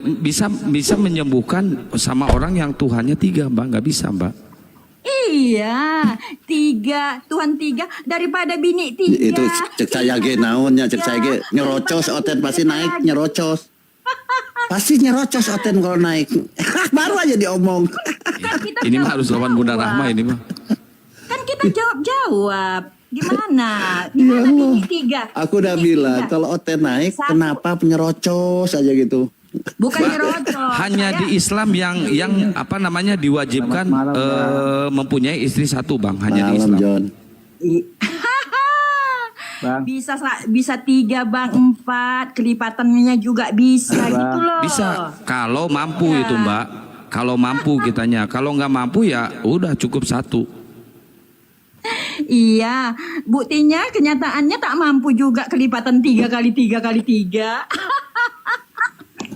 bisa menyembuhkan sama orang yang Tuhannya 3, Mbak. Nggak bisa, Mbak. Iya, 3 Tuhan 3 daripada bini 3. Itu cek saya ge naonnya, cek saya ge nyerocos oten pasti naik nyerocos. Pasti nyerocos oten kalau naik. Baru aja diomong. Kan kita Ini mah harus lawan Bunda Rahma ini mah. Kan kita jawab. Gimana? Gimana bini 3? Aku udah bilang kalau oten naik kenapa nyerocos aja gitu. Bukan nyerocos. Hanya di Islam yang apa namanya diwajibkan mempunyai istri 1, Bang. Hanya di Malam, Islam. John. Bang. Bisa 3 Bang, 4 kelipatannya juga bisa gitu loh. Bisa kalau mampu itu, Mbak. Kalau mampu kitanya. Kalau nggak mampu ya udah cukup 1. Iya, buktinya kenyataannya tak mampu juga kelipatan 3 kali 3 kali 3.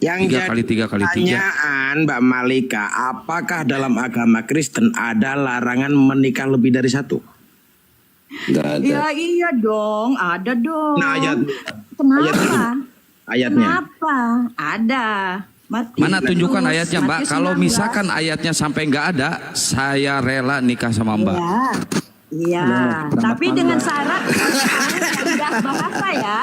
Yang 3 kali 3 kali 3. pertanyaan Mbak Malika, apakah dalam agama Kristen ada larangan menikah lebih dari 1? Enggak ada. Ya iya dong, ada dong. Nah, Kenapa? ayatnya. Kenapa? Ada. Mana tunjukkan ayatnya, Mbak. Matius Kalau 19. misalkan ayatnya sampai nggak ada, saya rela nikah sama Mbak. Iya, tapi dengan syarat kaidah bahasa ya.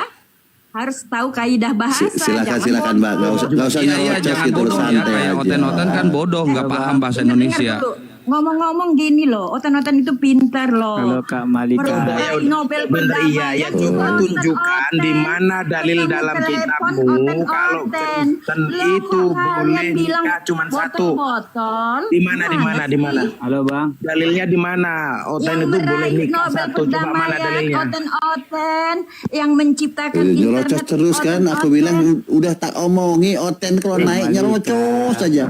Harus tahu kaidah bahasa. Silakan Mbak, nggak usah Iya, nyerocos jangan gitu bodoh ya. santai Kayak aja. oten-oten kan bodoh, nggak paham bahasa Dengar Indonesia. dulu. Ngomong-ngomong gini loh, oten-oten itu pintar loh. Kalau Kak Malika. Meraih Nobel Bener, iya, perdamaian itu itu tunjukkan di mana dalil Ketemu dalam telepon, kitabmu kalau oten-oten. Kristen Lo itu kok boleh kalian bilang nikah cuma 1. botol-botol? Di mana? sih? Halo Bang. Dalilnya di mana? Oten Yang itu boleh meraih nikah Nobel 1, coba mana perdamaian, dalilnya? oten-oten yang menciptakan Nyerocos internet, terus kan, aku oten-oten. bilang udah tak omongi oten kalau naik nyerocos aja.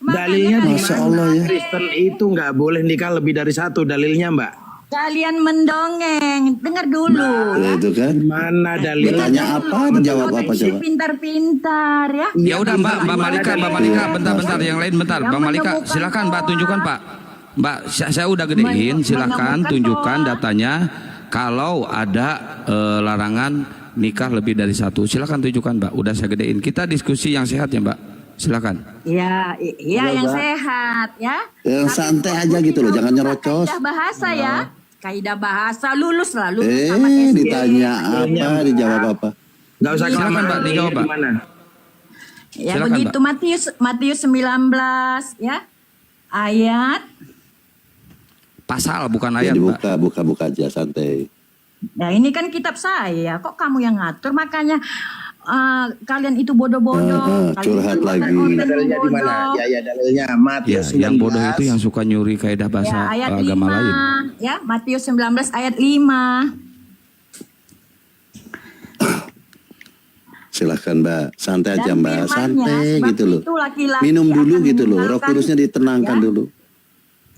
Dalilnya di Masya mana? Allah ya. Kristen itu nggak boleh nikah lebih dari 1. Dalilnya Mbak? Kalian mendongeng, dengar dulu. Ya, itu kan. Mana dalilnya? Bertanya apa, dijawab apa coba? Pintar-pintar ya. Ya udah Mbak Malika, bentar, yang lain bentar. Yang Bang Malika, menemukan silakan Mbak, tunjukkan Pak. Mbak, saya udah gedein, Menemukan silakan tunjukkan bahwa- datanya. Kalau ada larangan nikah lebih dari 1, silakan tunjukkan Mbak. Udah saya gedein. Kita diskusi yang sehat ya Mbak. Silakan. Iya, yang sehat ya. Yang santai aja gitu loh, jangan nyerocos. Kaidah bahasa ya. Kaidah bahasa lulus lah, lulus sama SD. Ditanya apa, dijawab apa. Nggak usah Silakan, kelamaan. Mbak, dijawab, Mbak. Gimana? Ya Silakan, begitu Matius 19 ya. Ayat. Pasal bukan Ya ayat Mbak. buka aja santai. Nah ini kan kitab saya, kok kamu yang ngatur, makanya kalian itu bodoh-bodoh. Kalian curhat itu lagi. oten-oten Dalilnya di mana? bodoh. Ya dalilnya Ya, Matius yang 19. bodoh itu yang suka nyuri kaidah Ya, bahasa ayat agama 5, lain. ya Matius 19 ayat 5. Silahkan Mbak, santai aja Dan Mbak, firman-Nya, santai sebab gitu loh. itu laki-laki Minum dulu akan gitu loh, roh meninggalkan- kudusnya ditenangkan ya. dulu.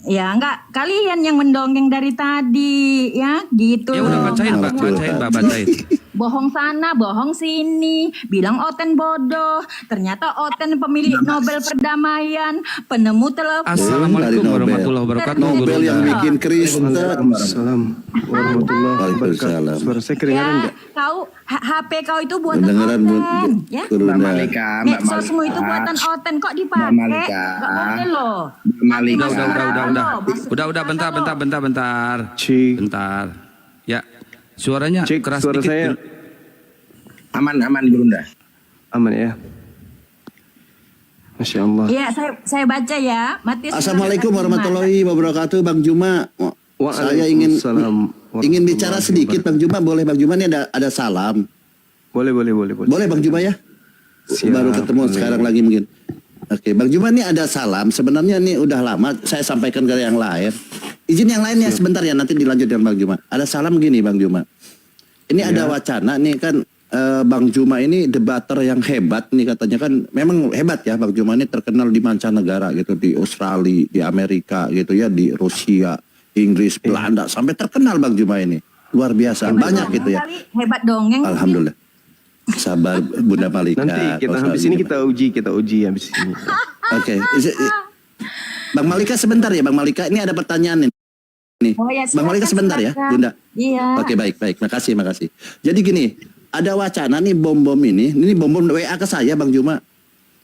Ya enggak, kalian yang mendongeng dari tadi ya gitu. Ya udah bacain Mbak, bacain Mbak, bacain. Bohong sana, bohong sini, bilang Oten bodoh. Ternyata Oten pemilik Nobel perdamaian, penemu telepon. Assalamualaikum Dari Nobel. warahmatullahi wabarakatuh. Nobel yang bikin Kristen. Waalaikumsalam warahmatullahi Waalaikumsalam. wabarakatuh. Suara saya kedengaran Ya, enggak? kau HP kau itu buatan Kedengeran Oten, ya. Mbak Kurunda. Malika, Mbak Medsosmu itu Malika. buatan Oten, kok dipakai? Mbak Malika. Nggak boleh loh. Mbak Malika. Udah, bentar. Cik. Bentar. Ya, suaranya Cik, keras suara dikit. saya Aman Gurunda. aman ya. Masya Allah. Iya, saya baca ya. Matius 19 Assalamualaikum ayat 5. warahmatullahi wabarakatuh, Bang Juma. Saya ingin Waalaikumsalam bicara sedikit Bang Juma, boleh Bang Juma? Ini ada salam. Boleh. Boleh Bang Juma ya? Siap, Baru ketemu boleh. sekarang lagi mungkin. Oke, Bang Juma ini ada salam. Sebenarnya ini udah lama saya sampaikan ke yang lain. Izin yang lain ya sebentar ya, nanti dilanjut dengan Bang Juma. Ada salam gini Bang Juma. Ini ada wacana nih kan, Bang Juma ini debater yang hebat nih katanya kan, memang hebat ya Bang Juma ini, terkenal di mancanegara gitu, di Australia, di Amerika gitu ya, di Rusia, Inggris, Belanda, sampai terkenal Bang Juma ini. Luar biasa, banyak gitu ya. Hebat dongeng. Alhamdulillah. Sabar Bunda Malika. Nanti kita kalau habis soal ini kita uji habis ini. Oke. Bang Malika sebentar ya Bang Malika, ini ada pertanyaan nih. Oh ya, Bang Malika sebentar ya, silakan. Bunda. Iya. Oke, baik. Makasih. Jadi gini, ada wacana nih bom-bom ini bom-bom WA ke saya Bang Juma.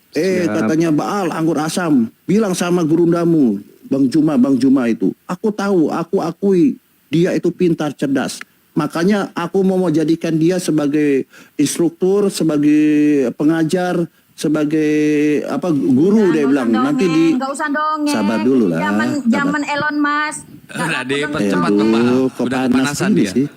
Siap. Katanya Baal anggur asam, bilang sama gurundamu, Bang Juma itu. Aku tahu, aku akui dia itu pintar, cerdas. Makanya aku mau jadikan dia sebagai instruktur, sebagai pengajar, sebagai guru dia bilang. Nanti nggak usah dongeng. Sabar dulu lah. Zaman Elon Musk. Udah Nggak laku dipercepat dongeng. Bang. kok Udah panas kepanasan ini dia. sih.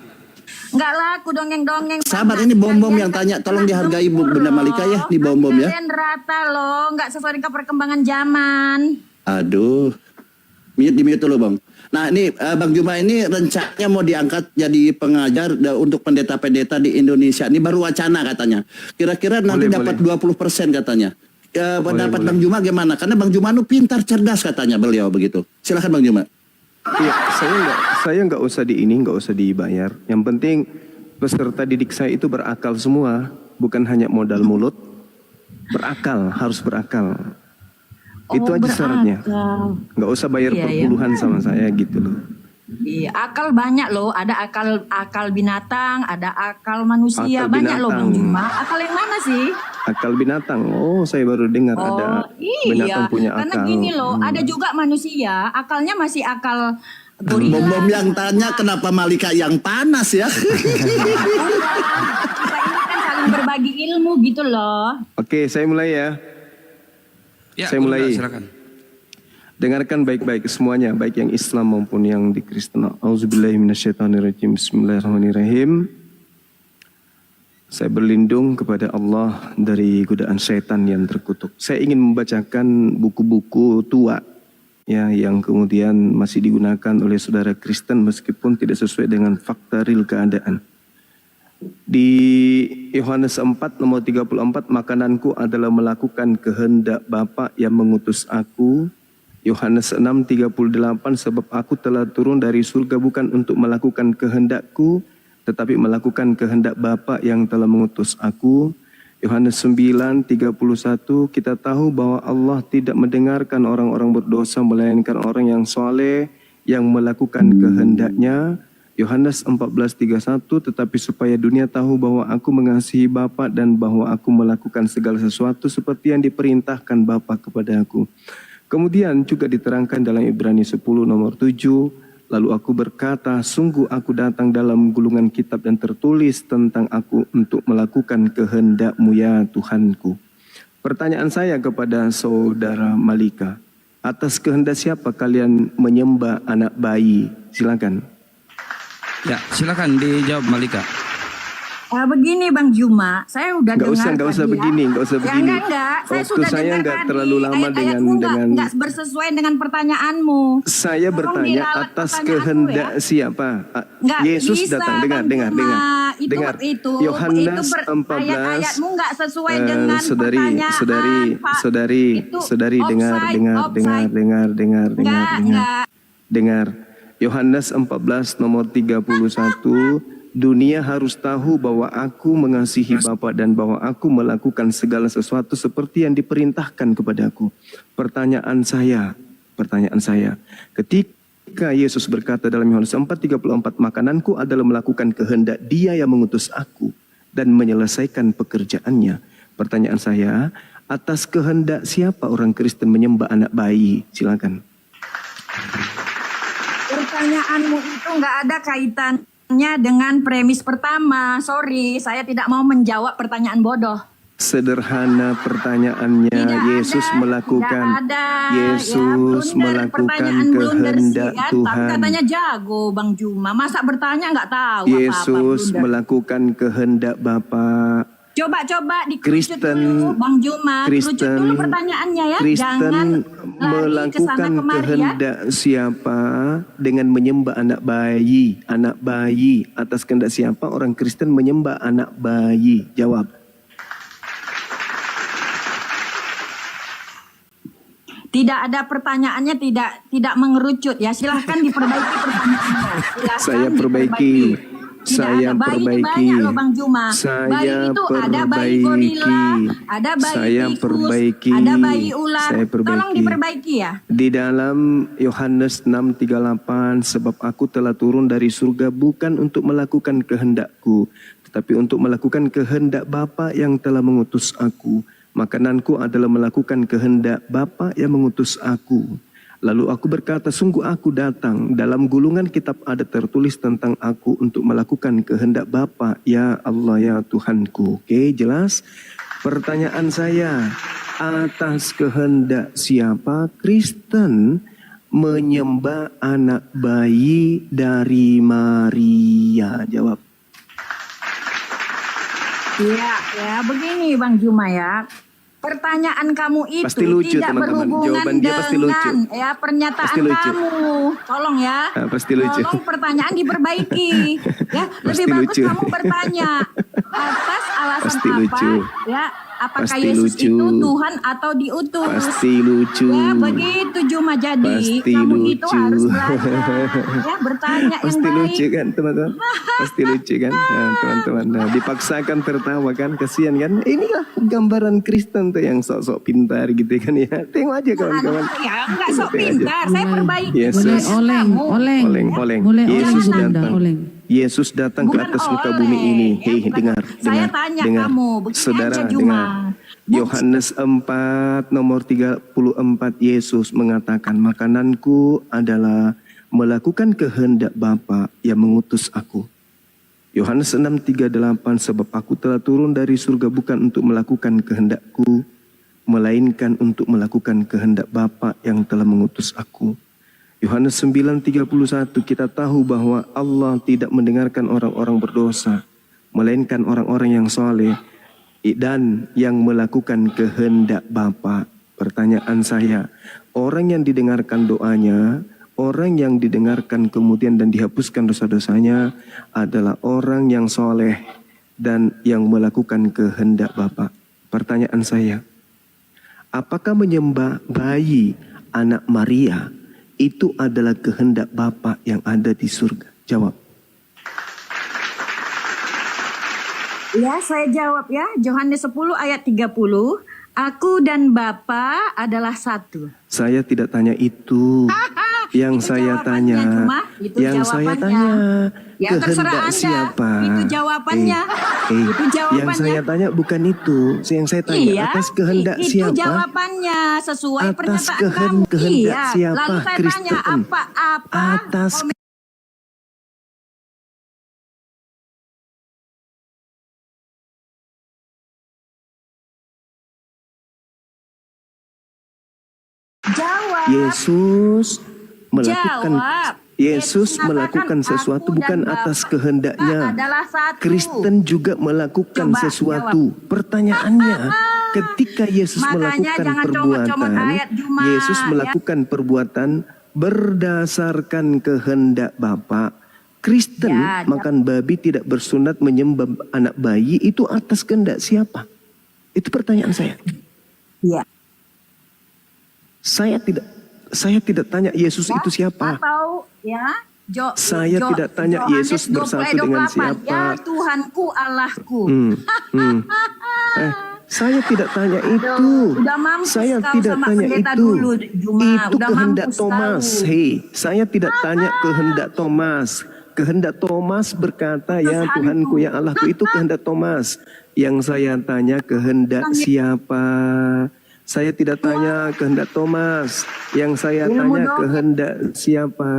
Nggak laku dongeng-dongeng. Sabar, Pak. ini bom-bom Kalian yang tanya, kan tolong kena dihargai Bu gempur Bunda loh. Malika ya, di bom-bom ya. Kalian rata loh, nggak sesuai dengan perkembangan zaman. Aduh, di mute dulu Bang. Nah ini Bang Juma ini rencananya mau diangkat jadi pengajar untuk pendeta-pendeta di Indonesia. Ini baru wacana katanya. Kira-kira nanti Boleh, dapat 20% katanya. Pendapat boleh. Bang Juma gimana? Karena Bang Juma itu pintar, cerdas katanya beliau begitu. Silakan Bang Juma. Iya, saya nggak usah nggak usah dibayar. Yang penting peserta didik saya itu berakal semua, bukan hanya modal mulut. Berakal, harus berakal. Itu aja syaratnya. Nggak usah bayar Iya, per iya. puluhan sama saya gitu loh. Iya, akal banyak loh. Ada akal binatang, ada akal manusia. Akal Banyak loh Bang binatang. Juma. Akal yang mana sih? Akal binatang. Oh, saya baru dengar ada binatang punya akal. Karena gini loh, ada juga manusia akalnya masih akal gorila. Bom-bom yang tanya kenapa Malika yang panas ya? Kita ini kan saling berbagi ilmu gitu loh. Oke, saya mulai ya. Ya, Saya mulai. Silakan. Dengarkan baik-baik semuanya, baik yang Islam maupun yang di Kristen. Auzubillahiminasyaitonirrajim. Bismillahirrahmanirrahim. Saya berlindung kepada Allah dari godaan syaitan yang terkutuk. Saya ingin membacakan buku-buku tua ya yang kemudian masih digunakan oleh saudara Kristen meskipun tidak sesuai dengan fakta real keadaan. Di Yohanes 4 nomor 34, makananku adalah melakukan kehendak Bapa yang mengutus aku. Yohanes 6:38, sebab aku telah turun dari surga bukan untuk melakukan kehendakku, tetapi melakukan kehendak Bapa yang telah mengutus aku. Yohanes 9:31, kita tahu bahwa Allah tidak mendengarkan orang-orang berdosa, melainkan orang yang soleh yang melakukan kehendaknya. Yohanes 14:31, tetapi supaya dunia tahu bahwa aku mengasihi Bapa dan bahwa aku melakukan segala sesuatu seperti yang diperintahkan Bapa kepada aku. Kemudian juga diterangkan dalam Ibrani 10 nomor 7, lalu aku berkata, sungguh aku datang dalam gulungan kitab dan tertulis tentang aku untuk melakukan kehendak-Mu ya Tuhanku. Pertanyaan saya kepada saudara Malika, atas kehendak siapa kalian menyembah anak bayi? Silakan. Ya, silakan dijawab Malika. Begini Bang Juma, saya udah Nggak usah dengar tadi begini, nggak usah Ya, begini. enggak. Saya Waktu sudah saya dengar nggak tadi. terlalu lama Ayat-ayatmu dengan nggak bersesuaian dengan pertanyaanmu. Saya Tolong bertanya diralat atas pertanyaanmu kehendak ya. siapa? Nggak Yesus bisa, datang. Dengar. Dengar. Itu Yohanes ayat-ayatmu 14. nggak sesuai dengan pertanyaan, Pak. Saudari, Itu dengar. Enggak. Dengar. Yohanes 14 nomor 31. Dunia harus tahu bahwa aku mengasihi Bapa dan bahwa aku melakukan segala sesuatu seperti yang diperintahkan kepadaku. Pertanyaan saya, ketika Yesus berkata dalam Yohanes 4:34, makananku adalah melakukan kehendak Dia yang mengutus aku dan menyelesaikan pekerjaannya. Pertanyaan saya, atas kehendak siapa orang Kristen menyembah anak bayi? Silakan. Pertanyaanmu itu nggak ada kaitannya dengan premis pertama. Sorry, saya tidak mau menjawab pertanyaan bodoh. Sederhana pertanyaannya, Tidak Yesus ada, melakukan tidak ada. Yesus blunder, melakukan pertanyaan blunder sih, kehendak kan? Tuhan. Tapi katanya jago Bang Juma. Masa bertanya nggak tahu Yesus apa-apa blunder. melakukan kehendak Bapa. Coba dikerucut Kristen, dulu Bang Juma. Kerucut dulu pertanyaannya ya. Kristen Jangan lari melakukan kesana kemari ya. kehendak siapa dengan menyembah anak bayi? Anak bayi, atas kehendak siapa orang Kristen menyembah anak bayi? Jawab. Tidak ada pertanyaannya, tidak mengerucut ya. Silahkan diperbaiki pertanyaannya. Silahkan Saya perbaiki. Tidak Saya ada. Bayi perbaiki. banyak loh Bang Juma. Saya Bayi itu ada bayi perbaiki. gorila, ada bayi Saya tikus, perbaiki. ada bayi ular. Saya perbaiki. Tolong diperbaiki ya. Di dalam Yohanes 6:38, sebab aku telah turun dari surga bukan untuk melakukan kehendakku, tapi untuk melakukan kehendak Bapa yang telah mengutus aku. Makananku adalah melakukan kehendak Bapa yang mengutus aku. Lalu aku berkata, sungguh aku datang. Dalam gulungan kitab ada tertulis tentang aku untuk melakukan kehendak Bapa, ya Allah, ya Tuhanku. Oke, jelas? Pertanyaan saya, atas kehendak siapa Kristen menyembah anak bayi dari Maria? Jawab. Iya, ya begini Bang Juma ya. Pertanyaan kamu itu Pasti lucu, tidak teman-teman. berhubungan Jawaban dia pasti lucu. dengan ya pernyataan Pasti lucu. kamu. Tolong ya. Pasti lucu. Tolong pertanyaan diperbaiki. Ya, lebih Pasti bagus lucu. kamu bertanya atas alasan Pasti apa? lucu. Ya, apakah Pasti Yesus lucu. itu Tuhan atau diutus? Pasti lucu. Ya, begitu Juma. Jadi Pasti kamu itu lucu. harus belajar. Ya, bertanya yang Pasti baik. lucu kan teman-teman? Pasti lucu kan teman-teman? Nah, dipaksakan tertawa kan, kasihan kan? Inilah gambaran Kristen tuh yang sok-sok pintar gitu kan ya. Tengok aja kawan-kawan. Ya, enggak sok Tengok aja. pintar. Saya perbaiki. Yesus. Boleh oleng, oleng. Oleng. Boleh Yesus oleng, Bunda, datang. oleng. Yesus datang ke Bukan atas muka oleng, bumi ini. ya, Hei, bukan. dengar. Saya tanya dengar. kamu, begini Saudara, aja, Juma. dengar. Yohanes 4 nomor 34 Yesus mengatakan, makananku adalah melakukan kehendak Bapa yang mengutus aku. Yohanes 6:38, sebab aku telah turun dari surga bukan untuk melakukan kehendakku, melainkan untuk melakukan kehendak Bapa yang telah mengutus aku. Yohanes 9:31, kita tahu bahwa Allah tidak mendengarkan orang-orang berdosa, melainkan orang-orang yang soleh dan yang melakukan kehendak Bapa. Pertanyaan saya, orang yang didengarkan doanya, orang yang didengarkan kemudian dan dihapuskan dosa-dosanya adalah orang yang soleh dan yang melakukan kehendak Bapa. Pertanyaan saya, apakah menyembah bayi anak Maria itu adalah kehendak Bapa yang ada di surga? Jawab. Ya, saya jawab ya. Yohanes 10 ayat 30. Aku dan Bapa adalah satu. Saya tidak tanya itu. Yang Itu saya jawabannya, tanya, Cuma. Itu yang saya jawabannya. tanya, Ya, terserah kehendak Anda. siapa? Itu jawabannya. Itu jawabannya. Yang saya tanya bukan itu. Yang saya tanya Iya, atas kehendak itu siapa? jawabannya sesuai Atas pernyataan kehendak kamu. Iya. siapa? Lalu saya tanya Kristen. apa-apa. Atas Jawab. Yesus melakukan Jawab. Yesus melakukan mengatakan, sesuatu aku bukan dan atas Bapa kehendaknya. adalah satu. Kristen juga melakukan Coba sesuatu. Pertanyaannya, ketika Yesus Makanya melakukan jangan perbuatan, comot-comot ayat Juma, Yesus ya. melakukan perbuatan berdasarkan kehendak Bapa. Kristen Ya, makan babi, tidak bersunat, menyembah anak bayi, itu atas kehendak siapa? Itu pertanyaan saya. Iya. Saya tidak tanya Yesus itu siapa. Atau ya, Saya tidak tanya Yohanes Yesus bersatu dengan 20 ayat 28. siapa. Ya Tuhanku Allahku. Saya tidak tanya itu. Udah mampus Saya kau tidak sama tanya pendeta itu. dulu, Juma. Itu Udah kehendak mampus Thomas. kau. Hei, saya tidak tanya kehendak Thomas. Kehendak Thomas berkata, ya Tuhanku, ya Allahku, itu kehendak Thomas. Yang saya tanya kehendak siapa? Saya tidak tanya kehendak Thomas. Yang saya tanya kehendak siapa?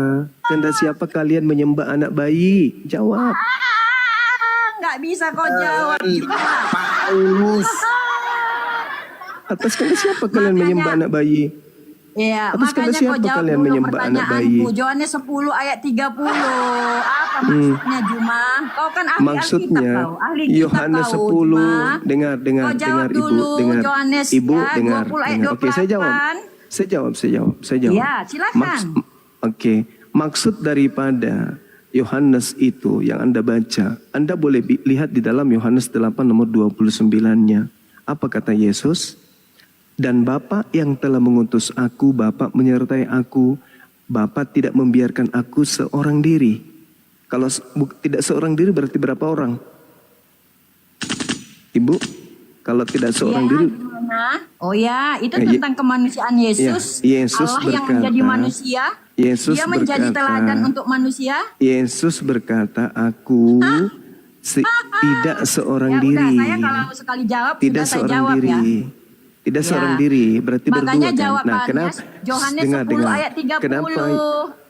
Kehendak siapa kalian menyembah anak bayi? Jawab. Nggak bisa kau jawab Juma. Paulus. Atas kehendak siapa kalian menyembah anak bayi? Iya, Atas kehendak makanya kau siapa jawab kalian dulu menyembah anak pertanyaanku. bayi? Yohanes 10 ayat 30. Apa maksudnya Juma? Kau kan ahli Maksudnya Alkitab kau. Ahli kitab Yohanes kau, 10 Juma. dengar Kau jawab Ibu, dulu, dengar. Yohanes, Ibu ya, dengar. 20 ayat Oke, saya jawab. 28. Saya jawab. Ya, silakan. Oke, maksud daripada Yohanes itu yang Anda baca, Anda boleh lihat di dalam Yohanes 8 nomor 29-nya. Apa kata Yesus? Dan Bapa yang telah mengutus aku, Bapa menyertai aku, Bapa tidak membiarkan aku seorang diri. Kalau tidak seorang diri berarti berapa orang? Ibu, kalau tidak seorang Ya, diri, gimana? Oh ya, itu Ya, tentang kemanusiaan Yesus. Ya, Yesus Allah yang berkata, menjadi manusia. Yesus Dia menjadi berkata, teladan untuk manusia. Yesus berkata, aku Tidak seorang Ya udah, diri. saya kalau sekali jawab Tidak sudah saya seorang jawab diri. ya. Tidak Ya. seorang diri, berarti Makanya berdua kan. jawabannya kenapa? Yohanes Dengar, 10 dengar. ayat 30. Kenapa?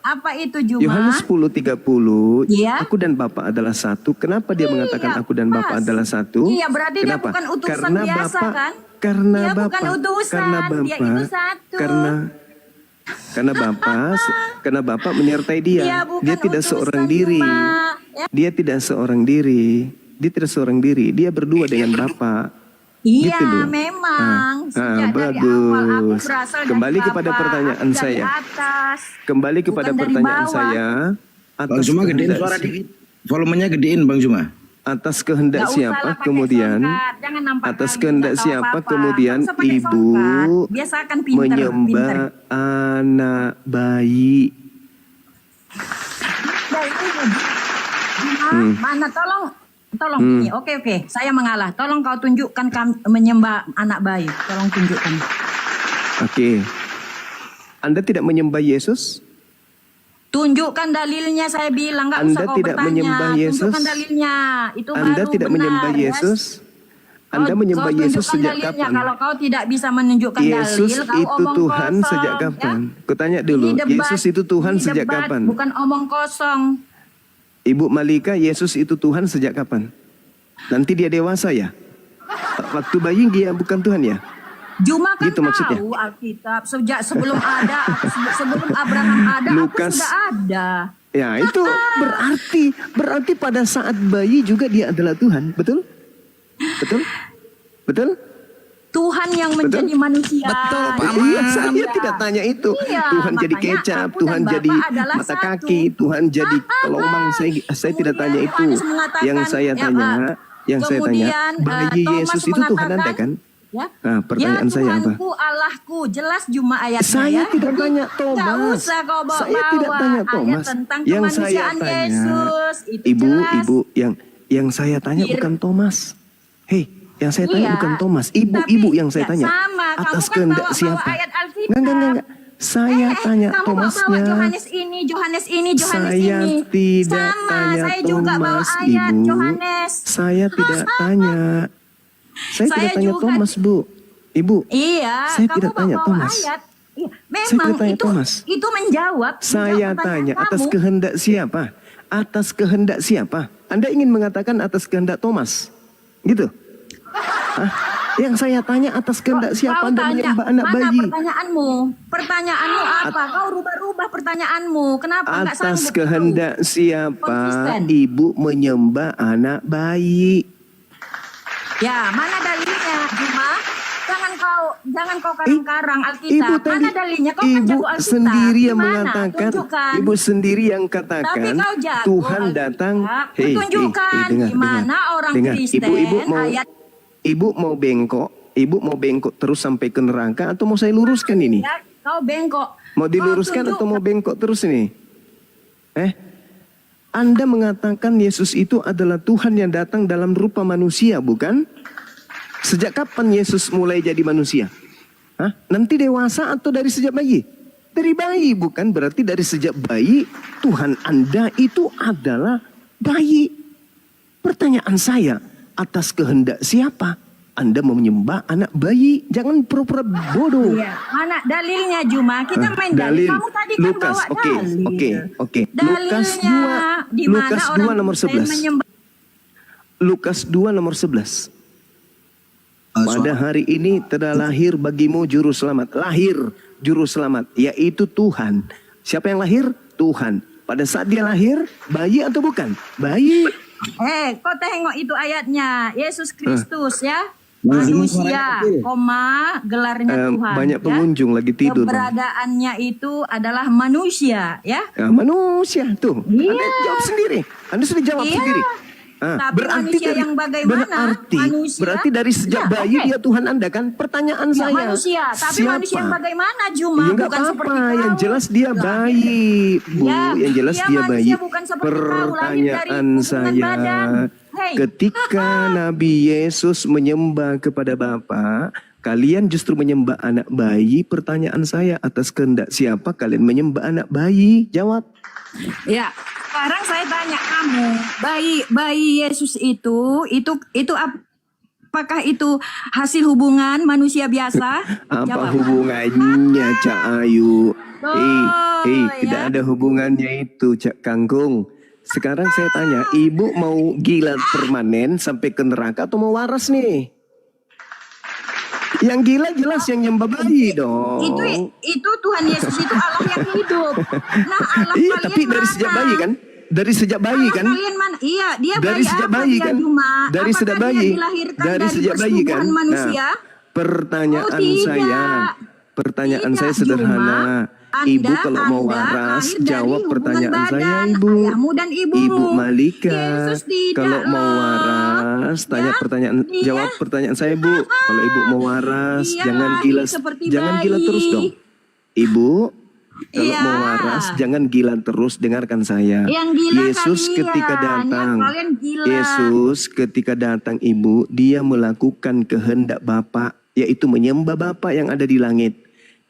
Apa itu Juma? Yohanes 10:30, Iya. aku dan Bapa adalah satu. Kenapa dia mengatakan aku dan Bapa pas. adalah satu? Iya, berarti dia Kenapa? bukan utusan Karena biasa, Bapa, kan? Karena Dia Bapa, bukan utusan, karena Bapa, dia itu satu. karena Bapa menyertai dia. Dia bukan Dia tidak utusan, seorang diri. Juma. Ya. Dia tidak seorang diri. Dia tidak seorang diri. Dia berdua dengan Bapa. Iya, Gitu loh. memang. Sejak dari bagus. awal aku berasal dari Kembali kepada Bapa, pertanyaan aku dari saya. atas. Kembali kepada Bukan dari pertanyaan bawah. saya. Bang Zuma gedein suara dikit. Volumenya gedein Bang Zuma. Atas kehendak Nggak usah siapa lah pakai kemudian songkat. Jangan nampak atas kali, kehendak nggak tahu siapa apa-apa. kemudian Nggak usah pakai ibu songkat. Biasakan pinter, menyembah pinter. anak bayi. Ya, itu mana tolong ini. Oke, saya mengalah. Tolong kau tunjukkan menyembah anak bayi. Tolong tunjukkan. Oke. Anda tidak menyembah Yesus? Tunjukkan dalilnya, saya bilang. Nggak Anda usah kau tidak bertanya. menyembah Yesus? Tunjukkan dalilnya. Itu Anda baru tidak benar, menyembah ya. Yesus? Anda Kau menyembah Yesus tunjukkan sejak dalilnya. kapan? Kalau kau tidak bisa menunjukkan Yesus dalil, kau itu omong Tuhan kosong, sejak ya. kapan? Kutanya dulu, Ini debat, Yesus itu Tuhan ini sejak debat, kapan? Bukan omong kosong. Ibu Malika, Yesus itu Tuhan sejak kapan? Nanti dia dewasa ya? Waktu bayi dia bukan Tuhan ya? Juma kan Gitu maksudnya? tahu Alkitab sejak sebelum ada, sebelum Abraham ada, Lukas. aku sudah ada. Ya itu berarti pada saat bayi juga dia adalah Tuhan, betul? Betul? Betul? Tuhan yang menjadi manusia. Betul, Pak Iya, Aman. saya tidak tanya itu. Iya, Tuhan jadi makanya kecap, aku Tuhan dan jadi Bapak adalah mata satu. kaki, Tuhan jadi kelomang. Saya tidak tanya itu. Yohanes mengatakan, Yang saya tanya, kemudian, bayi Thomas Yesus itu Tuhan Anda mengatakan, kan? Ya, Nah, pertanyaan ya saya apa? Tuhanku, Allahku, jelas Juma ayatnya Saya ya. tidak Jadi, tanya nggak Thomas. usah kau bawa Saya tidak tanya ayat Thomas. tentang Yang saya kemanusiaan tanya, Yesus. Itu Ibu, jelas. yang saya tanya bukan Thomas. Hei, yang saya tanya Iya. bukan Thomas. Ibu Tapi, yang saya ya, tanya. sama. Kamu Atas kan kehendak bawa siapa? ayat Alkitab. Enggak. Saya tanya kamu Thomasnya. bawa Yohanes ini, Yohanes Saya ini. tidak Sama, tanya saya juga bawa Thomas, ayat Ibu. Yohanes. Saya tidak tanya. Saya Saya tidak tanya juga. Thomas, Bu. Ibu, Iya, Saya kamu tidak tanya bawa Thomas. ayat. Iya, Saya memang tidak tanya itu Thomas. itu menjawab. saya menjawab tanya pertanyaan atas kamu. kehendak siapa? Atas kehendak siapa? Anda ingin mengatakan atas kehendak Thomas? Gitu? Hah? Yang saya tanya atas kehendak siapa Kau Anda tanya, menyembah anak mana bayi? pertanyaanmu? Pertanyaanmu apa? Kau rubah-rubah pertanyaanmu. Kenapa nggak Atas sanggup kehendak tahu? siapa Konsisten. ibu menyembah anak bayi? Ya, mana dalilnya, Juma? Jangan kau karang-karang Alkitab. Ibu tadi, Mana dalilnya? Kau kan ibu jago Alkitab. sendiri yang Gimana? mengatakan, Tunjukkan. ibu sendiri yang Tapi katakan kau jago Tuhan Alkitab. datang. Tunjukkan gimana orang Kristen Ibu mau, ayat ibu mau bengkok terus sampai ke neraka atau mau saya luruskan ini? ya, kau bengkok. Mau diluruskan Kau atau mau bengkok terus ini? Anda mengatakan Yesus itu adalah Tuhan yang datang dalam rupa manusia, bukan? Sejak kapan Yesus mulai jadi manusia? Hah? Nanti dewasa atau dari sejak bayi? Dari bayi, bukan? Berarti dari sejak bayi Tuhan Anda itu adalah bayi. Pertanyaan saya, atas kehendak siapa Anda mau menyembah anak bayi? Jangan pura-pura bodoh. Iya. Mana dalilnya Juma? Kita main dalil. Kamu tadi kan Lukas, bawa dalil. oke. Dalilnya di mana Lukas orang 2 nomor Kristen 11. menyembah. Lukas 2 nomor 11. Pada hari ini telah lahir bagimu juru selamat. Lahir juru selamat, yaitu Tuhan. Siapa yang lahir? Tuhan. Pada saat dia lahir, bayi atau bukan? Bayi. Kau tengok itu ayatnya. Yesus Kristus ya. Nah, Manusia, suaranya kecil. gelarnya Tuhan. Banyak ya. pengunjung lagi tidur. Keberadaannya itu adalah manusia ya. Ya, manusia tuh. Iya. Anda jawab sendiri. Anda sudah jawab Iya. sendiri. Tapi manusia yang bagaimana? Berarti dari sejak bayi dia Tuhan Anda kan? Pertanyaan Ya, saya. manusia, tapi siapa? manusia yang bagaimana Juma? Ya nggak Bukan seperti apa-apa, yang kau. jelas dia bayi, Bu. Ya, yang jelas dia dia manusia bayi. bukan seperti kau, lahir dari Pertanyaan hubungan saya, badan. Hei. ketika Nabi Yesus menyembah kepada Bapa, kalian justru menyembah anak bayi. Pertanyaan saya, atas kehendak siapa kalian menyembah anak bayi? Jawab. Ya, sekarang saya tanya tanya kamu, bayi Yesus itu apakah itu hasil hubungan manusia biasa? Apa Jawab. hubungannya Cak Ayu? Oh, Tidak ya. ada hubungannya itu Cak Kangkung. Sekarang saya tanya, ibu mau gila permanen sampai ke neraka atau mau waras nih? Yang gila jelas yang nyembah bayi dong. Itu Tuhan Yesus itu Allah yang hidup. Nah, Allah Iya, kalian tapi dari sejak mana? bayi kan? Dari sejak bayi Allah kan? kalian mana? Iya, dia Dari bayi sejak apa bayi dia kan? Juma? Dari Apakah sejak dia bayi. dilahirkan Dari sejak bayi kan? persetubuhan manusia? Pertanyaan Oh, tidak. pertanyaan Tidak, saya sederhana. Ibu kalau mau waras, lahir dari jawab hubungan pertanyaan saya, badan Ibu. ayahmu dan ibumu. Ibu Malika, Yesus tidak kalau mau loh. waras, tanya Ya, pertanyaan, dia- jawab pertanyaan saya, Bu. Kalau Ibu mau waras, Dia jangan lahir gila, seperti jangan gila bayi. terus dong. Ibu, kalau Iya. mau waras, jangan gila terus. Dengarkan saya. Yang gila Yesus kalian, ketika datang, yang kalian gila. Yesus ketika datang, Ibu, dia melakukan kehendak Bapa, yaitu menyembah Bapa yang ada di langit.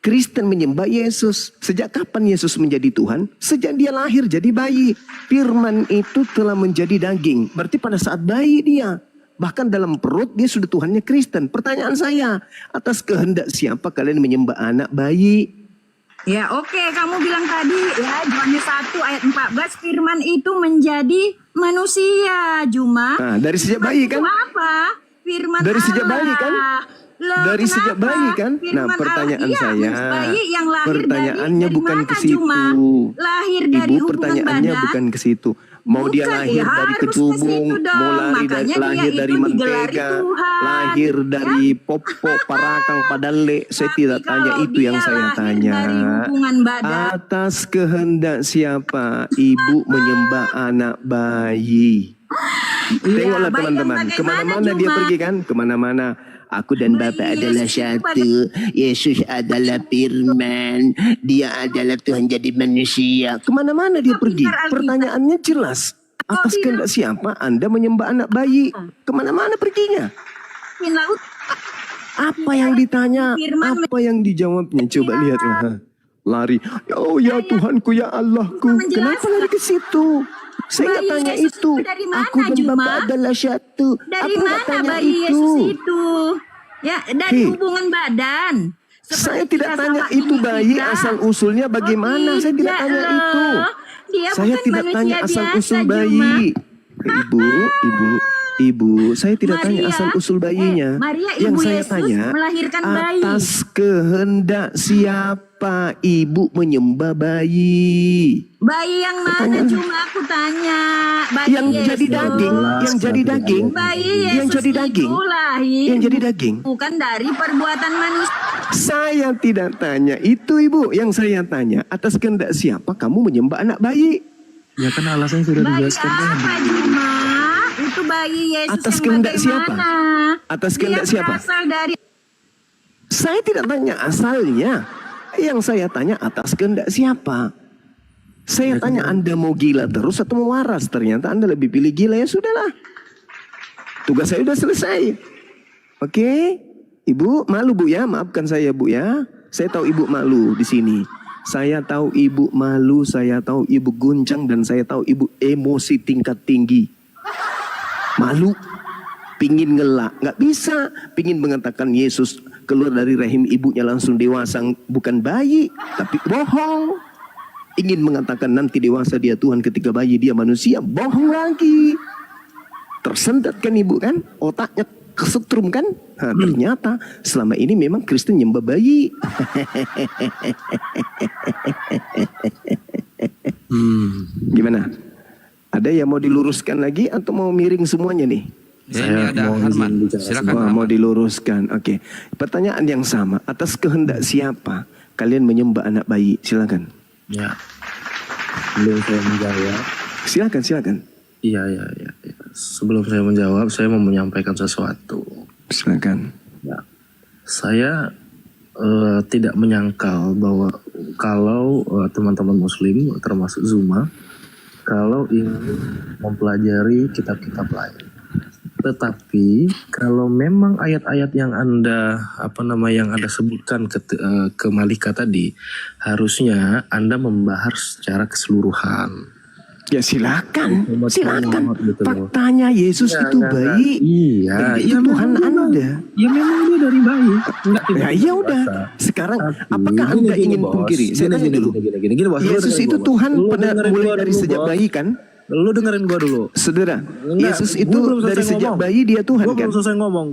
Kristen menyembah Yesus. Sejak kapan Yesus menjadi Tuhan? Sejak dia lahir jadi bayi. Firman itu telah menjadi daging. Berarti pada saat bayi dia. Bahkan dalam perut dia sudah Tuhannya Kristen. Pertanyaan saya, atas kehendak siapa kalian menyembah anak bayi? Ya oke, kamu bilang tadi ya Yohanes 1 ayat 14 firman itu menjadi manusia, Juma. Nah, dari sejak bayi kan? Itu apa? Firman Dari sejak Allah. bayi kan? Loh, Dari sejak kenapa? bayi kan? Firman Nah, pertanyaan Allah, saya, bayi yang lahir pertanyaannya dari bukan mana, ke situ. Juma? Lahir dari Ibu, hubungan pertanyaannya badan? bukan ke situ. Mau dia Bukan, lahir ya dari harus ke kecubung, situ dong. mau lahir Makanya lahir dia dari itu digelari mentega, Tuhan. lahir dari popo, parakang, padale. Saya Tapi tidak tanya kalau itu yang dia saya lahir tanya. dari hubungan badan, Atas kehendak siapa ibu menyembah anak bayi? Tengoklah bayi teman-teman, yang bagaimana, kemana-mana dia Juma? pergi kan, kemana-mana. Aku dan Bayi Bapa adalah Yesus itu satu. Yesus adalah firman. Dia adalah Tuhan jadi manusia. Kemana-mana dia Kok pergi. pintar Alkitab? Pertanyaannya jelas. Atas kehendak siapa Anda menyembah anak bayi? Kemana-mana perginya. Fin laut. Apa yang ditanya? Firman Apa yang dijawabnya? Coba lihatlah. Lari. Oh ya Tuhanku ya Allahku. Menjelaskan. Kenapa lari ke situ? Saya nggak Bayi tanya Yesus itu. itu dari mana, Aku dan Juma? Bapa adalah satu. Dari Aku nggak mana tanya bayi itu. Yesus itu? Ya, dari Hei. hubungan badan. Seperti Saya tidak kita tanya sama itu ini bayi kita. asal usulnya bagaimana. Oh, Saya tidak tanya loh. itu. Dia Saya bukan tidak manusia tanya asal biasa, usul Juma. bayi. Ibu, saya tidak tanya Maria, asal usul bayinya. Maria, Yang ibu saya Yesus, tanya melahirkan bayi. atas kehendak siapa ibu menyembah bayi? Bayi yang mana Pertanyaan- cuma aku tanya. Bayi Yang Yesus. jadi daging, yang jadi daging, Bayi Yesus yang jadi daging, itu lahir yang jadi daging. bukan dari perbuatan manusia. Saya tidak tanya itu ibu. Yang saya tanya atas kehendak siapa kamu menyembah anak bayi? Ya kan alasannya sudah Bayi dijelaskan apa tadi. Juma? Itu bayi Yesus Atas yang kehendak bagaimana? siapa? Atas kehendak Dia siapa? berasal dari Saya tidak tanya asalnya. Yang saya tanya atas kehendak siapa? Saya tanya Anda mau gila terus atau mau waras? Ternyata Anda lebih pilih gila, ya sudahlah. Tugas saya sudah selesai. Oke? Ibu malu Bu ya, maafkan saya Bu ya. Saya tahu Ibu malu di sini. Saya tahu Ibu malu, saya tahu Ibu guncang, dan saya tahu Ibu emosi tingkat tinggi. Malu, pingin ngelak, nggak bisa. Pingin mengatakan Yesus keluar dari rahim ibunya langsung dewasa, bukan bayi, tapi bohong. Ingin mengatakan nanti dewasa dia Tuhan, ketika bayi dia manusia, bohong lagi. Tersendat kan ibu kan, otaknya kesetrum kan. Nah, ternyata selama ini memang Kristen nyembah bayi. Gimana? Ada yang mau diluruskan lagi atau mau miring semuanya nih? Ya, ini ada Harman. Silakan Wah, mau Harman. diluruskan. Oke. Pertanyaan yang sama. Atas kehendak siapa kalian menyembah anak bayi? Silakan. Ya. Sebelum saya menjawab, Silakan. iya. Sebelum saya menjawab, saya mau menyampaikan sesuatu. Silakan. Ya. Saya tidak menyangkal bahwa kalau teman-teman Muslim, termasuk Zuma, kalau ingin mempelajari kitab-kitab lain. Tetapi kalau memang ayat-ayat yang Anda yang Anda sebutkan ke Malika tadi, harusnya Anda membahas secara keseluruhan. Ya silakan, Hebat silakan. banget gitu loh. Faktanya Yesus itu baik. Iya, Itu Tuhan Anda. Ya memang dia dari bayi. Enggak Ya ya udah. Sekarang apakah Anda ingin pungkiri? Saya tanya dulu. Gini, bos. Lu Yesus dengerin itu gua, Bos. Tuhan Lu pada dengerin mulai gua dari dulu, sejak Bos. bayi kan? Lu dengerin gua dulu. Saudara, Enggak, Yesus gua itu belum selesai dari sejak ngomong. bayi dia Tuhan Gua kan? belum selesai ngomong.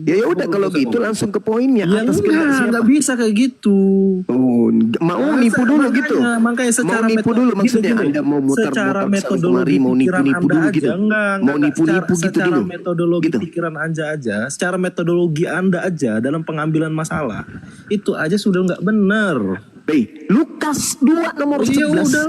Ya udah kalau gitu langsung ke poinnya. Ya Atas kehendak siapa? enggak bisa kayak gitu. Oh, mau nipu dulu gitu. Makanya secara Mau nipu dulu maksudnya gini, Anda mau secara mutar-mutar kesana metodologi kemari, mau pikiran nipu-nipu Anda dulu aja, gitu. enggak, Mau nipu-nipu gitu secara dulu. metodologi Gitu. pikiran Anda aja, secara metodologi Anda aja dalam pengambilan masalah itu aja sudah nggak benar. Lukas 2 nomor 11. Ya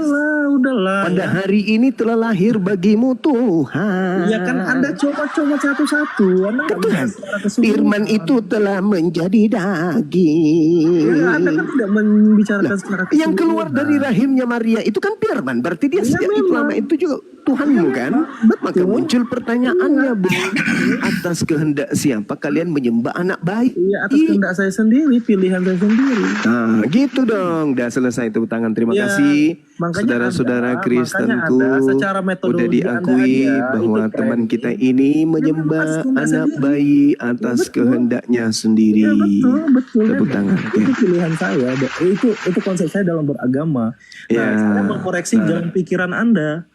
udahlah. Pada hari ini telah lahir bagimu Tuhan. Ya kan Anda coba-coba satu-satu. Anda nggak bisa Tuhan, secara keseluruhan. firman itu telah menjadi daging. Ya, Anda kan tidak membicarakan secara keseluruhan. Yang keluar dari rahimnya Maria itu kan firman. Berarti dia sejak itu memang. lama itu juga Tuhanmu kan? Maka muncul pertanyaannya, Bu. Atas kehendak siapa kalian menyembah anak bayi? Iya, atas kehendak saya sendiri, pilihan saya sendiri. Nah, gitu dong. Udah selesai tepuk tangan. Terima Ya, kasih makanya saudara-saudara Anda- Kristenku. makanya Anda secara metodologi Udah diakui Anda aja, bahwa itu teman framing. kita ini menyembah atas kehendak anak sendiri. bayi atas betul. kehendaknya sendiri. Ya betul. Tepuk tangan. Itu pilihan saya. Itu konsep saya dalam beragama. Nah, Ya. saya mengkoreksi jalan pikiran Anda.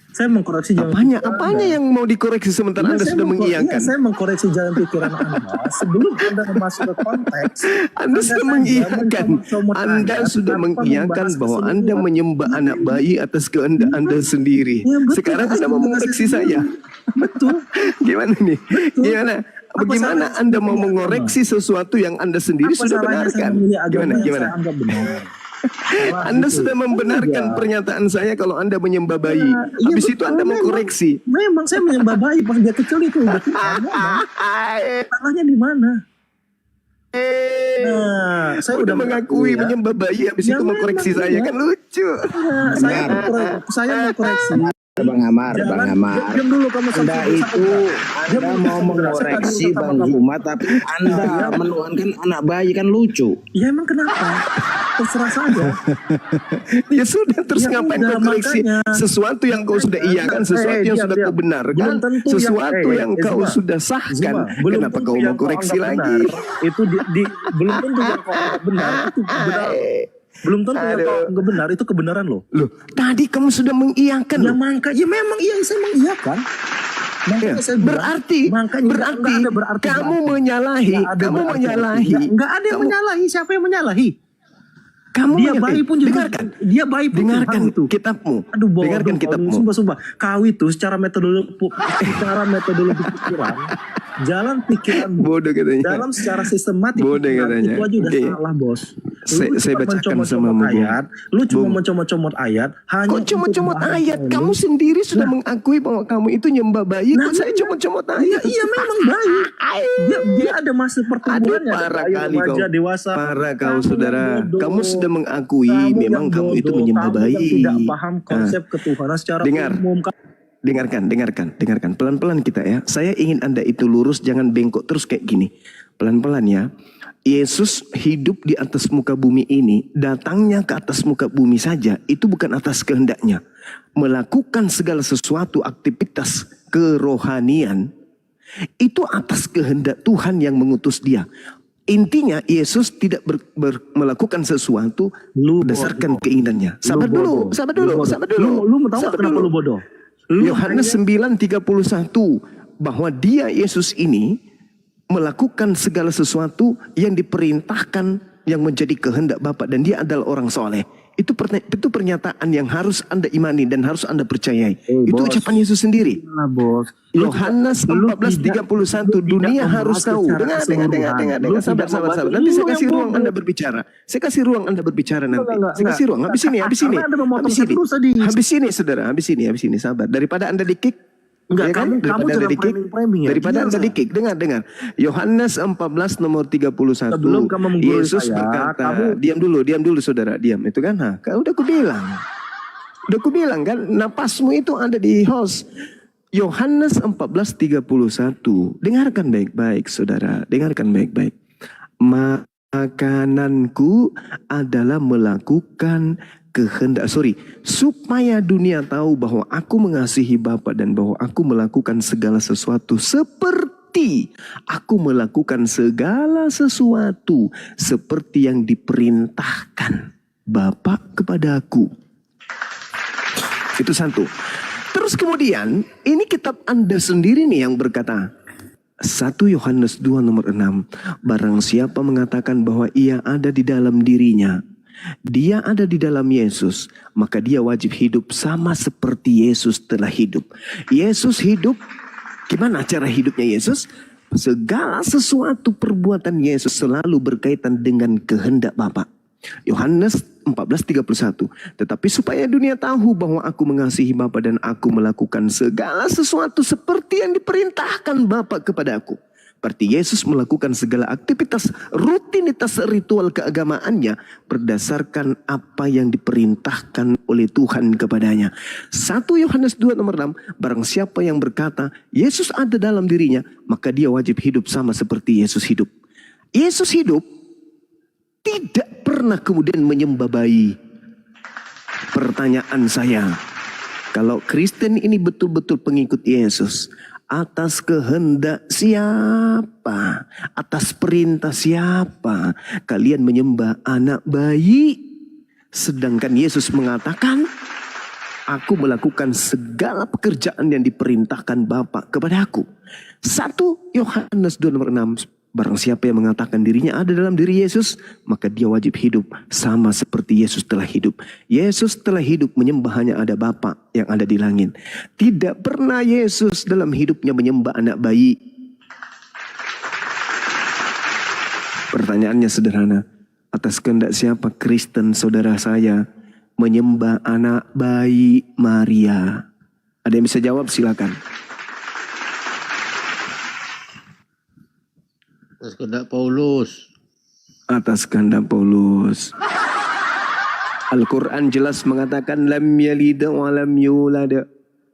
Saya mengkoreksi jalan Apanya yang mau dikoreksi sementara Anda sudah mengiyakan? Saya mengkoreksi jalan pikiran Anda sebelum Anda masuk ke konteks. Anda sudah saja mengiyakan. mencomot-comot Anda ayat sudah tanpa mengiyakan membahas bahwa Anda keseluruhan. menyembah anak bayi atas kehendak Anda sendiri. Ya, betul. Sekarang Atas Anda mau kehendak mengoreksi saya saya. Betul. Gimana nih? Gimana? Apa Bagaimana salahnya Anda saya mau memilih mengoreksi sesuatu yang Anda sendiri Apa sudah salahnya saya benarkan? memilih agama Gimana? yang Gimana? saya anggap benar? Anda sudah membenarkan pernyataan saya kalau Anda menyembah bayi. Iya, Habis betul, itu Anda mau memang. koreksi. Memang saya menyembah bayi pas dia kecil itu udah Tuhan, memang. Salahnya di mana? Nah, saya udah udah mengakui ya. menyembah bayi, habis Ya, itu mau koreksi memang, saya iya. kan lucu. Nah, saya mau koreksi. Bang Amar, Jangan, Bang Amar. diam dulu kamu Anda sampai itu Anda mau mengoreksi Bang Zuma, tapi Anda menuhankan anak bayi kan lucu. Ya emang kenapa? Terserah saja. Ya sudah, terus Ya ngapain udah, kau koreksi makanya. sesuatu yang kau sudah iyakan, sesuatu yang diam, sudah diam. kau benarkan, Belum tentu sesuatu yang kau Zuma, sudah sahkan. Zuma, belum Kenapa tentu kau yang mau koreksi anggap lagi? benar, itu belum tentu yang kau anggap benar itu benar. Belum tentu yang kau anggap benar itu kebenaran loh. Loh, tadi kamu sudah mengiyakan Ya loh. makanya memang iya saya mengiyakan. Makanya Ya, saya bilang, berarti makanya berarti nggak ada berarti kamu berarti. menyalahi, Nggak ada kamu berarti. menyalahi. Nggak ada yang Kamu- menyalahi. Siapa yang menyalahi? Kamu Dia menyalahi. bayi pun juga. Dengarkan. Dia bayi pun Dengarkan Tuhan itu. kitabmu. Aduh, bodoh. Dengarkan kitabmu. Sumpah. Kau itu secara metodologi pikiran, jalan pikiran Bodoh katanya. dalam secara sistematik Bodoh pikiran, katanya. itu aja udah Oke. salah, Bos. Saya cuma bacakan mencomot-comot sama Bung. ayat, lu cuma Bung. mencomot-comot ayat hanya Kok comot-comot untuk bahas ayat? ini. Kamu sendiri sudah mengakui bahwa kamu itu nyembah bayi. Kok saya comot-comot ayat? Iya memang baik. Dia ada masa Aduh, pertumbuhannya. parah Ayo, kali kau. remaja, dewasa. Parah kau, Kamu saudara. yang bodoh. Kamu sudah mengakui memang yang kamu itu bodoh. menyembah Kamu bayi. yang tidak paham konsep ketuhanan secara Dengar. umum. Dengarkan. Pelan-pelan kita ya. Saya ingin Anda itu lurus, jangan bengkok terus kayak gini. Pelan-pelan ya. Yesus hidup di atas muka bumi ini, datangnya ke atas muka bumi saja, itu bukan atas kehendaknya. Melakukan segala sesuatu aktivitas kerohanian, itu atas kehendak Tuhan yang mengutus dia. Intinya Yesus tidak melakukan sesuatu berdasarkan keinginannya. Sabar dulu. Lu mau tahu nggak kenapa lu bodoh? Yohanes 9:31 bahwa dia Yesus ini melakukan segala sesuatu yang diperintahkan yang menjadi kehendak Bapa dan dia adalah orang soleh. Itu pernyataan yang harus Anda imani dan harus Anda percayai. Itu bos. ucapan Yesus sendiri. Nah, Bos. Yohanes 14:31 dunia harus tahu. Dengar. Sabar. Nanti saya kasih ruang Anda berbicara. Saya kasih ruang Anda berbicara nanti. Saya kasih ruang. Habis ini. Karena Anda memotong saya terus tadi. Habis ini, saudara. Habis ini. Sabar. Daripada Anda di-kick. Enggak, Ya kan? kamu Daripada Anda jangan di-kick. framing ya. Daripada Gila, Anda saya. di-kick. Dengar. Yohanes 14 nomor 31. Sebelum kamu menggurui Yesus saya, berkata, kamu- diam dulu saudara. Diam. Itu kan. Udah aku bilang kan. Napasmu itu ada di host. Yohanes 14:31. Dengarkan baik-baik saudara. Dengarkan baik-baik. Makananku adalah melakukan supaya dunia tahu bahwa aku mengasihi Bapa dan bahwa aku melakukan segala sesuatu seperti yang diperintahkan Bapa kepada aku. Itu satu. Terus kemudian ini kitab Anda sendiri nih yang berkata, 1 Yohanes 2 nomor 6, barang siapa mengatakan bahwa ia ada di dalam dirinya, dia ada di dalam Yesus, maka dia wajib hidup sama seperti Yesus telah hidup. Yesus hidup, gimana cara hidupnya Yesus? Segala sesuatu perbuatan Yesus selalu berkaitan dengan kehendak Bapa. Yohanes 14:31. Tetapi supaya dunia tahu bahwa aku mengasihi Bapa dan aku melakukan segala sesuatu seperti yang diperintahkan Bapa kepada aku. Berarti Yesus melakukan segala aktivitas rutinitas ritual keagamaannya berdasarkan apa yang diperintahkan oleh Tuhan kepadanya. 1 Yohanes 2 nomor 6, barang siapa yang berkata Yesus ada dalam dirinya, maka dia wajib hidup sama seperti Yesus hidup. Yesus hidup tidak pernah kemudian menyembah bayi. Pertanyaan saya, kalau Kristen ini betul-betul pengikut Yesus, atas kehendak siapa? Atas perintah siapa kalian menyembah anak bayi? Sedangkan Yesus mengatakan, aku melakukan segala pekerjaan yang diperintahkan Bapa kepada aku. 1 Yohanes 2 nomor 6, barang siapa yang mengatakan dirinya ada dalam diri Yesus, maka dia wajib hidup sama seperti Yesus telah hidup. Yesus telah hidup menyembah hanya ada Bapa yang ada di langit. Tidak pernah Yesus dalam hidupnya menyembah anak bayi. Pertanyaannya sederhana, atas kehendak siapa Kristen saudara saya menyembah anak bayi Maria? Ada yang bisa jawab? Silakan. Atas kehendak Paulus. Atas kehendak Paulus. Al-Quran jelas mengatakan lam yalid wa lam yulad.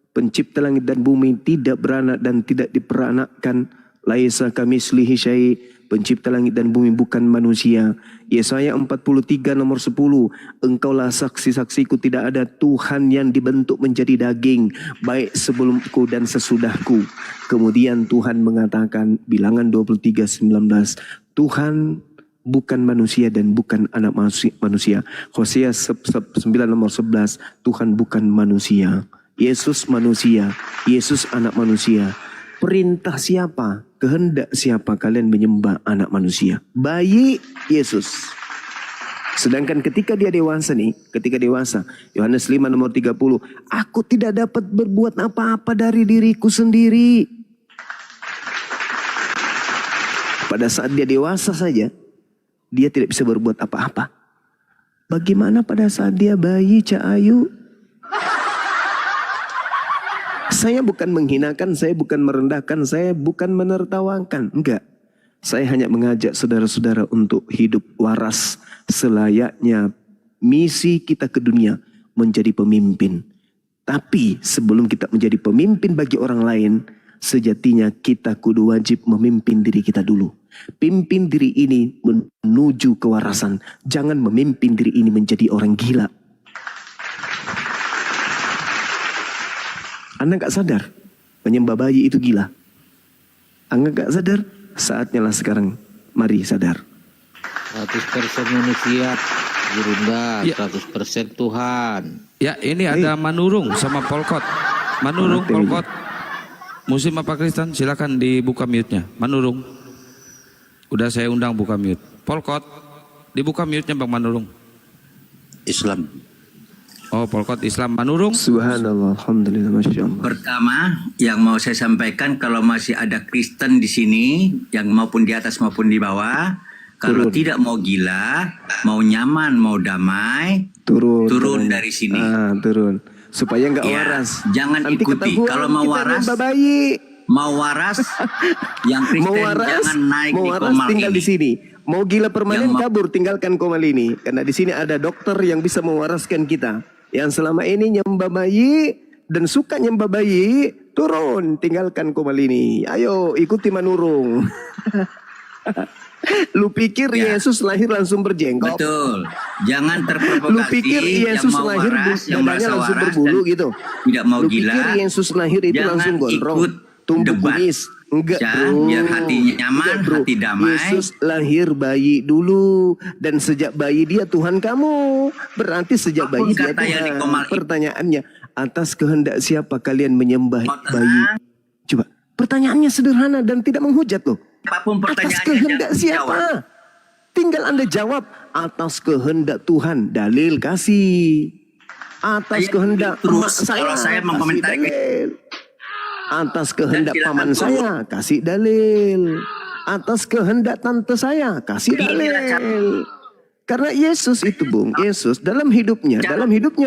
Pencipta langit dan bumi tidak beranak dan tidak diperanakkan. Laisa kamitslihi syai'. Pencipta langit dan bumi bukan manusia. Yesaya 43 nomor 10. Engkaulah saksi-saksiku, tidak ada Tuhan yang dibentuk menjadi daging, baik sebelumku dan sesudahku. Kemudian Tuhan mengatakan, Bilangan 23:19, Tuhan bukan manusia dan bukan anak manusia. Hosea 9 nomor 11, Tuhan bukan manusia. Yesus manusia, Yesus anak manusia. Perintah siapa? Kehendak siapa kalian menyembah anak manusia? Bayi Yesus. Sedangkan ketika dia dewasa nih, Yohanes 5 nomor 30, aku tidak dapat berbuat apa-apa dari diriku sendiri. Pada saat dia dewasa saja, dia tidak bisa berbuat apa-apa. Bagaimana pada saat dia bayi, Cak Ayu? Saya bukan menghinakan, saya bukan merendahkan, saya bukan menertawakan. Enggak. Saya hanya mengajak saudara-saudara untuk hidup waras selayaknya misi kita ke dunia menjadi pemimpin. Tapi sebelum kita menjadi pemimpin bagi orang lain, sejatinya kita kudu wajib memimpin diri kita dulu. Pimpin diri ini menuju kewarasan. Jangan memimpin diri ini menjadi orang gila. Anda gak sadar menyembah bayi itu gila? Anda gak sadar? Saatnya lah sekarang. Mari sadar. 100% manusia, Gurunda, Ya. 100% Tuhan. Ya, ini ada Manurung sama Polkot. Manurung, Polkot. Muslim apa Kristen? Silakan dibuka mute-nya. Manurung. Udah saya undang buka mute. Polkot, dibuka mute-nya Bang Manurung. Islam. Oh, Polkot Islam. Manurung. Subhanallah, alhamdulillah, masya Allah. Pertama, yang mau saya sampaikan, kalau masih ada Kristen di sini, yang maupun di atas maupun di bawah, kalau tidak mau gila, mau nyaman, mau damai, turun dari sini. Turun. Supaya nggak Ya, waras. jangan Nanti ikuti. ketahuan Kalau mau kita waras, nyembah bayi. mau waras, yang Kristen jangan naik di komal tinggal ini. di sini. Mau gila permanen Yang kabur, tinggalkan komal ini. Karena di sini ada dokter yang bisa mewaraskan kita. Yang selama ini nyembah bayi dan suka nyembah bayi, turun, tinggalkan komal ini. Ayo ikuti Manurung. Lu pikir Ya. Yesus lahir langsung berjenggot? Betul. Jangan Lu terprovokasi. pikir Yesus yang mau lahir waras, yang dadanya merasa langsung waras berbulu dan gitu? tidak mau Lu gila. pikir Yesus lahir itu Jangan langsung gondrong, ikut tumbuh debat. kumis? Enggak, Ya, bro. biar hatinya nyaman, Enggak, bro. hati damai. Yesus lahir bayi dulu, dan sejak bayi dia Tuhan kamu. Berarti sejak Apapun bayi dia kata yang Tuhan. dikomal itu. Pertanyaannya, atas kehendak siapa kalian menyembah Mau tenang. bayi? Coba, pertanyaannya sederhana dan tidak menghujat loh. Apapun Atas pertanyaannya kehendak jangan siapa? jawab. Tinggal Anda jawab, atas kehendak Tuhan. Dalil kasih. Atas Saya kehendak terus emak saya, kalau saya kasih mengomentari dalil. Atas kehendak silakan paman terus. saya, kasih dalil. Atas kehendak tante saya, kasih dalil. Karena Yesus itu, Bung, Yesus dalam hidupnya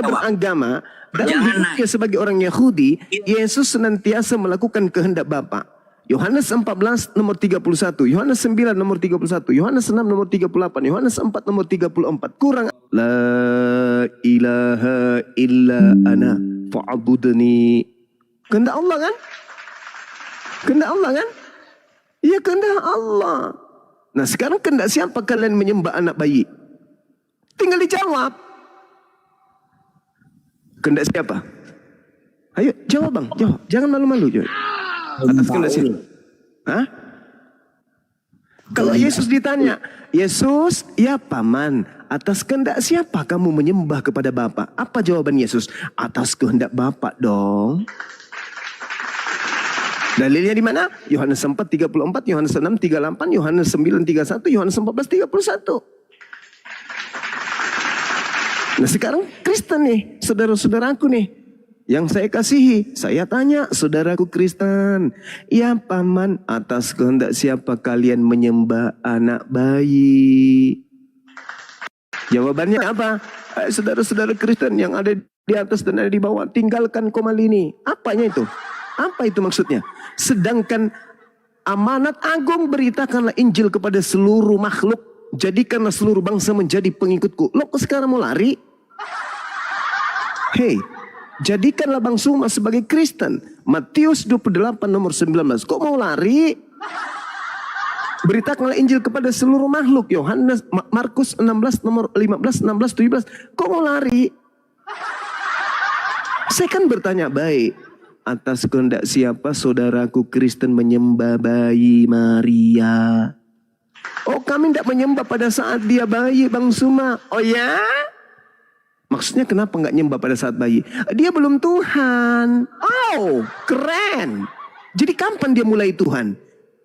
beragama, dalam Jangan hidupnya sebagai orang Yahudi, Yesus senantiasa melakukan kehendak Bapa. Yohanes 14 nomor 31, Yohanes 9 nomor 31, Yohanes 6 nomor 38, Yohanes 4 nomor 34. Kurang la ilaha illa ana fa'budni. Kehendak Allah kan? Kehendak Allah kan? Iya, kehendak Allah. Nah, sekarang kehendak siapa kalian menyembah anak bayi? Tinggal dijawab. Kehendak siapa? Ayo jawab bang, jawab. Jangan malu-malu. Jawab. Atas kehendak siapa? Hah? Kalau Yesus ditanya, Yesus, ya paman, atas kehendak siapa kamu menyembah kepada Bapa? Apa jawaban Yesus? Atas kehendak Bapa dong. Dalilnya di mana? Yohanes 4:34, Yohanes 6:38, Yohanes 9:31, Yohanes 14:31. Nah sekarang Kristen nih, saudara-saudaraku nih, yang saya kasihi, saya tanya saudaraku Kristen, ya paman, atas kehendak siapa kalian menyembah anak bayi? Jawabannya apa? Saudara-saudara Kristen yang ada di atas dan ada di bawah, tinggalkan komal ini. Apanya itu? Apa itu maksudnya? Sedangkan amanat agung, beritakanlah Injil kepada seluruh makhluk, jadikanlah seluruh bangsa menjadi pengikutku. Lo kok sekarang mau lari? Hei, jadikanlah bangsa umat sebagai Kristen. Matius 28 nomor 19. Kok mau lari? Beritakanlah Injil kepada seluruh makhluk. Yohanes, Markus 16 nomor 15, 16, 17. Kok mau lari? Saya kan bertanya baik. Atas kehendak siapa saudaraku Kristen menyembah bayi Maria? Oh, kami tidak menyembah pada saat dia bayi, Bang Suma. Oh ya? Maksudnya kenapa nggak nyembah pada saat bayi? Dia belum Tuhan. Oh, keren. Jadi kapan dia mulai Tuhan?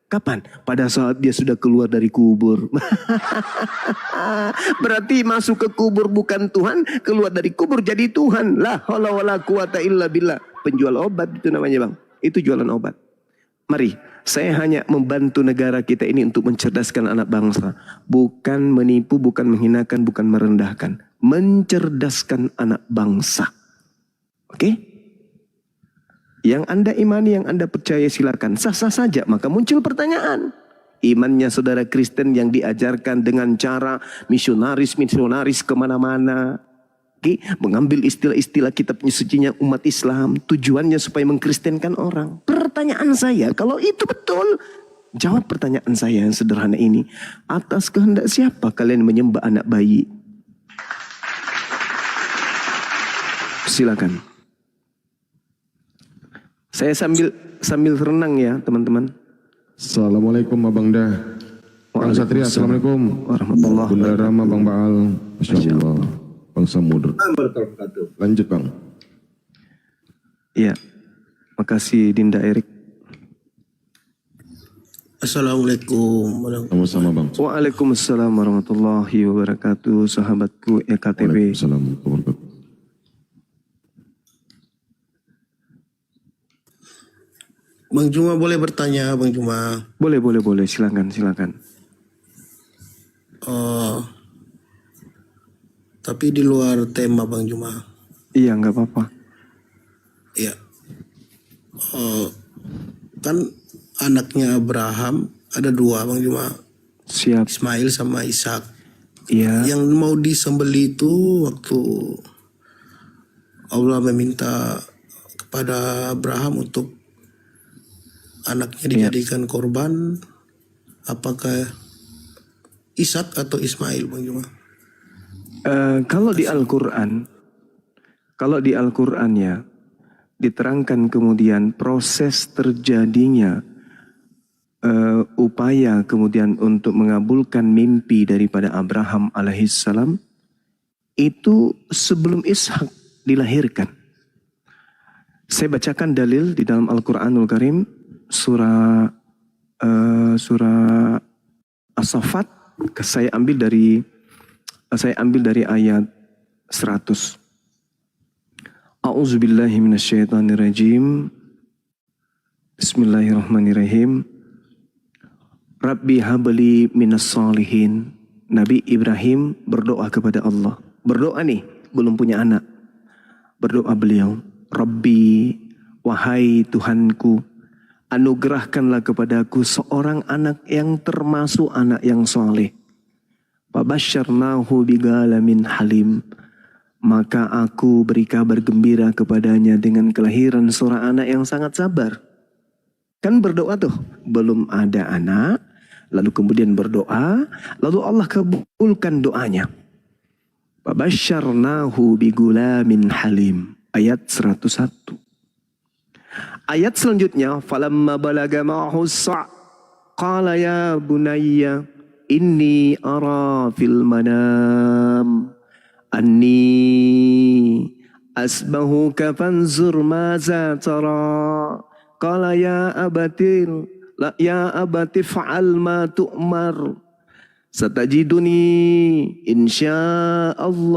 Kapan? Pada saat dia sudah keluar dari kubur. Berarti masuk ke kubur bukan Tuhan, keluar dari kubur jadi Tuhan. La haula wala quwata illa billah. Penjual obat itu namanya bang. Itu jualan obat. Mari, saya hanya membantu negara kita ini untuk mencerdaskan anak bangsa. Bukan menipu, bukan menghinakan, bukan merendahkan. Mencerdaskan anak bangsa. Oke? Yang Anda imani, yang Anda percaya silakan. Sah-sah saja, maka muncul pertanyaan. Imannya saudara Kristen yang diajarkan dengan cara misionaris kemana-mana. Oke? Mengambil istilah-istilah kitab sucinya umat Islam. Tujuannya supaya mengkristenkan orang. Pertanyaan saya, kalau itu betul, jawab pertanyaan saya yang sederhana ini. Atas kehendak siapa kalian menyembah anak bayi? Silakan. Saya sambil renang ya teman-teman. Assalamualaikum Abang Dah. Bang Satria, Assalamualaikum. Warahmatullahi Bunda Rama, Bang Baal. Masya Allah. Bang Samudra. Lanjut Bang. Iya. Makasih Dinda Erik. Assalamualaikum. Sama-sama Bang. Waalaikumsalam warahmatullahi wabarakatuh. Sahabatku EKTB. Assalamualaikum warahmatullahi wabarakatuh. Bang Juma boleh bertanya, Bang Juma? Boleh. Silakan. Tapi di luar tema, Bang Juma. Iya, nggak apa-apa. Iya. Kan anaknya Abraham ada dua, Bang Juma. Siap. Ismail sama Ishak. Iya. Yang mau disembeli itu waktu Allah meminta kepada Abraham untuk anaknya dijadikan korban, apakah Ishak atau Ismail, Bang Juma? Kalau di Al-Quran ya diterangkan kemudian proses terjadinya upaya kemudian untuk mengabulkan mimpi daripada Abraham alaihissalam itu sebelum Ishak dilahirkan. Saya bacakan dalil di dalam Al-Quranul Karim surah As-Saffat. Saya ambil dari ayat 100. A'udzubillahi minasyaitonirrajim. Bismillahirrahmanirrahim. Rabbi habli minas salihin. Nabi Ibrahim berdoa kepada Allah. Berdoa nih, belum punya anak. Berdoa beliau, Rabbi, wahai Tuhanku, anugerahkanlah kepadaku seorang anak yang termasuk anak yang soleh. Fabasyarnahu bigalamin halim. Maka aku beri kabar gembira kepadanya dengan kelahiran seorang anak yang sangat sabar. Kan berdoa tuh, belum ada anak, lalu kemudian berdoa, lalu Allah kabulkan doanya. Fabasyarnahu bigulamin halim. Ayat 101. Ayat selanjutnya, falamma balaga ma'ahu sa' qala ya bunayya inni ara fil manam anni asbahuka fanzur maza tara qala ya abati fa'al ma tu'mar satajiduni insyaallah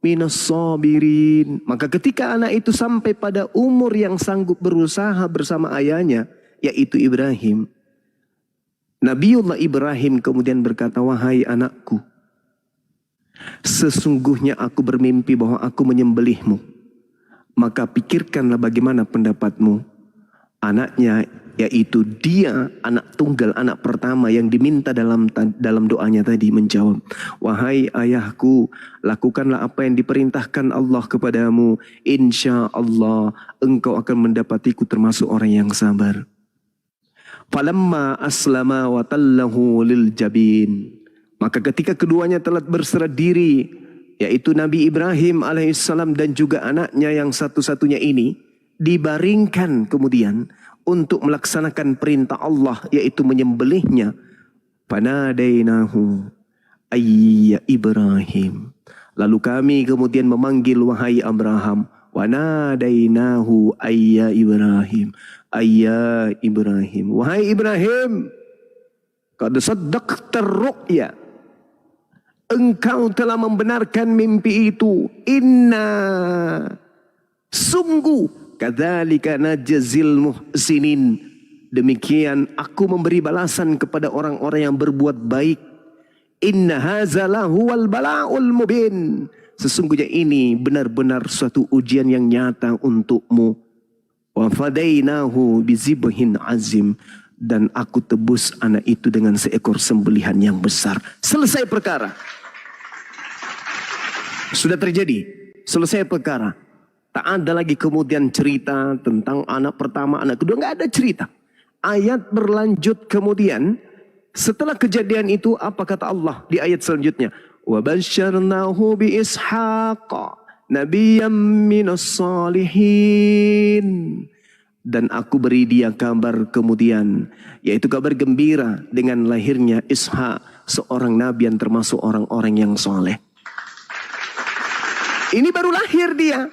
minas sabirin. Maka ketika anak itu sampai pada umur yang sanggup berusaha bersama ayahnya, yaitu Ibrahim, Nabiullah Ibrahim kemudian berkata, wahai anakku, sesungguhnya aku bermimpi bahwa aku menyembelihmu. Maka pikirkanlah bagaimana pendapatmu. Anaknya, yaitu dia anak tunggal, anak pertama yang diminta dalam doanya tadi, menjawab, wahai ayahku, lakukanlah apa yang diperintahkan Allah kepadamu. Insya Allah engkau akan mendapatiku termasuk orang yang sabar. Falamma aslama wa tallahu lil jabin. Maka ketika keduanya telah berserah diri, yaitu Nabi Ibrahim alaihissalam dan juga anaknya yang satu-satunya ini, dibaringkan kemudian untuk melaksanakan perintah Allah, yaitu menyembelihnya. Panadainahu ayya Ibrahim. Lalu kami kemudian memanggil wahai Abraham. Wanadainahu ayya Ibrahim. Ayya Ibrahim. Wahai Ibrahim, qad saddaqta ru'ya. Engkau telah membenarkan mimpi itu. Inna, sungguh, kadzalika najzil muhsinin. Demikian aku memberi balasan kepada orang-orang yang berbuat baik. Inna hadza lahuwal bala'ul mubin. Sesungguhnya ini benar-benar suatu ujian yang nyata untukmu. Wa fadainahu bizibhin azim. Dan aku tebus anak itu dengan seekor sembelihan yang besar. Selesai perkara. Sudah terjadi. Selesai perkara. Tak ada lagi kemudian cerita tentang anak pertama, anak kedua. Nggak ada cerita. Ayat berlanjut kemudian. Setelah kejadian itu, apa kata Allah di ayat selanjutnya? وَبَشَّرْنَاهُ بِإِسْحَاقَ نَبِيًّا مِنَ الصَّالِحِينَ. Dan aku beri dia kabar kemudian, yaitu kabar gembira dengan lahirnya Ishak, seorang nabi yang termasuk orang-orang yang soleh. Ini baru lahir dia.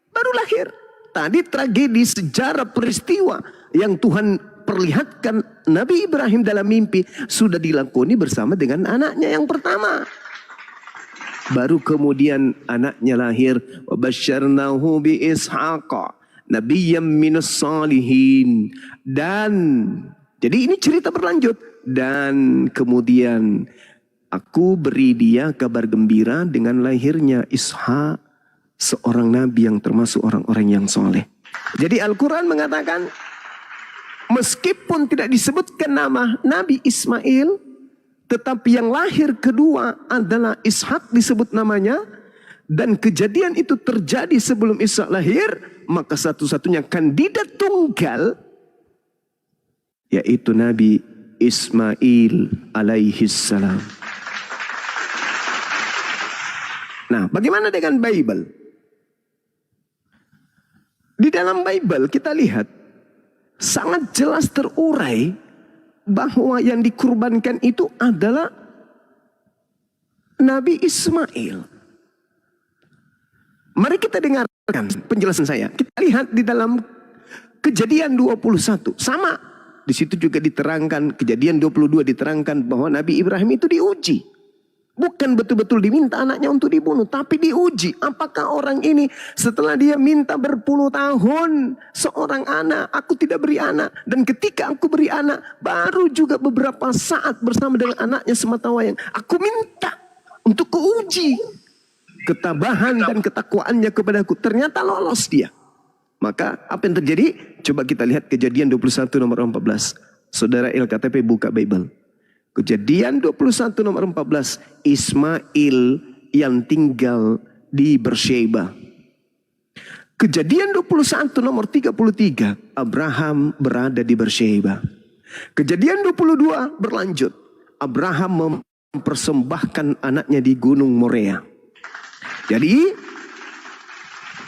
Baru lahir. Tadi tragedi sejarah peristiwa yang Tuhan perlihatkan Nabi Ibrahim dalam mimpi sudah dilakoni bersama dengan anaknya yang pertama. Baru kemudian anaknya lahir. Wabasyarnahu bi Ishaqa nabiyyam minas salihin. Dan jadi ini cerita berlanjut. Dan kemudian aku beri dia kabar gembira dengan lahirnya Ishak, seorang nabi yang termasuk orang-orang yang soleh. Jadi Al-Quran mengatakan, meskipun tidak disebutkan nama Nabi Ismail, tetapi yang lahir kedua adalah Ishak disebut namanya. Dan kejadian itu terjadi sebelum Ishak lahir. Maka satu-satunya kandidat tunggal, yaitu Nabi Ismail alaihi salam. Nah, bagaimana dengan Bible? Di dalam Bible kita lihat sangat jelas terurai bahwa yang dikurbankan itu adalah Nabi Ismail. Mari kita dengarkan penjelasan saya. Kita lihat di dalam Kejadian 21. Sama. Di situ juga diterangkan, Kejadian 22 diterangkan bahwa Nabi Ibrahim itu diuji. Bukan betul-betul diminta anaknya untuk dibunuh, tapi diuji. Apakah orang ini setelah dia minta berpuluh tahun seorang anak, aku tidak beri anak. Dan ketika aku beri anak, baru juga beberapa saat bersama dengan anaknya sematawayang, aku minta untuk keuji ketabahan dan ketakwaannya kepadaku. Ternyata lolos dia. Maka apa yang terjadi? Coba kita lihat Kejadian 21 nomor 14. Saudara LKTP buka Bible. Kejadian 21 nomor 14. Ismail yang tinggal di Beersheba. Kejadian 21 nomor 33. Abraham berada di Beersheba. Kejadian 22 berlanjut. Abraham mempersembahkan anaknya di Gunung Moria. Jadi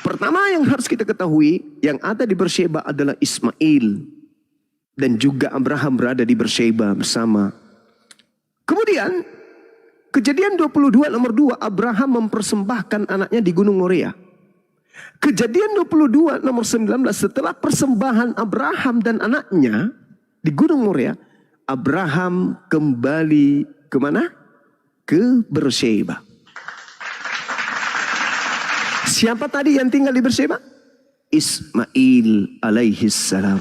pertama yang harus kita ketahui, yang ada di Beersheba adalah Ismail. Dan juga Abraham berada di Beersheba bersama. Kemudian, Kejadian 22 nomor 2, Abraham mempersembahkan anaknya di Gunung Moria. Kejadian 22 nomor 19, setelah persembahan Abraham dan anaknya di Gunung Moria, Abraham kembali kemana? Ke Beersheba. Siapa tadi yang tinggal di Beersheba? Ismail alaihi salam.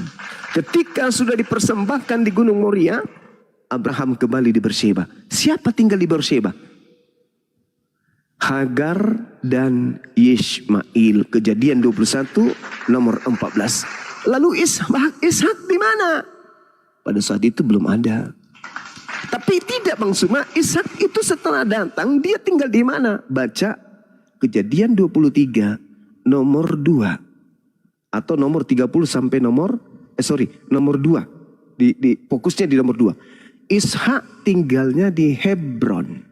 Ketika sudah dipersembahkan di Gunung Moria, Abraham kembali di Beersheba. Siapa tinggal di Beersheba? Hagar dan Ismail. Kejadian 21 nomor 14. Lalu Ishak di mana? Pada saat itu belum ada. Tapi tidak Bang Suma, Ishak itu setelah datang dia tinggal di mana? Baca Kejadian 23 nomor 2 atau nomor 30 sampai nomor 2. Di fokusnya di nomor 2. Ishak tinggalnya di Hebron.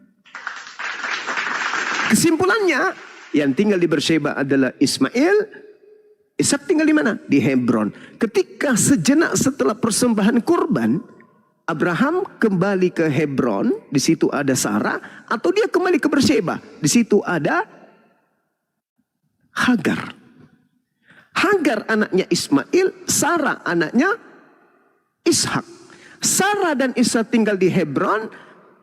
Kesimpulannya, yang tinggal di Beersheba adalah Ismail. Ishak tinggal di mana? Di Hebron. Ketika sejenak setelah persembahan kurban, Abraham kembali ke Hebron, di situ ada Sarah, atau dia kembali ke Beersheba, di situ ada Hagar. Hagar anaknya Ismail, Sarah anaknya Ishak. Sarah dan Ishak tinggal di Hebron,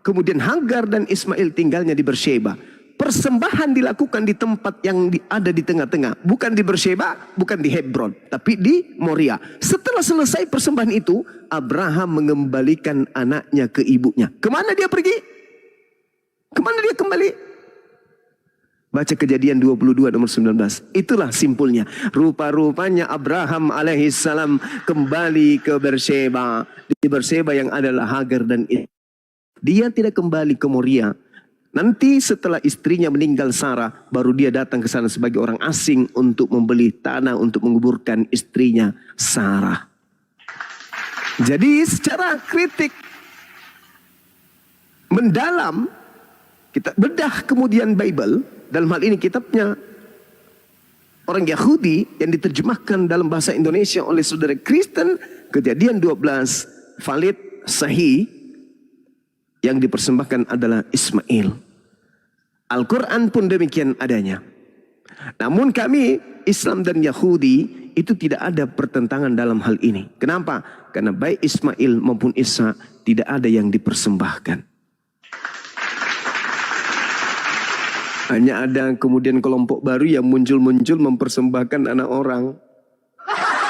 kemudian Hagar dan Ismail tinggalnya di Beersheba. Persembahan dilakukan di tempat yang ada di tengah-tengah, bukan di Beersheba, bukan di Hebron, tapi di Moria. Setelah selesai persembahan itu, Abraham mengembalikan anaknya ke ibunya. Kemana dia pergi? Kemana dia kembali? Baca Kejadian 22 nomor 19. Itulah simpulnya. Rupa-rupanya Abraham alaihissalam kembali ke Beersheba. Di Beersheba yang adalah Hagar dan dia tidak kembali ke Moria. Nanti setelah istrinya meninggal Sarah, baru dia datang ke sana sebagai orang asing untuk membeli tanah untuk menguburkan istrinya Sarah. Jadi secara kritik mendalam, kita bedah kemudian Bible. Dalam hal ini kitabnya orang Yahudi yang diterjemahkan dalam bahasa Indonesia oleh saudara Kristen, Kejadian 12 valid sahih, yang dipersembahkan adalah Ismail. Al-Quran pun demikian adanya. Namun kami Islam dan Yahudi itu tidak ada pertentangan dalam hal ini. Kenapa? Karena baik Ismail maupun Isa tidak ada yang dipersembahkan. Hanya ada kemudian kelompok baru yang muncul-muncul mempersembahkan anak orang.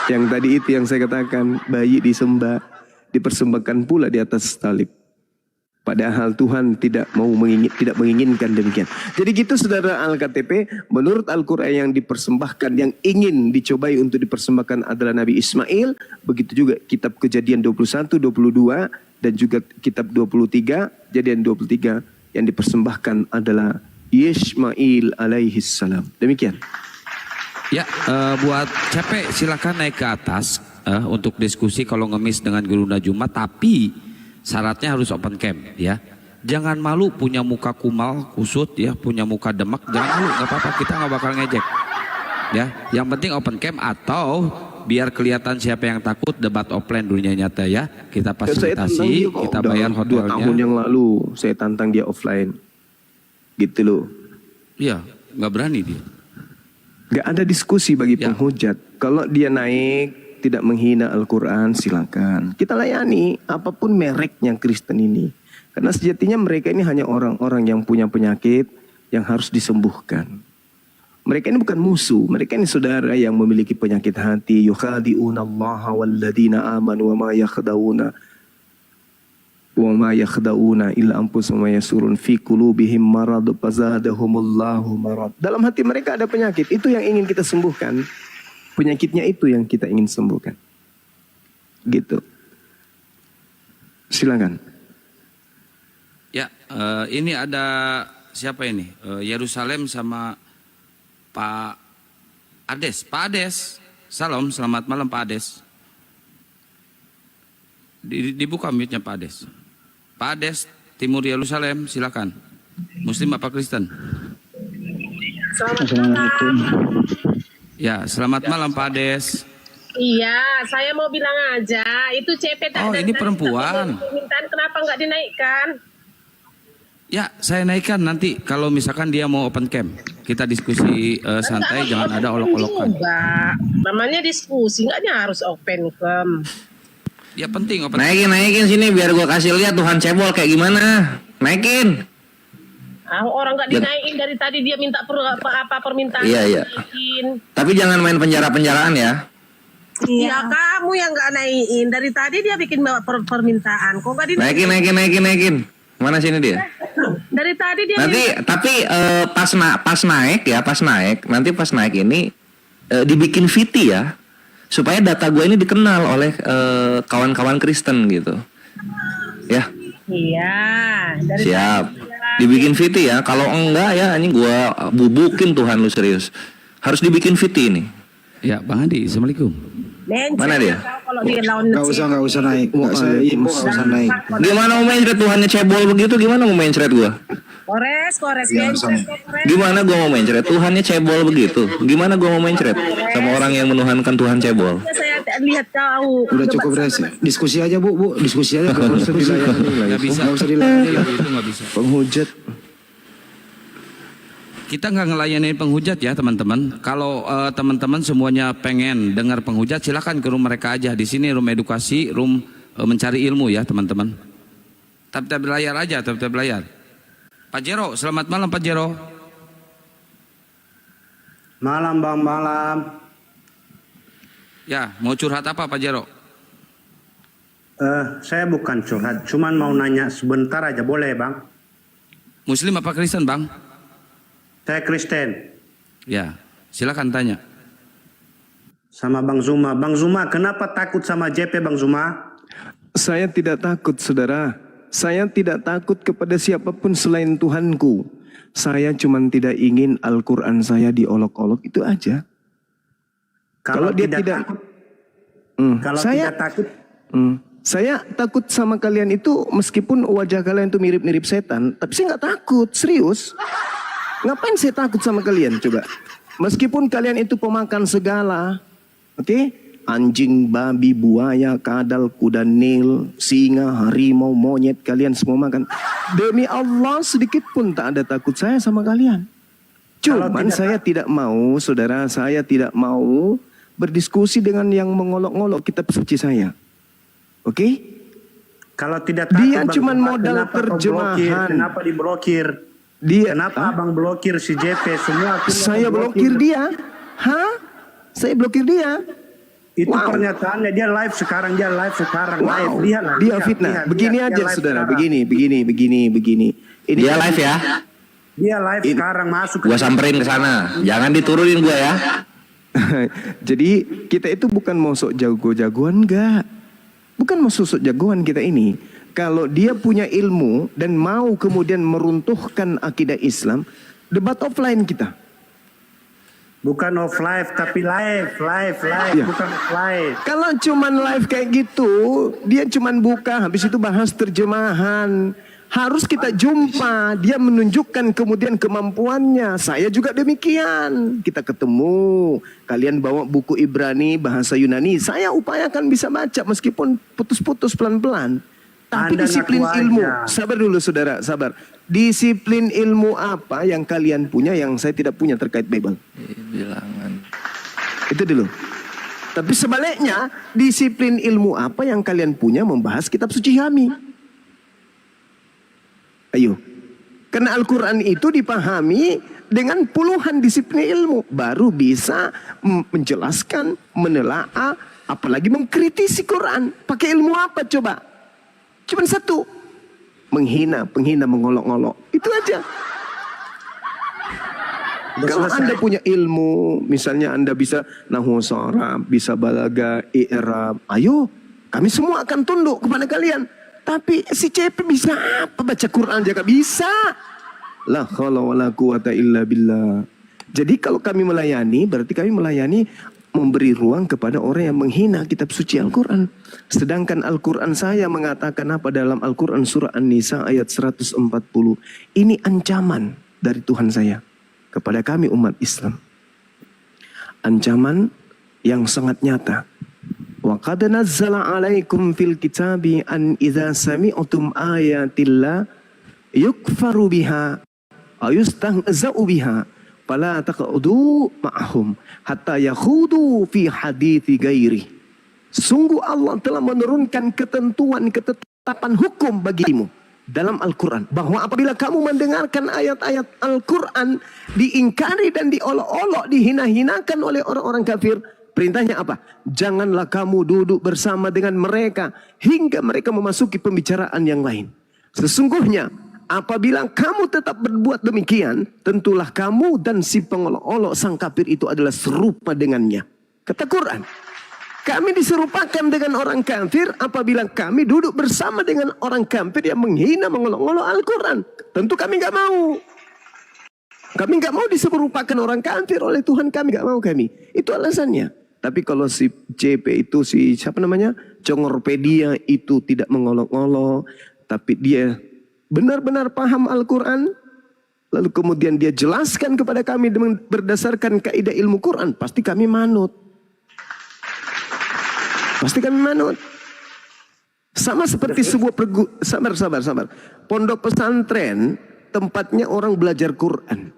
Yang tadi itu yang saya katakan, bayi disembah, dipersembahkan pula di atas salib. Padahal Tuhan tidak menginginkan demikian. Jadi gitu saudara Al-KTP, menurut Al-Quran yang dipersembahkan, yang ingin dicobai untuk dipersembahkan adalah Nabi Ismail. Begitu juga kitab Kejadian 21, 22 dan juga kitab 23, Kejadian 23 yang dipersembahkan adalah Ismail alaihi salam. Demikian. Ya, buat capek silakan naik ke atas untuk diskusi kalau ngemis dengan Gurunda Jumat. Tapi Syaratnya harus open cam ya. Jangan malu punya muka kumal, kusut ya, punya muka demak, jangan malu, nggak apa-apa, kita nggak bakal ngejek. Ya, yang penting open cam atau biar kelihatan siapa yang takut debat offline dunia nyata ya. Kita fasilitasi, kita bayar hotelnya. 2 tahun yang lalu saya tantang dia offline. Gitu loh. Iya, nggak berani dia. Gak ada diskusi bagi penghujat. Kalau dia naik tidak menghina Al-Quran silakan. Kita layani apapun mereknya Kristen ini. Karena sejatinya mereka ini hanya orang-orang yang punya penyakit yang harus disembuhkan. Mereka ini bukan musuh, mereka ini saudara yang memiliki penyakit hati. Yukhadi'una allaha walladina amanu wa ma yakhda'una illa anfusahum wa yasurun fi qulubihim marad fazadahumullahu marad. Dalam hati mereka ada penyakit, itu yang ingin kita sembuhkan. Penyakitnya itu yang kita ingin sembuhkan. Gitu. Silakan. Ya, ini ada siapa ini? Yerusalem sama Pak Ades. Pak Ades, salam, selamat malam Pak Ades. Dibuka mute-nya Pak Ades. Pak Ades, Timur Yerusalem, silakan. Muslim apa Kristen? Assalamualaikum. Ya, selamat malam Pak Ades. Iya, saya mau bilang aja, itu CP Oh, ini perempuan. Permintaan kenapa nggak dinaikkan? Ya, saya naikkan nanti kalau misalkan dia mau open cam. Kita diskusi santai, jangan ada olok-olokan. Enggak, namanya diskusi, nggak harus open cam. Ya penting open. Naikin sini biar gua kasih lihat Tuhan cebol kayak gimana. Naikin. Orang nggak dinaikin dari tadi dia minta apa permintaan. Iya. Naikin. Tapi jangan main penjara-penjaraan ya. Iya, kamu yang nggak naikin. Dari tadi dia bikin permintaan. Kok nggak dinaikin? Naikin. Mana sini dia? Dari tadi dia Nanti tapi pas naik ini dibikin VT ya. Supaya data gue ini dikenal oleh kawan-kawan Kristen gitu. Ya. Iya. Dari Siap. tadi, Dibikin VT ya. Kalau enggak ya ini gue bubukin Tuhan lu serius. Harus dibikin VT ini. Ya, Bang Andi, Assalamualaikum. Mana dia? Kalau dia lawan Nggak usah naik. Nggak usah naik. Gimana mau main thread Tuhannya cebol begitu? Gimana mau main thread gue? Kores. Gimana gue mau main thread Tuhannya cebol begitu? Gimana gue mau main thread sama orang yang menuhankan Tuhan cebol? Saya lihat kau. Udah cukup res. Diskusi aja bu. Diskusi aja. Nggak usah dilayani. Nggak bisa. Nggak usah dilayani. Itu nggak bisa. Penghujat. Kita nggak ngelayani penghujat ya teman-teman. Kalau teman-teman semuanya pengen dengar penghujat, silakan ke room mereka aja. Di sini room edukasi, room mencari ilmu ya teman-teman. Tab layar aja, tab layar. Pak Jero, selamat malam Pak Jero. Malam Bang, malam. Ya, mau curhat apa Pak Jero? Saya bukan curhat, cuman mau nanya sebentar aja, boleh Bang? Muslim apa Kristen Bang? Saya Kristen. Ya, silakan tanya. Sama Bang Zuma. Bang Zuma, kenapa takut sama JP Bang Zuma? Saya tidak takut saudara. Saya tidak takut kepada siapapun selain Tuhanku. Saya cuma tidak ingin Al-Quran saya diolok-olok, itu aja. Kalau dia tidak takut, kalau saya tidak takut, saya takut sama kalian itu meskipun wajah kalian itu mirip-mirip setan, tapi saya nggak takut, serius. Ngapain saya takut sama kalian coba? Meskipun kalian itu pemakan segala, oke? Anjing, babi, buaya, kadal, kuda nil, singa, harimau, monyet, kalian semua makan. Demi Allah sedikit pun tak ada takut saya sama kalian. Cuman saya tidak mau, saudara, saya tidak mau berdiskusi dengan yang mengolok-ngolok kitab suci saya. Oke? Kalau tidak takut, dia Bang cuma Zuma, modal terjemahan. Kenapa diblokir? Kenapa Abang blokir si JP semua? Saya blokir dia. Hah? Saya blokir dia. Itu pernyataannya, dia live sekarang. Live. Lihatlah. Dia fitnah. Begini aja saudara, begini. Ini dia live ya. Dia live sekarang masuk. Gua samperin ke sana. Jangan diturunin gua ya. Jadi kita itu bukan mau sok jago-jagoan, enggak. Bukan mau sok jagoan kita ini. Kalau dia punya ilmu dan mau kemudian meruntuhkan akidah Islam, debat offline kita. Bukan off live tapi live, Iya. bukan off live. Kalau cuman live kayak gitu, dia cuman buka, habis itu bahas terjemahan. Harus kita jumpa, dia menunjukkan kemudian kemampuannya. Saya juga demikian. Kita ketemu, kalian bawa buku Ibrani, bahasa Yunani. Saya upayakan bisa baca meskipun putus-putus pelan-pelan. Tapi Anda disiplin ngaku ilmu. aja. Sabar dulu saudara, sabar. Disiplin ilmu apa yang kalian punya yang saya tidak punya terkait Bible? Bilangan. Itu dulu. Tapi sebaliknya, disiplin ilmu apa yang kalian punya membahas kitab suci kami? Ayo. Karena Al-Quran itu dipahami dengan puluhan disiplin ilmu. Baru bisa menjelaskan, menelaah, apalagi mengkritisi Quran. Pakai ilmu apa coba? Cuma satu. Menghina, penghina, mengolok-olok. Itu aja. Kalau Anda punya ilmu, misalnya Anda bisa nahwu sharaf, bisa balaga, i'rab, ayo, kami semua akan tunduk kepada kalian. Tapi si CP bisa apa? Baca Quran aja gak bisa. La haula wala quwata illa billah. Jadi kalau kami melayani, berarti kami melayani memberi ruang kepada orang yang menghina kitab suci Al-Quran. Sedangkan Al-Quran saya mengatakan apa dalam Al-Quran surah An-Nisa ayat 140. Ini ancaman dari Tuhan saya kepada kami umat Islam. Ancaman yang sangat nyata. Wa qad nazzala 'alaikum fil kitabi an idza sami'tum ayatillah yukfaru biha aw yustahza'u biha fala taq'udu ma'hum hatta yakhudu fi hadithi ghairi. Sungguh Allah telah menurunkan ketentuan ketetapan hukum bagimu dalam Al-Quran, bahwa apabila kamu mendengarkan ayat-ayat Al-Quran diingkari dan diolok-olok, dihina-hinakan oleh orang-orang kafir, perintahnya apa? Janganlah kamu duduk bersama dengan mereka hingga mereka memasuki pembicaraan yang lain. Sesungguhnya apabila kamu tetap berbuat demikian, tentulah kamu dan si pengolok-olok sang kafir itu adalah serupa dengannya. Kata Quran. Kami diserupakan dengan orang kafir apabila kami duduk bersama dengan orang kafir yang menghina, mengolok-olok Al-Quran. Tentu kami nggak mau. Kami nggak mau diserupakan orang kafir oleh Tuhan kami, nggak mau kami. Itu alasannya. Tapi kalau si CP itu, si siapa namanya, Congorpedia itu tidak mengolok-olok, tapi dia benar-benar paham Al-Quran, lalu kemudian dia jelaskan kepada kami berdasarkan kaidah ilmu Quran, pasti kami manut. Pasti kami manut. Sama seperti sebuah sabar. Pondok pesantren tempatnya orang belajar Quran.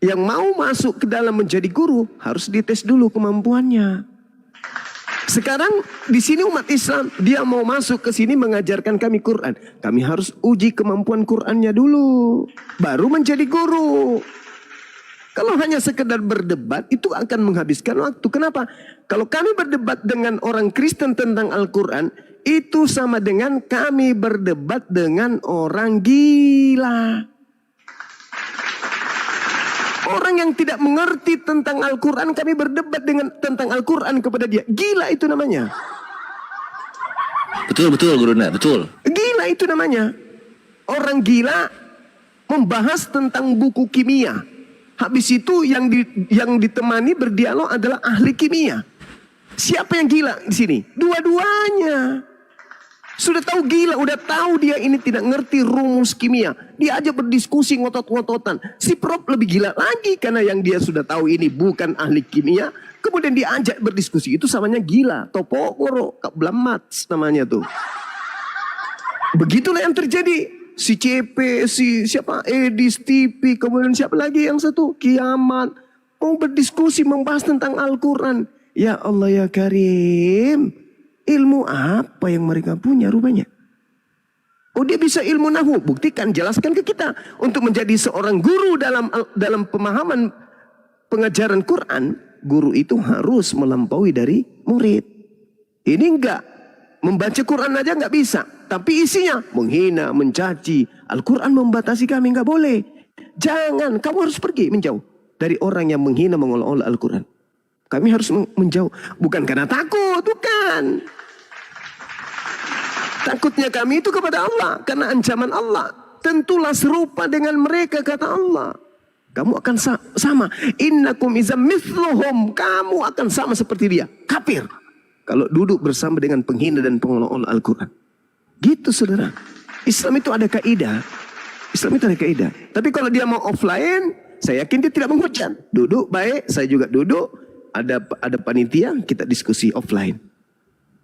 Yang mau masuk ke dalam menjadi guru harus dites dulu kemampuannya. Sekarang di sini umat Islam, dia mau masuk ke sini mengajarkan kami Quran. Kami harus uji kemampuan Qurannya dulu, baru menjadi guru. Kalau hanya sekedar berdebat itu akan menghabiskan waktu. Kenapa? Kalau kami berdebat dengan orang Kristen tentang Al-Quran, itu sama dengan kami berdebat dengan orang gila. Orang yang tidak mengerti tentang Al-Quran, kami berdebat tentang Al-Quran kepada dia. Gila itu namanya. Betul Guru Nda, betul. Gila itu namanya. Orang gila membahas tentang buku kimia. Habis itu yang ditemani berdialog adalah ahli kimia. Siapa yang gila di sini? Dua-duanya. Sudah tahu gila, udah tahu dia ini tidak ngerti rumus kimia. Dia aja berdiskusi ngotot-ngototan. Si Prof lebih gila lagi karena yang dia sudah tahu ini bukan ahli kimia. Kemudian diajak berdiskusi, itu samanya gila. Topokoro, kablamats namanya tuh. Begitulah yang terjadi. Si CP, si siapa, Edis, TV, kemudian siapa lagi yang satu, Kiamat. Mau berdiskusi, membahas tentang Al-Quran. Ya Allah ya Karim. Ilmu apa yang mereka punya rupanya? Oh dia bisa ilmu nahwu, buktikan, jelaskan ke kita. Untuk menjadi seorang guru dalam pemahaman pengajaran Quran, guru itu harus melampaui dari murid. Ini enggak. Membaca Quran aja nggak bisa. Tapi isinya menghina, mencaci. Al-Quran membatasi kami, nggak boleh. Jangan, kamu harus pergi menjauh dari orang yang menghina, mengolok-olok Al-Quran. Kami harus menjauh. Bukan karena takut, bukan. Takutnya kami itu kepada Allah. Karena ancaman Allah. Tentulah serupa dengan mereka, kata Allah. kamu akan sama. Innakum izam mithluhum, kamu akan sama seperti dia, kafir. Kalau duduk bersama dengan penghina dan pengelola Al-Quran. Gitu saudara. Islam itu ada kaidah. Tapi kalau dia mau offline, saya yakin dia tidak menghujat. Duduk baik, saya juga duduk. Ada panitia, kita diskusi offline.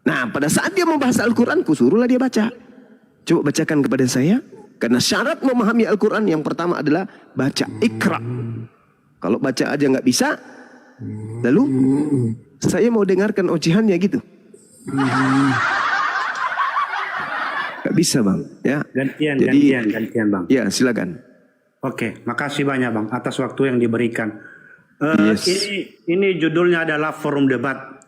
Nah, pada saat dia membahas Al-Quran, kusuruhlah dia baca. Coba bacakan kepada saya. Karena syarat memahami Al-Quran yang pertama adalah baca, ikra. Kalau baca aja nggak bisa, lalu saya mau dengarkan ocehannya gitu. Gak bisa bang, ya. Gantian bang. Ya silakan. Oke, makasih banyak bang atas waktu yang diberikan. Yes. Ini judulnya adalah forum debat.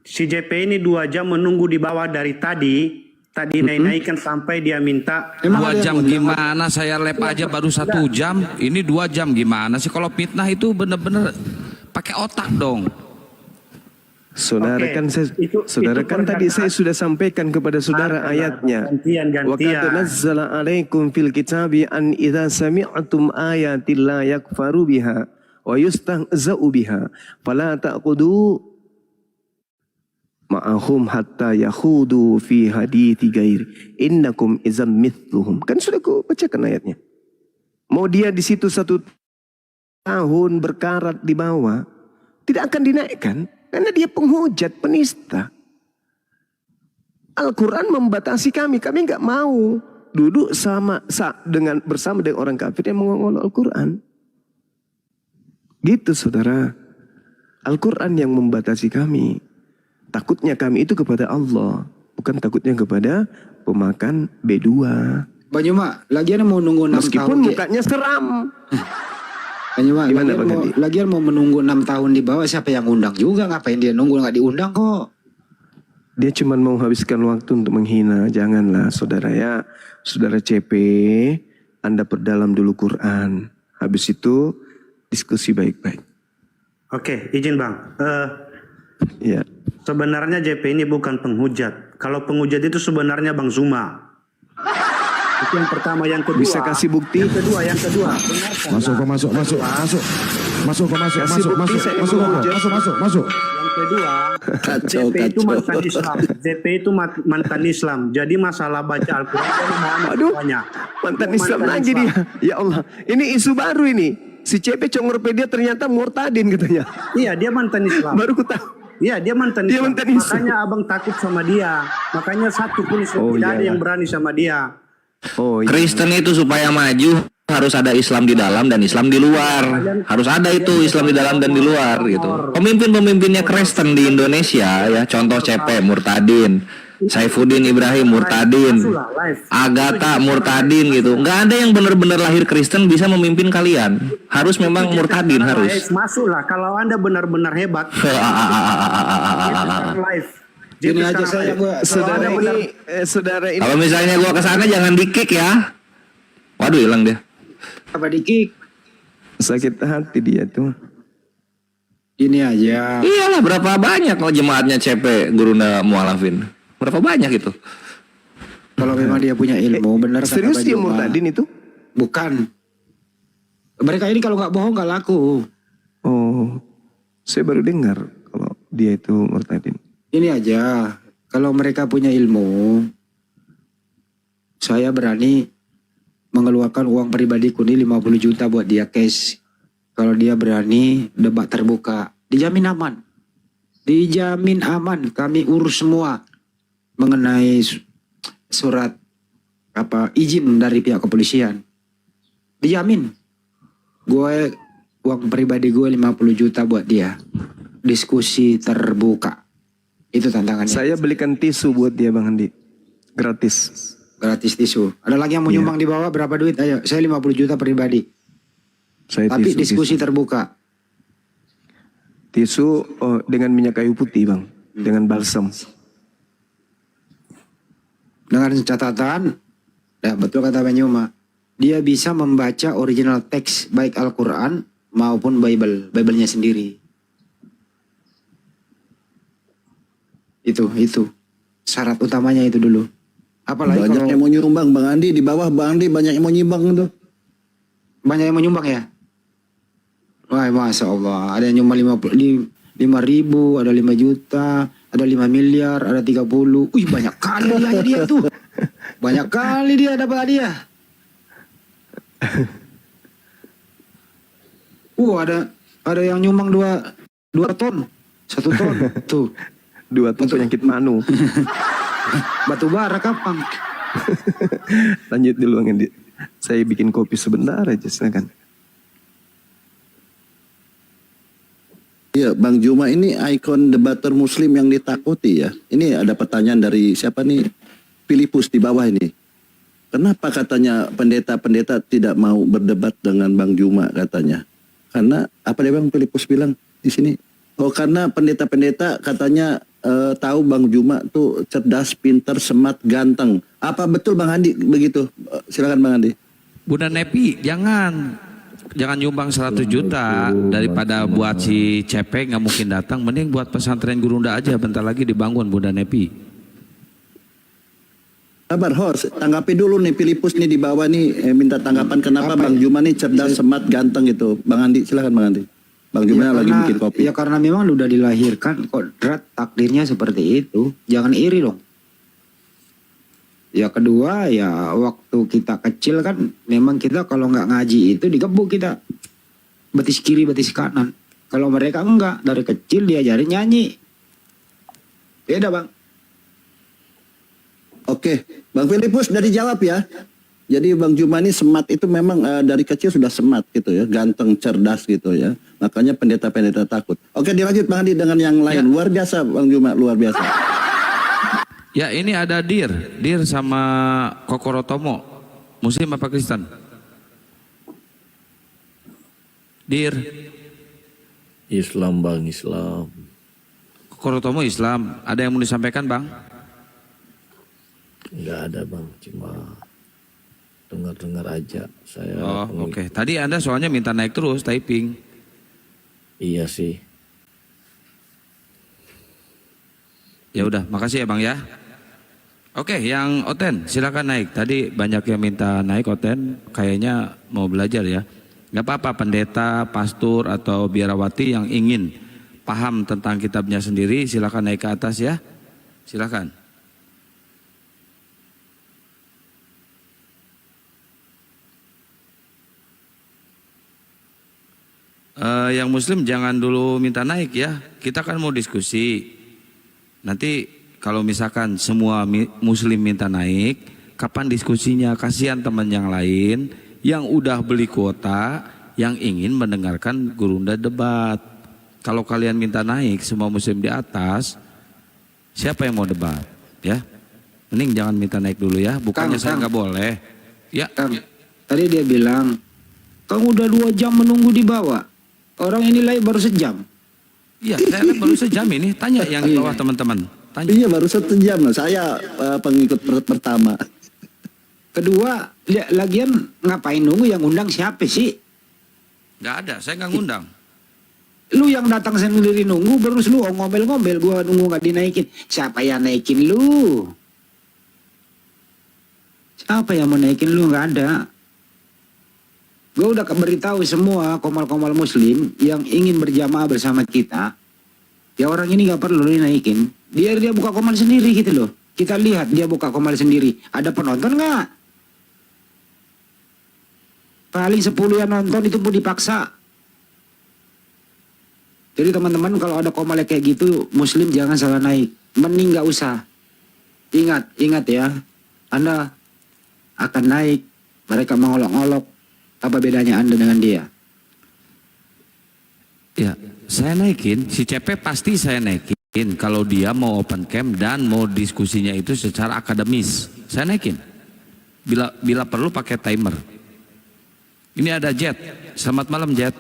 Si JP ini 2 jam menunggu di bawah dari tadi naik-naikkan sampai dia minta. 2 jam gimana, saya lab aja baru 1 jam, ini 2 jam gimana sih? Kalau fitnah itu bener-bener pakai otak dong. Saudara kan tadi saya sudah sampaikan kepada saudara ayatnya. Wa qad nazzala 'alaikum fil kitabi an idza sami'tum ayati la yakfaru biha wa yustahza'u biha fala taqudu ma'ahum hatta yakhudu fi hadithi ghairi innakum idzam mithluhum. Kan sudah aku bacakan ayatnya. Mau dia di situ 1 tahun berkarat di bawah, tidak akan dinaikkan. Karena dia penghujat, penista. Al-Quran membatasi kami nggak mau duduk bersama dengan orang kafir yang mengolok Al-Quran. Gitu saudara. Al-Quran yang membatasi kami. Takutnya kami itu kepada Allah, bukan takutnya kepada pemakan B2. Bang Juma, lagian mau nunggu 6 tahun. Meskipun mukanya seram. Gimana lagian mau menunggu 6 tahun di bawah, siapa yang undang juga? Ngapain dia nunggu, nggak diundang kok. Dia cuma mau habiskan waktu untuk menghina. Janganlah saudara ya. Saudara CP, Anda perdalam dulu Quran. Habis itu diskusi baik-baik. Oke, izin bang. Ya. Sebenarnya JP ini bukan penghujat. Kalau penghujat itu sebenarnya Bang Zuma. Itu yang pertama, yang kedua. Bisa kasih bukti? Yang kedua. Masuk. Yang kedua, JP itu mantan Islam. JP itu mantan Islam. Jadi masalah baca Al-Quran aduh, mantan Islam lagi dia. Ya Allah, ini isu baru ini. Si CP Congorpedia ternyata murtadin katanya. Iya, dia mantan Islam. Baru ku tahu. Iya, dia mantan Islam. Makanya abang takut sama dia. Makanya satu pun Islam tidak ada yang berani sama dia. Kristen itu supaya maju harus ada Islam di dalam dan Islam di luar. Harus ada itu Islam di dalam dan di luar gitu. Pemimpin-pemimpinnya Kristen di Indonesia ya, contoh CP murtadin, Saifuddin Ibrahim murtadin, Agatha murtadin gitu. Nggak ada yang benar-benar lahir Kristen bisa memimpin kalian. Harus memang murtadin harus. Masuklah kalau Anda benar-benar hebat. Gini aja saya saudara ini. Kalau misalnya gua kesana jangan di-kick ya. Waduh, hilang dia. Apa di-kick? Sakit hati dia tuh. Ini aja. Iyalah, berapa banyak kalau jemaatnya CP Gurunda Mualafin? Berapa banyak itu? Kalau memang dia punya ilmu, benar. Serius dia murtadin itu? Bukan. Mereka ini kalau nggak bohong nggak laku. Oh, saya baru dengar kalau dia itu murtadin. Ini aja, kalau mereka punya ilmu, saya berani mengeluarkan uang pribadiku ini 50 juta buat dia cash. Kalau dia berani debat terbuka, dijamin aman. Dijamin aman, kami urus semua mengenai surat izin dari pihak kepolisian. Dijamin. Gue uang pribadi gue 50 juta buat dia. Diskusi terbuka. Itu tantangannya. Saya belikan tisu buat dia Bang Andi. Gratis. Gratis tisu. Ada lagi yang mau nyumbang di bawah, berapa duit? Ayo, saya 50 juta pribadi. Tapi diskusi terbuka. Tisu dengan minyak kayu putih Bang. Dengan balsam. Dengan catatan, ya betul kata Bang Yuma, dia bisa membaca original teks baik Al-Quran maupun Bible-nya sendiri. Itu syarat utamanya itu dulu. Apalagi banyak yang mau nyumbang Bang Andi, di bawah Bang Andi banyak yang mau nyumbang tuh. Banyak yang mau nyumbang ya? Wah, Masya Allah. Ada yang nyumbang 5.000, ada 5 juta, ada 5 miliar, ada 30. Wih, banyak kali dia tuh. Banyak kali dia dapat hadiah. Ada yang nyumbang 2 ton. 1 ton. Tuh. 2 ton penyakit manu. Batu bara kapan? Lanjut dulu Bang Andi. Saya bikin kopi sebentar aja, silakan. Iya, Bang Juma ini ikon debater muslim yang ditakuti ya. Ini ada pertanyaan dari siapa nih? Filipus di bawah ini. Kenapa katanya pendeta-pendeta tidak mau berdebat dengan Bang Juma katanya? Karena apa dia Bang Filipus bilang di sini? Oh, karena pendeta-pendeta katanya tahu Bang Juma tuh cerdas, pintar, smart, ganteng. Apa betul Bang Andi begitu? Silakan Bang Andi. Bunda Nepi, jangan nyumbang 100 juta daripada buat si Cepek nggak mungkin datang, mending buat pesantren Gurunda aja, bentar lagi dibangun Bunda Nepi. Sabar host, tanggapi dulu nih Filipus nih di bawah nih minta tanggapan kenapa Bang Juma nih cerdas, smart, ganteng gitu. Bang Andi silakan Bang Andi. Bang Juma lagi bikin kopi. Ya karena memang udah dilahirkan kodrat takdirnya seperti itu. Jangan iri dong. Ya kedua ya waktu kita kecil kan memang kita kalau nggak ngaji itu digebuk kita. Betis kiri betis kanan. Kalau mereka enggak, dari kecil diajarin nyanyi. Beda Bang. Oke, Bang Filipus udah dijawab ya. Jadi Bang Juma ini smart itu memang dari kecil sudah smart gitu ya. Ganteng, cerdas gitu ya. Makanya pendeta-pendeta takut. Oke dilanjut Bang Andi dengan yang lain. Luar biasa Bang Juma, luar biasa. Ya ini ada Dir sama Kokorotomo, Muslim apa Kristen? Dir. Islam Bang, Islam. Kokorotomo Islam. Ada yang mau disampaikan Bang? Enggak ada Bang, cuma dengar-dengar aja. Saya. Oh oke. Tadi Anda soalnya minta naik terus typing. Iya sih. Ya udah, makasih ya Bang ya. Oke, yang Oten silakan naik. Tadi banyak yang minta naik Oten, kayaknya mau belajar ya. Gak apa-apa pendeta, pastor atau biarawati yang ingin paham tentang kitabnya sendiri silakan naik ke atas ya. Silakan. Yang Muslim jangan dulu minta naik ya. Kita kan mau diskusi. Nanti kalau misalkan semua Muslim minta naik, kapan diskusinya? Kasihan teman yang lain yang udah beli kuota, yang ingin mendengarkan Gurunda debat. Kalau kalian minta naik, semua Muslim di atas, siapa yang mau debat? Ya, mending jangan minta naik dulu ya. Bukannya saya nggak boleh. Ya. Tadi dia bilang, kamu udah 2 jam menunggu di bawah. Orang ini live baru sejam. Iya, saya baru sejam ini. Tanya yang di bawah teman-teman. Tanya. Iya baru 1 jam loh. Saya pengikut pertama. Kedua, lagian ngapain nunggu, yang undang siapa sih? Nggak ada, saya nggak ngundang. Lu yang datang sendiri nunggu, terus lu ngomel-ngomel, gua nunggu nggak dinaikin. Siapa yang naikin lu? Siapa yang mau naikin lu? Nggak ada. Gue udah beritahu semua komal-komal Muslim yang ingin berjamaah bersama kita, ya orang ini nggak perlu dinaikin. Biar dia buka komal sendiri gitu loh. Kita lihat dia buka komal sendiri. Ada penonton nggak? Paling 10 yang nonton itu pun dipaksa. Jadi teman-teman kalau ada komal kayak gitu, Muslim jangan salah naik. Mending nggak usah. Ingat ya. Anda akan naik. Mereka mengolok-olok. Apa bedanya Anda dengan dia? Ya, saya naikin. Si CP pasti saya naikin. Kalau dia mau open camp dan mau diskusinya itu secara akademis, saya naikin. Bila perlu pakai timer. Ini ada Jet. Selamat malam Jet.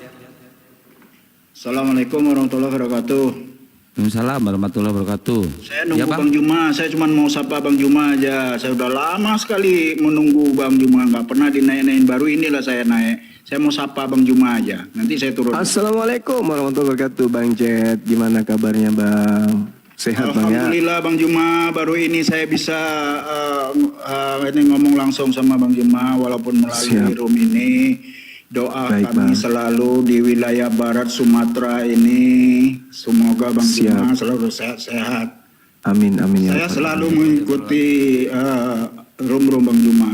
Assalamualaikum warahmatullahi wabarakatuh. Waalaikumsalam warahmatullahi wabarakatuh. Saya nunggu Bang Juma, saya cuma mau sapa Bang Juma aja. Saya udah lama sekali menunggu Bang Juma, nggak pernah dinaik-naikin. Baru inilah saya naik. Saya mau sapa Bang Juma aja. Nanti saya turun. Assalamualaikum warahmatullahi wabarakatuh Bang Jet. Gimana kabarnya Bang? Sehat Bang ya? Alhamdulillah Bang Juma, baru ini saya bisa ini ngomong langsung sama Bang Juma walaupun melalui room ini. doa Baik, kami Bang. selalu di wilayah barat Sumatera ini. Semoga Bang Siap. Juma selalu sehat-sehat. Amin, amin ya Saya Rabbal selalu alamin. mengikuti room Bang Juma.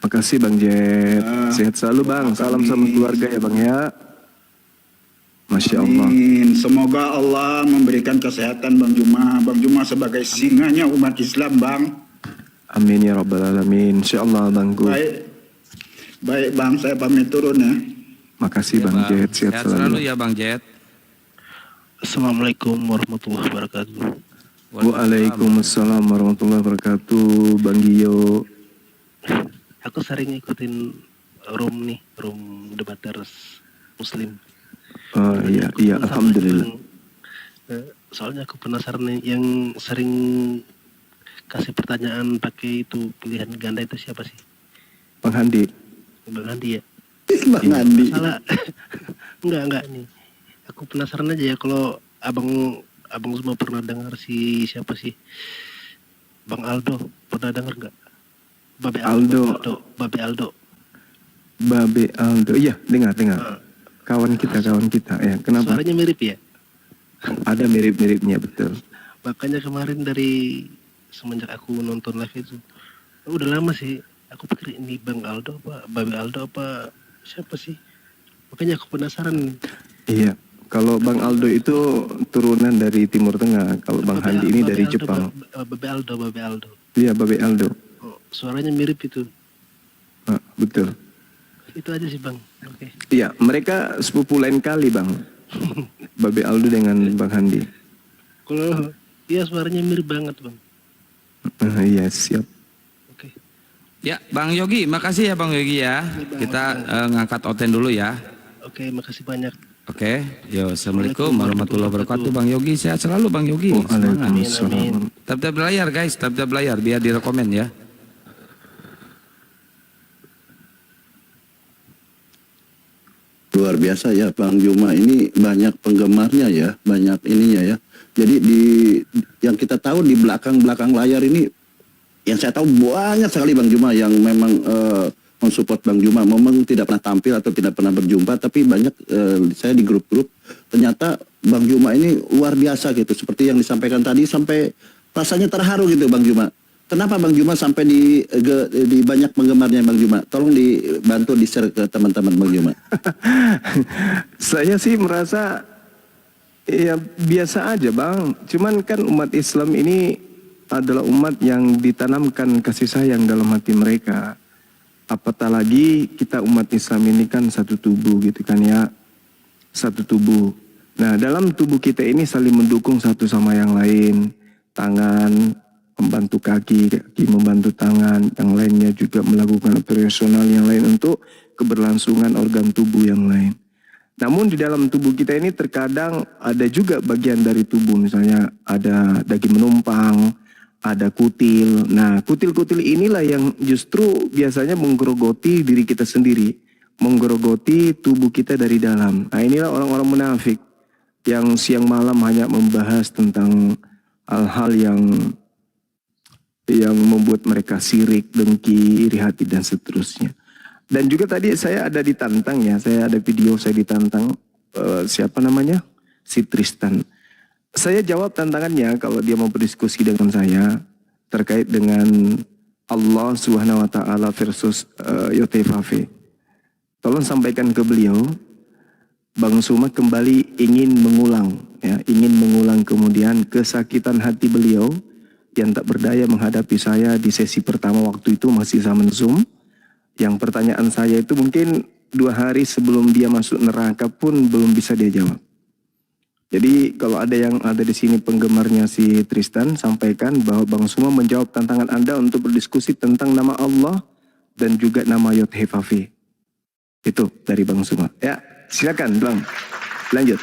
Makasih Bang Jet. Sehat selalu Bang. Salam sama keluarga ya Bang ya. Masya Allah. Amin. Semoga Allah memberikan kesehatan Bang Juma. Bang Juma sebagai singanya umat Islam, Bang. Amin ya Rabbal alamin. Insya Allah Bangku. Baik Bang, saya pamit turun ya. Makasih Ya, Bang Jet. Sehat Sehat selalu selalu. ya Bang Jet. Assalamualaikum warahmatullahi wabarakatuh. Waalaikumsalam warahmatullahi wabarakatuh. Bang Gio. Aku sering ikutin room debaters Muslim. Oh iya, iya, alhamdulillah. Soalnya aku penasaran nih, yang sering kasih pertanyaan pakai itu pilihan ganda itu siapa sih? Bang Handi. Bang Andi ya? Bang Andi. Salah. enggak nih. Aku penasaran aja ya, kalau abang semua pernah dengar siapa sih? Bang Aldo, pernah dengar nggak? Babe Aldo. Iya, dengar. Kawan kita ya. Kenapa? Suaranya mirip ya? Ada mirip-miripnya betul. Makanya kemarin dari semenjak aku nonton live itu, udah lama sih. Aku pikir ini Bang Aldo apa, Babe Aldo apa, siapa sih? Makanya aku penasaran. Iya. Kalau Bang Aldo itu turunan dari Timur Tengah. Kalau Bang Handi ini dari Jepang. Babe Aldo. Iya, Babe Aldo. Oh, suaranya mirip itu. Betul. Itu aja sih Bang. Oke. Iya, mereka sepupu lain kali Bang. Babe Aldo dengan Bang Handi. Kalau iya suaranya mirip banget Bang. Iya, siap. Ya, Bang Yogi, makasih ya Bang Yogi ya. Kita ngangkat Oten dulu ya. Oke, makasih banyak. Oke, yo, assalamualaikum warahmatullahi wabarakatuh. Bang Yogi, sehat selalu Bang Yogi. Waalaikumsalam. Tap-tap layar guys, tap-tap layar biar direkomen ya. Luar biasa ya Bang Juma ini, banyak penggemarnya ya, banyak ininya ya. Jadi yang kita tahu di belakang layar ini, yang saya tahu banyak sekali Bang Juma yang memang mensupport Bang Juma. Memang tidak pernah tampil atau tidak pernah berjumpa, tapi banyak saya di grup-grup, ternyata Bang Juma ini luar biasa gitu. Seperti yang disampaikan tadi, sampai rasanya terharu gitu Bang Juma. Kenapa Bang Juma sampai di banyak penggemarnya Bang Juma? Tolong dibantu di-share ke teman-teman Bang Juma. Saya sih merasa ya biasa aja Bang. Cuman kan umat Islam ini adalah umat yang ditanamkan kasih sayang dalam hati mereka. Apatah lagi kita umat Islam ini kan satu tubuh gitu kan ya. Satu tubuh. Nah, dalam tubuh kita ini saling mendukung satu sama yang lain. Tangan membantu kaki membantu tangan, yang lainnya juga melakukan operasional yang lain untuk keberlangsungan organ tubuh yang lain. Namun di dalam tubuh kita ini terkadang ada juga bagian dari tubuh, misalnya ada daging menumpang, ada kutil. Nah, kutil-kutil inilah yang justru biasanya menggerogoti diri kita sendiri, menggerogoti tubuh kita dari dalam. Nah, inilah orang-orang munafik yang siang malam hanya membahas tentang hal-hal yang membuat mereka sirik, dengki, iri hati dan seterusnya. Dan juga tadi saya ada ditantang ya, saya ada video saya ditantang siapa namanya? Si Tristan. Saya jawab tantangannya kalau dia mau berdiskusi dengan saya terkait dengan Allah Subhanahu wa taala versus Yotefafe. Tolong sampaikan ke beliau, Bang Suma kembali ingin mengulang kemudian kesakitan hati beliau yang tak berdaya menghadapi saya di sesi pertama waktu itu masih zaman Zoom. Yang pertanyaan saya itu mungkin 2 hari sebelum dia masuk neraka pun belum bisa dia jawab. Jadi kalau ada yang ada di sini penggemarnya si Tristan, sampaikan bahwa Bang Suma menjawab tantangan Anda untuk berdiskusi tentang nama Allah dan juga nama Yod-Heh-Vav. Itu dari Bang Suma. Ya, silakan Bang. Lanjut.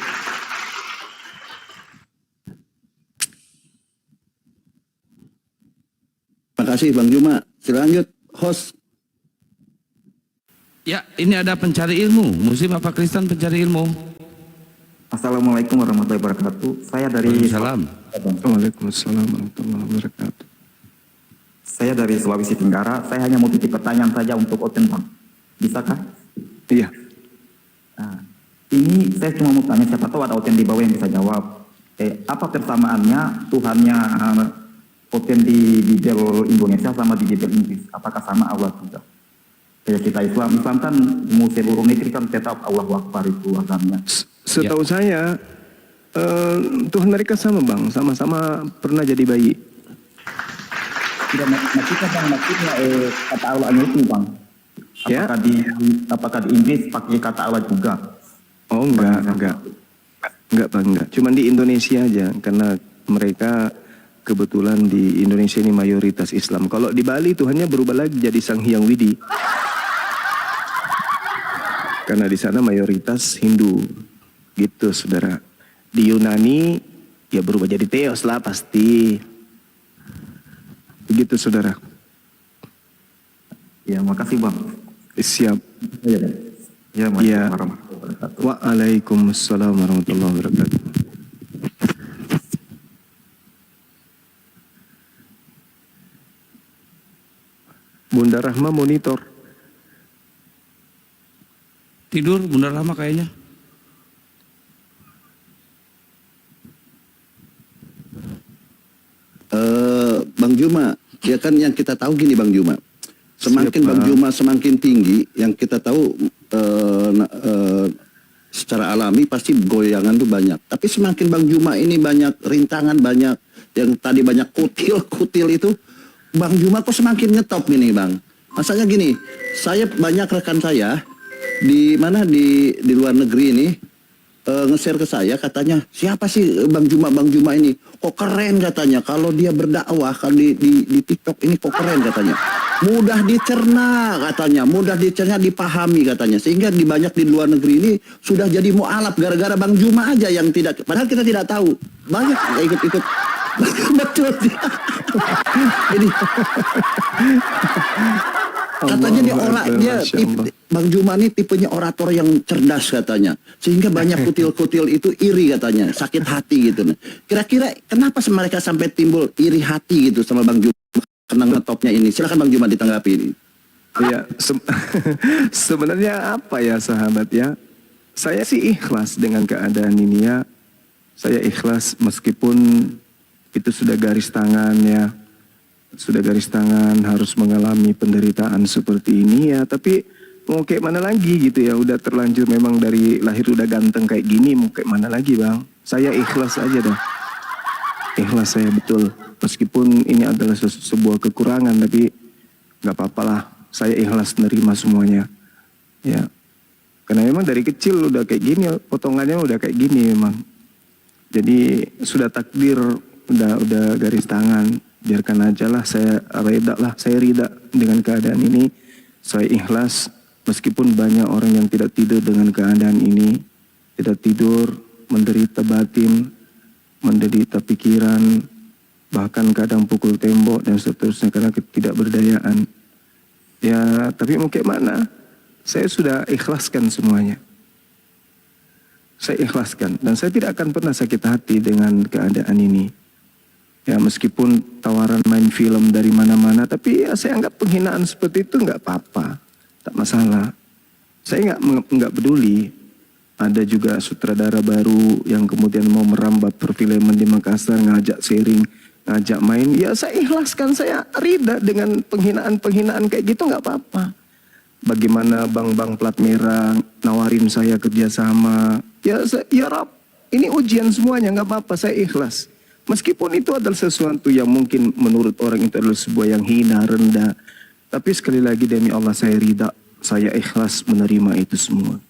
Terima kasih Bang Juma. Selanjut host. Ya, ini ada pencari ilmu, Muslim apa Kristen pencari ilmu. Assalamualaikum warahmatullahi wabarakatuh. Saya dari Waalaikumsalam warahmatullahi wabarakatuh. Saya dari Sulawesi Tenggara. Saya hanya mau titip pertanyaan saja untuk Oten Bang. Bisakah? Iya. Nah, ini saya cuma mau tanya, siapa tahu ada Oten di bawah yang bisa jawab. Apa persamaannya Tuhannya Oten di Bible Indonesia sama di Bible Inggris? Apakah sama Allah juga? Kayak kita Islam kan mau seluruh negeri kan tetap Allahu Akbar itu agamanya. Setahu saya Tuhan mereka sama bang, sama-sama pernah jadi bayi. Tidak maksudnya bang, maksudnya kata Allahnya itu bang. Apakah di Inggris pakai kata Allah juga? Oh enggak bang, enggak. Cuman di Indonesia aja, karena mereka kebetulan di Indonesia ini mayoritas Islam. Kalau di Bali Tuhannya berubah lagi jadi Sang Hyang Widi. Karena di sana mayoritas Hindu, gitu saudara. Di Yunani ya berubah jadi Theos lah pasti. Begitu saudara. Ya makasih bang. Siap. Ya. Waalaikumsalam warahmatullahi wabarakatuh. Bunda Rahma monitor. Tidur Bunda Rahma kayaknya. Bang Juma, ya kan yang kita tahu gini Bang Juma. Semakin Bang Juma semakin tinggi, yang kita tahu secara alami pasti goyangan tuh banyak. Tapi semakin Bang Juma ini banyak rintangan, banyak yang tadi banyak kutil itu, Bang Juma kok semakin ngetop gini Bang. Masalahnya gini, saya banyak rekan saya di luar negeri ini nge-share ke saya, katanya siapa sih Bang Juma ini, kok keren katanya, kalau dia berdakwah kan di TikTok ini kok keren katanya, mudah dicerna katanya, mudah dicerna, dipahami katanya, sehingga banyak di luar negeri ini sudah jadi mu'alaf gara-gara Bang Juma aja yang tidak, padahal kita tidak tahu, banyak ikut-ikut. Betul. Jadi katanya dia Bang Juma ini tipenya orator yang cerdas katanya, sehingga banyak kutil-kutil itu iri katanya, sakit hati gitu. Kira-kira kenapa mereka sampai timbul iri hati gitu sama Bang Juma kena ngetopnya ini? Silakan Bang Juma ditanggapi ini. Iya, sebenarnya apa ya sahabat ya? Saya sih ikhlas dengan keadaan ini ya. Saya ikhlas meskipun itu sudah garis tangan ya. Sudah garis tangan harus mengalami penderitaan seperti ini ya. Tapi mau kayak mana lagi gitu ya. Udah terlanjur memang dari lahir udah ganteng kayak gini. Mau kayak mana lagi bang. Saya ikhlas aja dah. Ikhlas saya betul. Meskipun ini adalah sebuah kekurangan. Tapi gak apa-apa lah. Saya ikhlas nerima semuanya. Ya. Karena memang dari kecil udah kayak gini. Potongannya udah kayak gini memang. Jadi sudah takdir. Udah garis tangan, biarkan aja lah, saya rida dengan keadaan ini, saya ikhlas meskipun banyak orang yang tidak tidur dengan keadaan ini, tidak tidur, menderita batin, menderita pikiran, bahkan kadang pukul tembok dan seterusnya karena ketidakberdayaan. Ya, tapi mau kayak mana? Saya sudah ikhlaskan semuanya. Saya ikhlaskan dan saya tidak akan pernah sakit hati dengan keadaan ini. Ya meskipun tawaran main film dari mana-mana, tapi ya saya anggap penghinaan seperti itu nggak apa-apa, tak masalah. Saya nggak peduli. Ada juga sutradara baru yang kemudian mau merambah perfilman di Makassar, ngajak sharing, ngajak main. Ya saya ikhlaskan, saya rida dengan penghinaan-penghinaan kayak gitu nggak apa-apa. Bagaimana bang-bang plat merah nawarin saya kerjasama, ya Rab, ini ujian semuanya, nggak apa-apa, saya ikhlas. Meskipun itu adalah sesuatu yang mungkin menurut orang itu adalah sebuah yang hina, rendah. Tapi sekali lagi demi Allah saya ridha, saya ikhlas menerima itu semua.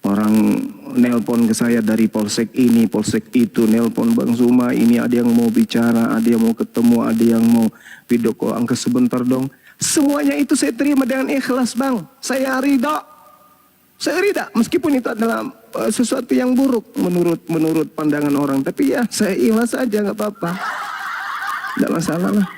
Orang nelpon ke saya dari polsek ini, polsek itu, nelpon Bang Zuma, ini ada yang mau bicara, ada yang mau ketemu, ada yang mau video call, angka sebentar dong. Semuanya itu saya terima dengan ikhlas bang, saya ridha. Saya ridha, meskipun itu adalah sesuatu yang buruk menurut pandangan orang. Tapi ya saya ikhlas aja, nggak apa-apa. Nggak masalah lah.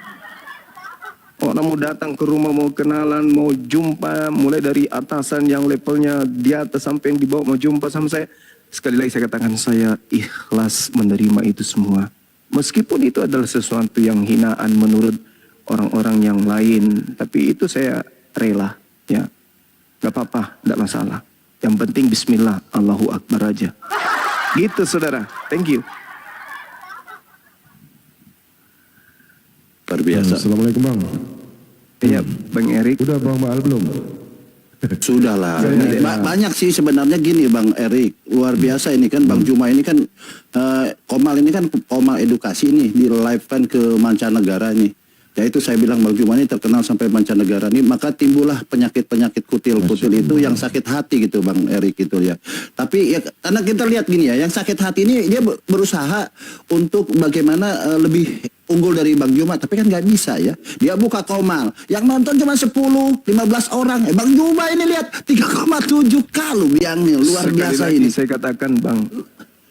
Orang mau datang ke rumah, mau kenalan, mau jumpa, mulai dari atasan yang levelnya di atas sampai yang di bawah mau jumpa sama saya. Sekali lagi saya katakan, saya ikhlas menerima itu semua. Meskipun itu adalah sesuatu yang hinaan menurut orang-orang yang lain. Tapi itu saya rela, ya. Gak apa-apa, gak masalah. Yang penting bismillah, Allahu Akbar aja. Gitu saudara, thank you. Luar biasa. Assalamualaikum Bang. Iya, Bang Erik. Udah Bang Baal belum? Sudahlah. Banyak sih sebenarnya gini Bang Erik. Luar biasa ini kan Bang Juma ini kan Komal ini kan Komal edukasi ini di live kan ke mancanegara ini. Ya itu saya bilang Bang Juma ini terkenal sampai mancanegara ini, maka timbullah penyakit-penyakit kutil-kutil itu yang sakit hati gitu Bang Erik gitu ya. Tapi ya karena kita lihat gini ya, yang sakit hati ini dia berusaha untuk bagaimana lebih unggul dari Bang Juma, tapi kan nggak bisa ya. Dia buka Komal, yang nonton cuma 10-15 orang. Bang Juma ini lihat 3,7K lu biangnya, luar biasa ini. Saya katakan Bang,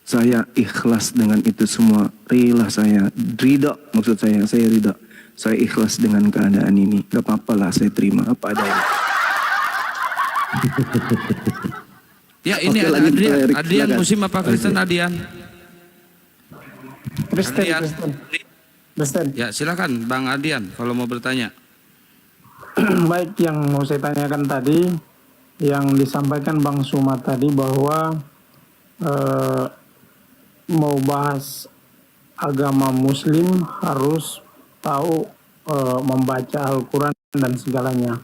saya ikhlas dengan itu semua, rela saya, ridho maksud saya ridho. Saya ikhlas dengan keadaan ini. Gak apa-apa lah, saya terima apa adanya. Ya ini Oke, ada lanjut, Adrian. Erik, Adrian silakan. Muslim apa Kristen Adrian? Kristen. Ya silakan Bang Adrian kalau mau bertanya. Baik, yang mau saya tanyakan tadi, yang disampaikan Bang Suma tadi bahwa mau bahas agama Muslim harus tahu membaca Al-Quran dan segalanya.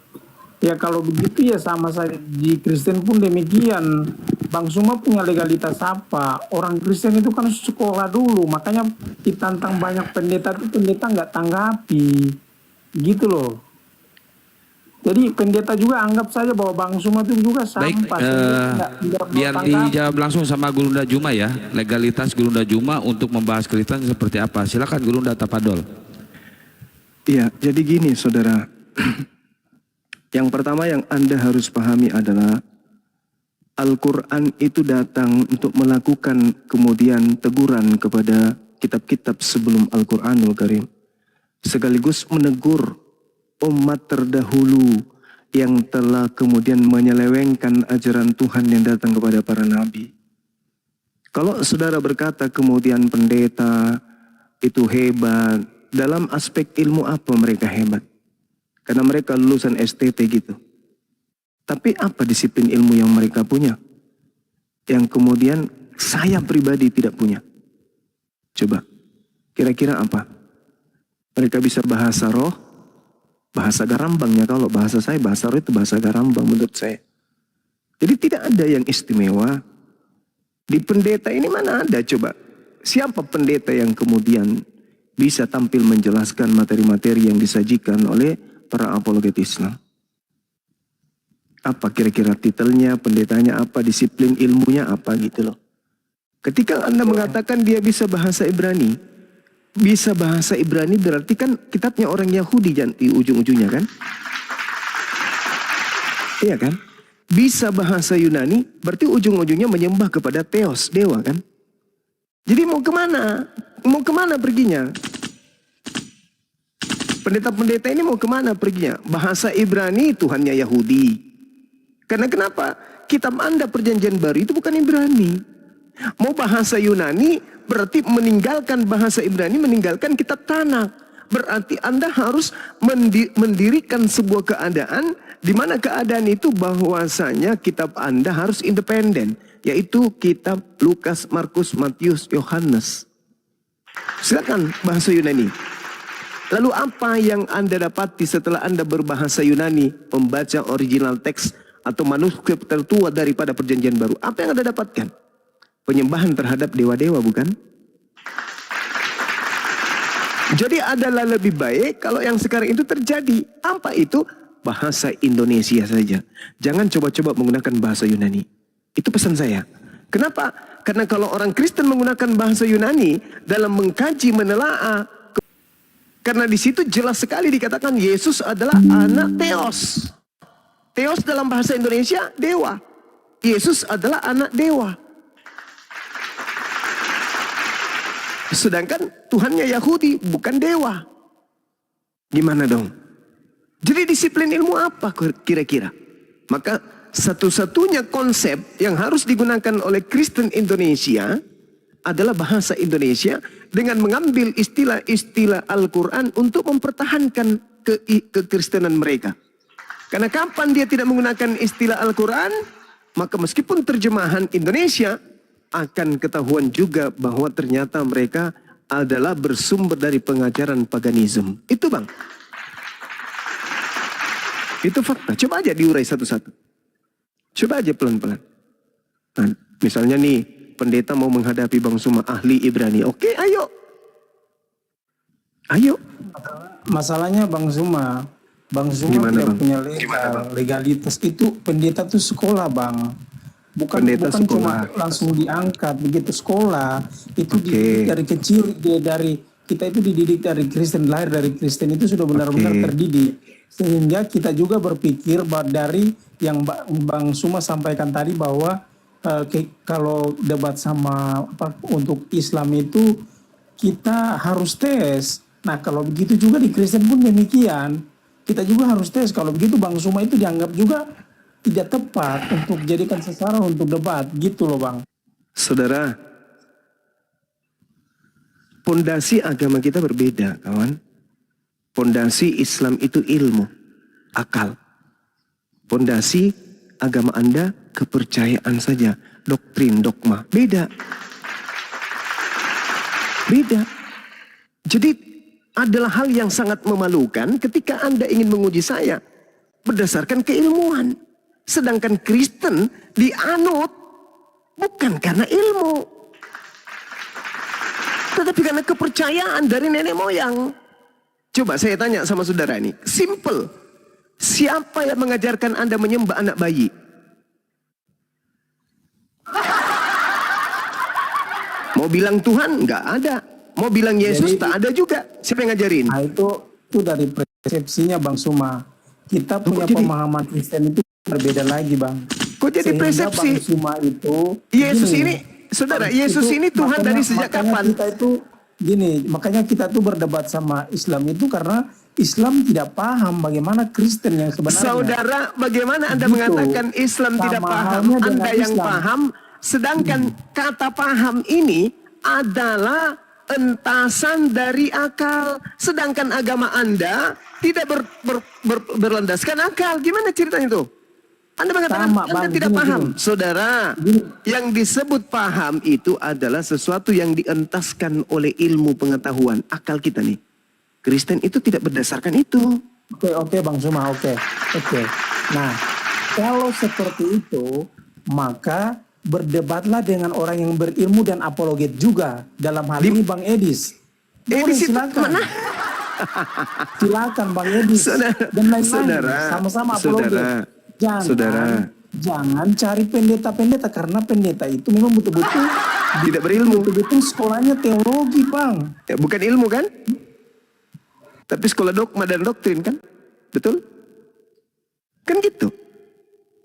Ya kalau begitu ya sama saja di Kristen pun demikian. Bang Suma punya legalitas apa? Orang Kristen itu kan sekolah dulu, makanya ditantang banyak pendeta itu pendeta nggak tanggapi, gitu loh. Jadi pendeta juga anggap saja bahwa Bang Suma itu juga sampah. Biar dijawab langsung sama Gurunda Juma ya, legalitas Gurunda Juma untuk membahas Kristen seperti apa. Silakan Gurunda Tapadol. Iya, jadi gini saudara. Yang pertama yang Anda harus pahami adalah Al-Quran itu datang untuk melakukan kemudian teguran kepada kitab-kitab sebelum Al-Quranul Karim. Sekaligus menegur umat terdahulu yang telah kemudian menyelewengkan ajaran Tuhan yang datang kepada para nabi. Kalau saudara berkata kemudian pendeta itu hebat, dalam aspek ilmu apa mereka hebat? Karena mereka lulusan STT gitu. Tapi apa disiplin ilmu yang mereka punya? Yang kemudian saya pribadi tidak punya. Coba, kira-kira apa? Mereka bisa bahasa roh, bahasa garambangnya. Kalau bahasa saya, bahasa roh itu bahasa garambang menurut saya. Jadi tidak ada yang istimewa. Di pendeta ini mana ada coba? Siapa pendeta yang kemudian bisa tampil menjelaskan materi-materi yang disajikan oleh para apologet Islam? Apa kira-kira titelnya, pendetanya apa, disiplin ilmunya apa gitu loh. Ketika Anda mengatakan dia bisa bahasa Ibrani berarti kan kitabnya orang Yahudi di ujung-ujungnya kan? Iya kan? Bisa bahasa Yunani berarti ujung-ujungnya menyembah kepada Theos, dewa kan? Jadi mau kemana? Mau kemana perginya? Pendeta-pendeta ini mau kemana perginya? Bahasa Ibrani Tuhannya Yahudi. Karena kenapa? Kitab Anda perjanjian baru itu bukan Ibrani. Mau bahasa Yunani berarti meninggalkan bahasa Ibrani, meninggalkan kitab Tanakh. Berarti Anda harus mendirikan sebuah keadaan di mana keadaan itu bahwasanya kitab Anda harus independen. Yaitu kitab Lukas, Markus, Matius, Yohanes. Silakan bahasa Yunani. Lalu apa yang Anda dapati setelah Anda berbahasa Yunani, membaca original teks atau manuskrip tertua daripada perjanjian baru? Apa yang Anda dapatkan? Penyembahan terhadap dewa-dewa, bukan? Jadi adalah lebih baik kalau yang sekarang itu terjadi. Apa itu? Bahasa Indonesia saja. Jangan coba-coba menggunakan bahasa Yunani. Itu pesan saya. Kenapa? Karena kalau orang Kristen menggunakan bahasa Yunani dalam mengkaji, menelaah, karena di situ jelas sekali dikatakan Yesus adalah anak Theos. Theos dalam bahasa Indonesia dewa. Yesus adalah anak dewa. Sedangkan Tuhannya Yahudi bukan dewa. Gimana dong? Jadi disiplin ilmu apa kira-kira? Maka satu-satunya konsep yang harus digunakan oleh Kristen Indonesia adalah bahasa Indonesia dengan mengambil istilah-istilah Al-Quran untuk mempertahankan kekristenan mereka. Karena kapan dia tidak menggunakan istilah Al-Quran, maka meskipun terjemahan Indonesia, akan ketahuan juga bahwa ternyata mereka adalah bersumber dari pengajaran paganisme. Itu bang. Itu fakta. Coba aja diurai satu-satu. Coba aja pelan-pelan. Nah, misalnya nih, pendeta mau menghadapi Bang Suma, ahli Ibrani. Oke, ayo. Ayo. Masalahnya Bang Suma Gimana, tidak Bang? punya legalitas. Itu pendeta tuh sekolah Bang. Bukan cuma langsung diangkat begitu sekolah. Itu dididik dari kecil, kita itu dididik dari Kristen, lahir dari Kristen, itu sudah benar-benar terdidik. Sehingga kita juga berpikir dari yang Bang Suma sampaikan tadi bahwa kalau debat sama untuk Islam itu kita harus tes. Nah kalau begitu juga di Kristen pun demikian. Kita juga harus tes. Kalau begitu Bang Suma itu dianggap juga tidak tepat untuk jadikan sasaran untuk debat. Gitu loh Bang. Saudara, pondasi agama kita berbeda kawan. Pondasi Islam itu ilmu, akal. Pondasi agama Anda kepercayaan saja, doktrin, dogma. Beda. Beda. Jadi adalah hal yang sangat memalukan ketika Anda ingin menguji saya berdasarkan keilmuan. Sedangkan Kristen dianut bukan karena ilmu, tetapi karena kepercayaan dari nenek moyang. Coba saya tanya sama saudara ini, simple. Siapa yang mengajarkan Anda menyembah anak bayi? Mau bilang Tuhan? Nggak ada. Mau bilang Yesus? Tak ada juga. Siapa yang ngajarin? Nah itu dari persepsinya Bang Suma. Kita punya pemahaman Kristen itu berbeda lagi Bang. Kok jadi persepsi? Bang Suma itu Yesus ini, saudara, Yesus ini Tuhan dari sejak kapan? Kita itu gini, makanya kita tuh berdebat sama Islam itu karena Islam tidak paham bagaimana Kristen yang sebenarnya. Saudara, bagaimana Anda mengatakan Islam tidak paham? Anda yang paham, sedangkan kata paham ini adalah entasan dari akal. Sedangkan agama Anda tidak berlandaskan akal. Gimana ceritanya itu? Anda mengatakan Anda tidak paham. Saudara, yang disebut paham itu adalah sesuatu yang dientaskan oleh ilmu pengetahuan. Akal kita nih. Kristen itu tidak berdasarkan itu. Oke Bang Suma, oke. Nah, kalau seperti itu, maka berdebatlah dengan orang yang berilmu dan apologet juga. Dalam hal ini Bang Edis. Edis itu silakan. Silakan Bang Edis. Dan lain-lain. Sama-sama apologet. Jangan cari pendeta-pendeta, karena pendeta itu memang betul-betul tidak berilmu. Betul-betul sekolahnya teologi Bang. Ya, bukan ilmu kan? Tapi sekolah dogma dan doktrin kan? Betul? Kan gitu.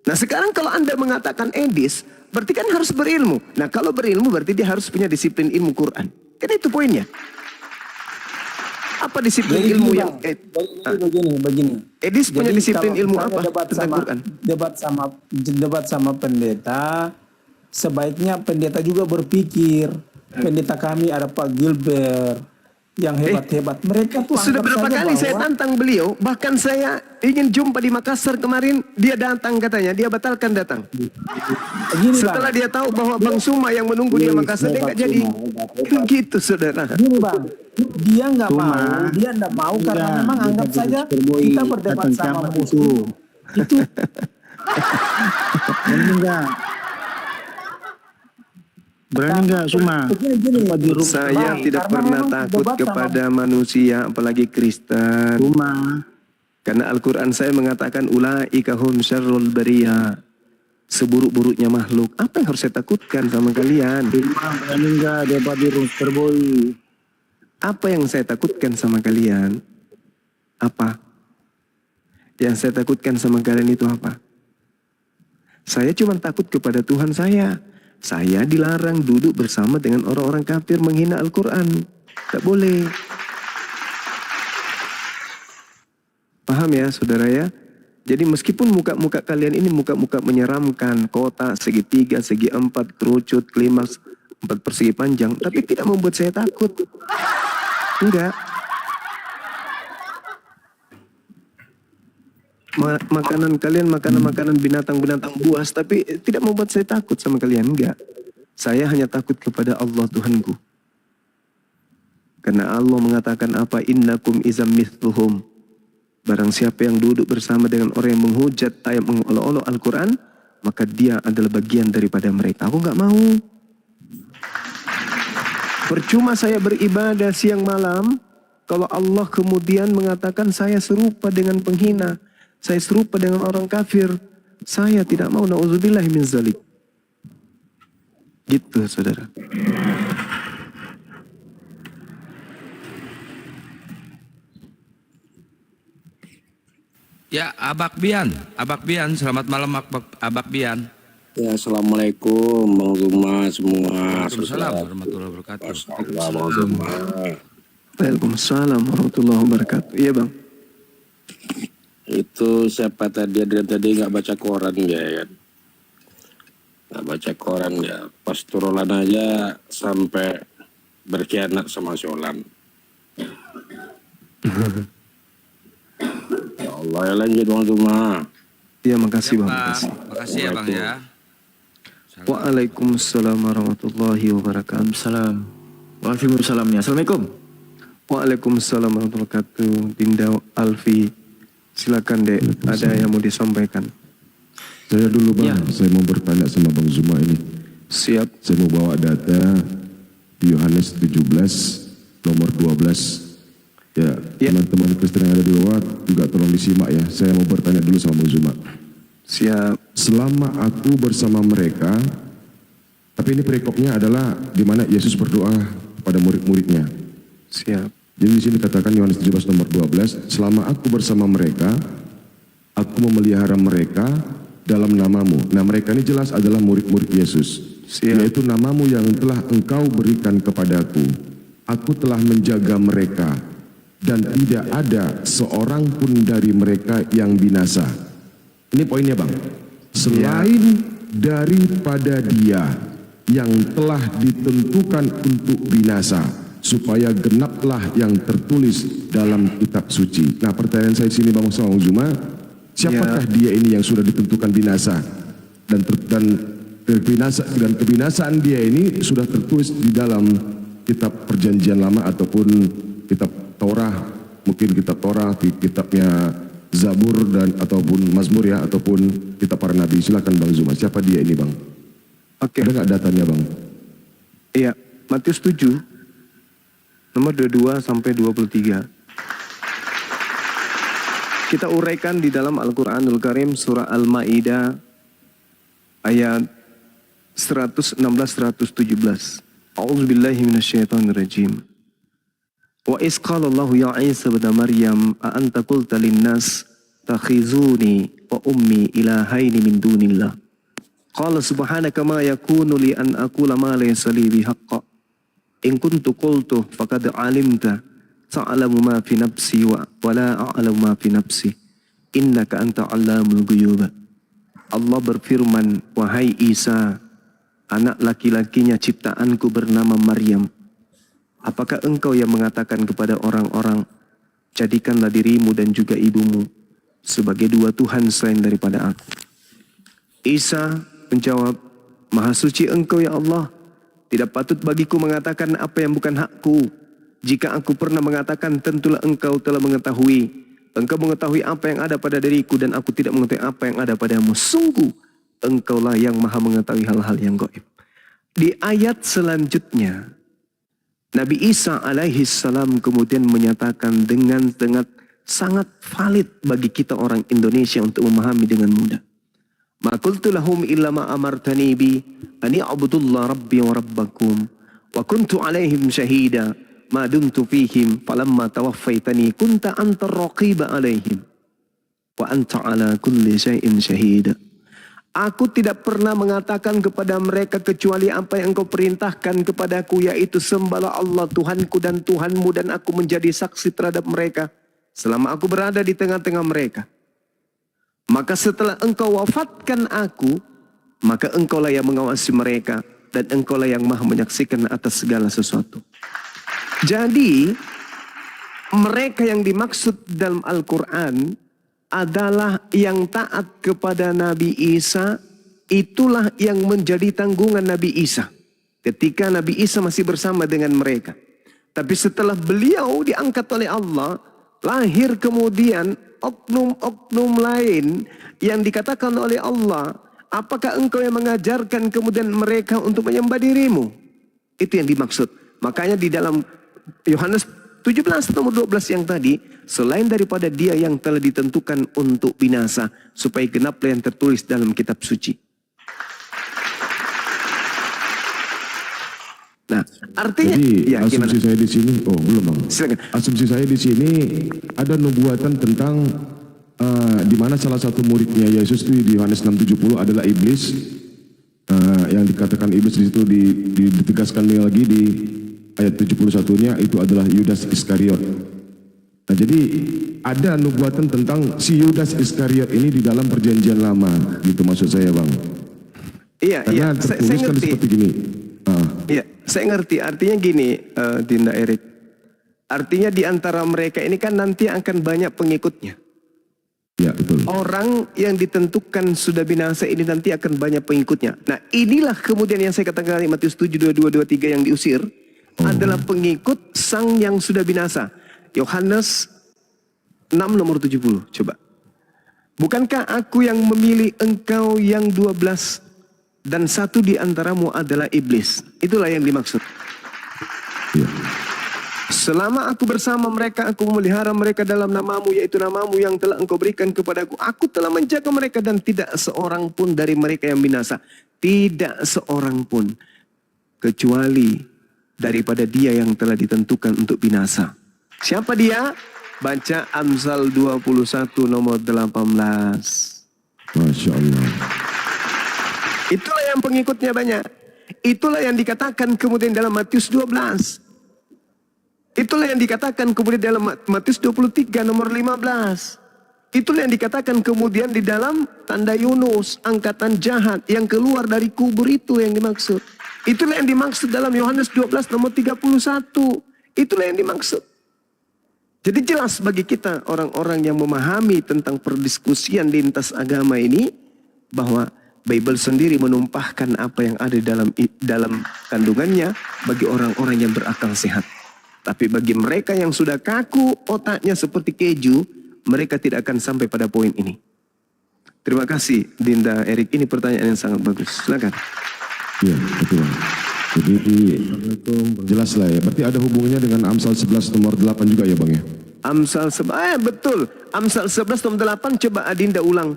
Nah sekarang kalau Anda mengatakan Edis, berarti kan harus berilmu. Nah kalau berilmu berarti dia harus punya disiplin ilmu Quran. Kan itu poinnya. Apa disiplin ilmu yang begini. Edis punya disiplin ilmu apa tentang Quran? Debat sama pendeta, sebaiknya pendeta juga berpikir. Pendeta kami ada Pak Gilbert yang hebat-hebat. Mereka tuh sudah berapa kali saya tantang beliau, bahkan saya ingin jumpa di Makassar kemarin, dia datang katanya, dia batalkan datang. Setelah dia tahu bahwa Bang Suma yang menunggu dia Makassar, dia nggak jadi. Gitu saudara. Gini Bang, dia nggak mau, dia nggak mau karena memang anggap saja kita berdebat sama musuh. Itu Berani nggak Suma? Saya tidak pernah takut kepada manusia, apalagi Kristen. Karena Al-Quran saya mengatakan ulaika hum syarrul bariyah, seburuk-buruknya makhluk. Apa yang harus saya takutkan sama kalian? Berani nggak debat di Room Superboy? Apa yang saya takutkan sama kalian? Apa? Yang saya takutkan sama kalian itu apa? Saya cuma takut kepada Tuhan saya. Saya dilarang duduk bersama dengan orang-orang kafir menghina Al-Quran. Tak boleh. Paham ya saudara ya? Jadi meskipun muka-muka kalian ini muka-muka menyeramkan, kotak, segitiga, segi empat, kerucut, klimaks, 4 persegi panjang, tapi tidak membuat saya takut. Enggak. Makanan kalian makanan binatang-binatang buas, tapi tidak membuat saya takut sama kalian, enggak. Saya hanya takut kepada Allah Tuhanku. Karena Allah mengatakan apa? Innakum izam mithluhum. Barang siapa yang duduk bersama dengan orang yang menghujat ayat mengolok-olok Al-Quran, maka dia adalah bagian daripada mereka. Aku enggak mau. Percuma saya beribadah siang malam, kalau Allah kemudian mengatakan saya serupa dengan penghina, saya serupa dengan orang kafir. Saya tidak mau, na'udzubillah min zalik. Gitu, saudara. Ya, Abak Bian, selamat malam Abak Bian. Ya, assalamualaikum Bang Zuma semua. Waalaikumsalam warahmatullahi wabarakatuh. Masya Bang Zuma. Waalaikumsalam warahmatullahi wabarakatuh. Iya Bang. Itu siapa tadi nggak baca koran ya kan? Nggak baca koran ya. Pastoran aja sampai berkhianat sama Solan. Ya Allah, ya lanjut Bang Zuma. Iya, makasih Bang. Makasih ya Bang ya. Waalaikumsalam warahmatullahi wabarakatuh. Waalaikumsalam ya. Assalamualaikum. Waalaikumsalam warahmatullahi wabarakatuh. Dinda Alfi, silakan Dek, ada yang mau disampaikan. Saya dulu Bang, saya mau bertanya sama Bang Zuma ini. Siap. Saya mau bawa data di Yohanes 17 nomor 12. Ya, teman-teman Kristen yang ada di luar juga tolong disimak ya. Saya mau bertanya dulu sama Bang Zuma. Siap. Selama aku bersama mereka, tapi ini perikopnya adalah di mana Yesus berdoa kepada murid-muridnya. Siap. Jadi di sini katakan Yohanes 17 nomor 12, selama aku bersama mereka, aku memelihara mereka dalam namamu. Nah, mereka ini jelas adalah murid-murid Yesus. Yaitu namamu yang telah engkau berikan kepadaku. Aku telah menjaga mereka dan tidak ada seorang pun dari mereka yang binasa. Ini poinnya Bang. Selain daripada dia yang telah ditentukan untuk binasa, supaya genaplah yang tertulis dalam kitab suci. Nah, pertanyaan saya di sini Bang Zuma, siapakah dia ini yang sudah ditentukan binasa dan kebinasaan dia ini sudah tertulis di dalam kitab Perjanjian Lama ataupun kitab Torah, mungkin kitab Torah, di kitabnya Zabur dan ataupun Mazmur ya, ataupun kitab para nabi. Silakan Bang Zuma, siapa dia ini Bang? Oke. Ada nggak datanya Bang? Iya, Matius 7 nomor 22 sampai 23. Kita uraikan di dalam Al-Qur'anul Karim surah Al-Maidah ayat 116 117. A'udzubillahi minasyaitonirrajim. Wa iz qala Allahu ya Isa ibn Maryam a anta qulta lin-nas takhizuni wa ummi ilahaini min dunillah. Qala subhanaka ma yakunu li an aqula ma laysa li bihaqqin. In kuntu qultu faqad alimta ta'lamu ma fi nafsi wa la a'lamu ma fi nafsi. Innaka anta 'allamul ghuyub. Allah berfirman, wahai Isa, anak laki-lakinya ciptaanku bernama Maryam. Apakah engkau yang mengatakan kepada orang-orang, jadikanlah dirimu dan juga ibumu sebagai dua Tuhan selain daripada aku? Isa menjawab, Maha suci engkau ya Allah, tidak patut bagiku mengatakan apa yang bukan hakku. Jika aku pernah mengatakan, tentulah engkau telah mengetahui. Engkau mengetahui apa yang ada pada diriku dan aku tidak mengetahui apa yang ada padamu. Sungguh, engkaulah yang maha mengetahui hal-hal yang gaib. Di ayat selanjutnya, Nabi Isa alaihi salam kemudian menyatakan dengan sangat valid bagi kita orang Indonesia untuk memahami dengan mudah. Ma qultu lahum illa ma amartani bi an ya'budullah rabbi wa rabbakum wa kuntu alaihim syahida ma dumtu fihim falamma tawaffaitani kunta antar raqiba alaihim wa anta ala kulli syai'in syahida. Aku tidak pernah mengatakan kepada mereka kecuali apa yang engkau perintahkan kepadaku, yaitu sembahlah Allah Tuhanku dan Tuhanmu, dan aku menjadi saksi terhadap mereka selama aku berada di tengah-tengah mereka. Maka setelah engkau wafatkan aku, maka engkaulah yang mengawasi mereka dan engkaulah yang maha menyaksikan atas segala sesuatu. Jadi mereka yang dimaksud dalam Al-Quran adalah yang taat kepada Nabi Isa, itulah yang menjadi tanggungan Nabi Isa ketika Nabi Isa masih bersama dengan mereka. Tapi setelah beliau diangkat oleh Allah, lahir kemudian oknum-oknum lain yang dikatakan oleh Allah, apakah engkau yang mengajarkan kemudian mereka untuk menyembah dirimu? Itu yang dimaksud. Makanya di dalam Yohanes 17 nomor 12 yang tadi, selain daripada dia yang telah ditentukan untuk binasa, supaya genaplah yang tertulis dalam kitab suci. Nah, artinya jadi ya, asumsi gimana? saya di sini, oh belum bang. Silakan. Asumsi saya di sini ada nubuatan tentang di mana salah satu muridnya Yesus itu di Yohanes 6:70 adalah iblis, yang dikatakan iblis di situ ditegaskan lagi di ayat 71-nya itu adalah Yudas Iskariot. Nah, jadi ada nubuatan tentang si Yudas Iskariot ini di dalam perjanjian lama, gitu maksud saya bang. Iya, karena iya, saya tertulis kan ngerti. seperti gini. Iya, saya ngerti. Artinya gini, Dinda Erik. Artinya di antara mereka ini kan nanti akan banyak pengikutnya. Ya, betul. Orang yang ditentukan sudah binasa ini nanti akan banyak pengikutnya. Nah, inilah kemudian yang saya katakan di Matius 7, 22, 23 yang diusir adalah pengikut sang yang sudah binasa. Yohanes 6 nomor 70. Coba. Bukankah aku yang memilih engkau yang 12 dan satu di antaramu adalah iblis? Itulah yang dimaksud. Selama aku bersama mereka, aku memelihara mereka dalam namamu, yaitu namamu yang telah engkau berikan kepadaku. Aku telah menjaga mereka dan tidak seorang pun dari mereka yang binasa. Tidak seorang pun. Kecuali daripada dia yang telah ditentukan untuk binasa. Siapa dia? Baca Amsal 21 nomor 18. Masya Allah. Itulah yang pengikutnya banyak. Itulah yang dikatakan kemudian dalam Matius 12. Itulah yang dikatakan kemudian dalam Matius 23 nomor 15. Itulah yang dikatakan kemudian di dalam tanda Yunus, angkatan jahat yang keluar dari kubur itu yang dimaksud. Itulah yang dimaksud dalam Yohanes 12 nomor 31. Itulah yang dimaksud. Jadi jelas bagi kita orang-orang yang memahami tentang perdiskusian lintas agama ini, bahwa Bible sendiri menumpahkan apa yang ada dalam kandungannya bagi orang-orang yang berakal sehat. Tapi bagi mereka yang sudah kaku otaknya seperti keju, mereka tidak akan sampai pada poin ini. Terima kasih Dinda Erik, ini pertanyaan yang sangat bagus. Silakan. Iya, betul. Jadi jelas lah ya. Berarti ada hubungannya dengan Amsal 11 nomor 8 juga ya Bang ya? Amsal 11, betul. Amsal 11 nomor 8, coba Adinda ulang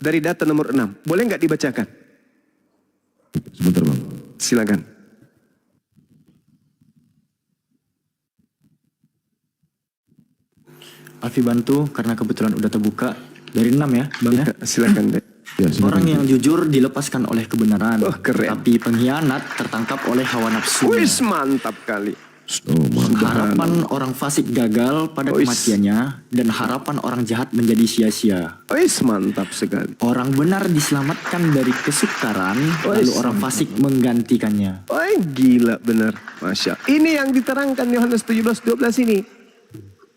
dari data nomor 6. Boleh nggak dibacakan? Sebentar Bang. Silakan. Alfi bantu karena kebetulan udah terbuka dari 6 ya Bang ya. Silakan deh. Ya, Orang yang jujur dilepaskan oleh kebenaran, keren. tapi pengkhianat tertangkap oleh hawa nafsu. Wis, mantap kali. Harapan orang fasik gagal pada kematiannya dan harapan orang jahat menjadi sia-sia. Wis, mantap sekali. Orang benar diselamatkan dari kesukaran, lalu orang fasik menggantikannya. Oh, gila benar. Masya Allah. Ini yang diterangkan Yohanes 17:12 ini.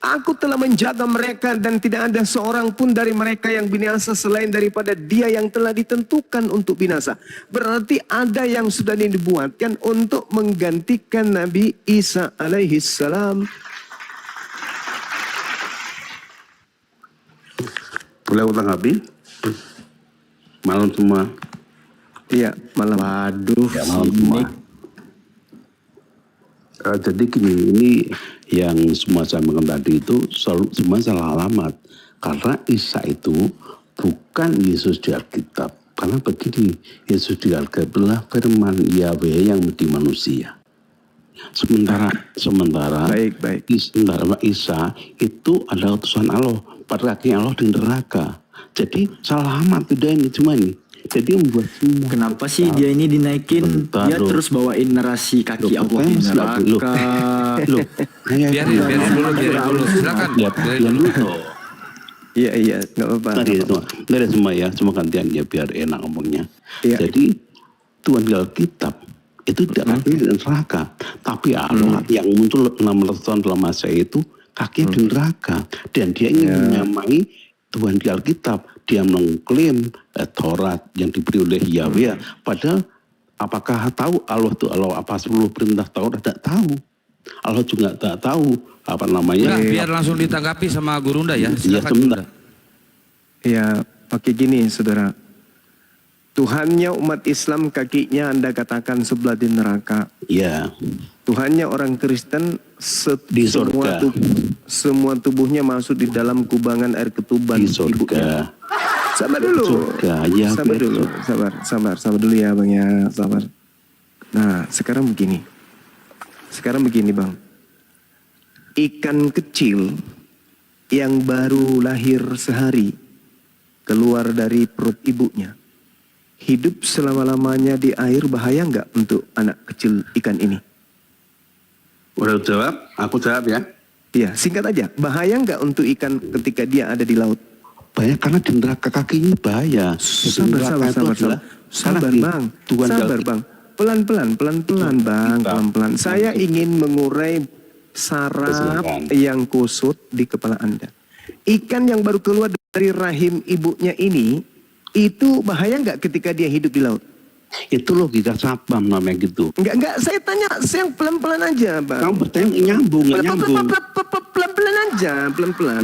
Aku telah menjaga mereka dan tidak ada seorang pun dari mereka yang binasa selain daripada dia yang telah ditentukan untuk binasa. Berarti ada yang sudah dibuatkan untuk menggantikan Nabi Isa alaihi salam. Boleh utang habis? Malam semua. Iya, malam. Waduh, ya, malam semua. Jadi gini, ini yang semua saya makan tadi itu semua salah alamat. Karena Isa itu bukan Yesus di Alkitab. Karena begini, Yesus di Alkitab adalah firman Yahweh yang menjadi manusia. Sementara Isa itu adalah utusan Allah, pada kaki Allah di neraka. Jadi salah alamat tidak ini cuma ini. Jadi membuat semua. Kenapa sih dia ini dinaikin? Dia terus bawain narasi kaki Allah di neraka. Biarin dulu. Silakan. Biarin dulu. Iya, nggak apa-apa. Dari semua ya, cuma gantian ya biar enak ngomongnya. Iya. Jadi Tuhan di Alkitab itu tidak kaki di neraka, tapi Allah yang muncul 600 tahun dalam masa itu kaki di neraka, dan dia ingin menyamai Tuhan di Alkitab. Dia mengklaim Taurat yang diberi oleh Yahweh. Padahal apakah tahu Allah itu Allah apa 10 perintah Taurat? Tidak tahu. Allah juga tidak tahu apa namanya. Udah, biar langsung ditanggapi sama Gurunda ya. Silakan Gurunda. Ya, pakai gini saudara. Tuhannya umat Islam kakinya Anda katakan sebelah di neraka. Ya. Tuhannya orang Kristen di surga. Semua tubuhnya masuk di dalam kubangan air ketuban. Di surga. Sabar dulu. Surga, ya, sabar dulu. Sabar dulu ya Bang ya, sabar. Nah, sekarang begini Bang. Ikan kecil yang baru lahir sehari keluar dari perut ibunya. Hidup selama-lamanya di air bahaya nggak untuk anak kecil ikan ini? Udah jawab? Aku jawab ya. Iya, singkat aja. Bahaya nggak untuk ikan ketika dia ada di laut? Bahaya karena di neraka kakinya bahaya. Sabar Bang. Pelan-pelan Bang. Saya ingin mengurai saraf yang kusut di kepala Anda. Ikan yang baru keluar dari rahim ibunya ini, itu bahaya nggak ketika dia hidup di laut? Itu logika sabam namanya gitu. Enggak, saya tanya yang pelan-pelan aja, Bang. Kamu bertanya nyambung. Pelan-pelan aja, pelan-pelan.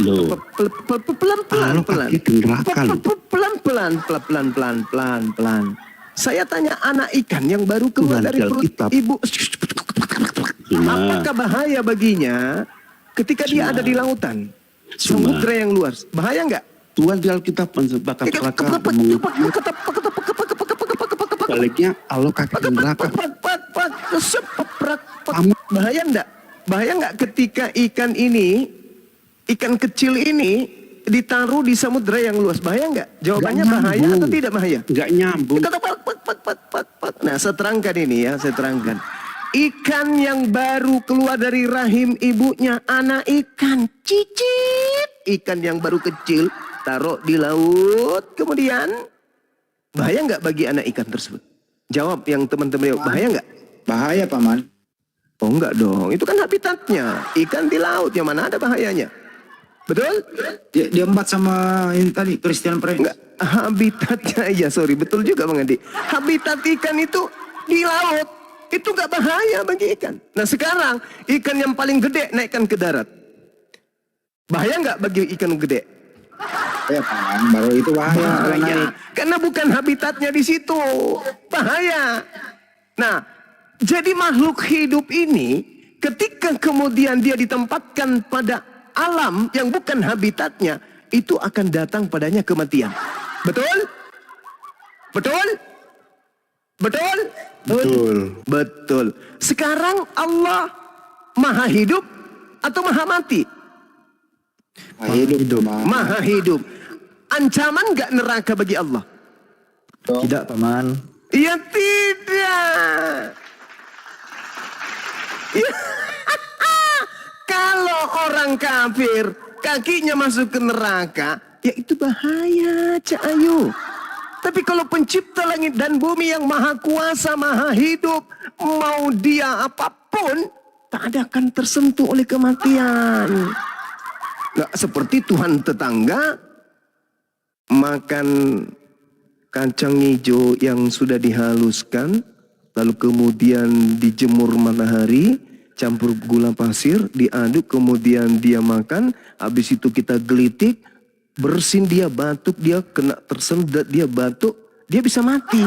Pelan-pelan. Saya tanya anak ikan yang baru keluar dari perut ibu. Apakah bahaya baginya ketika dia ada di lautan? Samudra yang luas. Bahaya nggak? Tuhan di Alkitab bakal neraka. Baliknya Allah kaki neraka. Bahaya enggak? Bahaya enggak ketika ikan kecil ini ditaruh di samudra yang luas? Bahaya enggak? Jawabannya bahaya atau tidak bahaya? Enggak nyambung. Nah, saya terangkan ini ya, saya terangkan. Ikan yang baru keluar dari rahim ibunya, anak ikan cicit, ikan yang baru kecil, taruh di laut, kemudian bahaya nggak bagi anak ikan tersebut? Jawab yang teman-teman, bahaya nggak? Bahaya Paman. Oh enggak dong, itu kan habitatnya, ikan di laut, yang mana ada bahayanya? Betul? Dia embat sama ini tadi, Christian Prince. Enggak, habitatnya, iya sorry, betul juga Bang Andi. Habitat ikan itu di laut. Itu nggak bahaya bagi ikan. Nah sekarang ikan yang paling gede naikkan ke darat. Bahaya nggak bagi ikan gede? Ya Paman, baru itu bahaya. Karena bukan habitatnya di situ. Bahaya. Nah, jadi makhluk hidup ini ketika kemudian dia ditempatkan pada alam yang bukan habitatnya, itu akan datang padanya kematian. Betul? Betul? Betul? Betul. Sekarang Allah maha hidup atau maha mati? Maha hidup. Ancaman gak neraka bagi Allah? Tidak, Paman. Ya tidak. Ya. Kalau orang kafir kakinya masuk ke neraka, ya itu bahaya, Cak Ayu. Tapi kalau pencipta langit dan bumi yang maha kuasa, maha hidup, mau dia apapun, tak ada akan tersentuh oleh kematian. Nggak seperti Tuhan tetangga makan kacang hijau yang sudah dihaluskan, lalu kemudian dijemur matahari, campur gula pasir, diaduk, kemudian dia makan, habis itu kita gelitik, bersin, dia batuk, dia kena tersendat, dia batuk, dia bisa mati.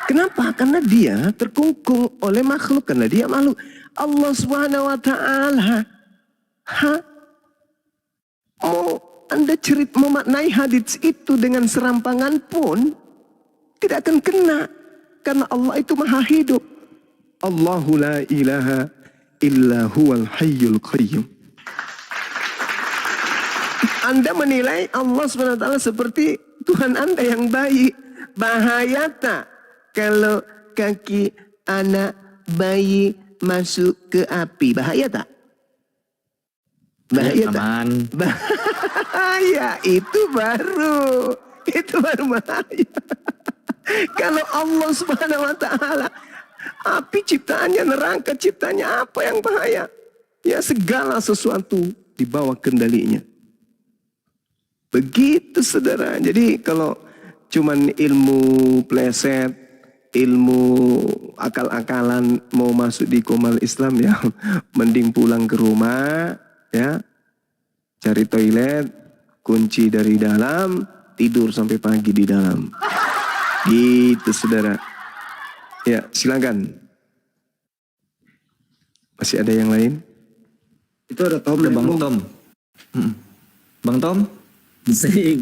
Kenapa? Karena dia terkungkung oleh makhluk, karena dia makhluk. Allah Subhanahu wa Ta'ala, mau Anda memaknai hadits itu dengan serampangan pun tidak akan kena, karena Allah itu maha hidup. Allahu la ilaha illa huwal hayyul qayyum. Anda menilai Allah SWT seperti Tuhan Anda yang baik. Bahaya tak kalau kaki anak bayi masuk ke api? Bahaya tak? Bahaya tak? Bahaya, itu baru bahaya. Kalau Allah SWT, api ciptaannya, neraka ciptaannya, apa yang bahaya? Ya segala sesuatu di bawah kendalinya. Begitu saudara. Jadi kalau cuman ilmu pleset, ilmu akal-akalan mau masuk di komal Islam ya, mending pulang ke rumah ya, cari toilet, kunci dari dalam, tidur sampai pagi di dalam. Gitu saudara. Ya silakan. Masih ada yang lain? Itu ada Tom Ada Bang Tom. Bang Tom?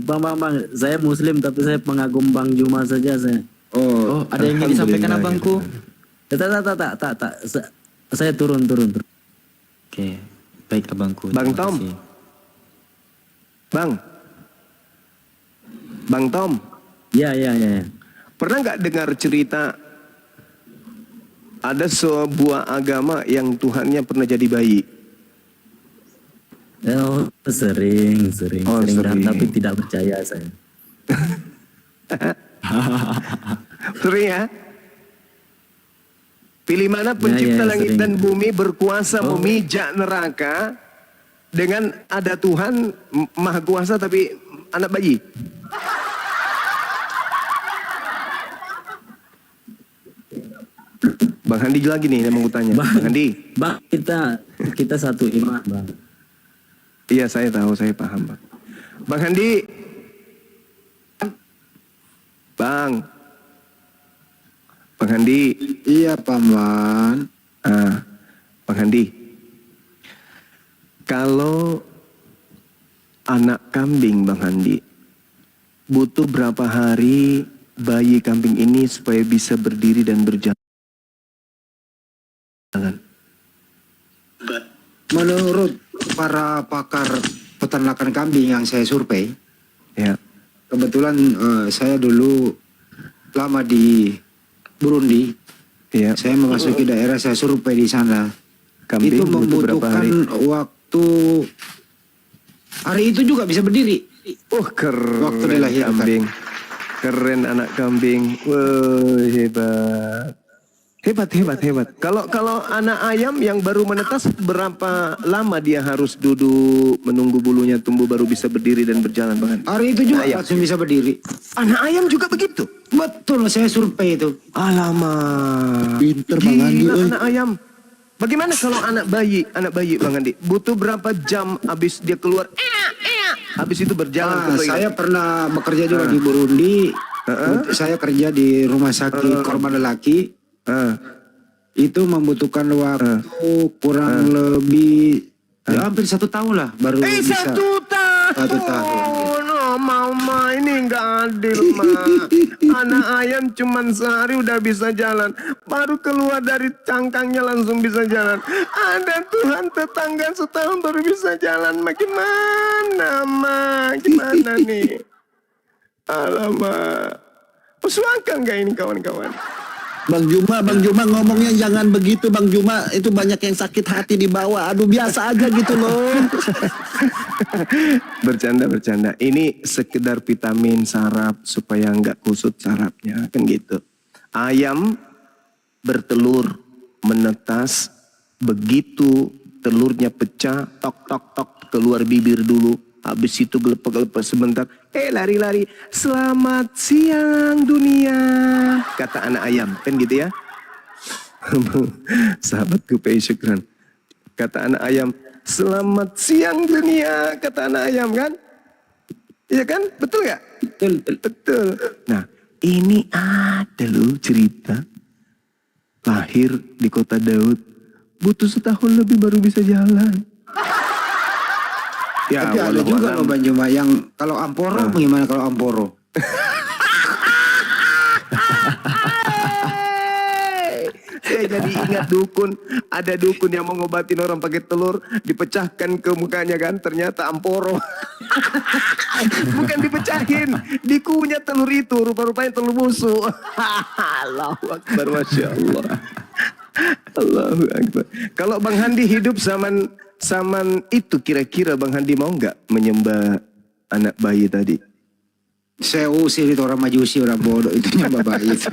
Bang, saya Muslim tapi saya pengagum Bang Juma saja saya. Oh, ada yang ingin disampaikan abangku? Tak. Saya turun. Oke, baik abangku. Bang terima Tom. kasih. Bang Tom. Ya. Pernah nggak dengar cerita ada sebuah agama yang Tuhannya pernah jadi bayi? Oh, sering sering. tapi tidak percaya saya. Sering ya? Pilih mana pencipta langit sering. dan bumi, berkuasa memijak neraka, dengan ada Tuhan maha kuasa tapi anak bayi. Bang Handi lagi nih yang mau tanya. Bang Handi. Bang, kita satu iman, Bang. Iya saya tahu, saya paham Bang. Bang Handi. Bang Handi. Iya Paman. Bang Handi. Kalau anak kambing Bang Handi, butuh berapa hari bayi kambing ini supaya bisa berdiri dan berjalan? Menurut para pakar peternakan kambing yang saya survei, ya. Kebetulan saya dulu lama di Burundi, ya. Saya memasuki daerah, saya survei di sana. Kambing itu butuh berapa hari? membutuhkan waktu, hari itu juga bisa berdiri. Keren. Waktu dilahirkan. Kambing. Keren anak kambing. Wah, hebat. Hebat. Kalau anak ayam yang baru menetas, berapa lama dia harus duduk menunggu bulunya tumbuh baru bisa berdiri dan berjalan, Bang? Hari itu juga langsung bisa berdiri. Anak ayam juga begitu? Betul, saya survei itu. Alamak. Pinter Bang Andi. Anak ayam. Bagaimana kalau anak bayi Bang Andi? Butuh berapa jam habis dia keluar? Habis itu berjalan ke toilet? Saya pernah bekerja juga di Burundi. Saya kerja di rumah sakit korban lelaki. Itu membutuhkan waktu kurang lebih hampir 1 tahun lah baru bisa. 1 tahun. 1 tahun. No, Mama ini nggak adil, Ma. Anak ayam cuman sehari udah bisa jalan, baru keluar dari cangkangnya langsung bisa jalan. Ada Tuhan tetangga setahun baru bisa jalan, Ma. Gimana, Ma? Gimana nih? Alamak. Masuk akal nggak ini kawan-kawan? Bang Juma ngomongnya jangan begitu Bang Juma, itu banyak yang sakit hati di bawah. Aduh biasa aja gitu loh. Bercanda. Ini sekedar vitamin saraf supaya nggak kusut sarafnya, kan gitu. Ayam bertelur, menetas, begitu telurnya pecah, tok keluar bibir dulu. Habis itu gelepek sebentar, lari-lari. Selamat siang dunia, kata anak ayam, kan gitu ya. Sahabatku Pei Syukran, kata anak ayam, selamat siang dunia, kata anak ayam, kan? Iya kan? Betul gak? Betul. Nah, ini ada loh cerita. Lahir di kota Daud, butuh 1 tahun lebih baru bisa jalan. Ya, tapi ada juga loh Bang Juma yang kalau Amporo, gimana kalau Amporo? Saya jadi ingat dukun, ada dukun yang mau ngobatin orang pakai telur, dipecahkan ke mukanya kan, ternyata Amporo. Bukan dipecahin, dikunyah telur itu, rupa-rupanya telur busuk. Allahu Akbar, Masya Allah. Allahu Akbar. Kalau Bang Handi hidup zaman itu, kira-kira Bang Handi mau nggak menyembah anak bayi tadi? Saya usir itu orang majusi, orang bodoh itu nyembah bayi itu.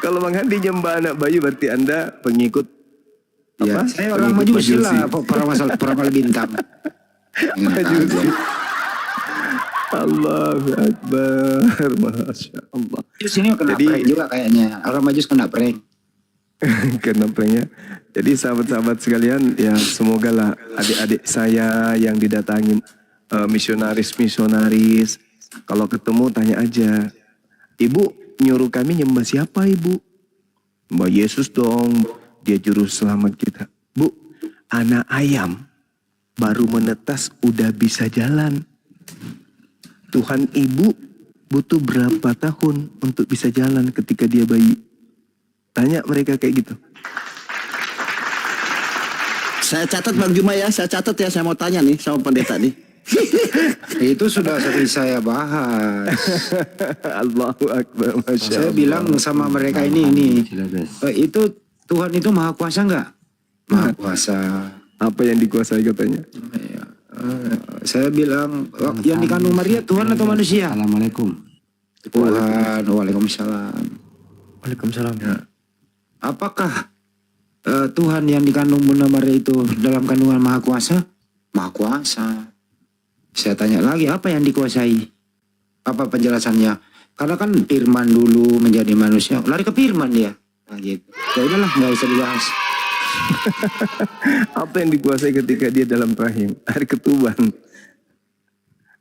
Kalau Bang Handi nyembah anak bayi berarti Anda pengikut Ya, saya orang majusi lah, para bintang. Majusi. Allahu Akbar, Masya Allah. Di sini kena prank juga kayaknya. Orang Majus kena prank. Kena pranknya. Jadi sahabat-sahabat sekalian, ya semoga lah adik-adik saya yang didatangi misionaris, kalau ketemu tanya aja, Ibu nyuruh kami nyembah siapa Ibu? Mbak Yesus dong, dia juru selamat kita. Bu, anak ayam baru menetas udah bisa jalan. Tuhan Ibu butuh berapa tahun untuk bisa jalan ketika dia bayi? Tanya mereka kayak gitu. Saya catat Bang Juma ya, saya mau tanya nih sama pendeta nih. Itu sudah sering saya bahas. Allahu Akbar, Masya Saya Allah. bilang sama mereka ini. Itu Tuhan itu maha kuasa nggak? Maha kuasa. Apa yang dikuasai katanya? Saya bilang, yang dikandung Maria Tuhan atau manusia? Assalamualaikum. Tuhan, waalaikumsalam. Waalaikumsalam. Apakah Tuhan yang dikandung Bunda Maria itu dalam kandungan maha kuasa? Maha kuasa. Saya tanya lagi, apa yang dikuasai? Apa penjelasannya? Karena kan firman dulu menjadi manusia, lari ke firman dia. Nah, gitu. Ya udahlah, nggak usah dibahas. Apa yang dikuasai ketika dia dalam rahim? Air ketuban.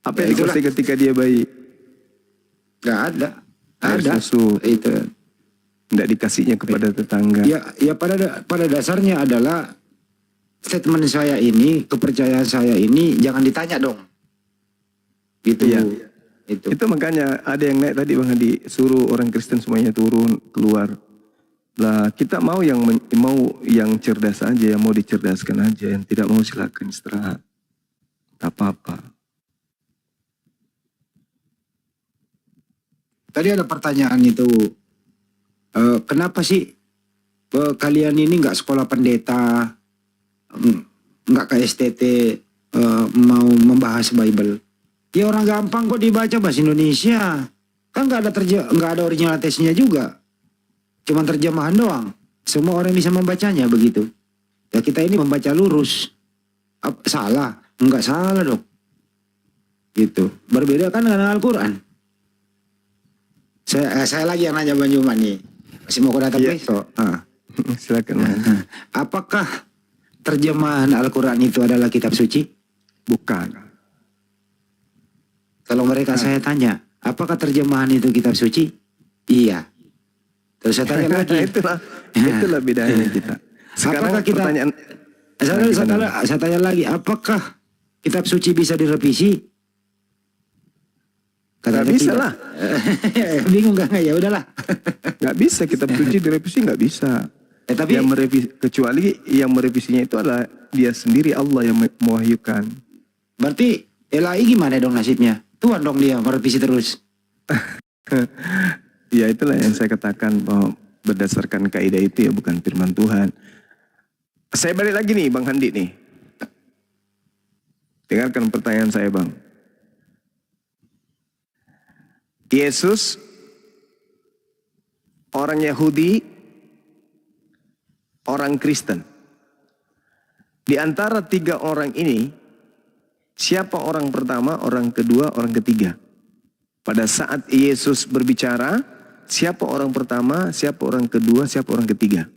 Apa yang dikuasai ketika dia bayi? Gak ada. Air Ada. susu. Itu. Tidak dikasihnya kepada tetangga. Ya pada dasarnya adalah statement saya ini, kepercayaan saya ini jangan ditanya dong. Gitu. Iya. Itu makanya ada yang naik tadi Bang Hadi, suruh orang Kristen semuanya turun keluar. Lah kita mau yang cerdas aja, yang mau dicerdaskan aja, yang tidak mau silakan istirahat. Tak apa-apa. Tadi ada pertanyaan itu, kenapa sih kalian ini nggak sekolah pendeta, nggak ke STT, mau membahas Bible? Ya orang gampang kok dibaca bahasa Indonesia, kan nggak ada original teksnya juga, cuma terjemahan doang. Semua orang bisa membacanya begitu. Ya kita ini membaca lurus, salah? Nggak salah dong. Gitu. Berbeda kan dengan Al-Quran. Saya lagi yang nanya Bang Juma nih. Masih mau datang besok. Silakan. Apakah terjemahan Al-Quran itu adalah kitab suci? Bukan. Kalau mereka saya tanya, apakah terjemahan itu kitab suci? Iya. Terus saya tanya lagi. Itulah bedanya kita. Sekarang Apakah kita, pertanyaan. saya tanya lagi, apakah kitab suci bisa direvisi? Gak bisa lah. Bingung gak? Ya udahlah. Gak bisa kitab suci direvisi, gak bisa. Tapi yang kecuali yang merevisinya itu adalah dia sendiri, Allah yang mewahyukan. Berarti LAI gimana dong nasibnya? Tuhan dong dia merevisi terus. Ya itulah yang saya katakan bahwa berdasarkan kaidah itu ya bukan firman Tuhan. Saya balik lagi nih Bang Handi nih. Dengarkan pertanyaan saya Bang. Yesus orang Yahudi, orang Kristen. Di antara tiga orang ini, siapa orang pertama, orang kedua, orang ketiga? Pada saat Yesus berbicara, siapa orang pertama, siapa orang kedua, siapa orang ketiga?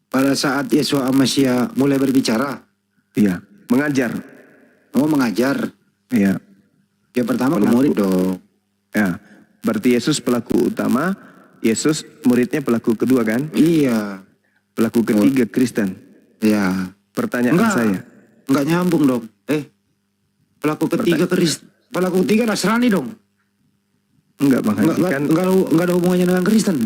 Pada saat Yesus Al-Masih mulai berbicara? Iya, mengajar. Oh, mengajar. Iya. Yang pertama ke murid dong. Ya, berarti Yesus pelaku utama, Yesus muridnya pelaku kedua kan? Iya. Pelaku ketiga Kristen. Iya. Pertanyaan saya. Enggak nyambung dong. Pelaku ketiga Kristen. Pelaku ketiga Nasrani dong. Enggak Bang Haji kan. Enggak ada hubungannya dengan Kristen.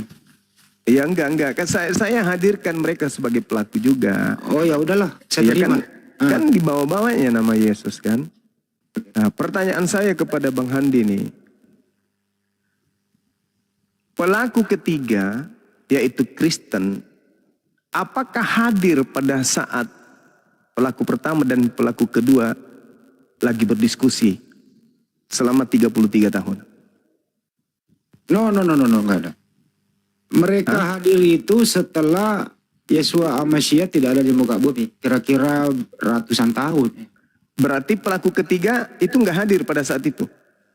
Ya enggak. Kan saya hadirkan mereka sebagai pelaku juga. Oh ya udahlah, saya terima. Kan dibawa-bawanya nama Yesus kan. Nah, pertanyaan saya kepada Bang Handi nih. Pelaku ketiga, yaitu Kristen, apakah hadir pada saat pelaku pertama dan pelaku kedua lagi berdiskusi selama 33 tahun? No, enggak ada. Mereka hadir itu setelah Yesua Amasia tidak ada di muka bumi. Kira-kira ratusan tahun. Berarti pelaku ketiga itu nggak hadir pada saat itu?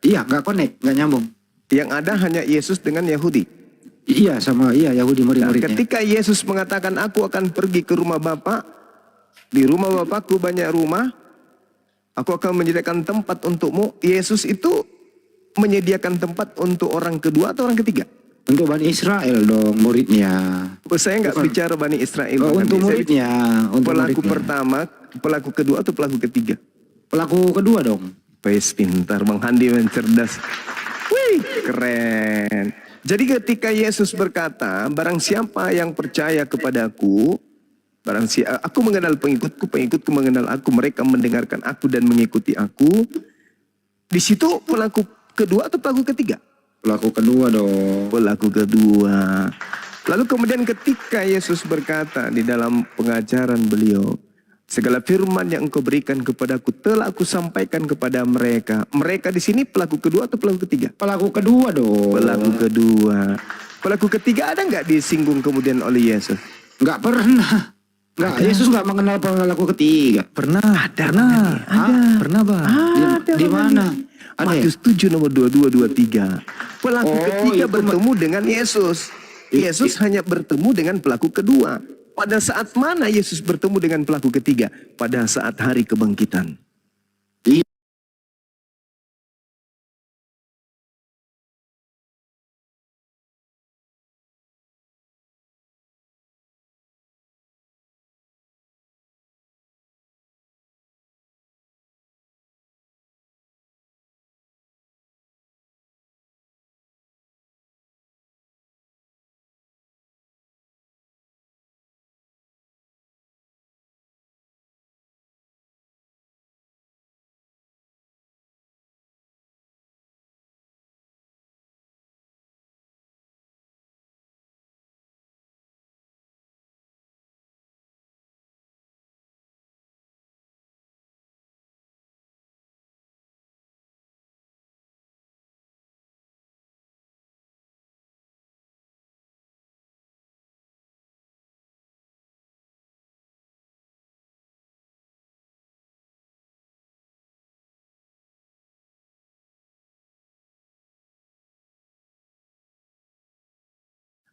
Iya, nggak connect, nggak nyambung. Yang ada hanya Yesus dengan Yahudi? Iya, sama Yahudi murid-muridnya. Ketika Yesus mengatakan, aku akan pergi ke rumah Bapa, di rumah Bapakku banyak rumah, aku akan menyediakan tempat untukmu. Yesus itu menyediakan tempat untuk orang kedua atau orang ketiga? Untuk Bani Israel dong, muridnya. Saya nggak bicara Bani Israel. Untuk muridnya. Untuk pelaku muridnya. pertama, pelaku kedua atau pelaku ketiga? Pelaku kedua dong. Wes pintar Bang Handi, cerdas. Wih, keren. Jadi ketika Yesus berkata, barang siapa yang percaya kepadaku, aku mengenal pengikutku, pengikutku mengenal aku, mereka mendengarkan aku dan mengikuti aku. Di situ pelaku kedua atau pelaku ketiga? Pelaku kedua dong. Pelaku kedua. Lalu kemudian ketika Yesus berkata di dalam pengajaran beliau, segala firman yang engkau berikan kepadaku telah aku sampaikan kepada mereka. Mereka di sini pelaku kedua atau pelaku ketiga? Pelaku kedua dong. Pelaku kedua. Pelaku ketiga ada nggak disinggung kemudian oleh Yesus? Nggak pernah. Nggak, Yesus nggak mengenal pelaku ketiga. Pernah. Pernah, Bang. Di mana? Matius 7 nomor 22, 23. Pelaku ketiga bertemu dengan Yesus. Yesus hanya bertemu dengan pelaku kedua. Pada saat mana Yesus bertemu dengan pelaku ketiga? Pada saat hari kebangkitan.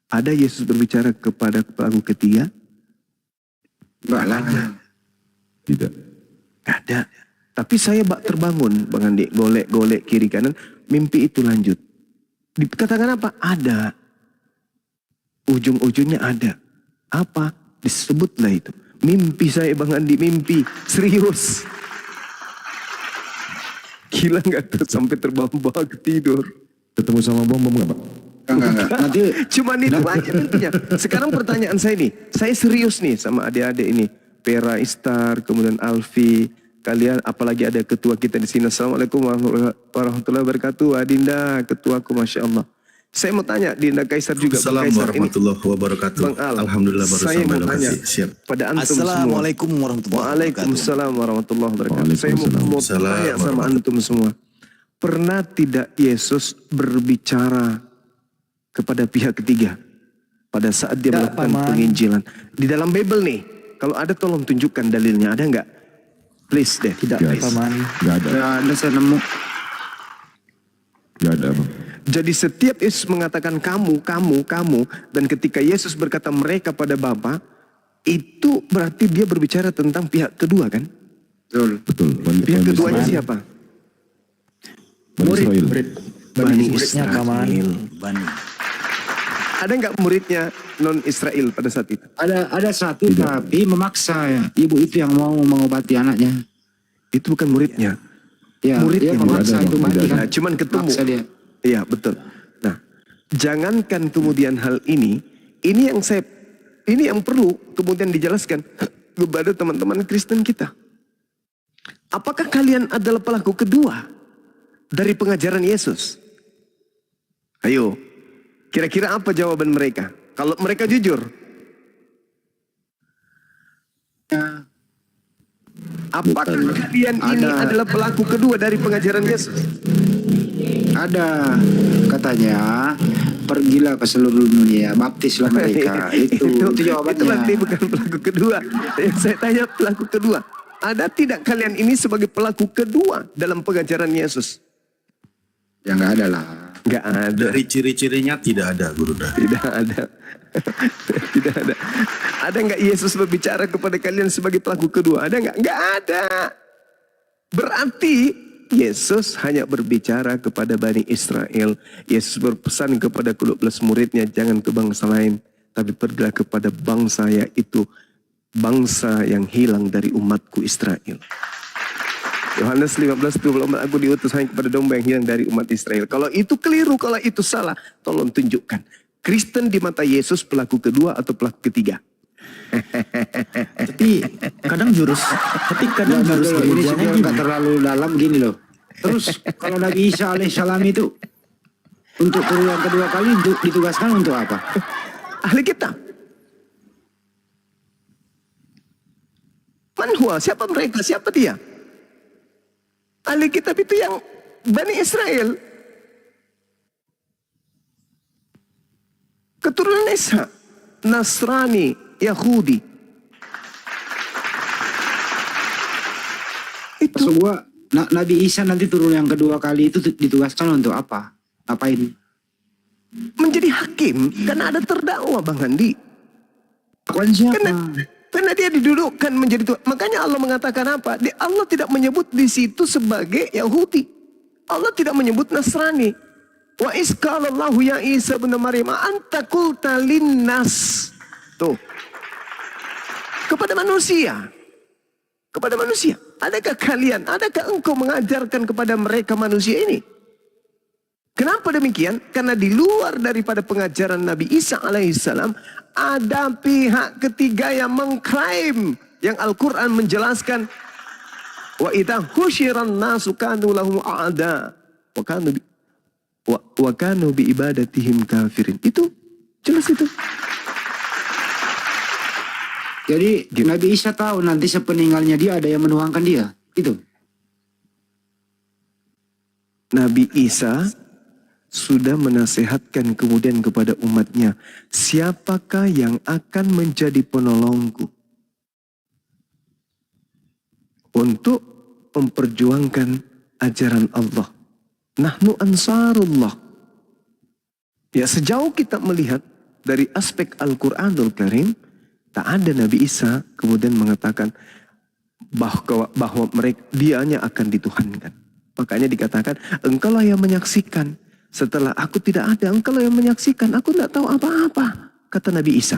Ada Yesus berbicara kepada pelaku ketiga? Enggak lah. Tidak. Ada. Tapi saya terbangun, Bang Andi, golek-golek kiri kanan, mimpi itu lanjut. Dikatakan apa? Ada. Ujung-ujungnya ada. Apa? Disebutlah itu. Mimpi saya, Bang Andi, mimpi. Serius. Gila nggak tuh sampai terbawa-bawa ke tidur. Ketemu sama bom nggak, Pak? Enggak. Nanti Cuman itu aja intinya. Sekarang pertanyaan saya nih, saya serius nih sama adik-adik ini, Vera, Istar, kemudian Alfi, kalian, apalagi ada ketua kita di sini. Assalamualaikum warahmatullahi wabarakatuh. Adinda, ketuaku, masya Allah. Saya mau tanya, Dinda Kaisar juga. Assalamualaikum warahmatullahi wabarakatuh. Bang Al, Alhamdulillah baru saya mau sampai tanya lokasi. Siap. pada antum Assalamualaikum semua. warahmatullahi Waalaikumsalam warahmatullahi wabarakatuh. Saya mau tanya sama antum semua. Pernah tidak Yesus berbicara kepada pihak ketiga pada saat dia melakukan penginjilan? Di dalam Bible nih, kalau ada tolong tunjukkan dalilnya, ada nggak? Please deh. Tidak, Paman. Nggak ada. Nggak ada, saya nemu. Nggak ada, Bang. Jadi setiap Yesus mengatakan kamu, dan ketika Yesus berkata mereka pada Bapa, itu berarti dia berbicara tentang pihak kedua kan? Betul. Pihak keduanya siapa? Murid. Bani Israel. Ada nggak muridnya non Israel pada saat itu? Ada satu tapi memaksa ya. Ibu itu yang mau mengobati anaknya. Itu bukan muridnya. Ya, Muridnya dia memaksa itu mati kan. Nah, cuman ketemu. Maksa dia. Iya betul. Nah, jangankan kemudian hal ini yang perlu kemudian dijelaskan kepada teman-teman Kristen kita. Apakah kalian adalah pelaku kedua dari pengajaran Yesus? Ayo, kira-kira apa jawaban mereka? Kalau mereka jujur, apakah kalian ini adalah pelaku kedua dari pengajaran Yesus? Ada, katanya pergilah ke seluruh dunia, baptislah mereka. itu jawabannya. Itu berarti bukan pelaku kedua. Yang saya tanya pelaku kedua. Ada tidak kalian ini sebagai pelaku kedua dalam pengajaran Yesus? Ya nggak ada lah. Nggak ada. Dari ciri-cirinya tidak ada, Guru. Tidak ada. Tidak ada. Ada nggak Yesus berbicara kepada kalian sebagai pelaku kedua? Ada nggak? Nggak ada. Berarti Yesus hanya berbicara kepada Bani Israel. Yesus berpesan kepada 12 muridnya, jangan ke bangsa lain, tapi pergilah kepada bangsa, yaitu bangsa yang hilang dari umatku Israel. Yohanes 15:24, aku diutus hanya kepada domba yang hilang dari umat Israel. Kalau itu keliru, kalau itu salah, tolong tunjukkan. Kristen di mata Yesus pelaku kedua atau pelaku ketiga? Tapi kadang jurus ini sebenarnya nggak terlalu dalam gini loh. Terus kalau Nabi Isa alaihissalam itu untuk yang kedua kali ditugaskan untuk apa? Ahli kitab. Manhua, siapa mereka? Siapa dia? Ahli kitab itu yang Bani Israel. Keturunan Isa, Nasrani, Yahudi. Itu gua Nabi Isa nanti turun yang kedua kali itu ditugaskan untuk apa? Ngapain? Menjadi hakim, karena ada terdakwa, Bang Andi. Karena dia didudukkan menjadi Tuhan. Makanya Allah mengatakan apa? Allah tidak menyebut di situ sebagai Yahudi. Allah tidak menyebut Nasrani. Wa isqalallahu ya Isa bin Maryam anta qulta linnas. Tuh. Kepada manusia. Kepada manusia. Adakah engkau mengajarkan kepada mereka manusia ini? Kenapa demikian? Karena di luar daripada pengajaran Nabi Isa alaihissalam, ada pihak ketiga yang mengklaim, yang Al-Quran menjelaskan, wa idza husyiran nasu kanu lahum a'da wa kanu bi ibadatihim kafirin. Itu jelas itu. Jadi Nabi Isa tahu nanti sepeninggalnya dia ada yang menuhankan dia. Itu. Nabi Isa sudah menasehatkan kemudian kepada umatnya, siapakah yang akan menjadi penolongku untuk memperjuangkan ajaran Allah. Nahnu ansarullah. Ya, sejauh kita melihat dari aspek Al-Quranul Karim, tak ada Nabi Isa kemudian mengatakan bahwa mereka dianya akan dituhankan. Makanya dikatakan, engkaulah yang menyaksikan. Setelah aku tidak ada, engkaulah yang menyaksikan. Aku tidak tahu apa-apa. Kata Nabi Isa.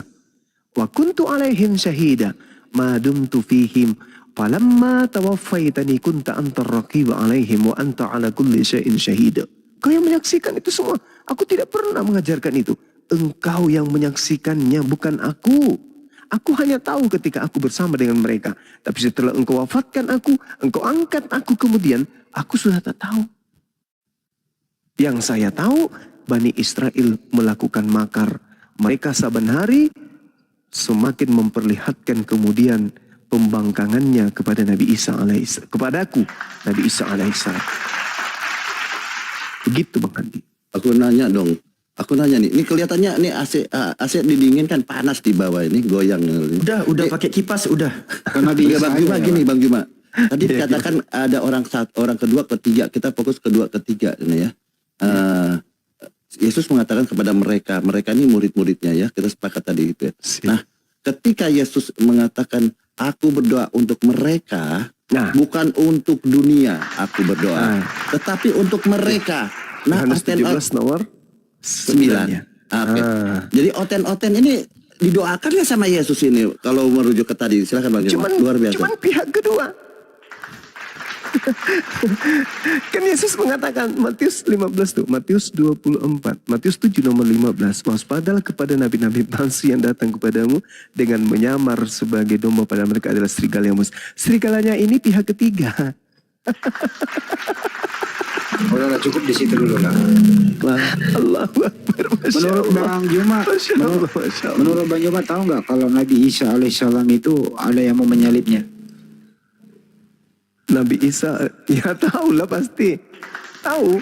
Wa kuntu alaihim syahida ma dumtu fihim falamma tawaffaitani kunta antar raqib alaihim wa anta ala kulli syai'in syahida. Kau yang menyaksikan itu semua. Aku tidak pernah mengajarkan itu. Engkau yang menyaksikannya, bukan aku. Aku hanya tahu ketika aku bersama dengan mereka. Tapi setelah engkau wafatkan aku, engkau angkat aku kemudian, aku sudah tak tahu. Yang saya tahu, Bani Israel melakukan makar. Mereka saban hari semakin memperlihatkan kemudian pembangkangannya kepada Nabi Isa alaihissalam. Kepadaku, Nabi Isa alaihissalam. Begitu Bang Andi. Aku nanya dong. Aku nanya nih, ini kelihatannya nih AC didinginkan, panas di bawah ini, goyang. Udah pakai kipas udah. Bang Juma gini, Bang Juma. Tadi dikatakan ada orang kedua, ketiga. Kita fokus kedua, ketiga ini ya. Yesus mengatakan kepada mereka ini murid-muridnya ya, kita sepakat tadi gitu ya. Nah, ketika Yesus mengatakan aku berdoa untuk mereka, bukan untuk dunia aku berdoa, tetapi untuk mereka. Nah, Yohanes 17 nomor 9. Jadi oten-oten ini didoakan ya sama Yesus ini kalau merujuk ke tadi. Silakan Bang Juma. Luar biasa. Cuman pihak kedua. Kan Yesus mengatakan Matius 15 tuh, Matius 24, Matius 7 nomor 15, waspadalah kepada nabi-nabi palsu yang datang kepadamu dengan menyamar sebagai domba, pada mereka adalah serigala yang mus. Serigalanya ini pihak ketiga. Udah cukup di situ dulu lah. Allahu Akbar. Menurut Bang Juma, menurut Bang Juma tahu nggak kalau Nabi Isa alaihissalam itu ada yang mau menyalibnya? Nabi Isa, ya tahu lah pasti. Tahu.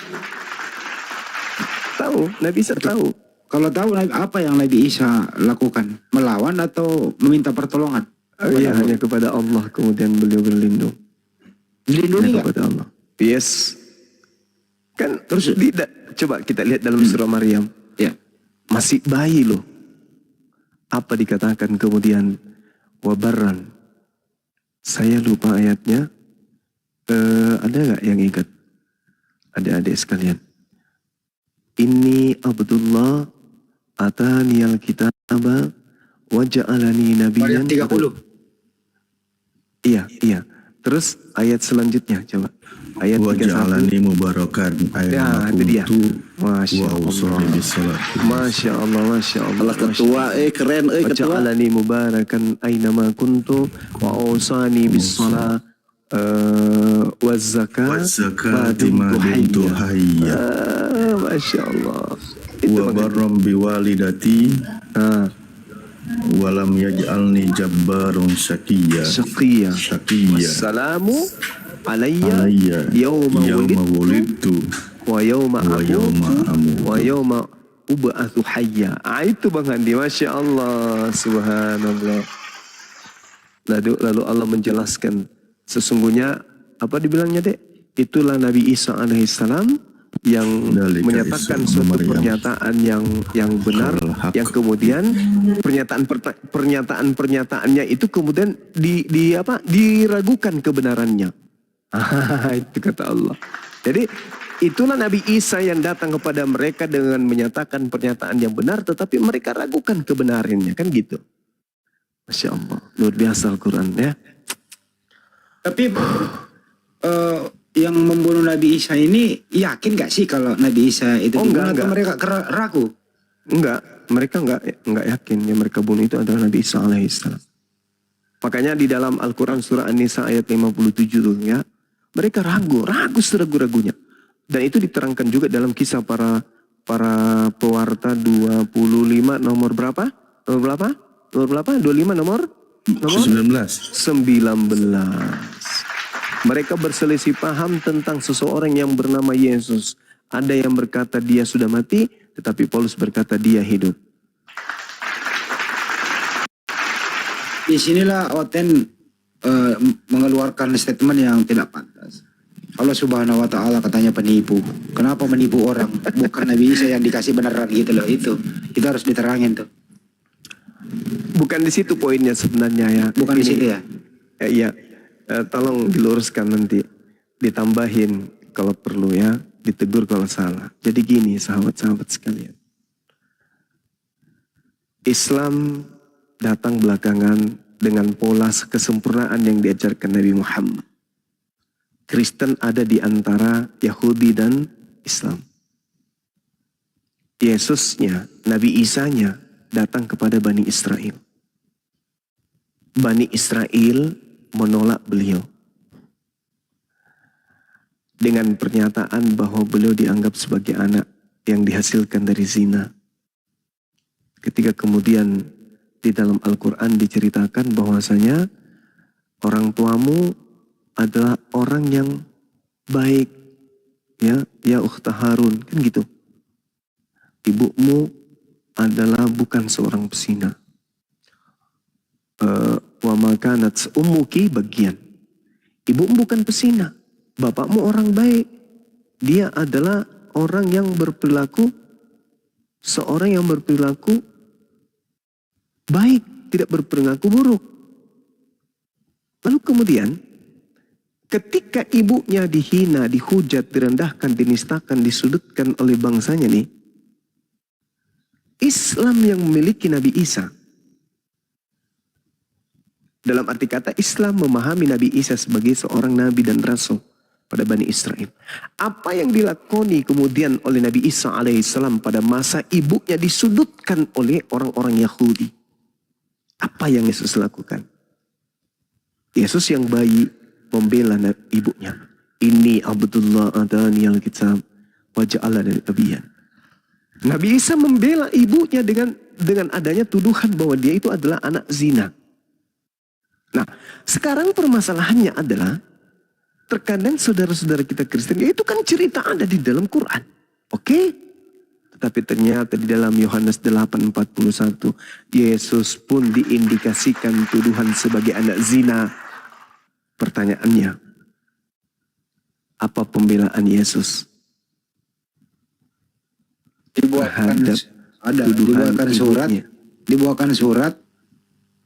Nabi Isa tahu. Kalau tahu apa yang Nabi Isa lakukan? Melawan atau meminta pertolongan? Iya, hanya kepada Allah kemudian beliau berlindung. Dilindungi nggak? Kepada Allah. Yes. Kan terus coba kita lihat dalam surah Maryam. Ya. Masih bayi loh. Apa dikatakan kemudian wabaran? Saya lupa ayatnya. Ada nggak yang ingat? Adik-adik sekalian. Inni Abdullah ataniyal kitaba wa ja'alani nabiyyan. Ayat 30. Iya. Terus ayat selanjutnya coba. Ayat 31. Waja'alani mubarakan. Ya, itu dia. Masya Allah. Masya Allah, Masya Allah. Allah ketua, keren, ketua. Waja'alani mubarakan aynama kuntu wa awsani bis shalah waz zakati ma dumtu hayya. Masya Allah. Wa barram biwalidati. Walam yaj'alni jabbarun syaqiyya. Assalamu alayya yawma wulidtu wa yawma amutu wa yawma ub'atsu hayya. Itu Bang Andi, Masya Allah, subhanallah. Lalu Allah menjelaskan sesungguhnya apa dibilangnya Dek? Itulah Nabi Isa alaihissalam yang menyatakan suatu pernyataan yang benar, yang kemudian pernyataannya itu kemudian diragukan kebenarannya. Itu kata Allah. Jadi itulah Nabi Isa yang datang kepada mereka dengan menyatakan pernyataan yang benar, tetapi mereka ragukan kebenarannya, kan gitu. Masya Allah, luar biasa Al-Quran ya. Tapi yang membunuh Nabi Isa ini yakin gak sih kalau Nabi Isa itu dibunuh atau mereka ragu? Enggak, mereka enggak yakin yang mereka bunuh itu adalah Nabi Isa alaihissalam. Makanya di dalam Al-Quran surah An-Nisa ayat 57 tuh ya, mereka ragu seragu-ragunya. Dan itu diterangkan juga dalam kisah para pewarta 25 nomor berapa? Nomor berapa? 25 nomor 19. Mereka berselisih paham tentang seseorang yang bernama Yesus. Ada yang berkata dia sudah mati, tetapi Paulus berkata dia hidup. Di sinilah Oten mengeluarkan statement yang tidak pantas. Allah Subhanahu wa Ta'ala katanya penipu. Kenapa menipu orang? Bukan Nabi Isa yang dikasih beneran gitu loh. Itu harus diterangin tuh. Bukan di situ poinnya sebenarnya ya. Bukan di situ ya. Iya. Tolong diluruskan nanti, ditambahin kalau perlu ya, ditegur kalau salah. Jadi gini sahabat-sahabat sekalian, Islam datang belakangan dengan pola kesempurnaan yang diajarkan Nabi Muhammad. Kristen ada di antara Yahudi dan Islam. Yesusnya, Nabi Isanya datang kepada Bani Israel. Bani Israel menolak beliau dengan pernyataan bahwa beliau dianggap sebagai anak yang dihasilkan dari zina. Ketika kemudian di dalam Al-Quran diceritakan bahwasanya orang tuamu adalah orang yang baik, ya ukhta Harun, kan gitu. Ibumu adalah bukan seorang pesina. Wa makanat ummuki bagian. Ibumu bukan pesina, bapakmu orang baik. Dia adalah orang yang berperilaku, seorang yang berperilaku baik, tidak berperilaku buruk. Lalu kemudian ketika ibunya dihina, dihujat, direndahkan, dinistakan, disudutkan oleh bangsanya nih, Islam yang memiliki Nabi Isa, dalam arti kata Islam memahami Nabi Isa sebagai seorang nabi dan rasul pada Bani Israel. Apa yang dilakoni kemudian oleh Nabi Isa alaihissalam pada masa ibunya disudutkan oleh orang-orang Yahudi. Apa yang Yesus lakukan? Yesus yang bayi membela ibunya. Ini Abdullah adaniyal kitab wa ja'alani nabiyyan. Nabi Isa membela ibunya dengan adanya tuduhan bahwa dia itu adalah anak zina. Nah, sekarang permasalahannya adalah terkadang saudara-saudara kita Kristen, itu kan cerita ada di dalam Quran. Oke? Tapi ternyata di dalam Yohanes 8:41 Yesus pun diindikasikan tuduhan sebagai anak zina. Pertanyaannya, apa pembelaan Yesus? Dibuatkan surat,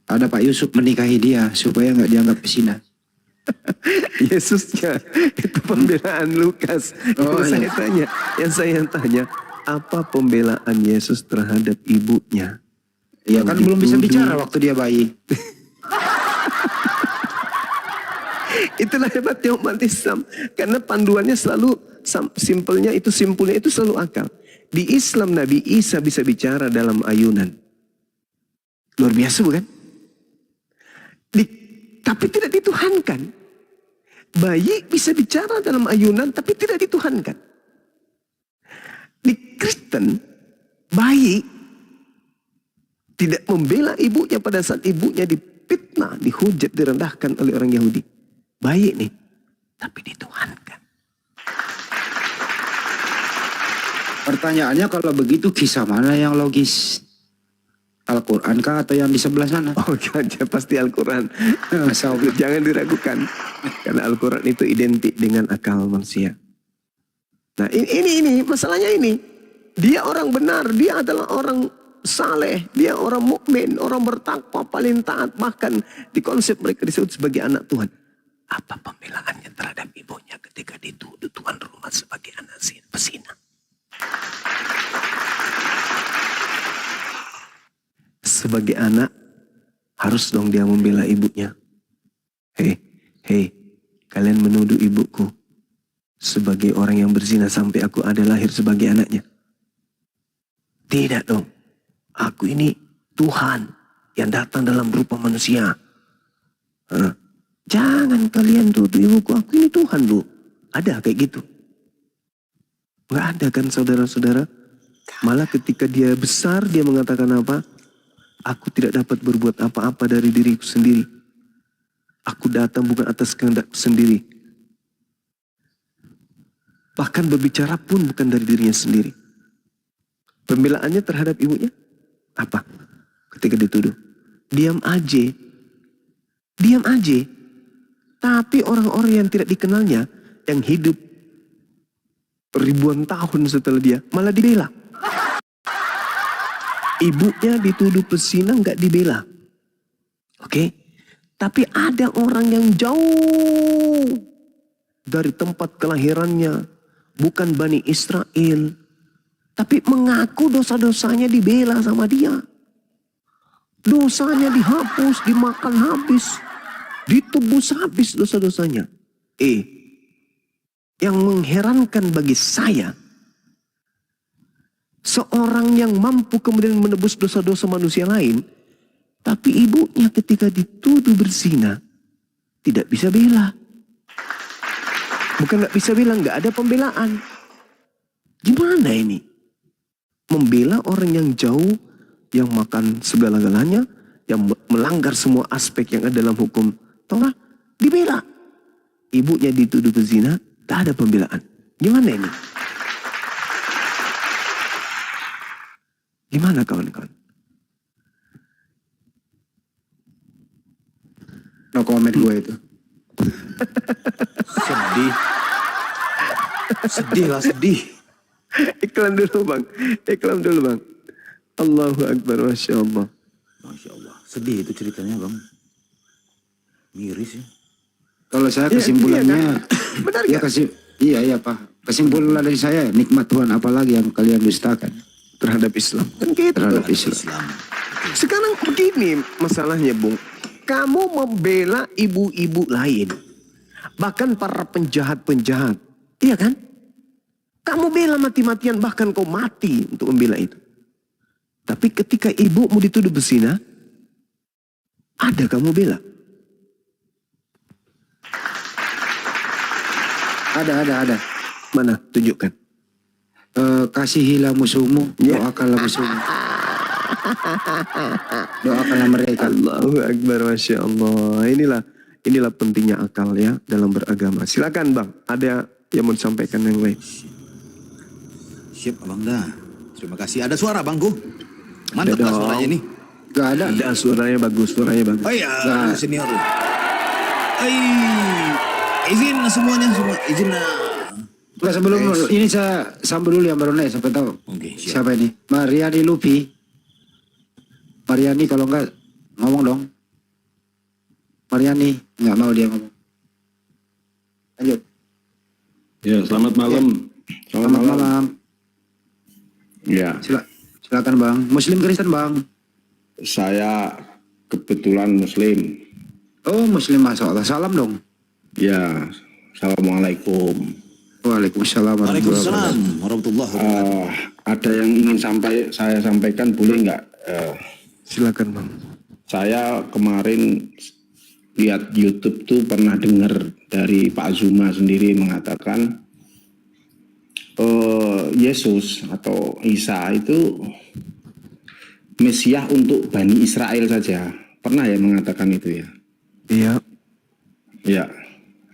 ada Pak Yusuf menikahi dia supaya nggak dianggap pesina. Yesusnya itu pembelaan Lukas. Yang saya tanya, apa pembelaan Yesus terhadap ibunya? Ya kan belum bisa bicara waktu dia bayi. Itulah hebatnya umat Islam, karena panduannya selalu simpelnya itu selalu akal. Di Islam Nabi Isa bisa bicara dalam ayunan. Luar biasa bukan? Tapi tidak dituhankan. Bayi bisa bicara dalam ayunan tapi tidak dituhankan. Di Kristen, bayi tidak membela ibunya pada saat ibunya difitnah, dihujat, direndahkan oleh orang Yahudi. Bayi nih, tapi dituhankan. Pertanyaannya kalau begitu kisah mana yang logis? Al-Quran kah atau yang di sebelah sana? Oh pasti Al-Quran. Jangan diragukan. Karena Al-Quran itu identik dengan akal manusia. Nah ini masalahnya ini. Dia orang benar, dia adalah orang saleh, dia orang mukmin, orang bertakwa, paling taat. Bahkan di konsep mereka disebut sebagai anak Tuhan. Apa pembelaannya terhadap ibunya ketika dituduh tuan rumah sebagai anak pesina? Sebagai anak harus dong dia membela ibunya. Hei, kalian menuduh ibuku sebagai orang yang berzina sampai aku ada lahir sebagai anaknya. Tidak dong. Aku ini Tuhan yang datang dalam berupa manusia. Jangan kalian tuduh ibuku, aku ini Tuhan loh. Ada kayak gitu? Nggak ada kan saudara-saudara? Malah ketika dia besar dia mengatakan apa? Aku tidak dapat berbuat apa-apa dari diriku sendiri. Aku datang bukan atas kehendakku sendiri. Bahkan berbicara pun bukan dari dirinya sendiri. Pembelaannya terhadap ibunya apa? Ketika dituduh, diam aja. Diam aja. Tapi orang-orang yang tidak dikenalnya, yang hidup ribuan tahun setelah dia, malah dibela. Ibunya dituduh pesina nggak dibela. Oke? Tapi ada orang yang jauh dari tempat kelahirannya, bukan Bani Israel, tapi mengaku dosa-dosanya dibela sama dia. Dosanya dihapus, dimakan habis, ditebus habis dosa-dosanya. Yang mengherankan bagi saya, seorang yang mampu kemudian menebus dosa-dosa manusia lain, tapi ibunya ketika dituduh berzina tidak bisa bela. Bukan nggak bisa bela, nggak ada pembelaan. Gimana ini? Membela orang yang jauh, yang makan segala-galanya, yang melanggar semua aspek yang ada dalam hukum Taurat, dibela. Ibunya dituduh berzina, tak ada pembelaan. Gimana ini? Gimana kawan-kawan? No comment gue itu. Sedih. Sedih lah, sedih. Iklan dulu bang. Iklan dulu bang. Allahu Akbar, Masya Allah. Masya Allah. Sedih itu ceritanya bang. Miris ya. Kalau saya kesimpulannya, benar ya iya Pak. Kesimpulan dari saya, nikmat Tuhan apalagi yang kalian dustakan terhadap Islam. Kan gitu. Terhadap Islam. Sekarang begini masalahnya Bung. Kamu membela ibu-ibu lain. Bahkan para penjahat-penjahat. Iya kan? Kamu bela mati-matian, bahkan kau mati untuk membela itu. Tapi ketika ibumu dituduh berzina, ada kamu bela? Ada. Mana? Tunjukkan. Kasihilah musuhmu, doakanlah musuhmu. Doakanlah mereka. Allahu Akbar, Masya Allah. Inilah pentingnya akal ya dalam beragama. Silakan bang, ada yang mau disampaikan yang lain? Siap abang dah. Terima kasih. Ada suara Bangku? Mantap lah suaranya ini. Gak ada. Ada suaranya bagus, suaranya bagus. Oh iya, senior. Izin semuanya, semua izin. Enggak, sebelum ini saya sambut dulu yang baru naik, sampai tahu. Siapa ini? Mariani Lupi. Mariani kalau enggak ngomong dong. Mariani nggak mau dia ngomong. Lanjut. Ya, selamat malam. Selamat malam. Ya. Silakan Bang. Muslim Kristen Bang. Saya kebetulan Muslim. Oh Muslim, masya Allah. Salam dong. Ya, assalamualaikum. Waalaikumsalam. Waalaikumsalam warahmatullahi wabarakatuh. Ada yang ingin saya sampaikan, boleh nggak? Silakan Bang. Saya kemarin lihat YouTube tuh pernah dengar dari Pak Zuma sendiri mengatakan Yesus atau Isa itu Mesias untuk Bani Israel saja. Pernah ya mengatakan itu ya? Iya. Ya.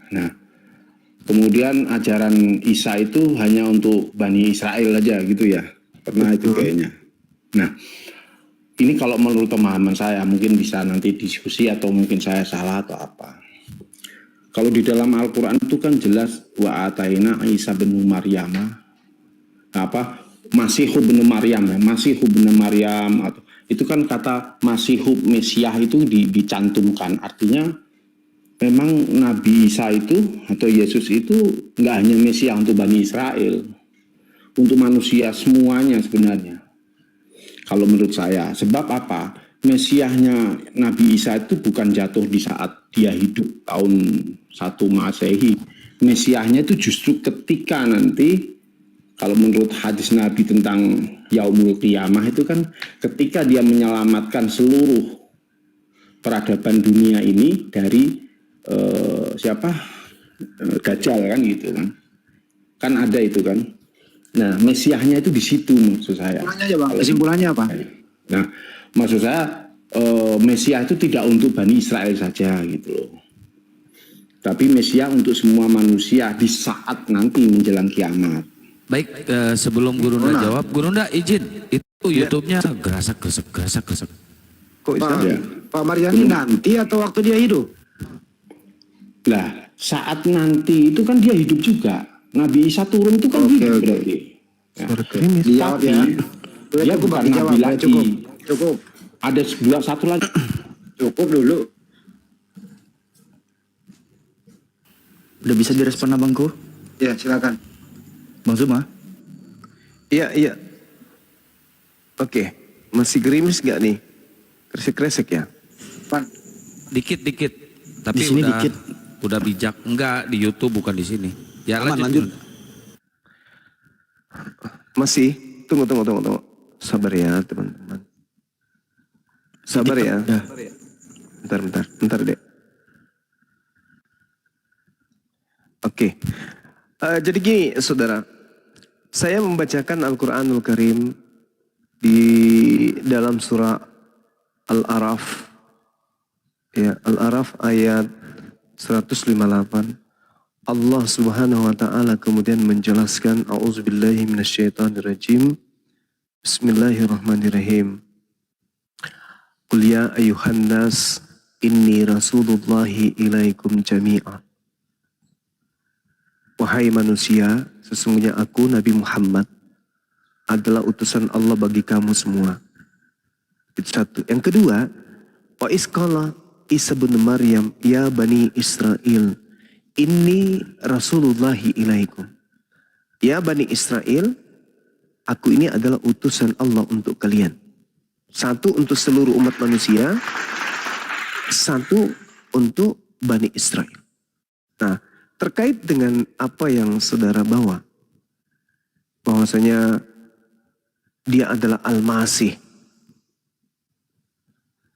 Nah, kemudian ajaran Isa itu hanya untuk Bani Israel aja gitu ya. Pernah itu kayaknya. Nah, ini kalau menurut pemahaman saya, mungkin bisa nanti diskusi atau mungkin saya salah atau apa. Kalau di dalam Al-Quran itu kan jelas wa ataina Isa bin Maryam. Masihu bin Maryam ya, Masihu bin Maryam atau itu kan kata Masihu Mesias itu dicantumkan. Artinya memang Nabi Isa itu atau Yesus itu nggak hanya Mesias untuk Bani Israel, untuk manusia semuanya sebenarnya. Kalau menurut saya, sebab apa? Mesiasnya Nabi Isa itu bukan jatuh di saat dia hidup tahun 1 Masehi. Mesiasnya itu justru ketika nanti, kalau menurut hadis Nabi tentang Yaumul Qiyamah itu kan ketika dia menyelamatkan seluruh peradaban dunia ini dari Dajjal kan gitu kan. Kan ada itu kan. Nah, Mesiasnya itu di situ maksud saya. Kesimpulannya apa? Nah, maksud saya Mesias itu tidak untuk Bani Israel saja gitu loh. Tapi Mesias untuk semua manusia di saat nanti menjelang kiamat. Baik, sebelum Gurunda jawab, Gurunda izin itu YouTube-nya gerasak. Kok Pak Maryani nanti atau waktu dia hidup? Lah, saat nanti itu kan dia hidup juga. Nabi Isa turun itu kan hidup berarti. Dijawab ya. Dia bukan Nabi lagi. Cukup. Ada satu lagi. Cukup dulu. Udah bisa direspon abangku? Ya, silakan. Bang Zuma? Iya. Oke. Masih gerimis nggak nih? Kresek-kresek ya? Dikit. Tapi Di sini udah, dikit. udah bijak. Enggak, di YouTube bukan di sini. Ya lanjut. Masih? Tunggu. Sabar ya teman-teman. Sabar ya. Bentar dek. Oke. Jadi gini saudara. Saya membacakan Al-Quranul Karim di dalam surah Al-Araf. Ya, Al-Araf ayat 158. Allah Subhanahu wa taala kemudian menjelaskan a'udzubillahi minasyaitonirrajim. Bismillahirrahmanirrahim. Qul ya ayyuhan nas inni rasulullahi ilaikum jami'a. Wahai manusia, sesungguhnya aku Nabi Muhammad adalah utusan Allah bagi kamu semua. Itu satu. Yang kedua, wa isqala Isa bin Maryam ya Bani Israel inni rasulullahi ilaikum. Ya Bani Israel, aku ini adalah utusan Allah untuk kalian. Satu untuk seluruh umat manusia, satu untuk Bani Israel. Nah, terkait dengan apa yang saudara bawa, bahwasanya dia adalah Al-Masih.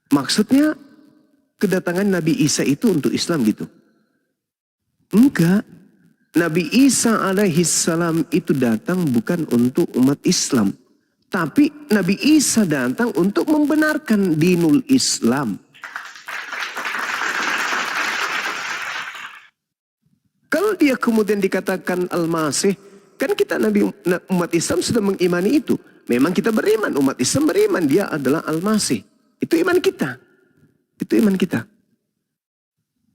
Maksudnya kedatangan Nabi Isa itu untuk Islam gitu? Enggak. Nabi Isa alaihissalam itu datang bukan untuk umat Islam. Tapi Nabi Isa datang untuk membenarkan dinul Islam. Kalau dia kemudian dikatakan Al-Masih, kan kita umat Islam sudah mengimani itu. Memang kita beriman, umat Islam beriman dia adalah Al-Masih. Itu iman kita. Itu iman kita.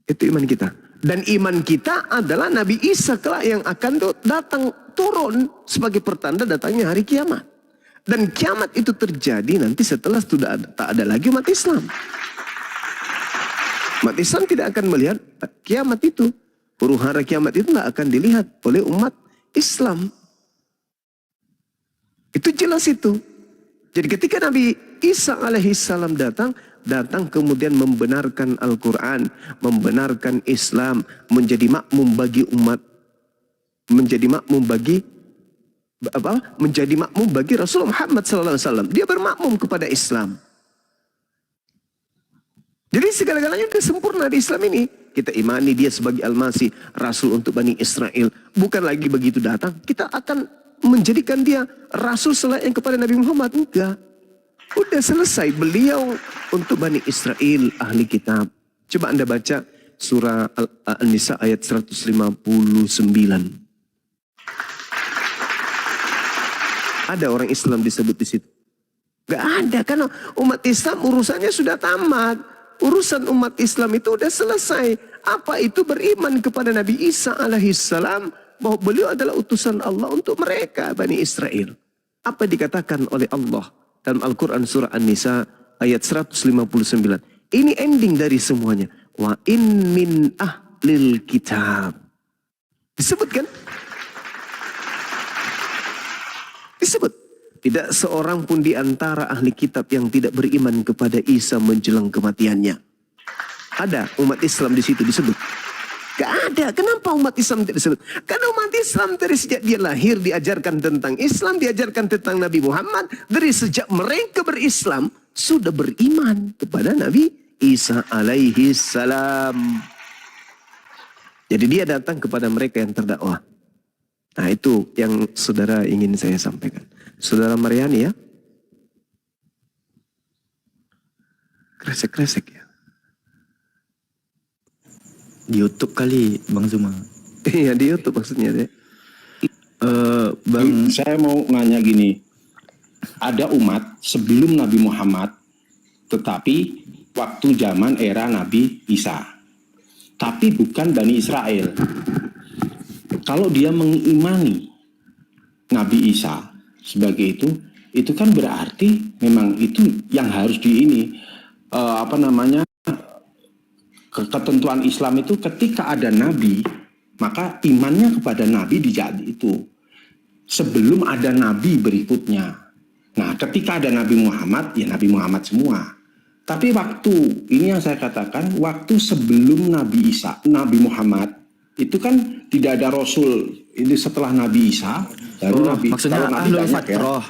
Itu iman kita. Dan iman kita adalah Nabi Isa kelak yang akan datang turun sebagai pertanda datangnya hari kiamat. Dan kiamat itu terjadi nanti setelah sudah tak ada lagi umat Islam. Umat Islam tidak akan melihat kiamat itu. Huru hara kiamat itu nggak akan dilihat oleh umat Islam. Itu jelas itu. Jadi ketika Nabi Isa alaihissalam datang kemudian membenarkan Al-Quran, membenarkan Islam, menjadi makmum bagi umat, menjadi makmum bagi Rasulullah Muhammad SAW. Dia bermakmum kepada Islam. Jadi segala-galanya sudah sempurna di Islam ini. Kita imani dia sebagai Al-Masih, Rasul untuk Bani Israel. Bukan lagi begitu datang, kita akan menjadikan dia Rasul selayaknya kepada Nabi Muhammad. Enggak. Udah selesai, beliau untuk Bani Israel, ahli kitab. Coba Anda baca surah An-Nisa ayat 159. Ada orang Islam disebut di situ? Gak ada, karena umat Islam urusannya sudah tamat. Urusan umat Islam itu udah selesai. Apa itu beriman kepada Nabi Isa alaihissalam, bahwa beliau adalah utusan Allah untuk mereka, Bani Israel. Apa dikatakan oleh Allah dalam Al-Quran surah An-Nisa ayat 159. Ini ending dari semuanya. Wa in min ahlil kitab. Disebutkan? Disebut. Tidak seorang pun di antara ahli kitab yang tidak beriman kepada Isa menjelang kematiannya. Ada umat Islam di situ disebut. Gak ada. Kenapa umat Islam tidak disebut? Karena umat Islam dari sejak dia lahir diajarkan tentang Islam, diajarkan tentang Nabi Muhammad. Dari sejak mereka berislam sudah beriman kepada Nabi Isa alaihi salam. Jadi dia datang kepada mereka yang terdakwah. Nah itu yang saudara ingin saya sampaikan. Saudara Mariani ya. Kresek-kresek ya. Di YouTube kali Bang Zuma. Iya di YouTube maksudnya deh. Bang, saya mau nanya gini. Ada umat sebelum Nabi Muhammad, tetapi waktu zaman era Nabi Isa. Tapi bukan Bani Israel. Kalau dia mengimani Nabi Isa sebagai itu kan berarti memang itu yang harus ketentuan Islam itu ketika ada Nabi, maka imannya kepada Nabi dijadi itu. Sebelum ada Nabi berikutnya. Nah, ketika ada Nabi Muhammad, ya Nabi Muhammad semua. Tapi waktu, ini yang saya katakan, waktu sebelum Nabi Isa, Nabi Muhammad, itu kan tidak ada Rasul. Ini setelah Nabi Isa, baru Nabi. Maksudnya Nabi Ahlul banyak, Fatrah.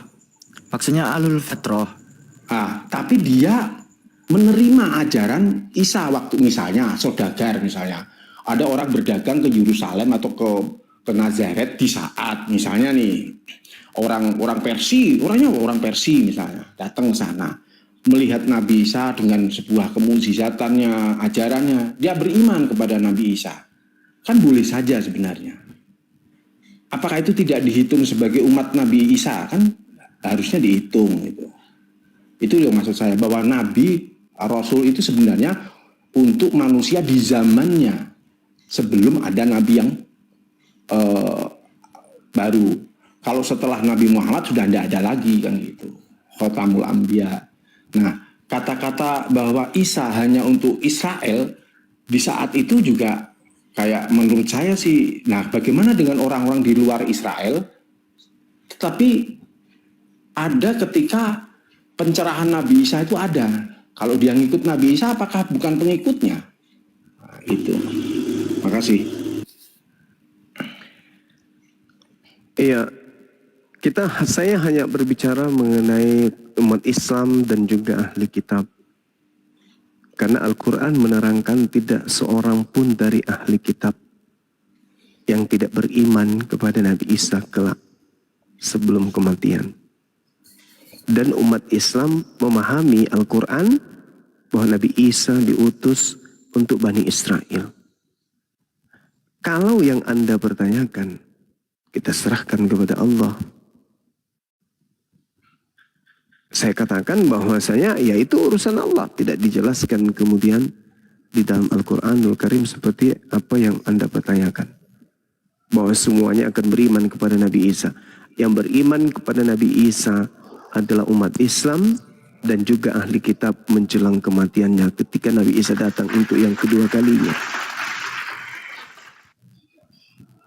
Maksudnya Ahlul Fatrah. Tapi dia menerima ajaran Isa waktu misalnya, saudagar misalnya. Ada orang berdagang ke Yerusalem atau ke Nazaret di saat misalnya nih orang Persia misalnya datang ke sana melihat Nabi Isa dengan sebuah kemujizatannya, ajarannya, dia beriman kepada Nabi Isa. Kan boleh saja sebenarnya. Apakah itu tidak dihitung sebagai umat Nabi Isa? Kan harusnya dihitung itu. Itu yang maksud saya, bahwa Nabi Rasul itu sebenarnya untuk manusia di zamannya sebelum ada Nabi yang baru. Kalau setelah Nabi Muhammad sudah tidak ada lagi kan gitu. Khotamul Anbiya. Nah, kata-kata bahwa Isa hanya untuk Israel di saat itu juga kayak menurut saya sih, nah bagaimana dengan orang-orang di luar Israel? Tetapi ada ketika pencerahan Nabi Isa itu ada. Kalau dia ngikut Nabi Isa, apakah bukan pengikutnya? Nah, itu. Makasih. Iya, saya hanya berbicara mengenai umat Islam dan juga ahli kitab. Karena Al-Quran menerangkan tidak seorang pun dari ahli kitab yang tidak beriman kepada Nabi Isa kelak sebelum kematian. Dan umat Islam memahami Al-Quran bahwa Nabi Isa diutus untuk Bani Israel. Kalau yang Anda pertanyakan, kita serahkan kepada Allah. Saya katakan bahwasanya ya itu urusan Allah, tidak dijelaskan kemudian di dalam Al-Quranul Karim seperti apa yang Anda pertanyakan. Bahwa semuanya akan beriman kepada Nabi Isa. Yang beriman kepada Nabi Isa adalah umat Islam dan juga ahli kitab menjelang kematiannya ketika Nabi Isa datang untuk yang kedua kalinya.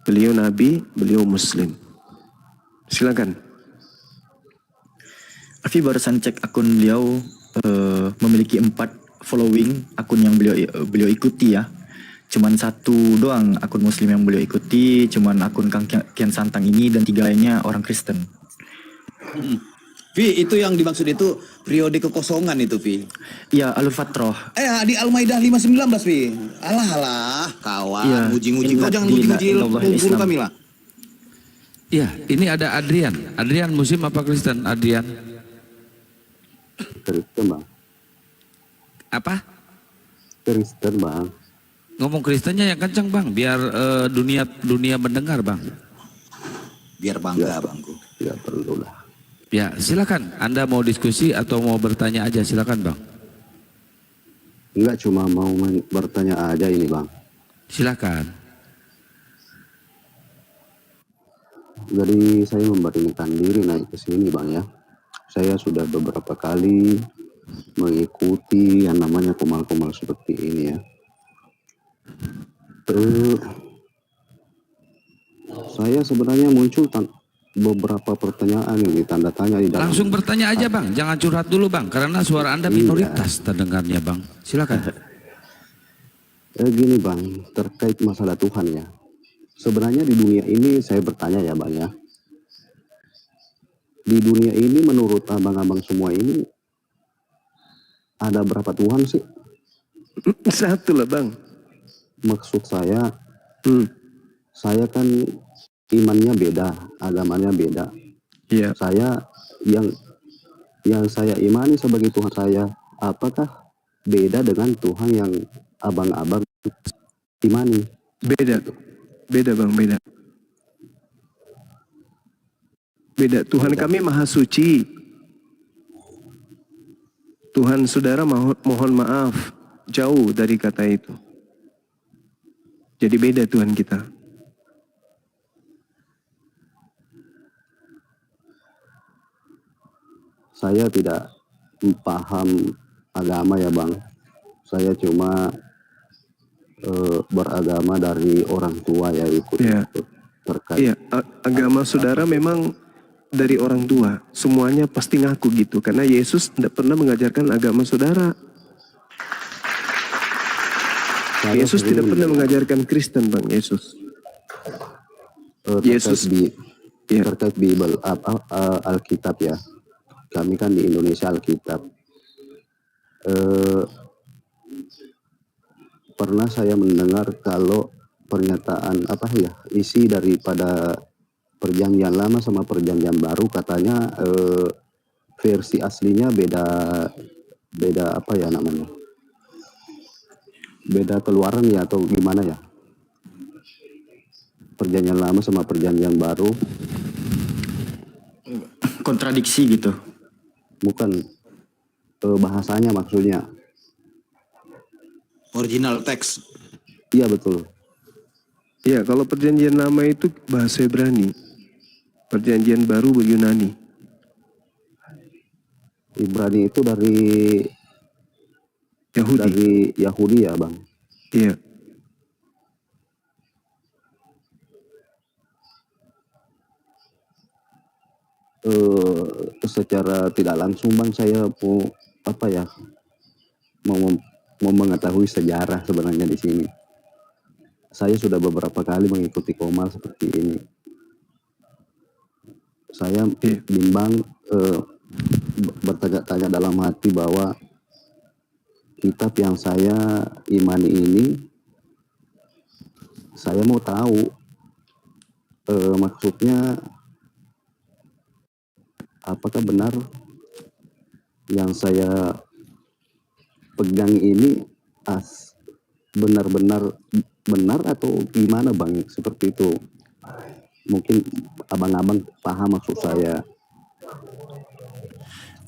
Beliau Nabi, beliau Muslim. Silakan. Afi barusan cek akun beliau memiliki 4 following akun yang beliau ikuti ya. Cuman 1 doang akun Muslim yang beliau ikuti, cuman akun Kang Kian Santang ini, dan 3 lainnya orang Kristen. Vi, itu yang dimaksud itu periode kekosongan itu, Vi. Iya, Al-Fatrah. Di Al-Maidah 5:19, Vi. Alah, kawan, Iya, nguji-nguji. Kau jangan nguji-nguji guru kami lah. Iya, ini ada Adrian. Adrian Muslim apa Kristen? Adrian. Kristen, Bang. Apa? Kristen, Bang. Ngomong Kristennya yang kencang, Bang, biar dunia mendengar, Bang. Biar bangga, Bangku. Ya perlu lah. Ya, silakan. Anda mau diskusi atau mau bertanya aja, silakan, Bang. Enggak, cuma mau bertanya aja ini, Bang. Silakan. Jadi saya memberanikan diri naik ke sini, Bang, ya. Saya sudah beberapa kali mengikuti yang namanya kumal-kumal seperti ini ya. Saya sebenarnya muncul beberapa pertanyaan ini, tanda tanya di dalam. Langsung bertanya aja, Bang. Jangan curhat dulu, Bang, karena suara Anda minoritas terdengarnya, Bang. Silakan. Gini, Bang, terkait masalah Tuhan ya. Sebenarnya di dunia ini saya bertanya ya, Bang, ya. Di dunia ini menurut abang-abang semua ini ada berapa Tuhan sih? 1 lah, Bang. Maksud saya, saya kan imannya beda, agamanya beda. Iya. Saya yang saya imani sebagai Tuhan saya, apakah beda dengan Tuhan yang abang-abang imani? Beda, Bang, beda. Beda. Tuhan kami maha suci. Tuhan saudara mohon maaf, jauh dari kata itu. Jadi beda Tuhan kita. Saya tidak paham agama ya, Bang. Saya cuma beragama dari orang tua ya, ikut terkait. Iya, agama saudara memang dari orang tua. Semuanya pasti ngaku gitu. Karena Yesus tidak pernah mengajarkan agama saudara. Yesus tidak pernah mengajarkan Kristen, Bang. Yesus. Yesus terkait Bible, Alkitab ya. Kami kan di Indonesia Alkitab. Pernah saya mendengar kalau pernyataan isi daripada Perjanjian Lama sama Perjanjian Baru katanya versi aslinya beda apa ya namanya? Beda keluaran ya atau gimana ya? Perjanjian Lama sama Perjanjian Baru. Kontradiksi gitu. Bukan bahasanya maksudnya. Original teks. Iya betul. Iya, kalau Perjanjian Lama itu bahasa Ibrani. Perjanjian Baru Yunani. Ibrani itu dari Yahudi. Dari Yahudi ya, Bang. Iya. Secara tidak langsung, Bang, saya mau mengetahui sejarah sebenarnya di sini. Saya sudah beberapa kali mengikuti komal seperti ini. Saya bimbang, bertanya-tanya dalam hati bahwa kitab yang saya imani ini, saya mau tahu maksudnya apakah benar yang saya pegang ini benar-benar benar atau gimana, Bang? Seperti itu. Mungkin abang-abang paham maksud saya.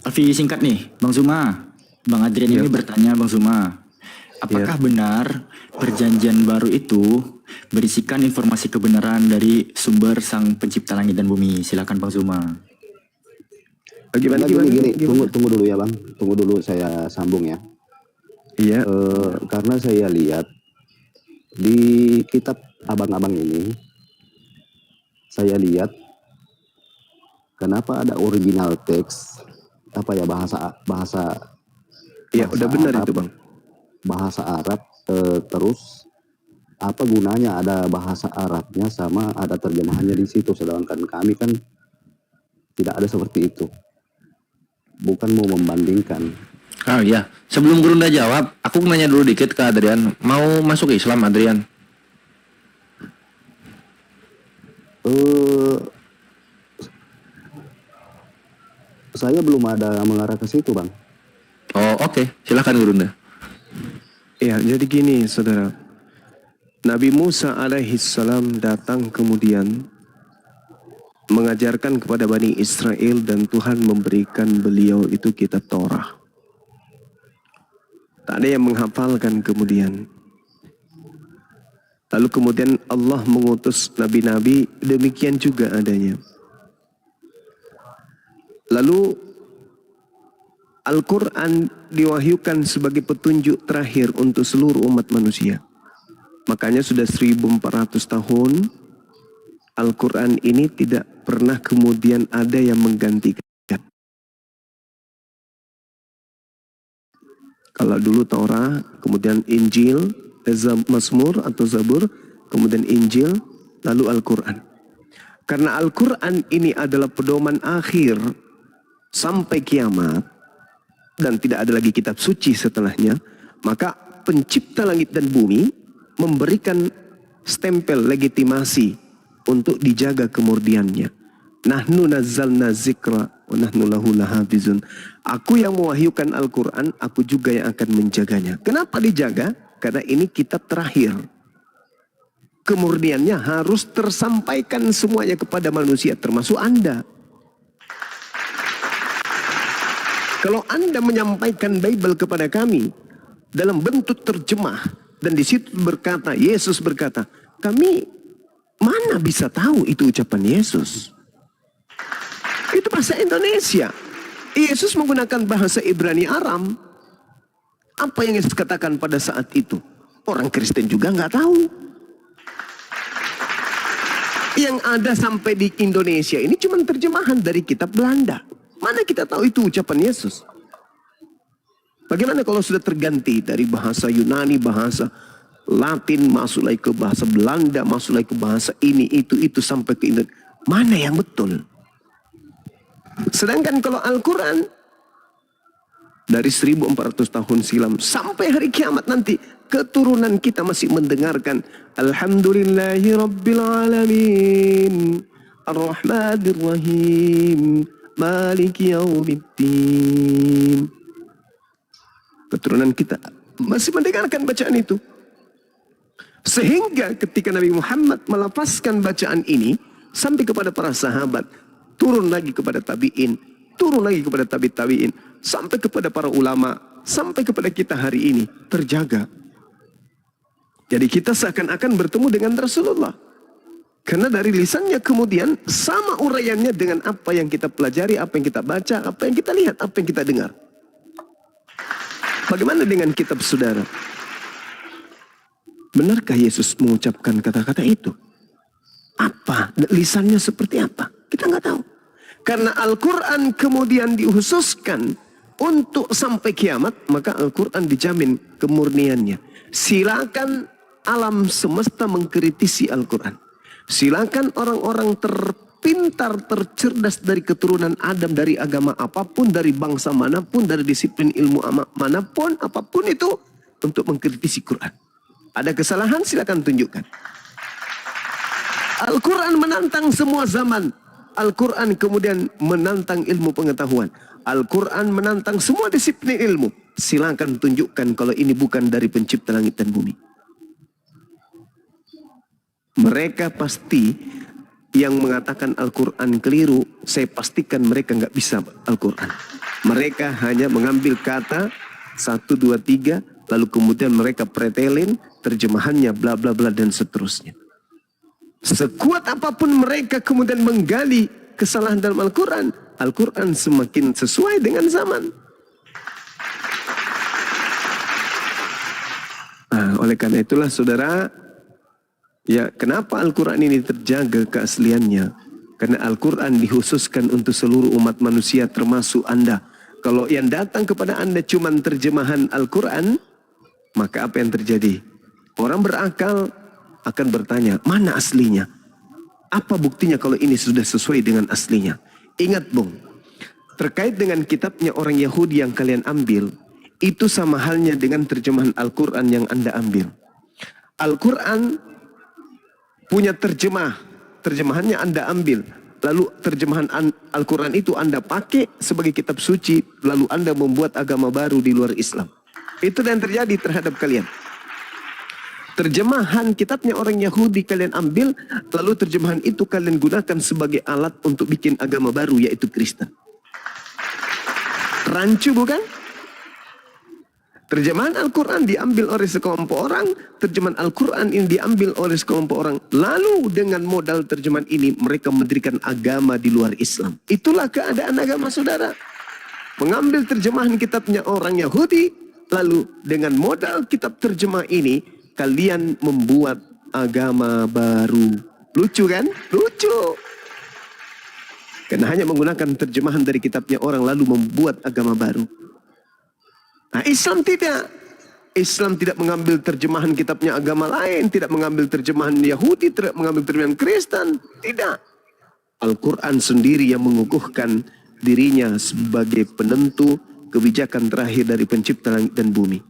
Alfi singkat nih, Bang Zuma. Bang Adrian ini bertanya, Bang Zuma. Apakah benar perjanjian baru itu berisikan informasi kebenaran dari sumber sang pencipta langit dan bumi? Silakan Bang Zuma. Gini, tunggu dulu ya Bang. Tunggu dulu saya sambung ya. Iya. Karena saya lihat di kitab abang-abang ini, saya lihat kenapa ada original teks bahasa Iya, udah benar Arab, itu Bang. Bahasa Arab, terus apa gunanya ada bahasa Arabnya sama ada terjemahannya di situ, sedangkan kami kan tidak ada seperti itu. Bukan mau membandingkan. Oh iya, sebelum Gurunda jawab, aku nanya dulu dikit ke Adrian. Mau masuk Islam Adrian? Saya belum ada mengarah ke situ, Bang. Oh, oke. Silakan Gurunda. Ya, jadi gini, saudara. Nabi Musa alaihissalam datang kemudian mengajarkan kepada Bani Israel dan Tuhan memberikan beliau itu kitab Torah. Tak ada yang menghafalkan kemudian. Lalu kemudian Allah mengutus nabi-nabi, demikian juga adanya. Lalu Al-Quran diwahyukan sebagai petunjuk terakhir untuk seluruh umat manusia. Makanya sudah 1400 tahun Al-Quran ini tidak pernah kemudian ada yang menggantikan. Kalau dulu Torah, kemudian Injil, Mazmur atau Zabur, kemudian Injil, lalu Al-Quran. Karena Al-Quran ini adalah pedoman akhir sampai kiamat, dan tidak ada lagi kitab suci setelahnya, maka pencipta langit dan bumi memberikan stempel legitimasi untuk dijaga kemurniannya. Nahnu nazzalna zikra wa nahnu lahu lahafizun. Aku yang mewahyukan Al-Quran, aku juga yang akan menjaganya. Kenapa dijaga? Karena ini kitab terakhir. Kemurniannya harus tersampaikan semuanya kepada manusia, termasuk Anda. Kalau Anda menyampaikan Bible kepada kami dalam bentuk terjemah, dan di situ berkata, Yesus berkata, kami mana bisa tahu itu ucapan Yesus? Itu bahasa Indonesia. Yesus menggunakan bahasa Ibrani Aram. Apa yang Yesus katakan pada saat itu? Orang Kristen juga nggak tahu. Yang ada sampai di Indonesia ini cuma terjemahan dari kitab Belanda. Mana kita tahu itu ucapan Yesus? Bagaimana kalau sudah terganti dari bahasa Yunani, bahasa Latin, masuk lagi ke bahasa Belanda, masuk lagi ke bahasa ini, itu sampai ke Indonesia. Mana yang betul? Sedangkan kalau Al-Quran dari 1400 tahun silam sampai hari kiamat nanti, keturunan kita masih mendengarkan Alhamdulillahi Rabbil Alamin Ar-Rahmanir Rahim Maliki Yaumiddin. Keturunan kita masih mendengarkan bacaan itu. Sehingga ketika Nabi Muhammad melafazkan bacaan ini sampai kepada para sahabat, turun lagi kepada tabi'in, turun lagi kepada tabi'in, sampai kepada para ulama, sampai kepada kita hari ini, terjaga. Jadi kita seakan-akan bertemu dengan Rasulullah. Karena dari lisannya kemudian sama uraiannya dengan apa yang kita pelajari, apa yang kita baca, apa yang kita lihat, apa yang kita dengar. Bagaimana dengan kitab saudara? Benarkah Yesus mengucapkan kata-kata itu? Apa? Lisannya seperti apa? Kita nggak tahu. Karena Al-Quran kemudian dihususkan untuk sampai kiamat, maka Al-Quran dijamin kemurniannya. Silakan alam semesta mengkritisi Al-Quran. Silakan orang-orang terpintar, tercerdas dari keturunan Adam, dari agama apapun, dari bangsa manapun, dari disiplin ilmu manapun, apapun itu, untuk mengkritisi Quran. Ada kesalahan, silakan tunjukkan. Al-Quran menantang semua zaman. Al-Quran kemudian menantang ilmu pengetahuan. Al-Quran menantang semua disiplin ilmu. Silakan tunjukkan kalau ini bukan dari pencipta langit dan bumi. Mereka pasti yang mengatakan Al-Quran keliru, saya pastikan mereka nggak bisa Al-Quran. Mereka hanya mengambil kata 1, 2, 3, lalu kemudian mereka pretelin terjemahannya bla bla bla dan seterusnya. Sekuat apapun mereka kemudian menggali kesalahan dalam Al-Quran, Al-Quran semakin sesuai dengan zaman. Nah, oleh karena itulah saudara, ya kenapa Al-Quran ini terjaga keasliannya? Karena Al-Quran dikhususkan untuk seluruh umat manusia termasuk Anda. Kalau yang datang kepada Anda cuma terjemahan Al-Quran, maka apa yang terjadi? Orang berakal akan bertanya, mana aslinya? Apa buktinya kalau ini sudah sesuai dengan aslinya? Ingat Bung, terkait dengan kitabnya orang Yahudi yang kalian ambil, itu sama halnya dengan terjemahan Al-Quran yang Anda ambil. Al-Quran punya terjemahannya Anda ambil. Lalu terjemahan Al-Quran itu Anda pakai sebagai kitab suci, lalu Anda membuat agama baru di luar Islam. Itu yang terjadi terhadap kalian. Terjemahan kitabnya orang Yahudi kalian ambil, lalu terjemahan itu kalian gunakan sebagai alat untuk bikin agama baru, yaitu Kristen. Rancu bukan? Terjemahan Al-Quran diambil oleh sekelompok orang, terjemahan Al-Quran ini diambil oleh sekelompok orang. Lalu dengan modal terjemahan ini mereka mendirikan agama di luar Islam. Itulah keadaan agama saudara. Mengambil terjemahan kitabnya orang Yahudi, lalu dengan modal kitab terjemah ini, kalian membuat agama baru. Lucu kan? Lucu. Karena hanya menggunakan terjemahan dari kitabnya orang lalu membuat agama baru. Nah, Islam tidak. Islam tidak mengambil terjemahan kitabnya agama lain, tidak mengambil terjemahan Yahudi, tidak mengambil terjemahan Kristen, tidak. Al-Quran sendiri yang mengukuhkan dirinya sebagai penentu kebijakan terakhir dari pencipta langit dan bumi.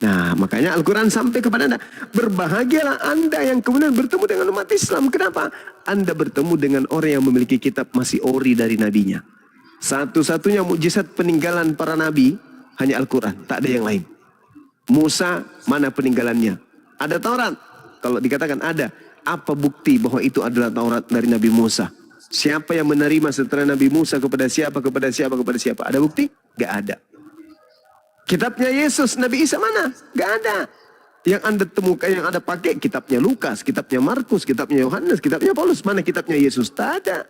Nah, makanya Al-Quran sampai kepada Anda. Berbahagialah Anda yang kemudian bertemu dengan umat Islam. Kenapa? Anda bertemu dengan orang yang memiliki kitab masih ori dari nabinya. Satu-satunya mukjizat peninggalan para nabi hanya Al-Quran, tak ada yang lain. Musa, mana peninggalannya? Ada Taurat. Kalau dikatakan ada, apa bukti bahwa itu adalah Taurat dari Nabi Musa? Siapa yang menerima setelah Nabi Musa kepada siapa, kepada siapa, kepada siapa? Ada bukti? Gak ada. Kitabnya Yesus, Nabi Isa mana? Gak ada. Yang Anda temukan, yang Anda pakai, kitabnya Lukas, kitabnya Markus, kitabnya Yohanes, kitabnya Paulus. Mana kitabnya Yesus? Tak ada.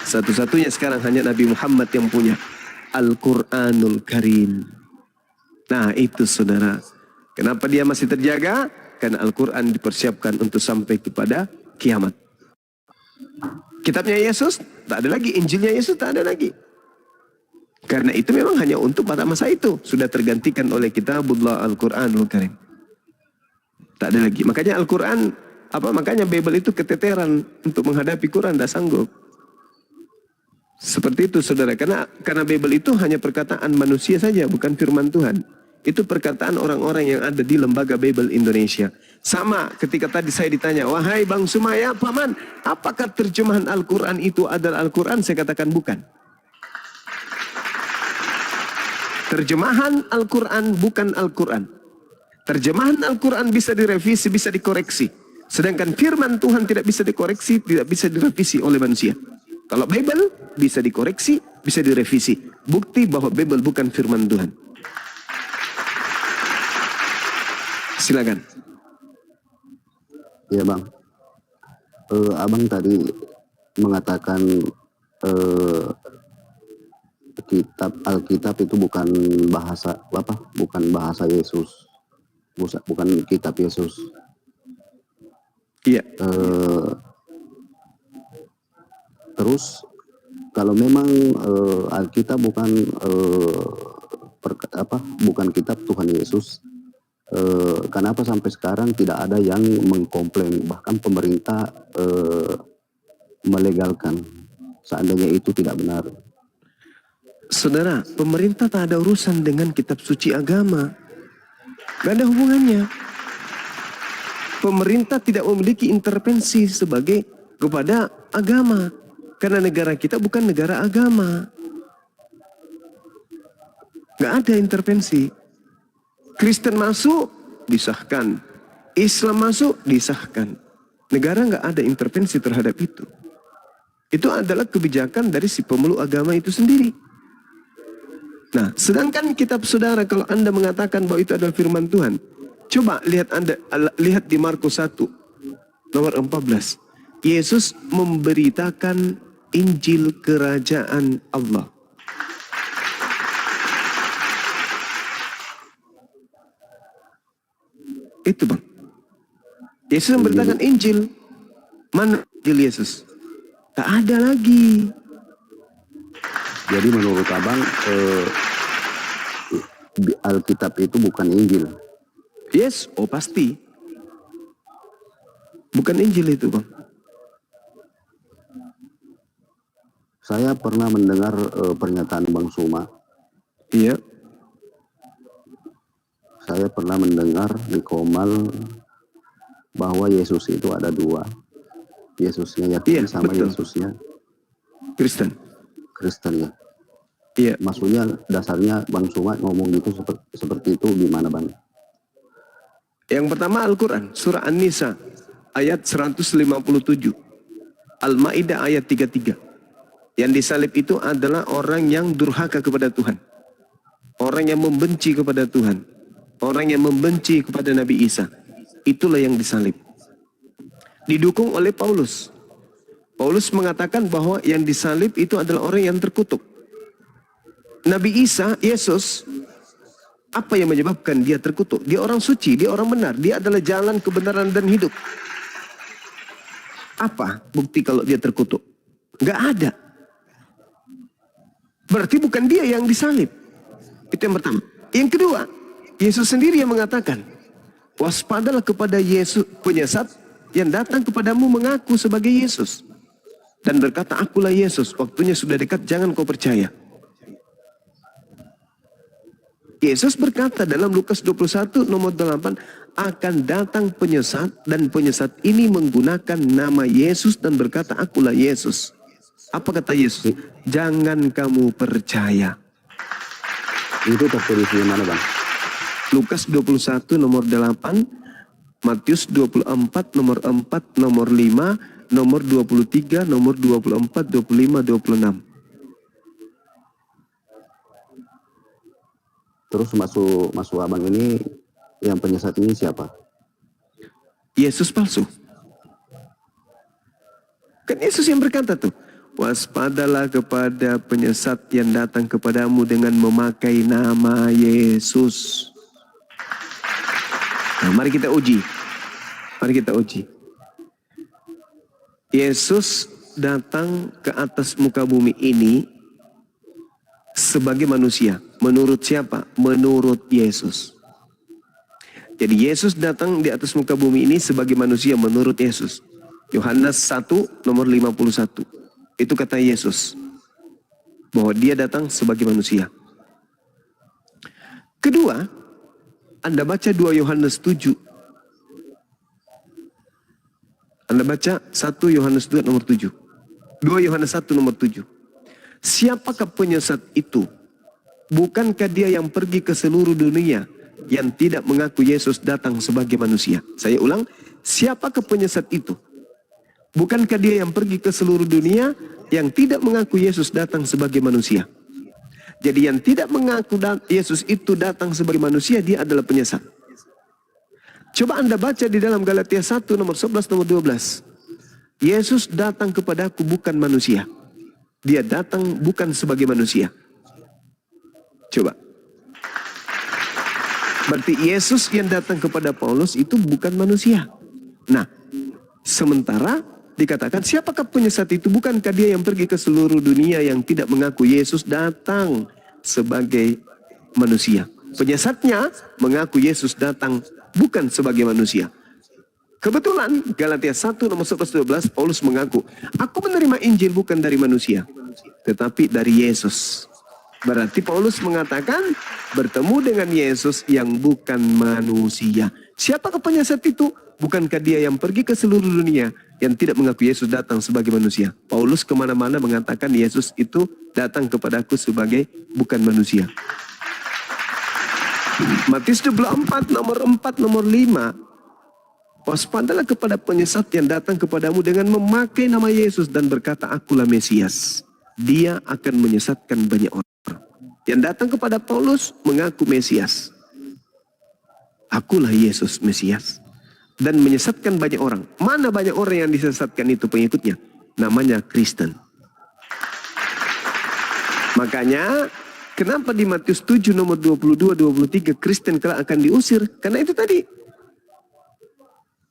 Satu-satunya sekarang hanya Nabi Muhammad yang punya. Al-Quranul Karim. Nah itu saudara. Kenapa dia masih terjaga? Karena Al-Quran dipersiapkan untuk sampai kepada kiamat. Kitabnya Yesus tak ada lagi. Injilnya Yesus tak ada lagi. Karena itu memang hanya untuk pada masa itu. Sudah tergantikan oleh kitabullah Al-Quranul Karim. Tak ada lagi. Makanya Al-Quran, makanya Bible itu keteteran untuk menghadapi Quran, tak sanggup. Seperti itu saudara, karena Bible itu hanya perkataan manusia saja, bukan firman Tuhan. Itu perkataan orang-orang yang ada di lembaga Bible Indonesia. Sama ketika tadi saya ditanya, wahai Bang Sumaya, Paman, apakah terjemahan Al-Quran itu adalah Al-Quran? Saya katakan bukan. Terjemahan Al-Quran bukan Al-Quran. Terjemahan Al-Quran bisa direvisi, bisa dikoreksi. Sedangkan firman Tuhan tidak bisa dikoreksi, tidak bisa direvisi oleh manusia. Kalau Bible bisa dikoreksi, bisa direvisi. Bukti bahwa Bible bukan firman Tuhan. Silakan. Ya Bang. Abang tadi mengatakan Alkitab itu bukan bahasa bukan bahasa Yesus. Bukan kitab Yesus. Iya. Terus kalau memang Alkitab bukan bukan kitab Tuhan Yesus, kenapa sampai sekarang tidak ada yang mengkomplain, bahkan pemerintah melegalkan seandainya itu tidak benar? Saudara, pemerintah tak ada urusan dengan kitab suci agama. Gak ada hubungannya. Pemerintah tidak memiliki intervensi kepada agama. Karena negara kita bukan negara agama. Gak ada intervensi. Kristen masuk, disahkan. Islam masuk, disahkan. Negara gak ada intervensi terhadap itu. Itu adalah kebijakan dari si pemeluk agama itu sendiri. Nah, sedangkan kitab saudara kalau Anda mengatakan bahwa itu adalah firman Tuhan, coba lihat di Markus 1 nomor 14. Yesus memberitakan Injil kerajaan Allah. Itu Bang. Yesus memberitakan Injil. Mana Injil Yesus? Tak ada lagi. Jadi menurut abang Alkitab itu bukan Injil? Yes, oh pasti. Bukan Injil itu Bang. Saya pernah mendengar pernyataan Bang Suma. Iya. Saya pernah mendengar di Komal bahwa Yesus itu ada dua. Yesusnya Yahudi sama betul. Yesusnya Kristen. Kristen ya. Iya. Maksudnya dasarnya Bang Suma ngomong gitu seperti itu gimana Bang? Yang pertama Al-Quran, surah An-Nisa, ayat 157. Al-Ma'idah ayat 33. Yang disalib itu adalah orang yang durhaka kepada Tuhan. Orang yang membenci kepada Tuhan. Orang yang membenci kepada Nabi Isa. Itulah yang disalib. Didukung oleh Paulus. Paulus mengatakan bahwa yang disalib itu adalah orang yang terkutuk. Nabi Isa, Yesus, apa yang menyebabkan dia terkutuk? Dia orang suci, dia orang benar. Dia adalah jalan kebenaran dan hidup. Apa bukti kalau dia terkutuk? Nggak ada. Berarti bukan dia yang disalib. Itu yang pertama. Yang kedua, Yesus sendiri yang mengatakan, waspadalah kepada Yesus penyesat yang datang kepadamu mengaku sebagai Yesus. Dan berkata, akulah Yesus, waktunya sudah dekat, jangan kau percaya. Yesus berkata dalam Lukas 21 nomor 8, akan datang penyesat dan penyesat ini menggunakan nama Yesus dan berkata, akulah Yesus. Apa kata Yesus? Jangan kamu percaya. Itu tertulis di mana Bang? Lukas 21 nomor 8, Matius 24 nomor 4, nomor 5, nomor 23, nomor 24, 25, 26. Terus masuk abang ini yang penyesat ini siapa? Yesus palsu. Kan Yesus yang berkata tuh, waspadalah kepada penyesat yang datang kepadamu dengan memakai nama Yesus. Nah, mari kita uji. Mari kita uji. Yesus datang ke atas muka bumi ini sebagai manusia. Menurut siapa? Menurut Yesus. Jadi Yesus datang di atas muka bumi ini sebagai manusia menurut Yesus. Yohanes 1 nomor 51. Itu kata Yesus. Bahwa dia datang sebagai manusia. Kedua, Anda baca 2 Yohanes 7. Anda baca 1 Yohanes 2 nomor 7. 2 Yohanes 1 nomor 7. Siapakah penyesat itu? Bukankah dia yang pergi ke seluruh dunia yang tidak mengaku Yesus datang sebagai manusia? Saya ulang, siapakah penyesat itu? Bukankah dia yang pergi ke seluruh dunia yang tidak mengaku Yesus datang sebagai manusia? Jadi yang tidak mengaku Yesus itu datang sebagai manusia, dia adalah penyesat. Coba Anda baca di dalam Galatia 1 nomor 11 nomor 12. Yesus datang kepadaku bukan manusia. Dia datang bukan sebagai manusia. Coba. Berarti Yesus yang datang kepada Paulus itu bukan manusia. Nah, sementara dikatakan siapakah penyesat itu? Bukankah dia yang pergi ke seluruh dunia yang tidak mengaku Yesus datang sebagai manusia? Penyesatnya mengaku Yesus datang bukan sebagai manusia. Kebetulan Galatia 1 nomor 11-12 Paulus mengaku, aku menerima Injil bukan dari manusia, tetapi dari Yesus. Berarti Paulus mengatakan bertemu dengan Yesus yang bukan manusia. Siapakah penyesat itu? Bukankah dia yang pergi ke seluruh dunia yang tidak mengaku Yesus datang sebagai manusia? Paulus kemana-mana mengatakan Yesus itu datang kepadaku sebagai bukan manusia. Matius 24 nomor 4 nomor 5. Waspadalah kepada penyesat yang datang kepadamu dengan memakai nama Yesus dan berkata akulah Mesias. Dia akan menyesatkan banyak orang. yang datang kepada Paulus mengaku Mesias. Akulah Yesus Mesias. Dan menyesatkan banyak orang. Mana banyak orang yang disesatkan itu pengikutnya? Namanya Kristen. Makanya kenapa di Matius 7 nomor 22-23 Kristen kelak akan diusir? Karena itu tadi.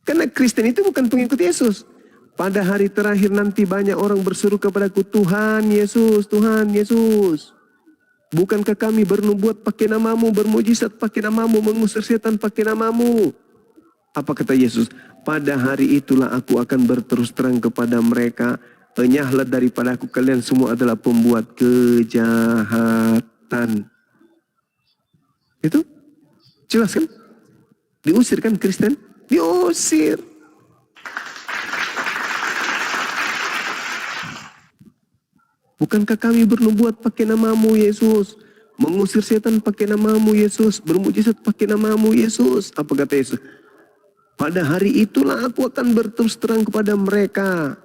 Karena Kristen itu bukan pengikut Yesus. Pada hari terakhir nanti banyak orang berseru kepadaku, Tuhan Yesus, Tuhan Yesus. Bukankah kami bernubuat pakai namamu, bermujizat pakai namamu, mengusir setan pakai namamu? Apa kata Yesus? Pada hari itulah aku akan berterus terang kepada mereka. Enyahlah daripada aku, kalian semua adalah pembuat kejahatan. Itu jelas kan? Diusir kan Kristen? Diusir. Bukankah kami bernubuat pakai namamu Yesus? Mengusir setan pakai namamu Yesus? Bermujizat pakai namamu Yesus? Apa kata Yesus? Pada hari itulah aku akan berterus terang kepada mereka.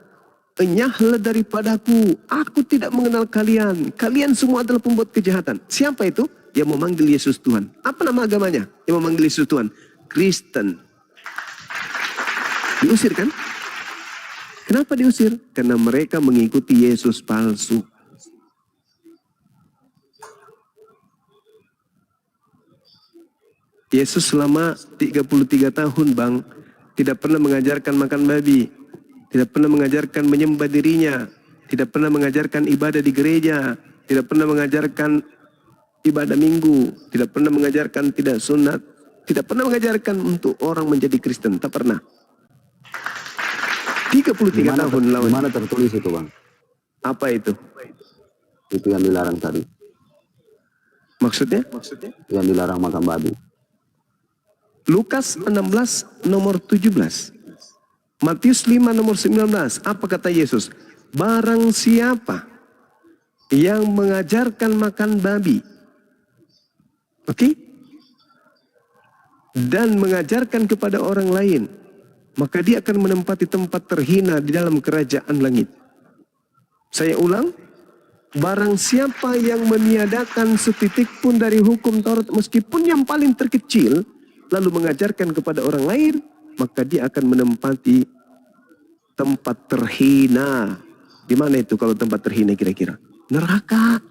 Enyahlah daripadaku, aku tidak mengenal kalian. Kalian semua adalah pembuat kejahatan. Siapa itu? Yang memanggil Yesus Tuhan. Apa nama agamanya? Yang memanggil Yesus Tuhan. Kristen. Diusir kan? Kenapa diusir? Karena mereka mengikuti Yesus palsu. Yesus selama 33 tahun bang, tidak pernah mengajarkan makan babi. Tidak pernah mengajarkan menyembah dirinya. Tidak pernah mengajarkan ibadah di gereja. Tidak pernah mengajarkan ibadah minggu. Tidak pernah mengajarkan tidak sunat. Tidak pernah mengajarkan untuk orang menjadi Kristen. Tak pernah. 33 tahun lawan. Mana tertulis itu bang? Apa itu? Itu yang dilarang tadi. Maksudnya? Yang dilarang makan babi. Lukas 16 nomor 17. Matius 5 nomor 19. Apa kata Yesus? Barang siapa yang mengajarkan makan babi, oke? Dan mengajarkan kepada orang lain, maka dia akan menempati tempat terhina di dalam kerajaan langit. Saya ulang, barang siapa yang meniadakan setitik pun dari hukum Taurat, meskipun yang paling terkecil, lalu mengajarkan kepada orang lain, maka dia akan menempati tempat terhina. Di mana itu kalau tempat terhina kira-kira? Neraka.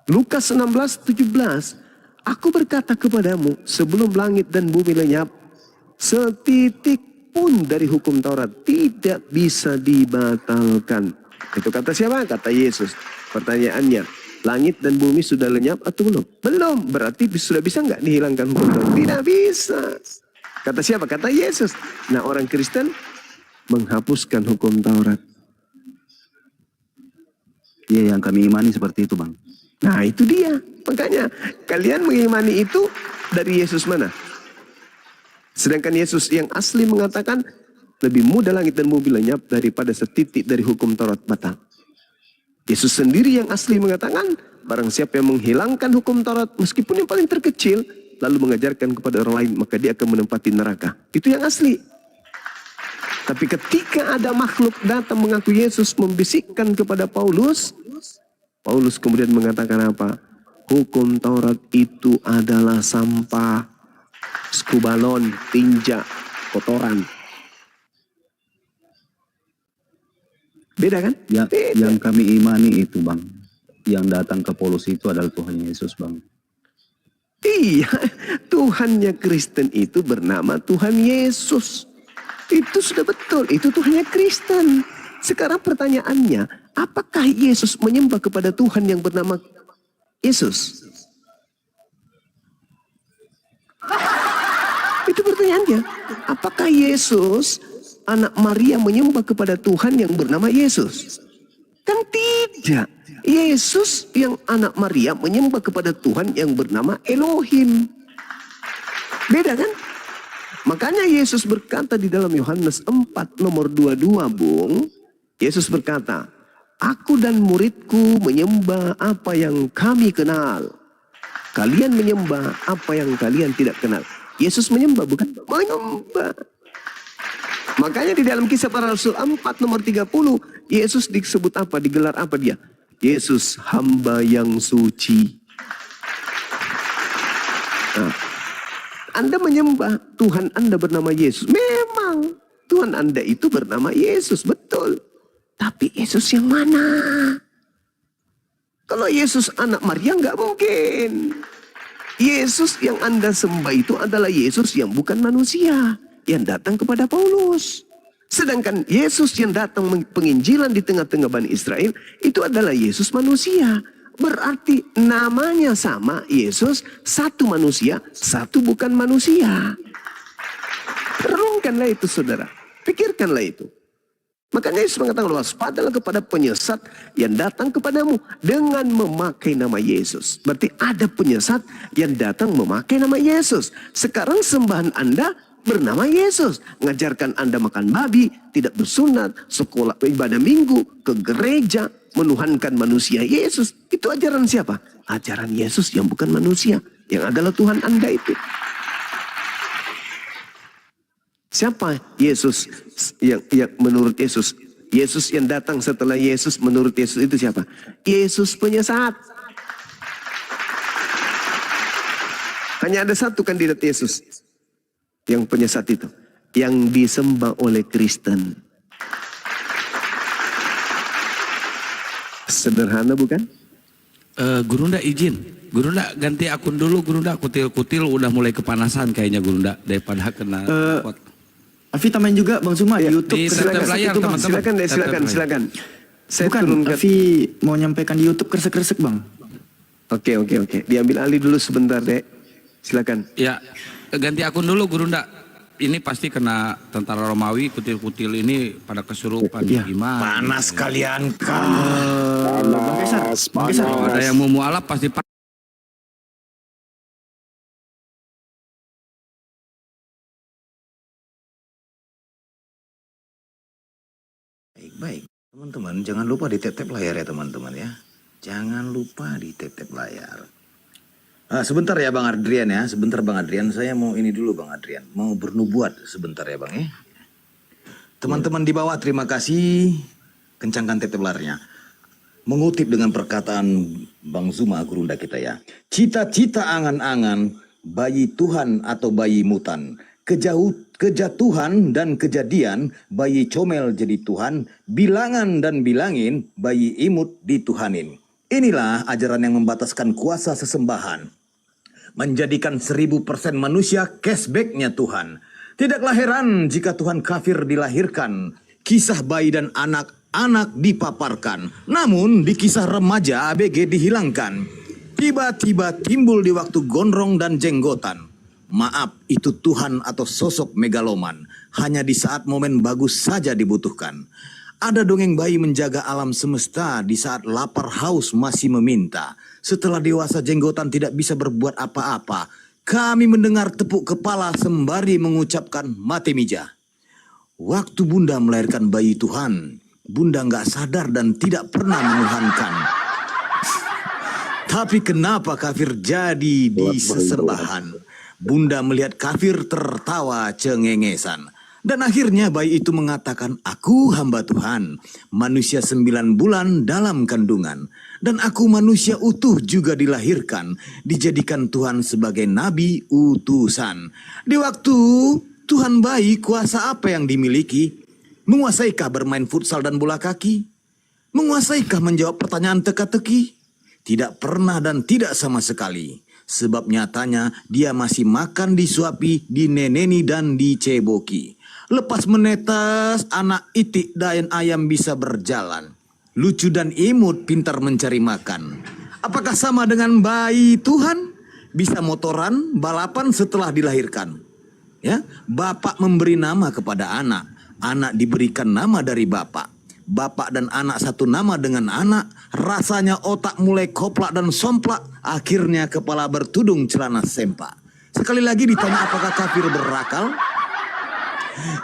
Lukas 16:17. Aku berkata kepadamu, sebelum langit dan bumi lenyap, setitik pun dari hukum Taurat tidak bisa dibatalkan. Itu kata siapa? Kata Yesus. Pertanyaannya, langit dan bumi sudah lenyap atau belum? Belum. Berarti sudah bisa nggak dihilangkan hukum Taurat? Tidak bisa. Kata siapa? Kata Yesus. Nah, orang Kristen menghapuskan hukum Taurat. Iya, yang kami imani seperti itu bang. Nah, itu dia. Makanya kalian mengimani itu dari Yesus mana? Sedangkan Yesus yang asli mengatakan lebih mudah langit dan bumi lenyap daripada setitik dari hukum Taurat batal. Yesus sendiri yang asli mengatakan, barang siapa yang menghilangkan hukum Taurat meskipun yang paling terkecil, lalu mengajarkan kepada orang lain, maka dia akan menempati neraka. Itu yang asli. Tapi ketika ada makhluk datang mengaku Yesus, membisikkan kepada Paulus, Paulus kemudian mengatakan apa? Hukum Taurat itu adalah sampah, skubalon, tinja, kotoran. Beda kan? Ya, Beda. yang kami imani itu bang, yang datang ke Paulus itu adalah Tuhan Yesus bang. Iya, Tuhannya Kristen itu bernama Tuhan Yesus. Itu sudah betul, itu Tuhannya Kristen. Sekarang pertanyaannya, apakah Yesus menyembah kepada Tuhan yang bernama Yesus? Itu pertanyaannya. Apakah Yesus, anak Maria, menyembah kepada Tuhan yang bernama Yesus? Kan tidak. Yesus yang anak Maria menyembah kepada Tuhan yang bernama Elohim. Beda kan? Makanya Yesus berkata di dalam Yohanes 4 nomor 22, Bung. Yesus berkata, aku dan muridku menyembah apa yang kami kenal. Kalian menyembah apa yang kalian tidak kenal. Yesus menyembah, bukan? Menyembah. Makanya di dalam Kisah Para Rasul 4 nomor 30, Yesus disebut apa? Digelar apa dia? Yesus hamba yang suci. Nah, Anda menyembah Tuhan Anda bernama Yesus. Memang Tuhan Anda itu bernama Yesus, betul. Tapi Yesus yang mana? Kalau Yesus anak Maria nggak mungkin. Yesus yang Anda sembah itu adalah Yesus yang bukan manusia, yang datang kepada Paulus. Sedangkan Yesus yang datang penginjilan di tengah-tengah Bani Israel itu adalah Yesus manusia. Berarti namanya sama, Yesus, satu manusia, satu bukan manusia. Renungkanlah itu saudara, pikirkanlah itu. Makanya Yesus mengatakan, waspadalah kepada penyesat yang datang kepadamu dengan memakai nama Yesus. Berarti ada penyesat yang datang memakai nama Yesus. Sekarang sembahan Anda bernama Yesus. Ngajarkan Anda makan babi, tidak bersunat, sekolah ibadah minggu, ke gereja, menuhankan manusia Yesus. Itu ajaran siapa? Ajaran Yesus yang bukan manusia, yang adalah Tuhan Anda itu. Siapa Yesus yang menurut Yesus? Yesus yang datang setelah Yesus menurut Yesus itu siapa? Yesus penyesat. Hanya ada satu kandidat Yesus yang penyesat itu, yang disembah oleh Kristen. Sederhana bukan? Gurunda izin, Gurunda ganti akun dulu, Gurunda kutil-kutil udah mulai kepanasan kayaknya Gurunda daripada kena pot. Afi tambahin juga Bang Zuma di YouTube. Di tetap layar teman-teman. Silakan. Saya Bukan, turunkan. Afi mau nyampaikan di YouTube kresek-kresek Bang. Oke. Diambil alih dulu sebentar, Dek. Silakan. Ya, ganti akun dulu Gurunda. Ini pasti kena tentara Romawi, kutil-kutil ini pada kesurupan. Gimana? Panas kalian kan. Bang Kaisar. Ada yang mau mualaf pasti Baik, teman-teman, jangan lupa di tap-tap layar ya teman-teman ya. Jangan lupa di tap-tap layar. Sebentar ya Bang Adrian ya, sebentar Bang Adrian. Saya mau ini dulu Bang Adrian, mau bernubuat sebentar ya Bang ya. Teman-teman di bawah terima kasih, kencangkan tap-tap layarnya. Mengutip dengan perkataan Bang Zuma Gurunda kita ya. Cita-cita angan-angan, bayi Tuhan atau bayi mutan. Kejatuhan dan kejadian, bayi comel jadi Tuhan, bilangan dan bilangin, bayi imut dituhanin. Inilah ajaran yang membataskan kuasa sesembahan. Menjadikan 1000% manusia cashbacknya Tuhan. Tidaklah heran jika Tuhan kafir dilahirkan. Kisah bayi dan anak-anak dipaparkan. Namun di kisah remaja ABG dihilangkan. Tiba-tiba timbul di waktu gondrong dan jenggotan. Maaf, itu Tuhan atau sosok megaloman. Hanya di saat momen bagus saja dibutuhkan. Ada dongeng bayi menjaga alam semesta di saat lapar haus masih meminta. Setelah dewasa jenggotan tidak bisa berbuat apa-apa. Kami mendengar tepuk kepala sembari mengucapkan mati mija. Waktu Bunda melahirkan bayi Tuhan, Bunda nggak sadar dan tidak pernah menuhankan. Tapi kenapa kafir jadi di sesembahan? Bunda melihat kafir tertawa cengengesan. Dan akhirnya bayi itu mengatakan, aku hamba Tuhan, manusia 9 bulan dalam kandungan. Dan aku manusia utuh juga dilahirkan, dijadikan Tuhan sebagai nabi utusan. Di waktu Tuhan bayi, kuasa apa yang dimiliki? Menguasaikah bermain futsal dan bola kaki? Menguasaikah menjawab pertanyaan teka-teki? Tidak pernah dan tidak sama sekali. Sebab nyatanya dia masih makan disuapi, dineneni dan diceboki. Lepas menetas, anak itik dan ayam bisa berjalan. Lucu dan imut, pintar mencari makan. Apakah sama dengan bayi Tuhan? Bisa motoran, balapan setelah dilahirkan. Ya, bapak memberi nama kepada anak. Anak diberikan nama dari bapak. Bapak dan anak satu nama dengan anak, rasanya otak mulai koplak dan somplak, akhirnya kepala bertudung celana sempak. Sekali lagi ditanya apakah kafir berakal?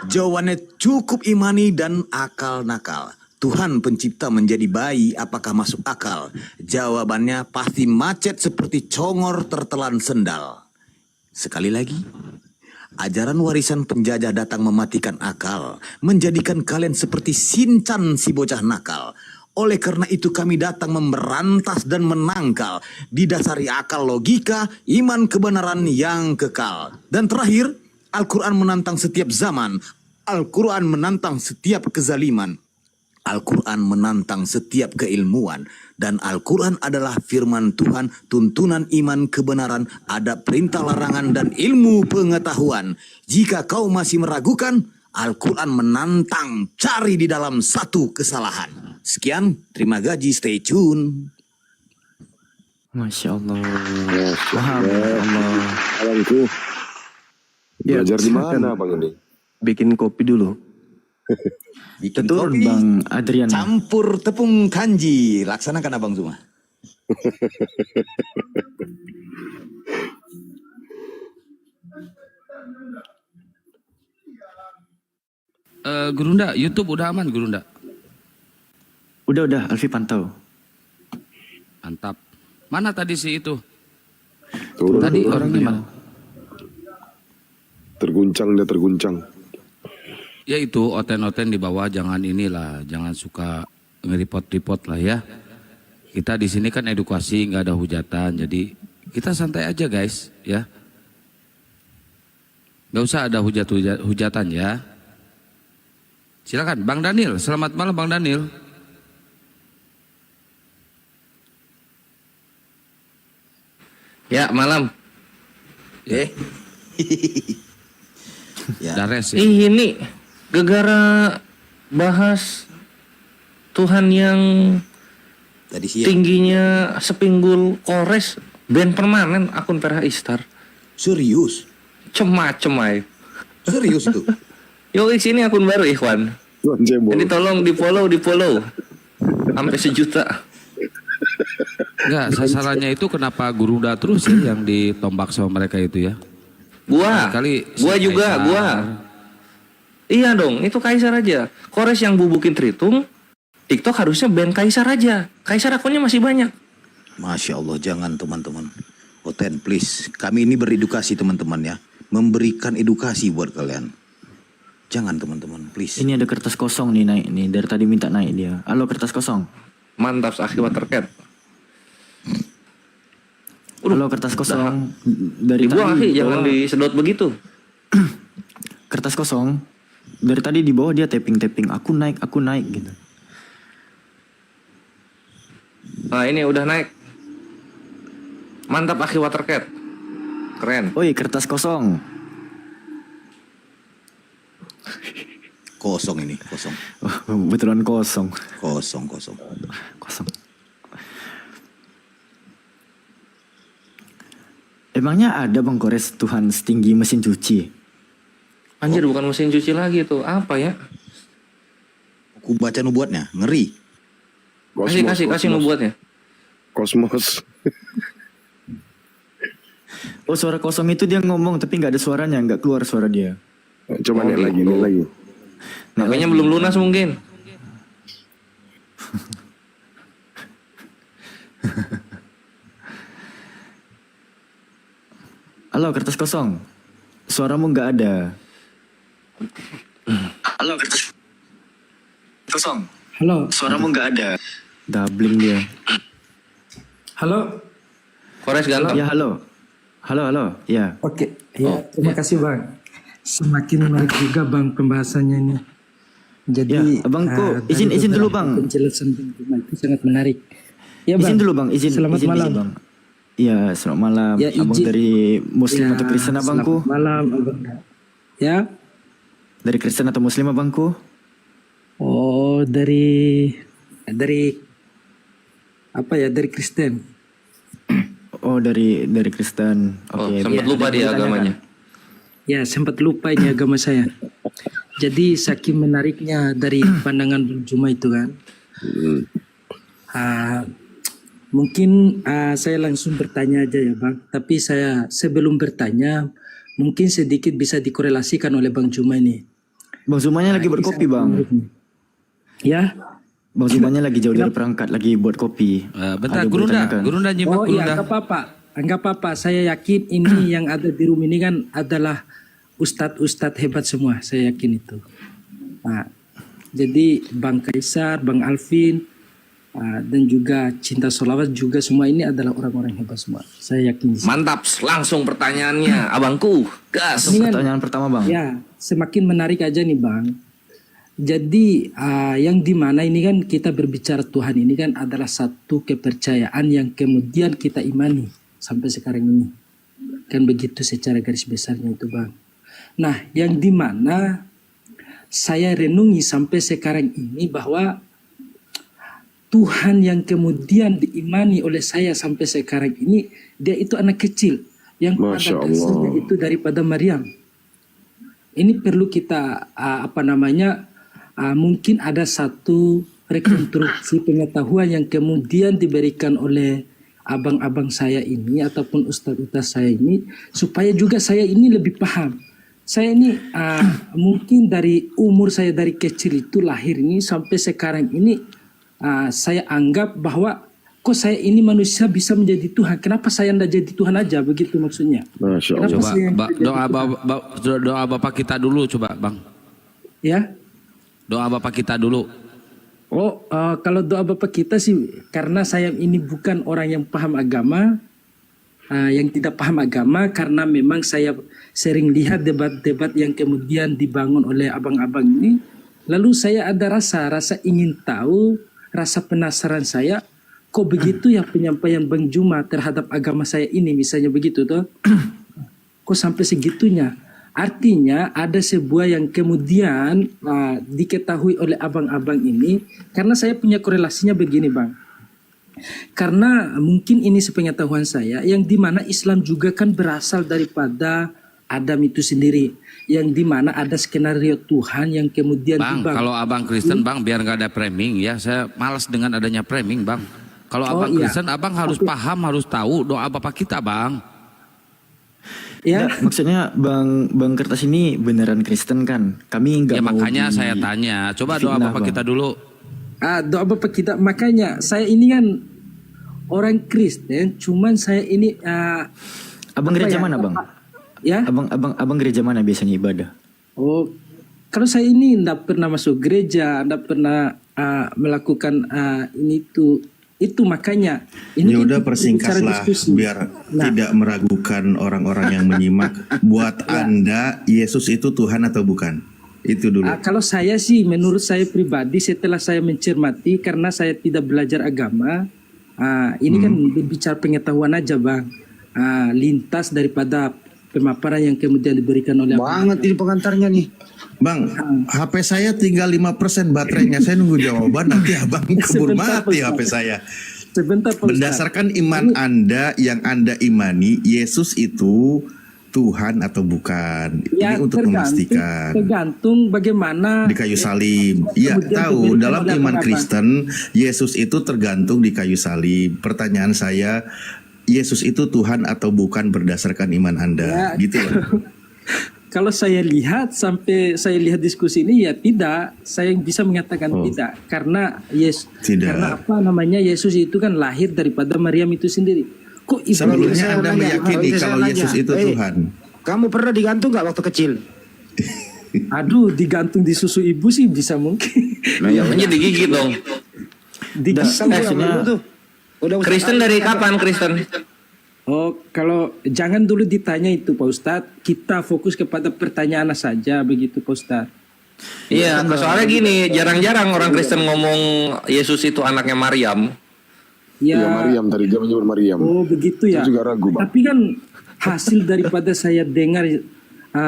Jawabannya cukup imani dan akal nakal. Tuhan pencipta menjadi bayi, apakah masuk akal? Jawabannya pasti macet seperti congor tertelan sendal. Sekali lagi, ajaran warisan penjajah datang mematikan akal, menjadikan kalian seperti Shinchan si bocah nakal. Oleh karena itu kami datang memberantas dan menangkal, didasari akal logika, iman kebenaran yang kekal. Dan terakhir, Al-Quran menantang setiap zaman, Al-Quran menantang setiap kezaliman, Al-Quran menantang setiap keilmuan, dan Al-Quran adalah firman Tuhan, tuntunan iman kebenaran, ada perintah larangan dan ilmu pengetahuan. Jika kau masih meragukan, Al-Quran menantang, cari di dalam satu kesalahan. Sekian, terima gaji, stay tune. Masya Allah. Paham Allah. Abangku. Ya, Belajar di silakan. mana Bang ini? Bikin kopi dulu. Bikin Turun kopi, Bang Adrian. campur tepung kanji. Laksanakan Abang Zuma. Gurunda, YouTube udah aman Gurunda? Udah, Alfi pantau. Mantap. Mana tadi si itu? Turun, Tadi turun. orangnya mana? Terguncang dia terguncang. Ya itu oten-oten di bawah, jangan inilah, jangan suka ngeripot-ripot lah ya. Kita di sini kan edukasi, nggak ada hujatan, jadi kita santai aja guys ya. Nggak usah ada hujatan ya. Silakan Bang Daniel, selamat malam Bang Daniel. Ya, malam. Ya. Dares ya. Ini gegara bahas Tuhan yang Tadi siang. tingginya sepinggul kores, band permanen akun Perha Istar. Serius? Cemacem ay. Serius tuh. Yo, sini akun baru Ikhwan. Jadi tolong di follow. Sampai 1 juta. Enggak, sasarannya itu kenapa Gurunda terus ya yang ditombak sama mereka itu ya? Gua juga. Iya dong, itu Kaisar aja. Kores yang bubukin Tritung, TikTok harusnya ban Kaisar aja. Kaisar akunnya masih banyak. Masya Allah, jangan teman-teman. Oten, please. Kami ini beredukasi teman-teman ya. Memberikan edukasi buat kalian. Jangan teman-teman, please. Ini ada kertas kosong nih naik nih. Dari tadi minta naik dia. Halo kertas kosong. Mantap, akibat terkait. Halo kertas kosong. Dari Dibuang tadi akhi, jangan bawah. disedot begitu. Kertas kosong. Dari tadi di bawah dia tapping. Aku naik gitu. Nah ini udah naik. Mantap akhi watercat. Keren. Oi kertas kosong. Kosong ini, kosong. Betulan kosong. Kosong. Emangnya ada Bang Kores Tuhan setinggi mesin cuci? Anjir bukan mesin cuci lagi tuh. Apa ya? Aku baca nubuatnya, ngeri. Kasih nubuatnya. Kosmos. Oh suara kosong itu dia ngomong tapi nggak ada suaranya, nggak keluar suara dia. Coba nih lagi. Makanya belum lunas mungkin. Halo kertas kosong. Suaramu nggak ada. Halo kertas kosong. Halo. Suaramu nggak ada. Doubling dia. Halo. Kores ganteng. Ya halo. Halo. Ya. Oke. Ya, terima kasih Bang. Semakin menarik juga Bang pembahasannya ini. Jadi Ya, Abangku, izin dulu Bang. Penjelasan Bang itu sangat menarik. Ya, Bang. Izin dulu Bang, Selamat malam. Bang. Iya, selamat malam. Ya, Abang izin. dari Muslim Ya, atau Kristen abangku? Selamat malam Abang. Ya. Dari Kristen atau Muslim abangku? Oh, dari apa ya? Dari Kristen. Oh, dari Kristen. Oke. Sempat lupa dia agamanya. Ya, sempat lupa ini agama saya. Jadi saking menariknya dari pandangan Bang Juma itu kan. Mungkin saya langsung bertanya aja ya Bang. Tapi saya sebelum bertanya, mungkin sedikit bisa dikorelasikan oleh Bang Juma ini. Bang Zumanya lagi buat kopi Bang. Ya. Bang Zumanya lagi jauh dari perangkat, lagi buat kopi. Bentar, Ada boleh tanyakan. Gurunda nyimak Oh iya, Gurunda. enggak apa-apa. Saya yakin ini yang ada di room ini kan adalah ustadz hebat semua. Saya yakin itu. Nah, jadi Bang Kaisar, Bang Alvin, dan juga cinta sholawat juga, semua ini adalah orang-orang hebat semua. Saya yakin. Mantap, langsung pertanyaannya, abangku. Gas. Ini kan, Pertanyaan pertama bang. ya semakin menarik aja nih bang. Jadi yang dimana ini kan kita berbicara Tuhan ini kan adalah satu kepercayaan yang kemudian kita imani sampai sekarang ini. Kan begitu secara garis besarnya itu bang. Nah yang dimana saya renungi sampai sekarang ini bahwa Tuhan yang kemudian diimani oleh saya sampai sekarang ini, dia itu anak kecil yang pada dasarnya itu daripada Maryam. Ini perlu kita mungkin ada satu rekonstruksi pengetahuan yang kemudian diberikan oleh abang-abang saya ini ataupun ustaz-ustaz saya ini, supaya juga saya ini lebih paham. Saya ini mungkin dari umur saya dari kecil itu lahir ini sampai sekarang ini, saya anggap bahwa kok saya ini manusia bisa menjadi Tuhan. Kenapa saya tidak jadi Tuhan aja, begitu maksudnya. Masya Allah. Coba doa Bapak kita dulu coba bang. Ya. Doa Bapak kita dulu. Kalau doa Bapak kita sih, karena saya ini bukan orang yang paham agama, yang tidak paham agama, karena memang saya sering lihat debat-debat yang kemudian dibangun oleh abang-abang ini, lalu saya ada rasa ingin tahu, rasa penasaran saya, kok begitu ya penyampaian Bang Juma terhadap agama saya ini, misalnya begitu toh. Kok sampai segitunya? Artinya ada sebuah yang kemudian diketahui oleh abang-abang ini, karena saya punya korelasinya begini bang. Karena mungkin ini sepengetahuan saya, yang dimana Islam juga kan berasal daripada Adam itu sendiri, yang dimana ada skenario Tuhan yang kemudian bang, kalau abang Kristen bang, biar nggak ada framing ya, saya malas dengan adanya framing bang. Kalau abang Kristen, abang harus paham, harus tahu doa Bapak kita bang. Ya, maksudnya Bang Kertas ini beneran Kristen kan? Kami enggak mau. Makanya saya tanya, coba doa Bapak kita dulu. Doa Bapak kita, makanya saya ini kan orang Kristen, cuman saya ini abang gereja mana bang? Ya, abang gereja mana biasanya ibadah? Kalau saya ini enggak pernah masuk gereja, enggak pernah melakukan ini itu makanya ini ya udah persingkatlah biar tidak meragukan orang-orang yang menyimak. Buat Anda Yesus itu Tuhan atau bukan? Itu dulu. Kalau saya sih, menurut saya pribadi, setelah saya mencermati, karena saya tidak belajar agama, ini kan berbicara pengetahuan aja bang, lintas daripada pemaparan yang kemudian diberikan oleh banget ini pengantarnya nih. Bang, HP saya tinggal 5% baterainya. Saya nunggu jawaban, nanti abang keburu mati HP saya. Sebentar, berdasarkan iman Anda yang Anda imani, Yesus itu Tuhan atau bukan? Ya, ini untuk memastikan. Tergantung bagaimana di kayu salib. Ya, tahu dalam iman Kristen, Yesus itu tergantung di kayu salib. Pertanyaan saya, Yesus itu Tuhan atau bukan berdasarkan iman Anda? Ya, gitu loh. Kalau saya lihat sampai saya lihat diskusi ini ya tidak, saya bisa mengatakan tidak, karena karena Yesus itu kan lahir daripada Maryam itu sendiri. Kok sebelumnya Anda meyakini kalau Yesus itu Tuhan? Kamu pernah digantung nggak waktu kecil? Aduh, digantung di susu ibu sih bisa mungkin. Namanya digigit dong. Kristen dari kapan Kristen? Kalau jangan dulu ditanya itu Pak Ustadz, kita fokus kepada pertanyaan saja begitu Pak Ustadz. Iya, soalnya gini, jarang-jarang orang Kristen ngomong Yesus itu anaknya Maryam. Ya, Maryam tadi dia menyebut Maryam. Begitu ya. Saya juga ragu, Bang. Tapi kan hasil daripada saya dengar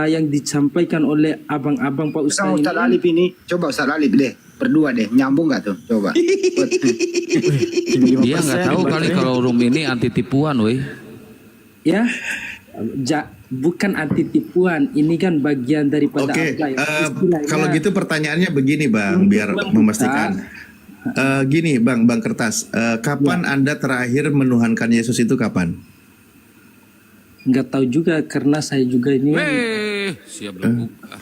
yang disampaikan oleh abang-abang Pak Ustadz Ustadz Alif ini, coba Ustadz Alif deh, berdua deh, nyambung nggak tuh? Coba. Dia nggak tahu kali kalau room ini anti tipuan, weh. Ya, bukan anti tipuan, ini kan bagian daripada kalau gitu pertanyaannya begini bang, biar memastikan. Gini bang Kertas, kapan Anda terakhir menuhankan Yesus itu kapan? Nggak tahu juga, karena saya juga ini. Siap berbuka.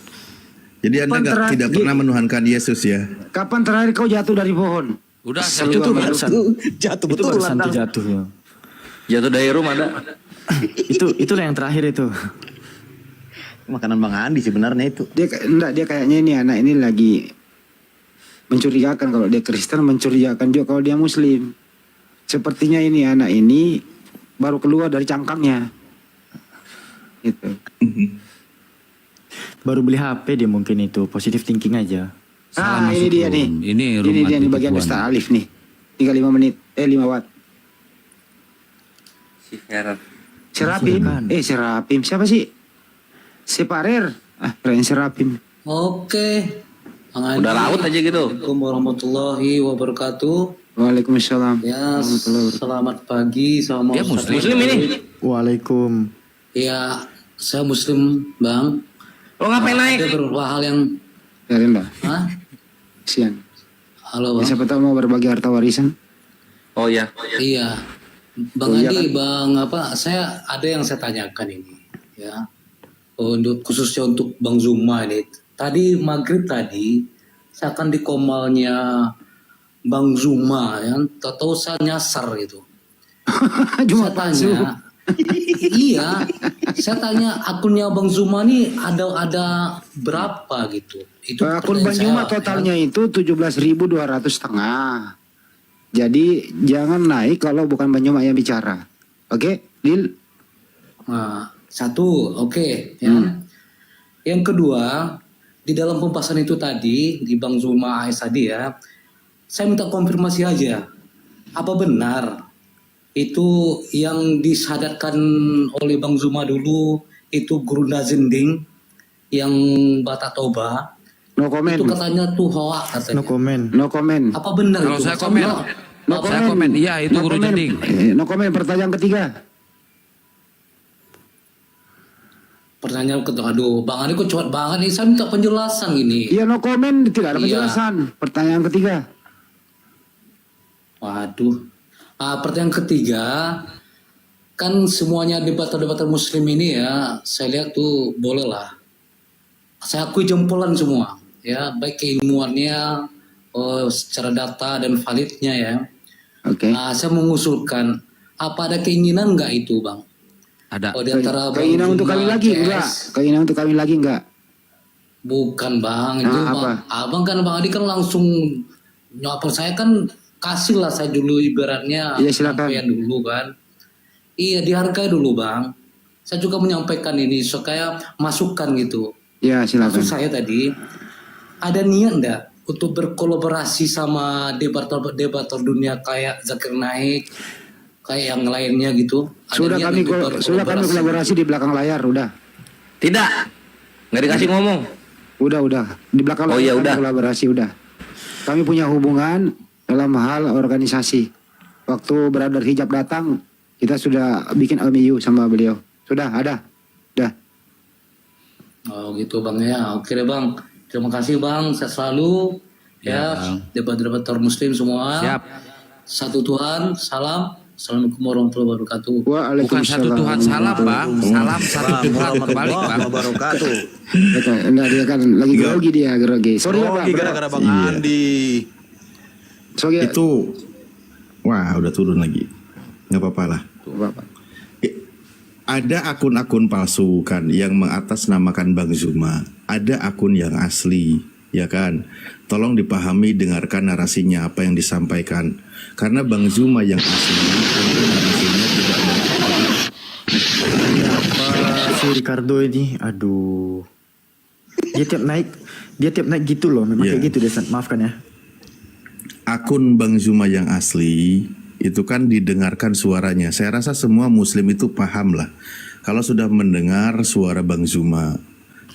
Jadi Anda tidak pernah menuhankan Yesus ya? Kapan terakhir kau jatuh dari pohon? Udah, jatuh betul. Jatuh dari rumah ada. Itulah yang terakhir itu. Makanan Bang Andi sebenarnya itu. Dia kayaknya ini anak ini lagi mencurigakan kalau dia Kristen, mencurigakan juga kalau dia Muslim. Sepertinya ini anak ini baru keluar dari cangkangnya. Gitu. Baru beli HP dia mungkin itu, positive thinking aja. Ini dia nih. Ini dia nih bagian Ustaz Alif nih. Tinggal 5 menit. 5 watt. Serapim. Serapim. Siapa sih? Separer. Keren Serapim. Oke. Udah laut aja gitu. Assalamualaikum warahmatullahi wabarakatuh. Waalaikumsalam. Ya, selamat pagi sama Dia Muslim ini. Waalaikum. Ya, saya Muslim, Bang. Lo ngapain naik? Ada beberapa hal yang Biarin lah. Hah? Kasian. Halo, Bang. Siapa tahu mau berbagi harta warisan? Oh ya. Iya. Bang Oh, iya Adi, kan? saya ada yang saya tanyakan ini, ya. Untuk khususnya untuk Bang Zuma ini. Tadi maghrib tadi, saya akan di komalnya Bang Zuma, ya. Tahu saya nyasar gitu. Cuma saya tanya, iya, saya tanya akunnya Bang Zuma nih ada berapa gitu. Itu Akun Bang pertanyaan Zuma saya, totalnya itu 17.200 setengah. Jadi jangan naik kalau bukan Bang Zuma yang bicara. Oke, deal? Nah, satu, oke, ya. Yang kedua, di dalam pembahasan itu tadi di Bang Zuma AS tadi ya, saya minta konfirmasi aja. Apa benar itu yang disadarkan oleh Bang Zuma dulu itu guru Nazinding yang Batak Toba? No comment. Itu katanya tuh hoax katanya. No comment. No comment. Apa benar Kalau itu? saya komen, No saya komen, iya itu guru comment. jending. No comment. Pertanyaan ketiga. Pertanyaan kedua, aduh, Bang Adi kok cepat banget nih, saya minta penjelasan ini. Iya, no comment, tidak ada Iya. penjelasan. Pertanyaan ketiga. Waduh. Pertanyaan ketiga, kan semuanya debater-debater Muslim ini ya, saya lihat tuh boleh lah. Saya akui jempolan semua, ya, baik keilmuannya, secara data dan validnya ya. Oke. Saya mengusulkan, apa ada keinginan nggak itu, Bang? Ada. Di antara Bang Keinginan untuk Zuma, kami lagi CS. enggak? Keinginan untuk kami lagi enggak? Bukan, Bang, itu Nah, Bang. Abang kan Bang Adi kan langsung nyapa saya kan kasih lah saya dulu ibaratnya Iya, silakan. penyampaian dulu kan. Iya, dihargai dulu, Bang. Saya juga menyampaikan ini supaya masukan gitu. Ya, silakan. Maksud saya tadi ada niat enggak untuk berkolaborasi sama debater dunia kayak Zakir Naik, kayak yang lainnya gitu? Ada Sudah niat kami untuk sudah kami kolaborasi di belakang layar, udah. Tidak. Nggak dikasih ngomong. Udah. Di belakang Oh, layar iya, kami udah. kolaborasi, udah. Kami punya hubungan dalam hal organisasi. Waktu Brother Hijab datang, kita sudah bikin MOU sama beliau. Sudah ada. Udah. Oh gitu Bang ya, oke deh Bang. Terima kasih Bang, saya selalu ya, debat-debater Muslim semua. Siap. Satu Tuhan, salam. Assalamualaikum warahmatullahi wabarakatuh. Bukan satu Tuhan salam, Bang. Salam satu Tuhan berbalik, Bang. Enggak, dia kan lagi grogi dia, grogi. Sorry ya, Pak. gara-gara Bang Andi. Sorry. Itu wah, udah turun lagi. Nggak apa-apa lah. Ada akun-akun palsu kan yang mengatasnamakan Bang Zuma. Ada akun yang asli, ya kan? Tolong dipahami, dengarkan narasinya apa yang disampaikan. Karena Bang Zuma yang asli narasinya tidak Si Ricardo ini, aduh. Dia tiap naik gitu loh, memang kayak gitu deh, maafkan ya. akun Bang Zuma yang asli itu kan didengarkan suaranya. Saya rasa semua muslim itu paham lah kalau sudah mendengar suara Bang Zuma.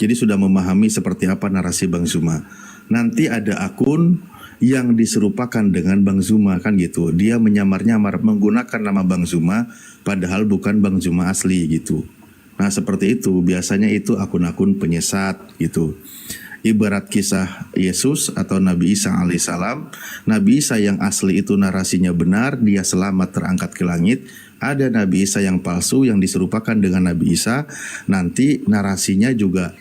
Jadi sudah memahami seperti apa narasi Bang Zuma. Nanti ada akun yang diserupakan dengan Bang Zuma kan gitu. Dia menyamar-nyamar menggunakan nama Bang Zuma padahal bukan Bang Zuma asli gitu. Nah seperti itu biasanya itu akun-akun penyesat gitu. Ibarat kisah Yesus atau Nabi Isa alaihissalam. Nabi Isa yang asli itu narasinya benar, dia selamat terangkat ke langit. Ada Nabi Isa yang palsu yang diserupakan dengan Nabi Isa, nanti narasinya juga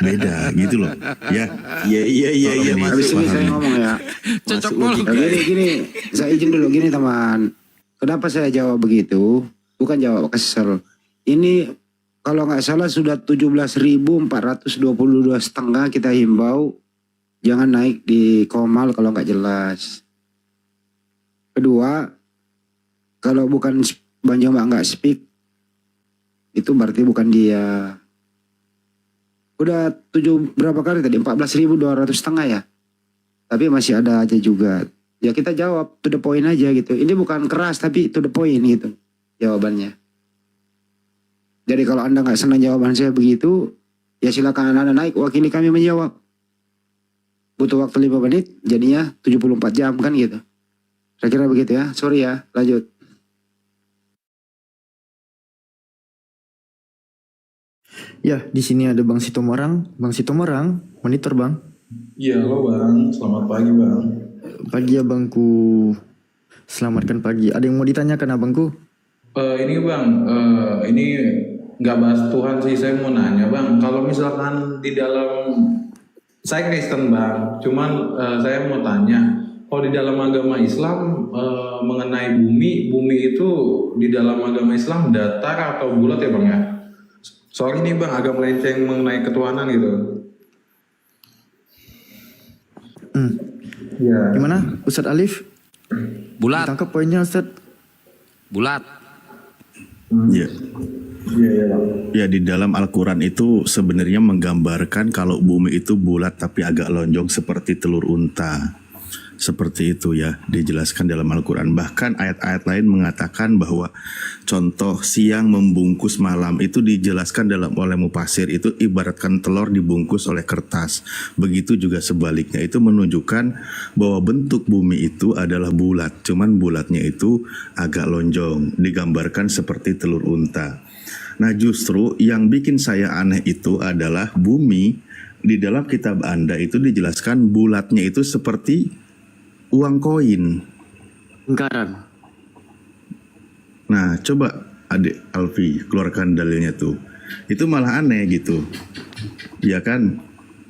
beda gitu loh. Ya. Iya. Habis ini saya ngomong ya. Cocok banget. Gini, saya izin dulu gini teman. Kenapa saya jawab begitu? Bukan jawab kesel. Ini kalau nggak salah sudah 17.422 setengah kita himbau Jangan naik di komal kalau nggak jelas. Kedua, kalau bukan Bang Joma nggak speak, itu berarti bukan dia. Udah berapa kali tadi? 14.200 setengah ya. Tapi masih ada aja juga. Ya kita jawab to the point aja gitu. Ini bukan keras tapi to the point gitu jawabannya. Jadi kalau Anda nggak senang jawaban saya begitu, ya silakan Anda naik wakili kami menjawab. Butuh waktu 5 menit, jadinya 74 jam kan gitu. Saya kira begitu ya. Sorry ya, lanjut. Ya, di sini ada Bang Sitomorang. Bang Sitomorang, monitor Bang. Iya, halo Bang. Selamat pagi Bang. Pagi abangku. Selamatkan pagi. Ada yang mau ditanyakan abangku? Ini Bang, ini nggak bahas Tuhan sih. Saya mau nanya Bang, kalau misalkan di dalam, saya Kristen Bang, cuman saya mau tanya, kalau di dalam agama Islam mengenai bumi itu di dalam agama Islam datar atau bulat ya Bang ya? Soalnya ini Bang agak melenceng mengenai ketuhanan gitu. Ya. Gimana Ustadz Alif? Bulat. Tangkap poinnya Ustadz. Bulat. Ya. Ya, di dalam Al-Quran itu sebenarnya menggambarkan kalau bumi itu bulat tapi agak lonjong seperti telur unta. Seperti itu ya, dijelaskan dalam Al-Quran. Bahkan ayat-ayat lain mengatakan bahwa contoh siang membungkus malam itu dijelaskan oleh mufasir itu ibaratkan telur dibungkus oleh kertas. Begitu juga sebaliknya, itu menunjukkan bahwa bentuk bumi itu adalah bulat. Cuman bulatnya itu agak lonjong, digambarkan seperti telur unta. Nah justru yang bikin saya aneh itu adalah bumi di dalam kitab Anda itu dijelaskan bulatnya itu seperti uang koin. Lingkaran. Nah coba adik Alfi keluarkan dalilnya tuh. Itu malah aneh gitu. Ya kan,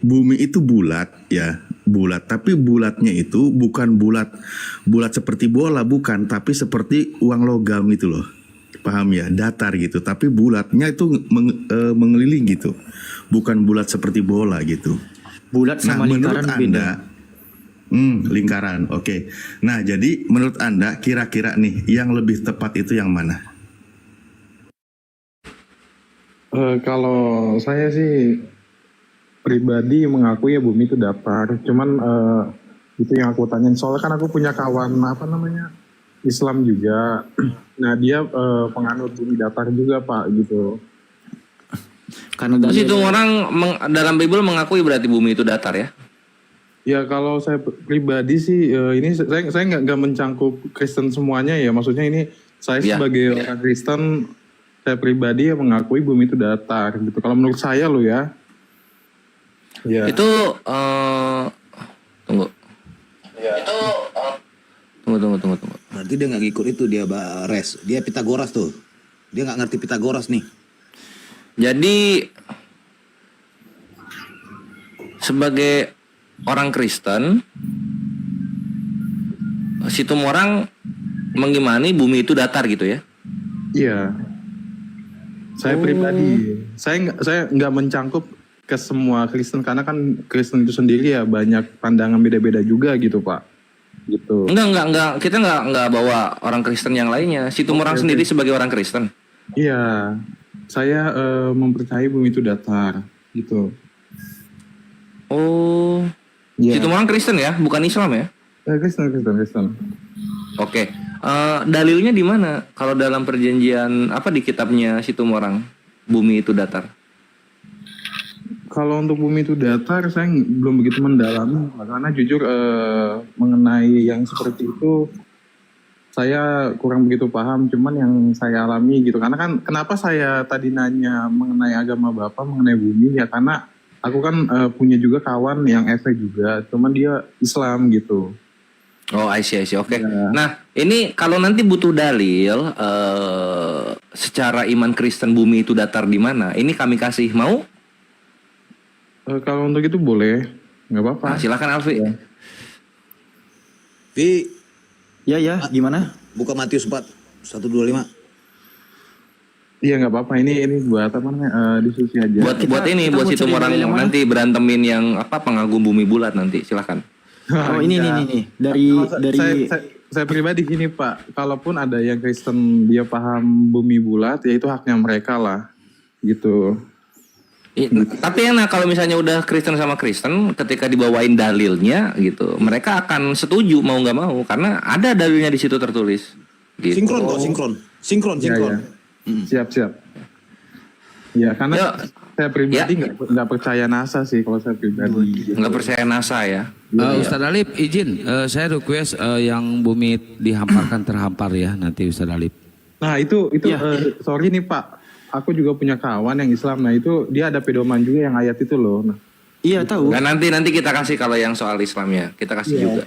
bumi itu bulat ya, bulat. Tapi bulatnya itu bukan bulat seperti bola, bukan. Tapi seperti uang logam gitu loh. Paham ya, datar gitu. Tapi bulatnya itu mengeliling gitu. Bukan bulat seperti bola gitu. Bulat sama lingkaran beda. Lingkaran, oke. Nah, jadi menurut Anda kira-kira nih yang lebih tepat itu yang mana? Kalau saya sih pribadi mengakui ya bumi itu datar. Cuman itu yang aku tanyain. Soalnya kan aku punya kawan Islam juga. Nah dia penganut bumi datar juga Pak gitu. Karena Terus itu orang dalam Bible mengakui berarti bumi itu datar ya? Ya kalau saya pribadi sih ini saya nggak mencangkup Kristen semuanya ya. Maksudnya ini saya sebagai orang Kristen, saya pribadi yang mengakui bumi itu datar gitu. Kalau menurut saya lo ya. Ya. Itu tunggu. Ya. Tunggu. Berarti dia nggak ngikut itu, dia res. Dia Pitagoras tuh. Dia nggak ngerti Pitagoras nih. Jadi sebagai orang Kristen, Situmorang mengimani bumi itu datar gitu ya? Iya. Saya pribadi, saya nggak mencangkup ke semua Kristen karena kan Kristen itu sendiri ya banyak pandangan beda-beda juga gitu Pak. Gitu. Enggak. Kita enggak bawa orang Kristen yang lainnya. Situmorang sendiri sebagai orang Kristen. Iya. Saya mempercayai bumi itu datar gitu. Oh. Situmorang Kristen ya, bukan Islam ya? Kristen. Oke. Dalilnya di mana? Kalau dalam perjanjian di kitabnya Situmorang, bumi itu datar? Kalau untuk bumi itu datar, saya belum begitu mendalami. Karena jujur mengenai yang seperti itu, saya kurang begitu paham. Cuman yang saya alami gitu. Karena kan kenapa saya tadi nanya mengenai agama Bapak, mengenai bumi ya karena aku kan punya juga kawan yang FE juga, cuman dia Islam gitu. Oh, I see. Oke. Nah, ini kalau nanti butuh dalil secara iman Kristen bumi itu datar di mana? Ini kami kasih, mau? Kalau untuk itu boleh, nggak apa-apa. Nah, silakan Alfi. Vi. Ya, gimana? Buka Matius 4, 1-2-5. Iya nggak apa-apa, ini buat apa namanya diskusi aja. Buat ini, buat situ orang nanti berantemin yang apa pengagum bumi bulat nanti, silakan. Oh ini dari Saya pribadi gini Pak, kalaupun ada yang Kristen dia paham bumi bulat, ya itu haknya mereka lah, gitu. Tapi enak kalau misalnya udah Kristen sama Kristen, ketika dibawain dalilnya gitu, mereka akan setuju mau nggak mau, karena ada dalilnya di situ tertulis. Gitu. Sinkron kok, sinkron. Siap. Ya karena saya pribadi nggak percaya NASA sih kalau saya pribadi. Nggak percaya NASA ya. Ustadz Alip izin, saya request yang bumi dihamparkan terhampar ya nanti Ustadz Alip. Nah itu sorry nih Pak, aku juga punya kawan yang Islam. Nah itu dia ada pedoman juga yang ayat itu loh. Nah, iya tahu. Nah nanti kita kasih kalau yang soal Islamnya kita kasih juga.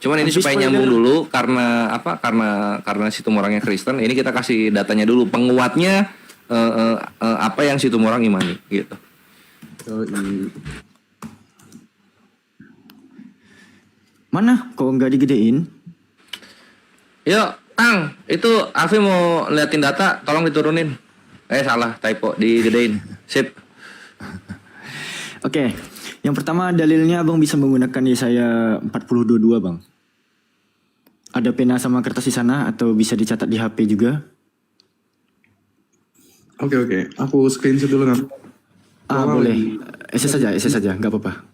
Cuman ini supaya nyambung dulu karena apa? Karena situ orangnya Kristen. Ini kita kasih datanya dulu penguatnya apa yang situ orang imani gitu. Mana? Kok nggak digedein? Yuk, Kang, itu Alfi mau liatin data, tolong diturunin. Salah, typo, digedein. Sip. Oke, yang pertama dalilnya Abang bisa menggunakan Yesaya 40:22 Bang. Ada pena sama kertas di sana atau bisa dicatat di HP juga? Oke, aku screenshot dulu nanti. Boleh. SS saja, nggak apa-apa.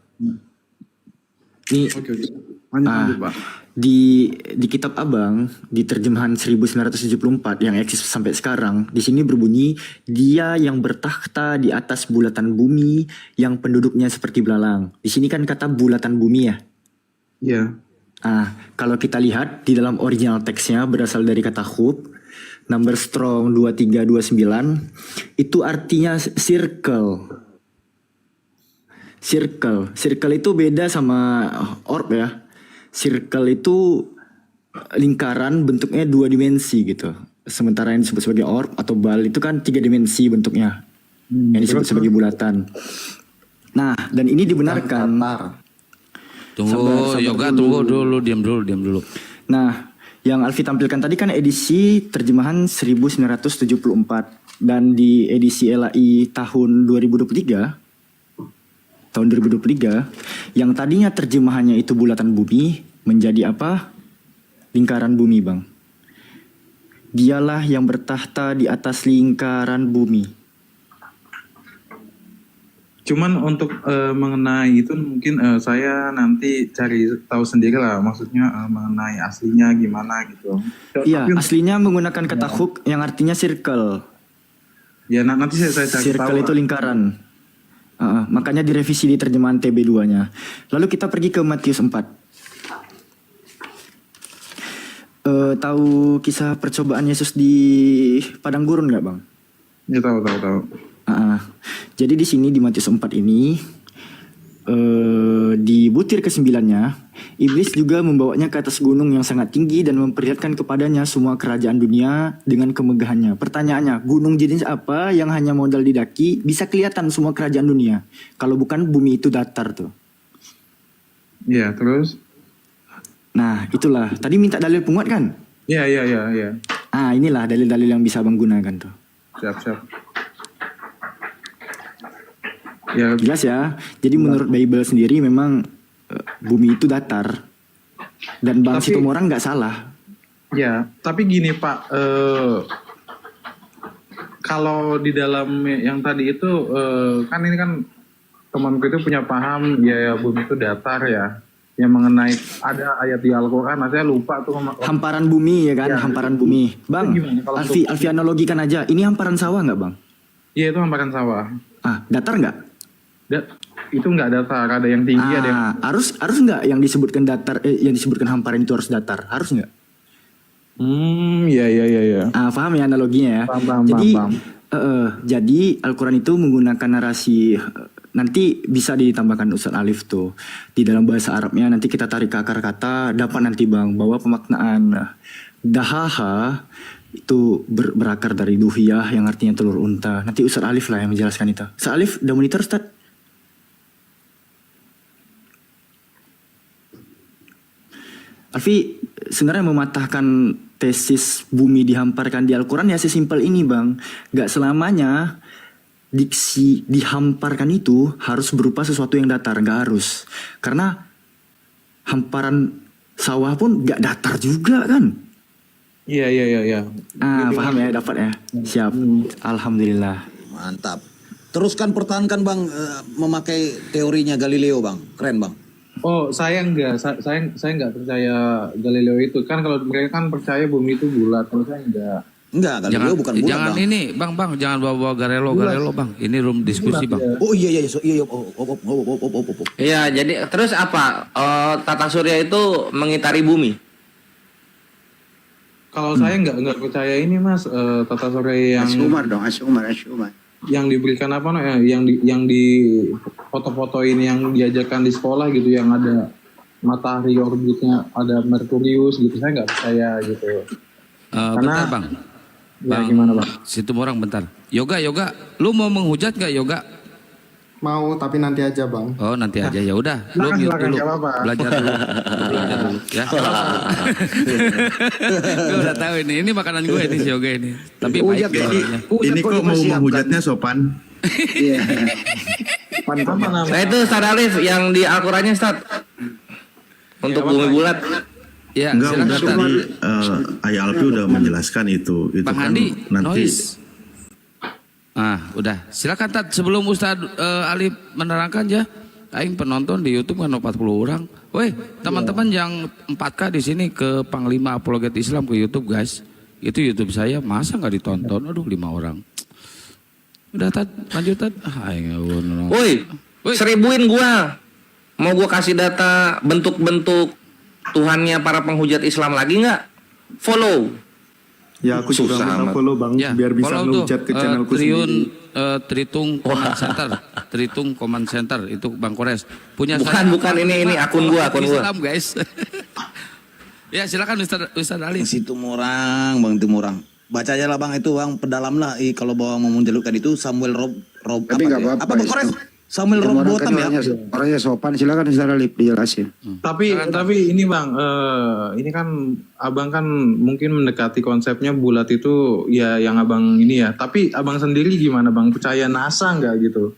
Nih, Lanjut, Pak. di kitab Abang di terjemahan 1974 yang eksis sampai sekarang, di sini berbunyi dia yang bertakhta di atas bulatan bumi yang penduduknya seperti belalang. Di sini kan kata bulatan bumi ya. Iya. Kalau kita lihat di dalam original teksnya berasal dari kata hub, number strong 2329, itu artinya circle. Circle itu beda sama orb ya. Circle itu lingkaran bentuknya 2 dimensi gitu. Sementara yang disebut sebagai orb atau bal itu kan 3 dimensi bentuknya. Yang disebut sebagai bulatan. Nah, dan ini dibenarkan. Tunggu, Yoga tunggu dulu, diam dulu. Nah, yang Alfi tampilkan tadi kan edisi terjemahan 1974 dan di edisi LAI tahun 2023 yang tadinya terjemahannya itu bulatan bumi menjadi apa? Lingkaran bumi, Bang. Dialah yang bertahta di atas lingkaran bumi. Cuman untuk mengenai itu mungkin saya nanti cari tahu sendiri lah, maksudnya mengenai aslinya gimana gitu. Iya, aslinya menggunakan kata hook yang artinya circle. Ya nanti saya cari circle tahu itu lingkaran. Makanya direvisi di terjemahan TB2-nya. Lalu kita pergi ke Matius 4. Tahu kisah percobaan Yesus di padang gurun nggak, Bang? Ya tahu. Jadi di sini di Matius 4 ini di butir ke-9-nya iblis juga membawanya ke atas gunung yang sangat tinggi dan memperlihatkan kepadanya semua kerajaan dunia dengan kemegahannya. Pertanyaannya, gunung jenis apa yang hanya modal didaki bisa kelihatan semua kerajaan dunia? Kalau bukan bumi itu datar tuh. Iya, terus? Nah, itulah. Tadi minta dalil penguat kan? Iya. Inilah dalil-dalil yang bisa Abang gunakan tuh. Siap. Ya. Jelas ya. Jadi menurut Bible sendiri memang bumi itu datar dan Bang Situmorang nggak salah. Ya, tapi gini Pak, kalau di dalam yang tadi itu kan ini kan temanku itu punya paham ya bumi itu datar ya. Yang mengenai ada ayat di Al-Quran, saya lupa tuh. Hamparan bumi ya kan, hamparan bumi. Bang, Alfi analogikan aja. Ini hamparan sawah nggak, Bang? Iya, itu hamparan sawah. Datar nggak? Itu nggak datar, ada yang tinggi, ada yang... Harus nggak yang disebutkan datar, yang disebutkan hamparan itu harus datar? Harus nggak? Iya. Paham ya analoginya ya? Paham. Jadi Al-Quran itu menggunakan narasi, nanti bisa ditambahkan Ustaz Alif tuh. Di dalam bahasa Arabnya nanti kita tarik ke akar kata, dapat nanti Bang, bahwa pemaknaan dahaha itu berakar dari duhiyah yang artinya telur unta. Nanti Ustaz Alif lah yang menjelaskan itu. Ustaz Alif, udah monitor Ustaz? Alfi sebenarnya mematahkan tesis bumi dihamparkan di Al-Quran ya sesimpel ini bang. Gak selamanya diksi dihamparkan itu harus berupa sesuatu yang datar, gak harus. Karena hamparan sawah pun gak datar juga kan. Iya. Paham ya, dapat ya. Siap. Alhamdulillah. Mantap. Teruskan pertahankan bang, memakai teorinya Galileo bang, keren bang. Oh, saya enggak, saya enggak percaya Galileo itu. Kan kalau mereka kan percaya bumi itu bulat, kalau saya enggak. Enggak, Galileo bukan bulat Jangan bang. ini, bang, jangan bawa Galileo bang. Ini room diskusi bang. Oh iya. Iya, jadi terus apa? Tata surya itu mengitari bumi. Kalau saya enggak percaya ini mas, tata surya yang Asyumar dong, Asyumar. yang diberikan apa no, yang di foto-fotoin yang diajarkan di sekolah gitu, yang ada matahari orbitnya, ada Merkurius gitu, saya nggak percaya gitu. Bentar bang. Ya, gimana bang? Situ orang bentar. Yoga, lu mau menghujat gak Yoga? Mau, tapi nanti aja bang. Oh nanti aja ya udah. Lu mute dulu. Belajar dulu. Ya. Gue udah tahu ini. Ini makanan gue ini si Yoga ini. Tapi baik suaranya. Ini kok mau menghujatnya sopan? Iya. Nah itu Ustaz Alif yang di Al-Qurannya Ustaz. Untuk bumi bulat. Ya, enggak, udah tadi Ayah Alfi udah menjelaskan itu. Itu Bang kan Andi, nanti. Udah. Silakan Tat, sebelum Ustaz Alif menerangkan ya. Aing penonton di YouTube kan 40 orang. Woi, teman-teman yang 4K di sini ke Panglima Apologet Islam ke YouTube guys. Itu YouTube saya, masa nggak ditonton? Aduh, 5 orang. Udah Tat, lanjut Tat. Woi, seribuin gua. Mau gua kasih data bentuk-bentuk Tuhannya para penghujat Islam lagi nggak? Follow. Ya aku juga mau follow bang, ya, biar bisa ngehujat ke channelku sendiri. Tritung Command Center, Tritung Command Center itu Bang Kores punya. Bukan ini akun gua. Islam guys. Ya silakan Ustaz Ali. Situ Murang, bang Timurang. Baca aja lah bang itu bang, pedalam lah. Kalau bawa mau menjelukkan itu Samuel Rob Tapi nggak apa-apa. Apa Bang Kores? Samuel Rob Botam ya. Orangnya sopan, silakan Ustaz Alif dijelasin. Tapi ini bang, ini kan abang kan mungkin mendekati konsepnya bulat itu ya yang abang ini ya. Tapi abang sendiri gimana bang? Percaya NASA nggak gitu?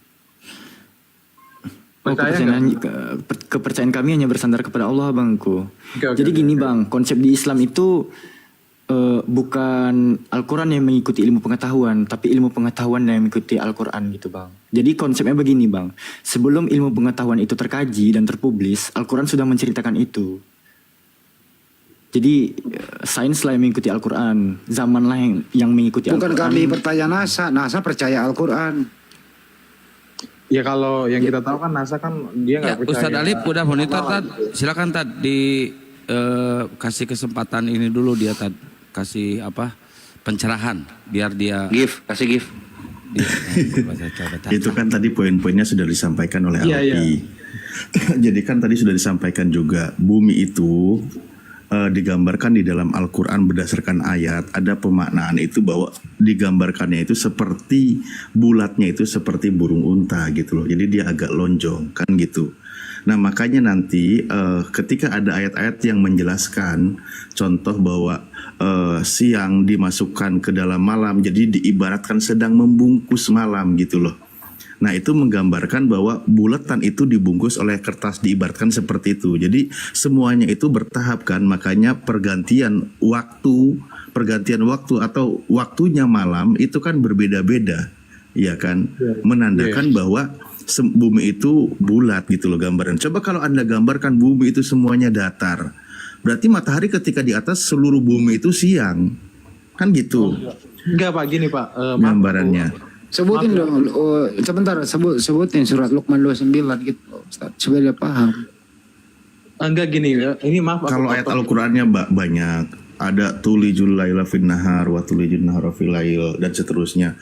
Kepercayaan kami hanya bersandar kepada Allah bangku. Okay, Jadi gini bang, konsep di Islam itu bukan Al-Quran yang mengikuti ilmu pengetahuan, tapi ilmu pengetahuan yang mengikuti Al-Quran gitu bang. Jadi konsepnya begini bang, sebelum ilmu pengetahuan itu terkaji dan terpublis, Al-Quran sudah menceritakan itu. Jadi sains lah yang mengikuti Al-Quran, zaman lah yang mengikuti Al-Quran. Bukan kami percaya NASA percaya Al-Quran. Ya kalau yang kita tahu kan NASA kan dia nggak percaya. Ustaz Alif udah monitor Tad, silakan Tad kasih kesempatan ini dulu dia Tad. Kasih apa pencerahan biar dia kasih gift. Itu kan tadi poin-poinnya sudah disampaikan oleh Alfi. Iya. Jadi kan tadi sudah disampaikan juga bumi itu digambarkan di dalam Al-Quran berdasarkan ayat. Ada pemaknaan itu bahwa digambarkannya itu seperti bulatnya itu seperti burung unta gitu loh. Jadi dia agak lonjong kan gitu. Nah makanya nanti ketika ada ayat-ayat yang menjelaskan contoh bahwa siang dimasukkan ke dalam malam, jadi diibaratkan sedang membungkus malam gitu loh. Nah itu menggambarkan bahwa bulatan itu dibungkus oleh kertas, diibaratkan seperti itu. Jadi semuanya itu bertahap kan, makanya pergantian waktu atau waktunya malam itu kan berbeda-beda, ya kan, menandakan bahwa bumi itu bulat gitu loh gambaran. Coba kalau Anda gambarkan bumi itu semuanya datar, berarti matahari ketika di atas seluruh bumi itu siang, kan gitu. Enggak Pak, gini Pak. Gambarannya. Sebutin dong, sebentar sebutin surat Luqman 29 gitu, Ustaz, supaya dia paham. Enggak gini, ini maaf. Kalau ayat Al-Qur'annya banyak, ada tulijul laila fin nahar wa tulijul nahara fil lail dan seterusnya.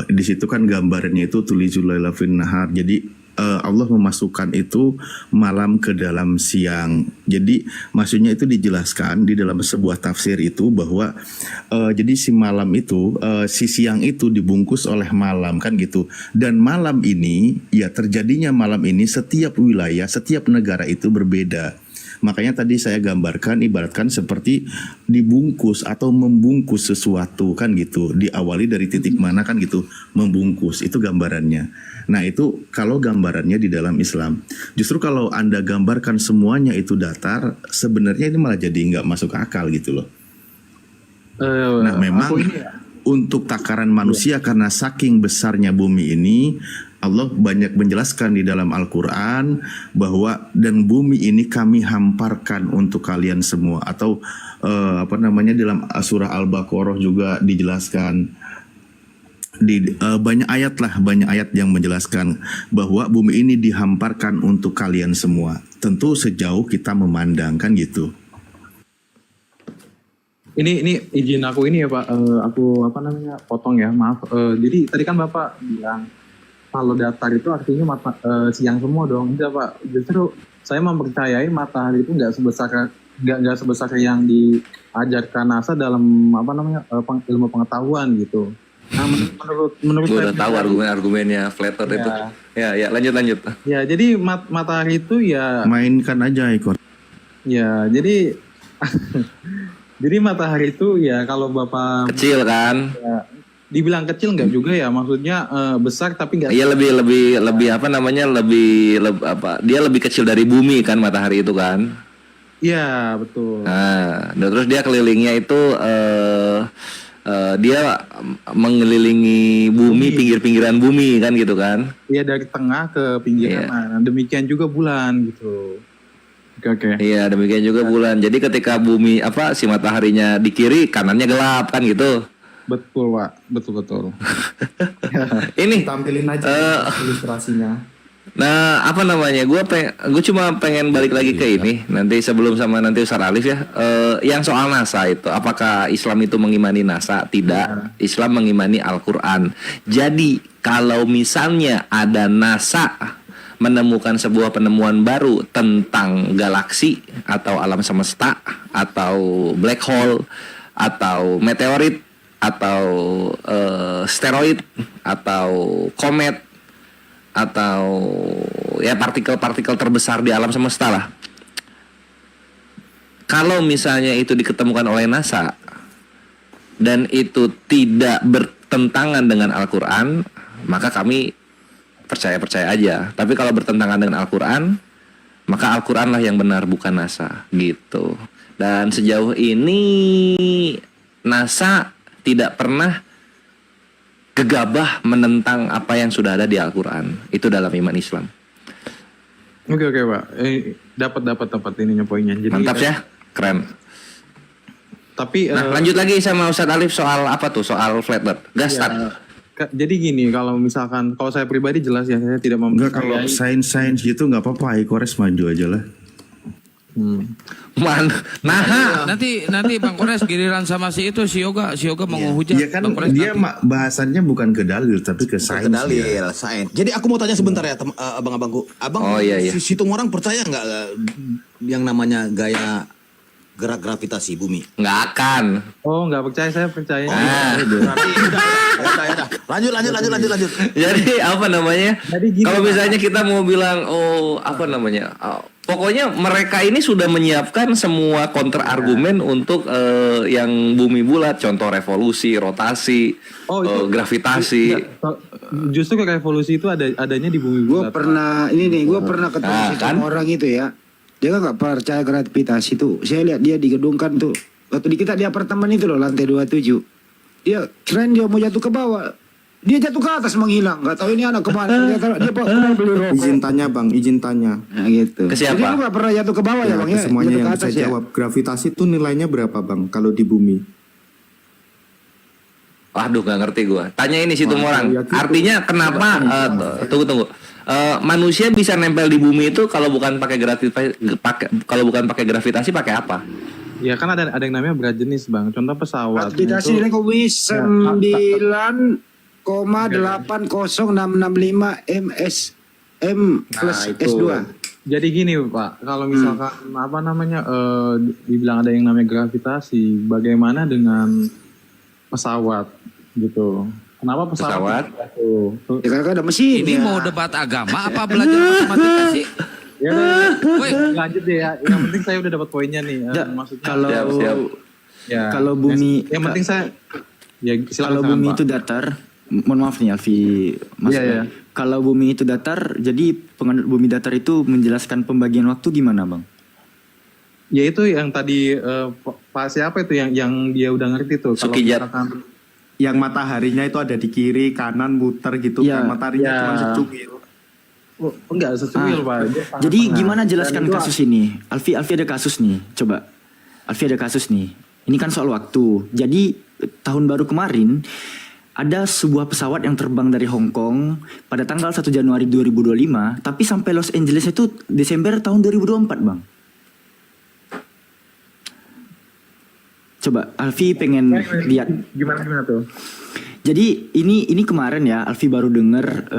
Di situ kan gambarnya itu tulijul laila fin nahar. Jadi Allah memasukkan itu malam ke dalam siang. Jadi maksudnya itu dijelaskan di dalam sebuah tafsir itu bahwa jadi si malam itu, si siang itu dibungkus oleh malam kan gitu. Dan malam ini ya terjadinya malam ini setiap wilayah, setiap negara itu berbeda. Makanya tadi saya gambarkan ibaratkan seperti dibungkus atau membungkus sesuatu kan gitu. Diawali dari titik mana kan gitu, membungkus itu gambarannya. Nah itu kalau gambarannya di dalam Islam. Justru kalau Anda gambarkan semuanya itu datar, sebenarnya ini malah jadi nggak masuk akal gitu loh. Nah memang untuk takaran manusia karena saking besarnya bumi ini, Allah banyak menjelaskan di dalam Al-Quran bahwa dan bumi ini kami hamparkan untuk kalian semua, atau dalam surah Al-Baqarah juga dijelaskan di banyak ayat yang menjelaskan bahwa bumi ini dihamparkan untuk kalian semua. Tentu sejauh kita memandang kan gitu. Ini izin aku ini ya Pak, aku potong ya, maaf. Jadi tadi kan Bapak bilang kalau datar itu artinya siang semua dong. Enggak Pak, justru saya mempercayai matahari itu nggak sebesar yang diajarkan NASA dalam ilmu pengetahuan gitu. Nah menurut Gue saya udah tahu argumennya flat earth itu. Ya lanjut. Ya jadi matahari itu ya mainkan aja ekor. Ya jadi jadi matahari itu ya kalau Bapak Kecil kan? Ya, dibilang kecil nggak juga ya, maksudnya besar tapi nggak. Iya lebih dia lebih kecil dari bumi kan matahari itu kan? Iya betul. Nah, terus dia kelilingnya itu dia mengelilingi bumi, pinggir-pinggiran bumi kan gitu kan? Iya dari tengah ke pinggiran. Nah, demikian juga bulan gitu. Oke. Iya demikian juga bulan. Jadi ketika bumi si mataharinya di kiri, kanannya gelap kan gitu. Betul Pak, betul. Ini tampilin aja ilustrasinya. Nah gue cuma pengen balik lagi ke ini nanti sebelum sama nanti Ustaz Alif ya. Yang soal NASA itu, apakah Islam itu mengimani NASA? Tidak. Islam mengimani Al-Quran. Jadi kalau misalnya ada NASA menemukan sebuah penemuan baru tentang galaksi atau alam semesta atau black hole atau meteorit atau steroid atau komet atau ya partikel-partikel terbesar di alam semesta lah. Kalau misalnya itu diketemukan oleh NASA dan itu tidak bertentangan dengan Al-Quran, maka kami percaya aja. Tapi kalau bertentangan dengan Al-Quran, maka Al-Quran lah yang benar, bukan NASA gitu. Dan sejauh ini NASA tidak pernah gegabah menentang apa yang sudah ada di Al-Quran. Itu dalam iman Islam. Oke Pak, dapat ininya poinnya. Jadi, mantap ya, keren. Tapi lanjut lagi sama Ustadz Alif soal apa tuh? Soal flat earth. Gastar. Jadi gini, kalau saya pribadi jelas ya, saya tidak mempercayai. Enggak, kalau sains gitu nggak apa-apa, Kores maju aja lah. Nanti Bang Kores giliran sama si Yoga mau hujat. Iya kan dia bahasannya bukan ke dalil tapi ke sains. Ke dalil, sains. Jadi aku mau tanya sebentar ya abang-abangku. Si Situng orang percaya nggak yang namanya gaya gerak gravitasi bumi? Nggak akan. Oh, nggak percaya, saya percaya. Lanjut. Jadi kalau misalnya kita mau bilang pokoknya mereka ini sudah menyiapkan semua counter argumen untuk yang bumi bulat, contoh revolusi, rotasi, gravitasi. Justru revolusi itu adanya di bumi bulat. Gue pernah ketemu orang itu ya. Dia kan nggak percaya gravitasi itu. Saya lihat dia digedungkan tuh. Waktu di kita di apartemen itu loh, lantai 27. Dia keren, dia mau jatuh ke bawah. Dia jatuh ke atas menghilang. Nggak tahu ini anak kemana. Dia pernah beli rokok. Izin tanya. Nah gitu. Ke siapa? Jadi lu nggak pernah jatuh ke bawah ya Bang ya? Semuanya yang atas, saya jawab. Gravitasi itu nilainya berapa Bang kalau di bumi? Waduh, nggak ngerti gue. Tanya ini Situng orang. Artinya kenapa? Tunggu. Manusia bisa nempel di bumi itu kalau bukan pakai gravitasi pakai apa? Ya kan ada yang namanya berat jenis Bang. Contoh pesawat. Gravitasi nilai Kowi 9,80665 MSM plus S2. Jadi gini Pak, kalau misalkan dibilang ada yang namanya gravitasi, bagaimana dengan pesawat gitu? Kenapa pesawat? Ya, karena ada mesin. Ini mau debat agama apa belajar matematika sih? Ya lanjut deh ya. Yang penting saya udah dapat poinnya nih. Maksudnya Kalau ya, kalau bumi yang penting saya ya kalau bumi itu datar, mohon maaf nih Alfi, Mas. Iya. Kalau bumi itu datar, jadi penganut bumi datar itu menjelaskan pembagian waktu gimana, Bang? Ya itu yang tadi Pak siapa itu yang dia udah ngerti tuh. Kalau Sukijat. misalkan Yang mataharinya itu ada di kiri, kanan, muter gitu Iya. kan. Mataharinya Ya. cuma secubit. enggak sesuai Pak. Dia sangat Jadi tengah. gimana jelaskan Dan itu kasus ini? Alfi ada kasus nih, coba. Alfi ada kasus nih. Ini kan soal waktu. Jadi tahun baru kemarin ada sebuah pesawat yang terbang dari Hong Kong pada tanggal 1 Januari 2025, tapi sampai Los Angeles itu Desember tahun 2024, Bang. Coba Alfi pengen lihat. Gimana tuh? Jadi ini kemarin ya Alfi baru dengar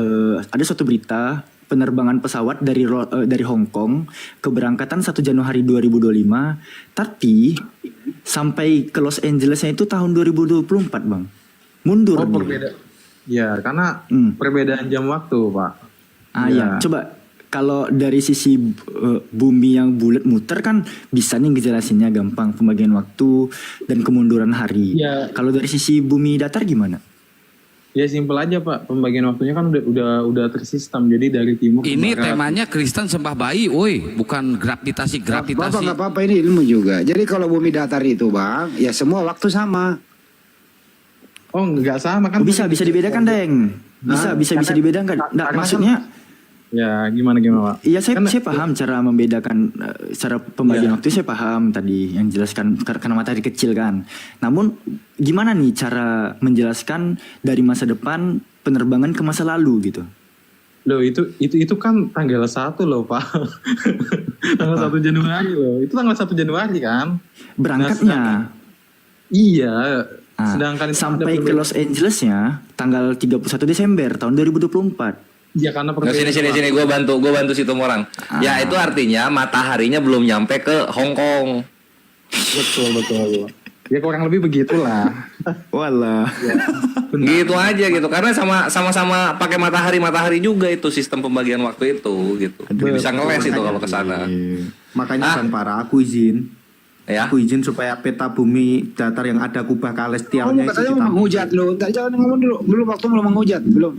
ada suatu berita penerbangan pesawat dari Hong Kong keberangkatan 1 Januari 2025, tapi sampai ke Los Angelesnya itu tahun 2024, Bang. Mundur. Oh, dia. berbeda. Ya, karena perbedaan jam waktu, Pak. Ya. Coba kalau dari sisi bumi yang bulat muter kan bisa nih ngejelasinnya gampang, pembagian waktu dan kemunduran hari. Ya. Kalau dari sisi bumi datar gimana? Ya simpel aja Pak, pembagian waktunya kan udah tersistem. Jadi dari timur ke Ini barat. temanya Kristen sembah bayi, woi, bukan gravitasi. Bapak nggak apa-apa, ini ilmu juga. Jadi kalau bumi datar itu bang, ya semua waktu sama. Oh nggak sama kan? Bisa dibedakan, Deng. Bisa dibedakan. Nggak, maksudnya ya gimana Pak? Iya saya paham cara membedakan cara pembagian waktu, saya paham tadi yang jelaskan karena matahari kecil kan. Namun gimana nih cara menjelaskan dari masa depan penerbangan ke masa lalu gitu? Loh itu kan tanggal 1 loh Pak. Tanggal 1 Januari loh. Itu tanggal 1 Januari kan? Berangkatnya. Iya. Sedangkan sampai ke Los Angelesnya tanggal 31 Desember tahun 2024. Ya karena sini gue bantu situ orang. Ya itu artinya mataharinya belum nyampe ke Hong Kong. Betul. Ya kurang lebih begitulah. Walah. Gitu aja gitu. Karena sama-sama pakai matahari juga itu sistem pembagian waktu itu gitu. Bisa ngeles itu kalau ke sana. Makanya Bang Para, aku izin. Ya. Aku izin supaya peta bumi datar yang ada kubah kalestialnya itu Katanya kita mau menghujat lo, jangan ngomong dulu. Belum waktu belum menghujat, belum.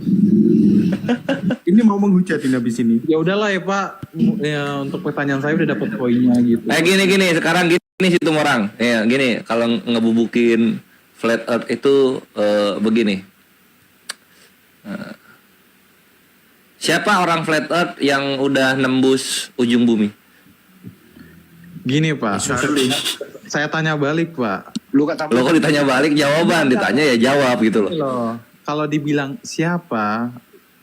Ini mau menghujat ini habis ini. Ya udahlah ya Pak. Ya, untuk pertanyaan saya udah dapat poinnya gitu. Gini sekarang gini situ orang. Ya gini kalau ngebubukin flat earth itu begini. Siapa orang flat earth yang udah nembus ujung bumi? Gini Pak, saya tanya balik Pak. Lo kok ditanya balik jawaban, ditanya ya jawab gitu loh. Kalau dibilang siapa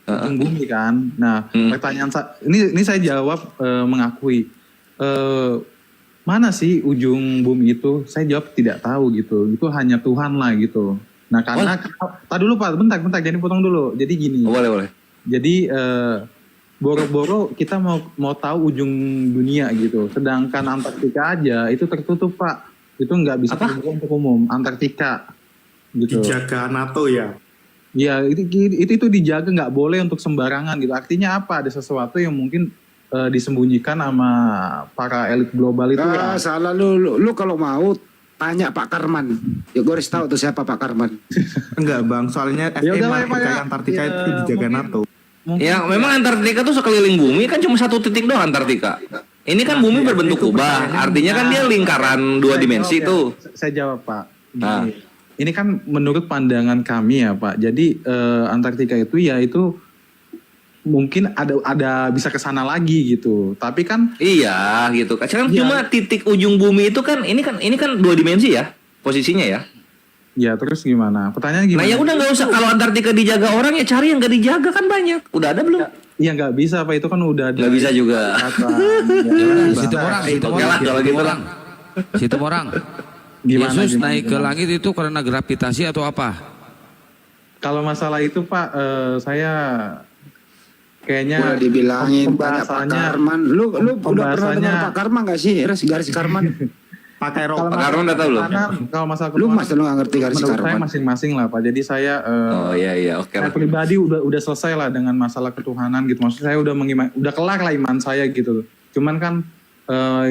ujung bumi kan, nah pertanyaan ini saya jawab mengakui mana sih ujung bumi itu? Saya jawab tidak tahu gitu. Itu hanya Tuhan lah gitu. Nah karena, tak dulu Pak, bentar, jangan potong dulu. Jadi gini. Boleh. Jadi boro-boro kita mau tahu ujung dunia gitu. Sedangkan Antartika aja itu tertutup Pak. Itu nggak bisa terbuka untuk umum. Antartika gitu. Dijaga NATO ya. Ya itu dijaga, nggak boleh untuk sembarangan gitu. Artinya apa? Ada sesuatu yang mungkin disembunyikan sama para elit global itu. Salah lu kalau mau tanya Pak Karman. Ya gue harus tahu tuh siapa Pak Karman. Enggak Bang, soalnya FEMA Antartika itu dijaga NATO. Ya memang Antartika tuh sekeliling bumi kan cuma satu titik doang Antartika. Ini kan bumi berbentuk kubah, artinya kan dia lingkaran dua dimensi tuh. Saya jawab Pak. Ini kan menurut pandangan kami ya Pak. Jadi Antartika itu ya itu mungkin ada bisa ke sana lagi gitu. Tapi kan iya gitu. Sekarang cuma titik ujung bumi itu kan ini kan dua dimensi ya posisinya ya. Ya terus gimana? Pertanyaannya gimana? Nah ya udah nggak usah, kalau Antartika dijaga orang ya cari yang nggak dijaga kan banyak. Udah ada belum? Iya nggak bisa Pak, itu kan udah ada. Nggak bisa juga. Situ orang. Situ orang. Yesus naik ke langit itu karena gravitasi atau apa? Kalau masalah itu Pak, saya kayaknya udah dibilangin banyak Pak Karman. Lu udah pernah dengar Pak Karman nggak sih? Garis Karman. Pakai Kalau Pak Karman udah tahu belum? Kalau masalah lu nggak ngerti garis menurut Karman. saya masing-masing lah Pak. Jadi saya oke saya pribadi udah selesai lah dengan masalah ketuhanan gitu. Maksud saya udah kelar lah iman saya gitu. Cuman kan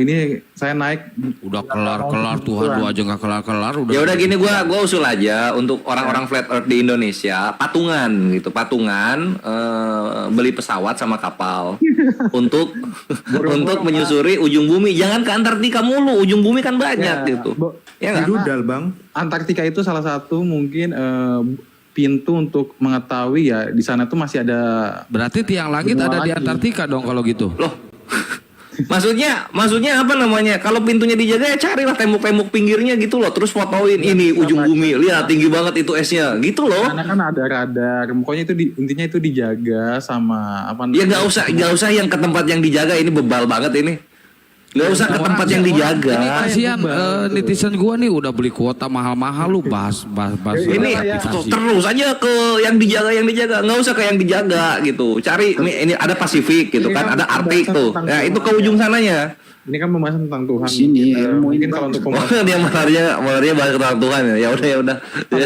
ini saya naik udah kelar Tuhan, lu aja nggak kelar udah. Ya udah gini, gua usul aja untuk orang-orang flat earth di Indonesia patungan gitu, beli pesawat sama kapal untuk menyusuri ujung bumi. Jangan ke Antartika mulu, ujung bumi kan banyak gitu. Ya nggak? Rudal bang. Antartika itu salah satu mungkin pintu untuk mengetahui ya di sana tuh masih ada. Berarti tiang langit ada di Antartika dong kalau gitu. Loh. Maksudnya apa namanya? Kalau pintunya dijaga ya carilah tembok-tembok pinggirnya gitu loh. Terus fotoin ini ujung bumi. Lihat tinggi banget itu esnya. Gitu loh. Karena kan ada radar. Pokoknya itu intinya itu dijaga sama apa namanya? Ya nggak usah yang ke tempat yang dijaga, ini bebal banget ini. Nggak usah ke tempat yang dijaga. Ini kasihan netizen gua nih udah beli kuota mahal-mahal lu bahas. Ini terus aja ke yang dijaga. Nggak usah ke yang dijaga gitu. Cari ini ada Pasifik gitu kan, ada Arktik tuh. Ya itu ke ujung sananya. Ini kan pembahasan tentang Tuhan. Sini mungkin kalau untuk pembahasan dia malarnya bahas tentang Tuhan ya. Ya udah.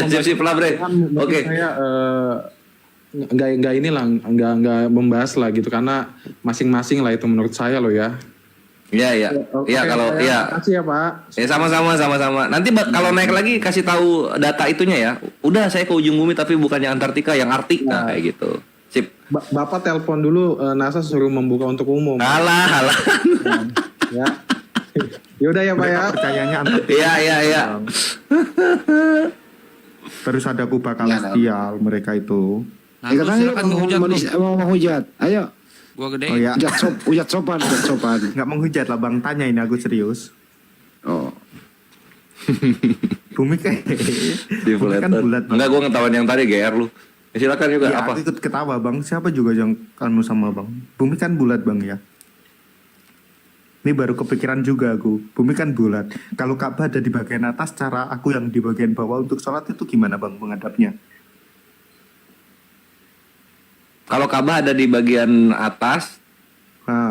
Ya sip lah bre. Oke. Saya nggak membahas lah gitu karena masing-masing lah itu menurut saya loh ya. Iya. Iya kalau ya. Makasih ya Pak. Ya sama-sama. Nanti kalau naik lagi kasih tahu data itunya ya. Udah saya ke ujung bumi tapi bukannya Antartika, yang Arktik kayak gitu. Sip. Bapak telepon dulu NASA suruh membuka untuk umum. Alah. Ya. Yaudah ya Pak ya. Percayanya Antartika. Iya. Terus ada kubah celestial mereka itu. Nah, silakan ngehujat mau menghujat. Ayo. Gua gede. Oh ya. Hujat sopan. Nggak menghujat lah bang, tanya ini aku serius. Oh. Bumi kan bulat. Enggak, gue ngetawain yang tadi GR lu. Ya, silakan juga ya, apa? Aku ikut ketawa bang. Siapa juga yang kamu sama bang? Bumi kan bulat bang ya. Ini baru kepikiran juga aku. Bumi kan bulat. Kalau Ka'bah ada di bagian atas, cara aku yang di bagian bawah untuk sholat itu gimana bang menghadapnya? Kalau Ka'bah ada di bagian atas,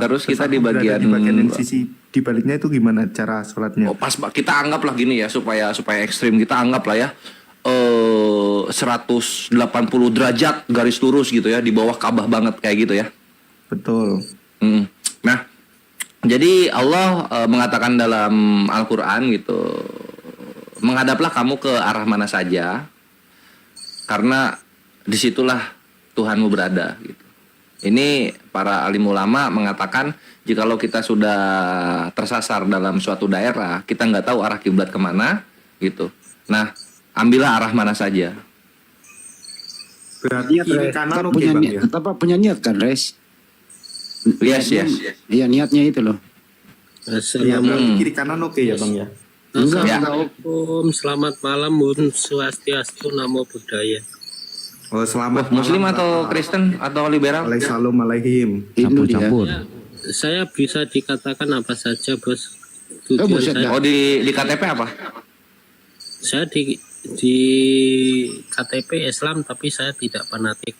terus kita di bagian yang sisi di baliknya itu gimana cara sholatnya? Oh, pas kita anggaplah gini ya supaya ekstrim, kita anggaplah ya 180 derajat garis lurus gitu ya, di bawah Ka'bah banget kayak gitu ya. Betul. Nah, jadi Allah mengatakan dalam Al-Qur'an gitu, menghadaplah kamu ke arah mana saja karena disitulah Tuhanmu berada gitu. Ini para alim ulama mengatakan jikalau kita sudah tersasar dalam suatu daerah, kita nggak tahu arah kiblat kemana gitu. Nah, ambillah arah mana saja. Berarti kiri kanan oke bang ya? Punya niat kan Res? Yes. Iya niatnya itu loh. Iya kiri kanan oke ya bang ya? Assalamualaikum, selamat malam, Bun Swastiastu, Namo Buddhaya. Oh, selamat Muslim atau Kristen atau liberal? Waalaikumsalam. Campur. Ya, saya bisa dikatakan apa saja, Bos. Tujuan saya. Oh, di KTP apa? Saya di KTP Islam tapi saya tidak fanatik.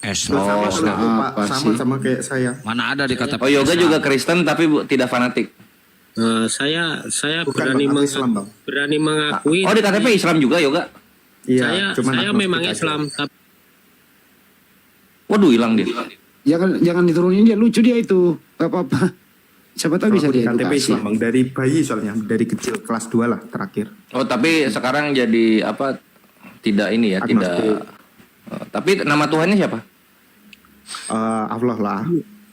Sama kayak saya. Mana ada di KTP? Oh, Yoga juga Kristen tapi tidak fanatik. Saya bukan berani mengakui. Oh, di KTP Islam juga Yoga? Iya, saya memang Islam tapi waduh, hilang dia. Jangan diturunin dia, lucu dia itu. Gak apa-apa. Siapa tahu bisa dia KTP Islam bang, dari bayi soalnya, dari kecil kelas 2 lah terakhir. Oh, tapi sekarang jadi apa? Tidak ini ya, agnostik. Tidak. Tapi nama Tuhannya siapa? Allah lah.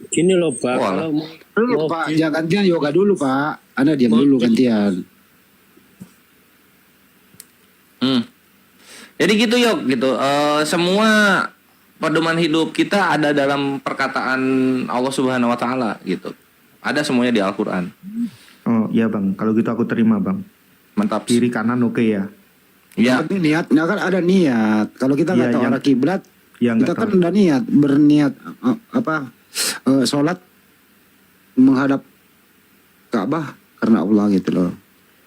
Gini loh Pak, dulu Pak, jangan gantian Yoga dulu Pak. Anda diam dulu gantian. Jadi gitu Yok, gitu. Semua pedoman hidup kita ada dalam perkataan Allah Subhanahu Wa Taala gitu. Ada semuanya di Al-Quran. Oh iya bang, kalau gitu aku terima bang. Mantap. Kiri kanan oke ya. Ya. Niat, nah kan ada niat. Kalau kita nggak tahu arah kiblat, kita kan tahu. udah niat berniat sholat menghadap Ka'bah karena Allah gitu loh.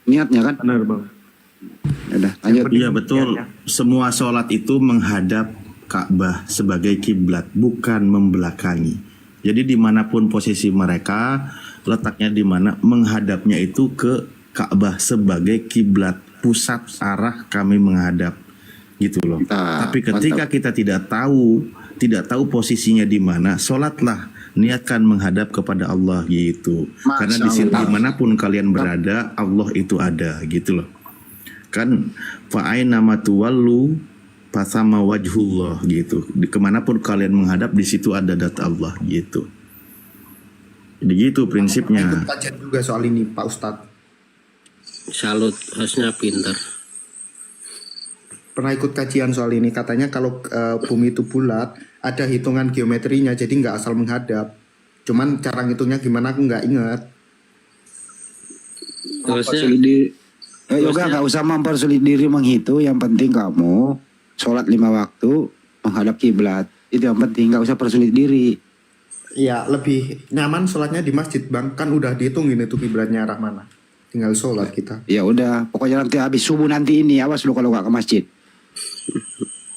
Niatnya kan. Benar bang. Udah, lanjut. Iya betul. Semua sholat itu menghadap Ka'bah sebagai kiblat, bukan membelakangi. Jadi dimanapun posisi mereka, letaknya di mana, menghadapnya itu ke Ka'bah sebagai kiblat, pusat arah kami menghadap, gitu loh. Tapi ketika kita tidak tahu posisinya di mana, sholatlah niatkan menghadap kepada Allah gitu. Karena di situ dimanapun kalian berada, Allah itu ada gitu loh. Kan fa'aina matuwallu fasama wajhullah gitu. Kemanapun kalian menghadap, di situ ada dat Allah gitu. Jadi gitu prinsipnya. Ikut kajian juga soal ini Pak Ustadz. Salut, hostnya pinter. Pernah ikut kajian soal ini, katanya kalau bumi itu bulat, ada hitungan geometrinya, jadi nggak asal menghadap. Cuman cara ngitungnya gimana aku nggak ingat. Yoga nggak usah mempersulit diri menghitung, yang penting kamu sholat 5 waktu menghadap kiblat, itu yang penting, nggak usah persulit diri. Iya, lebih nyaman sholatnya di masjid bang, kan udah dihitungin itu kiblatnya arah mana. Tinggal sholat kita. Ya udah, pokoknya nanti habis subuh nanti ini awas lu kalau nggak ke masjid.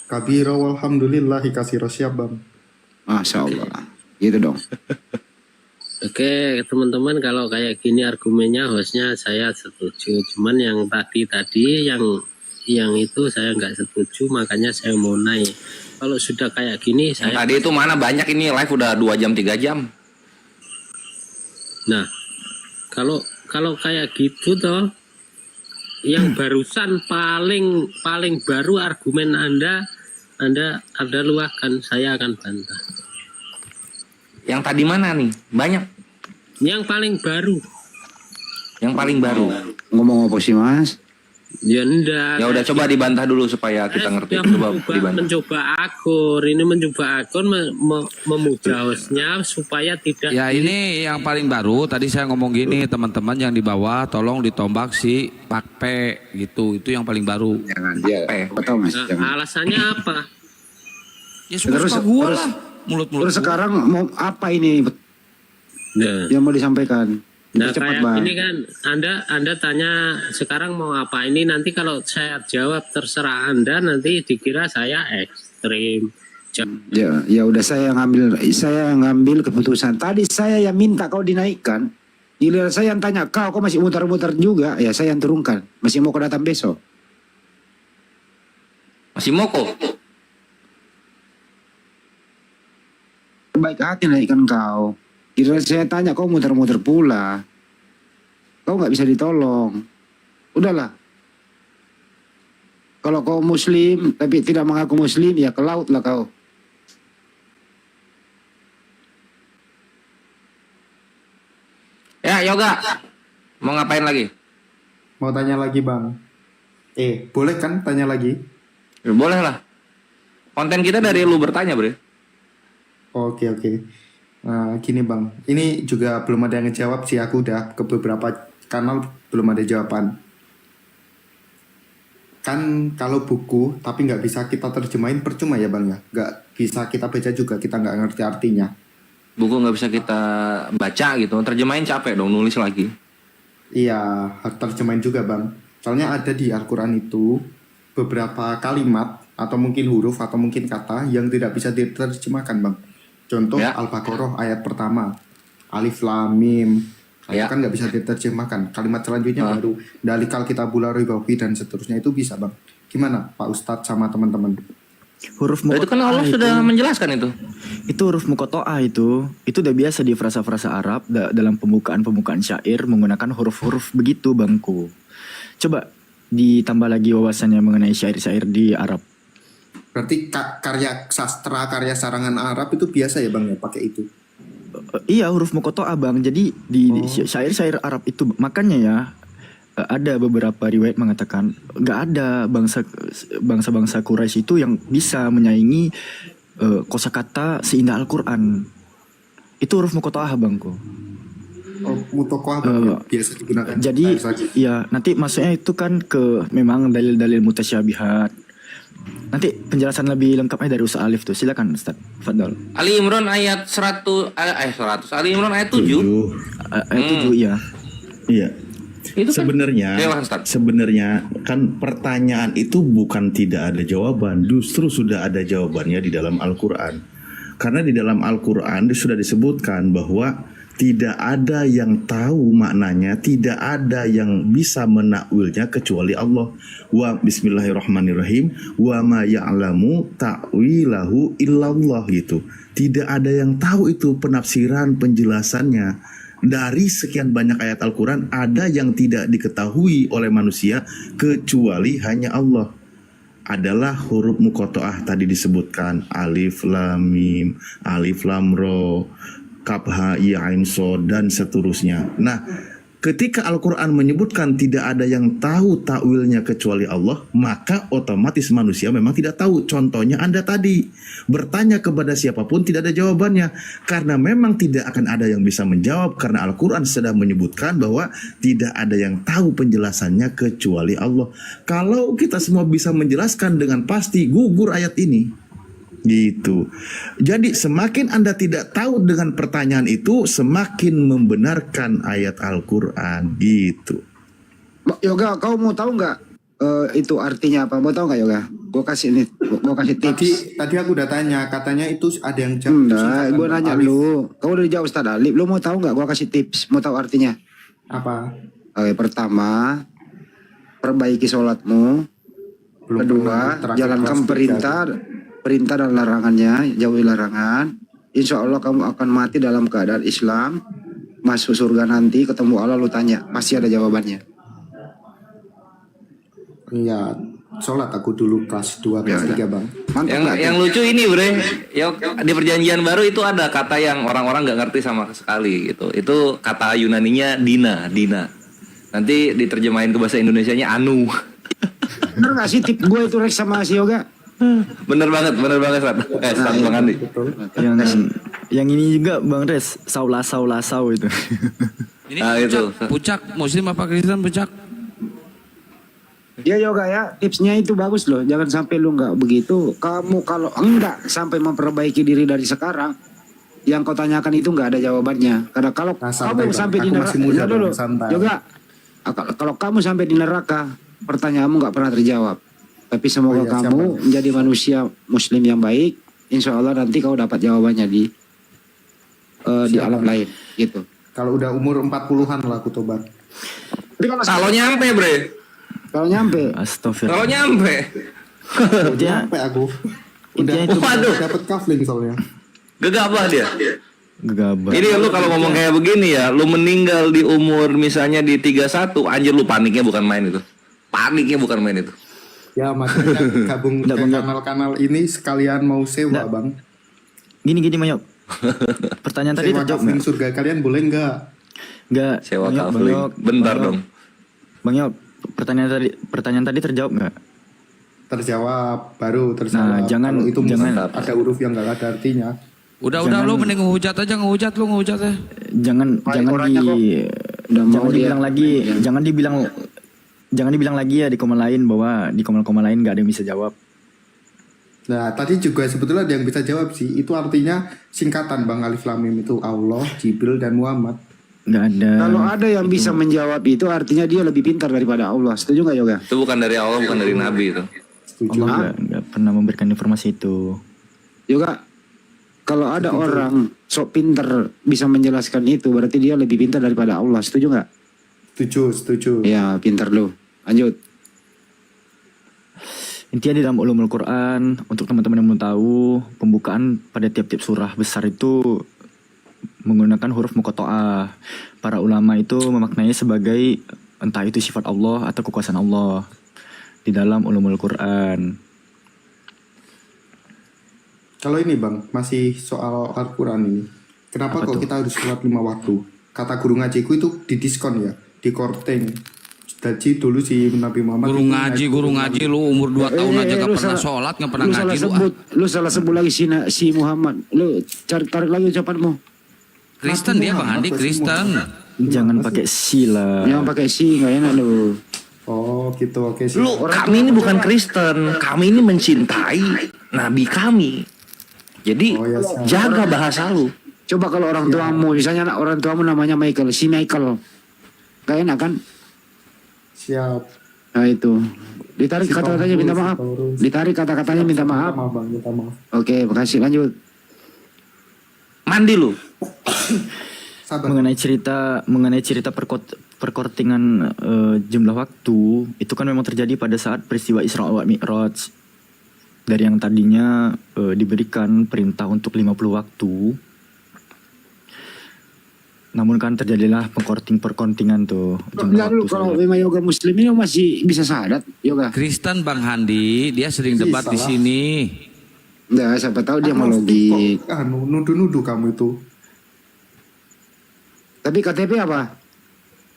Kabira walhamdulillahi kasiro, siap bang. Masya Allah, gitu dong. Oke teman-teman, kalau kayak gini argumennya hostnya saya setuju. Cuman yang tadi yang itu saya nggak setuju, makanya saya mau naik. Kalau sudah kayak gini saya. Tadi itu mana banyak ini live udah 2 jam 3 jam. Nah kalau kayak gitu toh, yang barusan paling baru argumen Anda luahkan, saya akan bantah. Yang tadi mana nih? Banyak. Yang paling baru. Ngomong apa sih Mas? Ya enggak. Ya udah coba dibantah dulu supaya kita ngerti. Coba dibantah. Mencoba akun memuja hostnya supaya tidak. Ya ini yang paling baru. Tadi saya ngomong gini, teman-teman yang di bawah tolong ditombak si Pakpe gitu. Itu yang paling baru. Jangan dia. Betul Mas. Alasannya apa? Ya suka gua lah. Mulut-mulut. Terus sekarang mau apa ini? Nah. Yang mau disampaikan? Nah cepat, kayak Bang. ini kan Anda tanya sekarang mau apa, ini nanti kalau saya jawab terserah Anda, nanti dikira saya ekstrim. Ya udah, saya ngambil keputusan. Tadi saya yang minta kau dinaikkan. Giliran saya yang tanya kau masih muter-muter juga. Ya saya yang turunkan. Masih mau kau datang besok? Masih mau kok? Baik hati naikkan kau. Giliran saya tanya kau muter-muter pula. Kau nggak bisa ditolong. Udahlah. Kalau kau muslim tapi tidak mengaku muslim, ya ke laut lah kau. Ya Yoga, mau ngapain lagi? Mau tanya lagi bang. Boleh kan tanya lagi? Ya, boleh lah. Konten kita dari lu bertanya bre. Oke. Nah, gini bang, ini juga belum ada yang ngejawab sih, aku udah ke beberapa kanal belum ada jawaban. Kan kalau buku tapi nggak bisa kita terjemahin percuma ya bang ya, nggak bisa kita baca juga, kita nggak ngerti artinya. Buku nggak bisa kita baca gitu, terjemahin capek dong, nulis lagi. Iya, terjemahin juga bang. Soalnya ada di Al-Quran itu beberapa kalimat atau mungkin huruf atau mungkin kata yang tidak bisa diterjemahkan bang. Contoh ya. Al-Baqarah ayat pertama, Alif Lam Mim, itu kan nggak bisa diterjemahkan. Kalimat selanjutnya baru dalikal kitabul ribawi dan seterusnya, itu bisa bang. Gimana Pak Ustadz sama teman-teman? Huruf muqatta'ah itu kan Allah sudah menjelaskan itu. Itu huruf muqatta'ah itu udah biasa di frasa-frasa Arab dalam pembukaan syair menggunakan huruf-huruf begitu bangku. Coba ditambah lagi wawasannya mengenai syair-syair di Arab. Berarti karya sastra, karya sarangan Arab itu biasa ya bang ya pakai itu? Iya, huruf muqatta'ah bang. Jadi di syair-syair Arab itu, makanya ya ada beberapa riwayat mengatakan nggak ada bangsa-bangsa Quraisy itu yang bisa menyaingi kosakata seindah Al-Quran. Itu huruf muqatta'ah bangku. Muqatta'ah biasa digunakan. Jadi ya nanti maksudnya itu kan ke memang dalil-dalil mutasyabihat. Nanti penjelasan lebih lengkapnya dari Ustaz Alif tuh. Silakan Ustaz. Fadhol. Ali Imran ayat 100. Ali Imran ayat 7. Ayat 7 iya. Iya. Itu sebenarnya kan pertanyaan itu bukan tidak ada jawaban, justru sudah ada jawabannya di dalam Al-Qur'an. Karena di dalam Al-Qur'an sudah disebutkan bahwa Tidak ada yang tahu maknanya, tidak ada yang bisa menakwilnya kecuali Allah. Wa bismillahirrahmanirrahim. Wa ma ya'lamu ta'wilahu illallah gitu. Tidak ada yang tahu itu penafsiran, penjelasannya. Dari sekian banyak ayat Al-Quran, ada yang tidak diketahui oleh manusia kecuali hanya Allah. Adalah huruf muqatta'ah tadi disebutkan, alif lam mim, alif lam ro, kaf ha ya ain shad dan seterusnya. Nah, ketika Al-Quran menyebutkan tidak ada yang tahu takwilnya kecuali Allah, maka otomatis manusia memang tidak tahu. Contohnya Anda tadi bertanya kepada siapapun tidak ada jawabannya, karena memang tidak akan ada yang bisa menjawab, karena Al-Quran sedang menyebutkan bahwa tidak ada yang tahu penjelasannya kecuali Allah. Kalau kita semua bisa menjelaskan dengan pasti, gugur ayat ini. Gitu. Jadi semakin Anda tidak tahu dengan pertanyaan itu, semakin membenarkan ayat Al-Quran. Gitu. Yoga, kau mau tahu nggak itu artinya apa? Mau tahu nggak Yoga? Gue kasih nih, gue kasih tips. Tadi aku udah tanya, katanya itu ada yang Enggak, gue nanya lu. Kau udah dijawab Ustaz Alif. Lu mau tahu nggak? Gue kasih tips. Mau tahu artinya? Apa? Oke, pertama, perbaiki sholatmu. Kedua, jalankan perintah dan larangannya, jauhi larangan. Insya Allah kamu akan mati dalam keadaan Islam, masuk surga nanti, ketemu Allah, lu tanya, pasti ada jawabannya. Iya, sholat aku dulu kelas 2, kelas 3 bang. Yang lucu ini bre, di perjanjian baru itu ada kata yang orang-orang nggak ngerti sama sekali gitu. Itu kata Yunaninya dina. Nanti diterjemahin ke bahasa Indonesianya anu. Bener nggak sih tip gue itu Rex sama si Yoga? Bener banget Sat. Bang Andi. Yang ini juga Bang Res, saulasau itu. Ini pucak Muslim apa Kristen pucak? Ya Yoga ya, tipsnya itu bagus loh. Jangan sampai lu nggak begitu. Kamu kalau enggak sampai memperbaiki diri dari sekarang, yang kau tanyakan itu nggak ada jawabannya. Karena kalau kamu sampai di neraka, Yoga, kalau kamu sampai di neraka, pertanyaanmu nggak pernah terjawab. Tapi semoga kamu menjadi manusia Muslim yang baik. Insya Allah nanti kau dapat jawabannya di alam lain, gitu. Kalau udah umur 40-an lah aku tobat. Kalau nyampe bre. Kalau nyampe. Astagfirullah. Kalau nyampe. Nyampe aku. Udah dapat kafling soalnya. Gegabah dia. Gegabah. Ini lu kalau ngomong kayak begini ya, lu meninggal di umur misalnya di 31, anjir lu paniknya bukan main itu. Paniknya bukan main itu. Ya makanya gabung ke kanal-kanal ini sekalian mau sewa bang. Gini Mayok. Pertanyaan tadi terjawab nggak? Surga kalian boleh nggak? Nggak. Sewa kafling. Bentar dong. Bang Yok, pertanyaan tadi terjawab nggak? Terjawab, baru terjawab. Nah, jangan ada huruf yang nggak ada artinya. Udah lu mending ngehujat aja, ngehujat ya. Jangan dibilang lagi ya di komen lain bahwa di komen lain nggak ada yang bisa jawab. Nah tadi juga sebetulnya ada yang bisa jawab sih. Itu artinya singkatan bang, alif lam mim itu Allah, Jibril dan Muhammad. Nggak ada. Kalau ada yang bisa menjawab itu artinya dia lebih pintar daripada Allah. Setuju nggak Yoga? Itu bukan dari Allah, bukan dari Nabi itu. Setuju. Allah nggak pernah memberikan informasi itu. Yoga, kalau ada orang sok pintar bisa menjelaskan itu, berarti dia lebih pintar daripada Allah. Setuju nggak? Setuju. Ya, pintar lu. Lanjut. Intinya di dalam ulumul Quran, untuk teman-teman yang mau tahu, pembukaan pada tiap-tiap surah besar itu menggunakan huruf muqatta'ah. Para ulama itu memaknainya sebagai entah itu sifat Allah atau kekuasaan Allah di dalam ulumul Quran. Kalau ini bang, masih soal Al-Quran ini. Kenapa kok kita harus sholat 5 waktu? Kata guru ngajiku itu didiskon ya, di korting. Jadi dulu si Nabi Muhammad Guru ngaji lu umur 2 tahun aja gak pernah sholat, gak pernah ngaji lu salah sebut lagi si Muhammad. Lu tarik lagi ucapanmu. Kristen dia Bang Andi, Kristen. Jangan pakai si lah. Jangan pakai si, nggak enak lu. Oh gitu, oke sih. Lu, kami ini bukan Kristen, kami ini mencintai Nabi kami. Jadi jaga bahasa lu. Coba kalau orang tuamu, misalnya orang tuamu namanya Michael, si Michael, gak enak kan? Siap. Nah itu, ditarik kata-katanya minta maaf. Ditarik kata-katanya minta maaf. Oke, makasih, lanjut. Mandi lu. mengenai cerita perkortingan jumlah waktu itu kan memang terjadi pada saat peristiwa Isra wa Mi'raj. Dari yang tadinya diberikan perintah untuk 50 waktu, namun kan terjadilah perkortingan tuh jumlah waktu. Kalau memang yoga muslim ini masih bisa syahadat yoga. Kristen Bang Handi, dia sering debat di sini. Enggak, siapa tahu dia mau logik. Nuduh-nuduh kamu itu. Tapi KTP apa?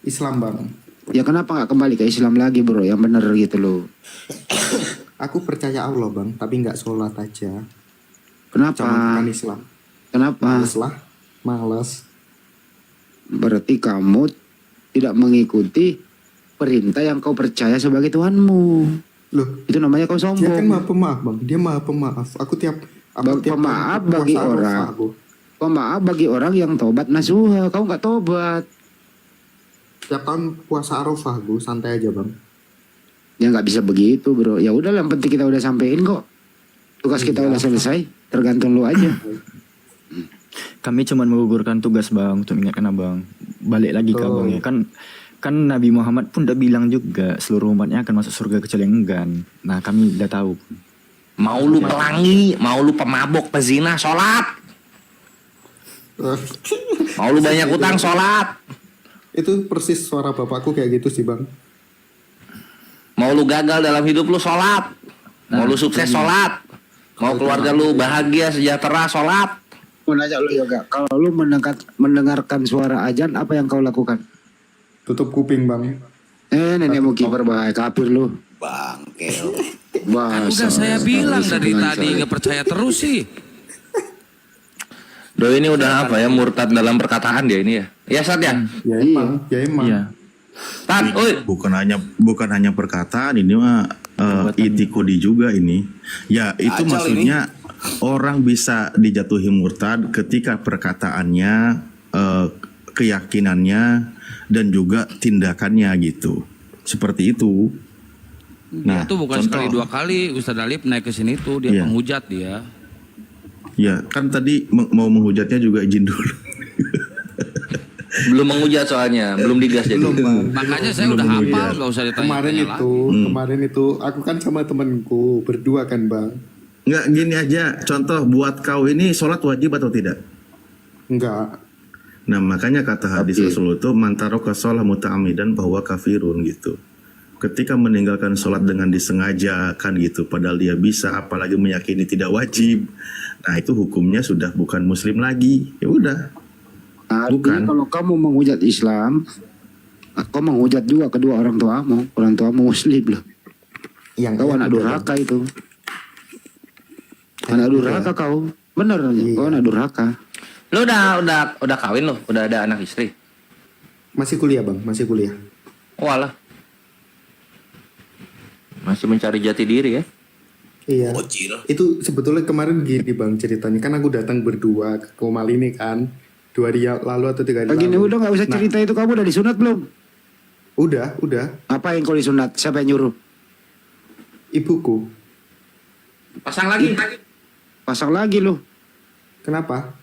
Islam bang. Ya kenapa nggak kembali ke Islam lagi bro? Yang bener gitu loh. Aku percaya Allah bang, tapi nggak sholat aja. Kenapa? Jangan Islam. Kenapa? Males lah, males. Berarti kamu tidak mengikuti perintah yang kau percaya sebagai Tuhanmu. Loh, itu namanya kau sombong. Dia kan maha pemaaf bang, dia maha pemaaf. Aku tiap pemaaf bagi orang. Pemaaf bagi orang yang tobat nasuha. Kau nggak tobat. Tiap tahun puasa Arafah gue santai aja bang. Ya nggak bisa begitu bro. Ya udah, yang penting kita udah sampein kok. Tugas kita udah selesai. Tergantung lu aja. Kami cuma menggugurkan tugas bang untuk mengingatkan abang. Balik lagi ke abang ya kan Nabi Muhammad pun udah bilang juga seluruh umatnya akan masuk surga kecuali yang enggan. Nah kami udah tahu. Mau lu pelangi, mau lu pemabok, pezina, sholat. Mau lu banyak utang, sholat. Itu persis suara bapakku kayak gitu sih bang. Mau lu gagal dalam hidup lu, sholat. Mau lu sukses, sholat. Mau keluarga lu bahagia, sejahtera, sholat. Mau nanya lu yoga, kalau lu mendengarkan suara azan, apa yang kau lakukan? Tutup kuping bang. Nenek mau kiper bahaya kafir lu. Bangke. Udah saya bilang dari tadi nggak percaya terus sih. Doi ini udah apa ya, murtad dalam perkataan dia ini ya. Ya Sat ya? Ya emang, ya emang. Iya. Tan, Bukan hanya perkataan, ini mah itikodi juga ini. Ya itu Ajal maksudnya orang bisa dijatuhi murtad ketika perkataannya, keyakinannya, dan juga tindakannya gitu. Seperti itu. Nah, itu bukan sekali dua kali Ustadz Alif naik ke sini tuh dia menghujat dia. Ya kan tadi mau menghujatnya juga izin dulu. Belum menghujat soalnya, belum digas jadi. Makanya saya udah hafal, nggak usah ditanya. Kemarin itu aku kan sama temanku berdua kan bang. Nggak, gini aja, contoh buat kau ini sholat wajib atau tidak? Enggak. Nah makanya kata hadis Rasul itu mantaroka sholat muta'amidan bahwa kafirun gitu. Ketika meninggalkan sholat dengan disengaja kan gitu, padahal dia bisa, apalagi meyakini tidak wajib. Nah itu hukumnya sudah bukan muslim lagi. Ya udah. Bukan. Kalau kamu menghujat Islam, kau menghujat juga kedua orang tuamu. Orang tuamu muslim loh. Kau anak durhaka itu. Anak durhaka kau. Bener, kau anak durhaka. Lu udah kawin lo, udah ada anak istri? Masih kuliah bang, masih kuliah. Walah. Masih mencari jati diri ya? Iya. Itu sebetulnya kemarin gini bang ceritanya. Kan aku datang berdua ke Komal ini kan 2 hari lalu atau 3 hari lalu. Begini udah nggak usah cerita itu, kamu udah disunat belum? Udah. Apa yang kau disunat? Siapa yang nyuruh? Ibuku. Pasang lagi. Pasang lagi loh. Kenapa?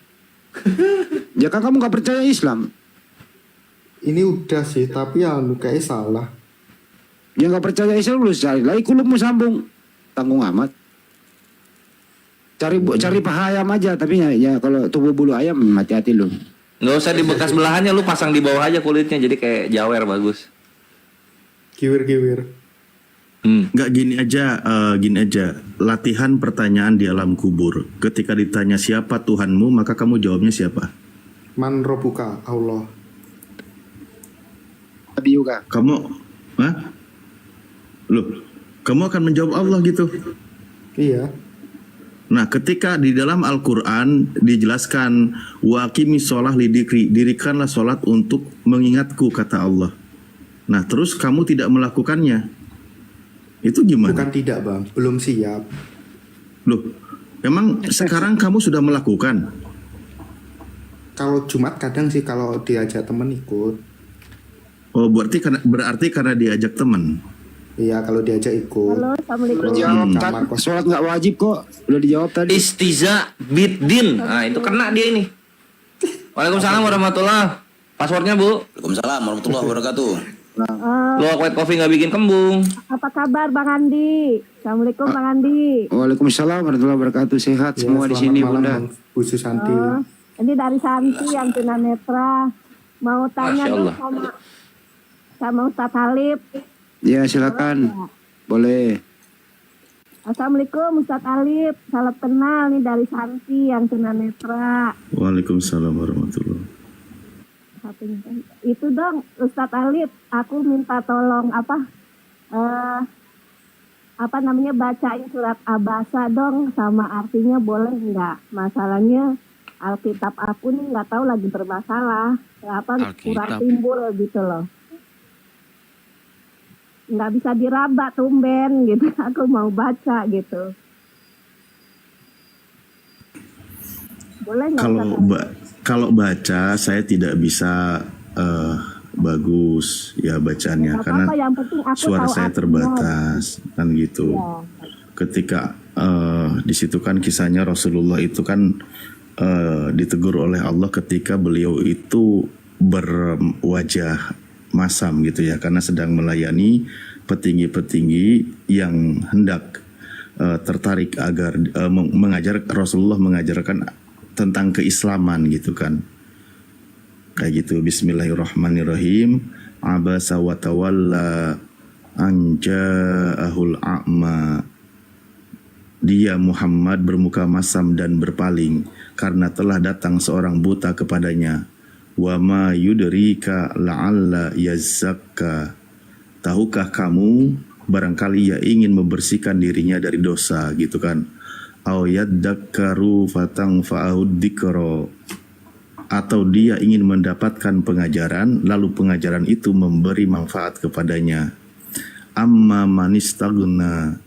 Ya kan kamu nggak percaya Islam. Ini udah sih, tapi ya kayak salah. Ya nggak percaya Islam lu cari lagi kulupmu sambung. Tanggung amat. Cari paha ayam aja, tapi ya kalau tubuh bulu ayam hati-hati lu. Nggak usah di bekas belahannya, lu pasang di bawah aja kulitnya jadi kayak jawer bagus. Kiwir. Nggak gini aja, latihan pertanyaan di alam kubur. Ketika ditanya siapa Tuhanmu, maka kamu jawabnya siapa? Man robuka, Allah. Nabi juga. Kamu, kamu akan menjawab Allah gitu. Iya. Nah, ketika di dalam Al-Quran dijelaskan waqimi sholah lidikri, dirikanlah sholat untuk mengingatku, kata Allah. Nah, terus kamu tidak melakukannya, itu gimana? Bukan tidak bang, belum siap. Loh, emang sekarang kamu sudah melakukan? Kalau Jumat kadang sih kalau diajak temen ikut. Oh, berarti karena diajak teman. Iya, kalau diajak ikut. Halo, assalamualaikum. Jawab sholat nggak wajib kok, udah dijawab tadi. Istiza biddin, nah itu kena dia ini. Waalaikumsalam warahmatullah. Passwordnya Bu? Waalaikumsalam warahmatullahi wabarakatuh. Lo white coffee nggak bikin kembung. Apa kabar Bang Andi? Assalamualaikum Bang Andi. Waalaikumsalam warahmatullahi wabarakatuh. Sehat semua di sini Bunda. Bu Susanti. Ini dari Santi yang tunanetra. Mau tanya Masya dong Allah. sama Ustadz Halif. Ya silakan. Boleh. Assalamualaikum Ustadz Halif. Salam kenal nih dari Santi yang tunanetra. Waalaikumsalam warahmatullahi. Itu dong Ustadz Halif, aku minta tolong bacain surat Abasa dong, sama artinya boleh nggak? Masalahnya Alkitab aku nih nggak tahu lagi bermasalah, kurang timbul gitu loh, nggak bisa diraba tumben gitu. Aku mau baca gitu, boleh nggak? Kalau baca saya tidak bisa bagus ya bacaannya, karena yang penting aku suara tahu saya artinya. terbatas kan gitu. Ya. Ketika di situ kan kisahnya Rasulullah itu kan ditegur oleh Allah ketika beliau itu berwajah masam gitu ya, karena sedang melayani petinggi-petinggi yang hendak tertarik agar Rasulullah mengajarkan tentang keislaman gitu kan. Kayak gitu. Bismillahirrahmanirrahim. Abasa wa tawalla an ja'ahul a'ma. Dia Muhammad bermuka masam dan berpaling karena telah datang seorang buta kepadanya. Wa ma yudrika la'alla yazakka. Tahukah kamu barangkali ia ingin membersihkan dirinya dari dosa gitu kan. Au yadzakkaru fatanfa'ahud dzikra. Atau dia ingin mendapatkan pengajaran lalu pengajaran itu memberi manfaat kepadanya. Amma manistaghna.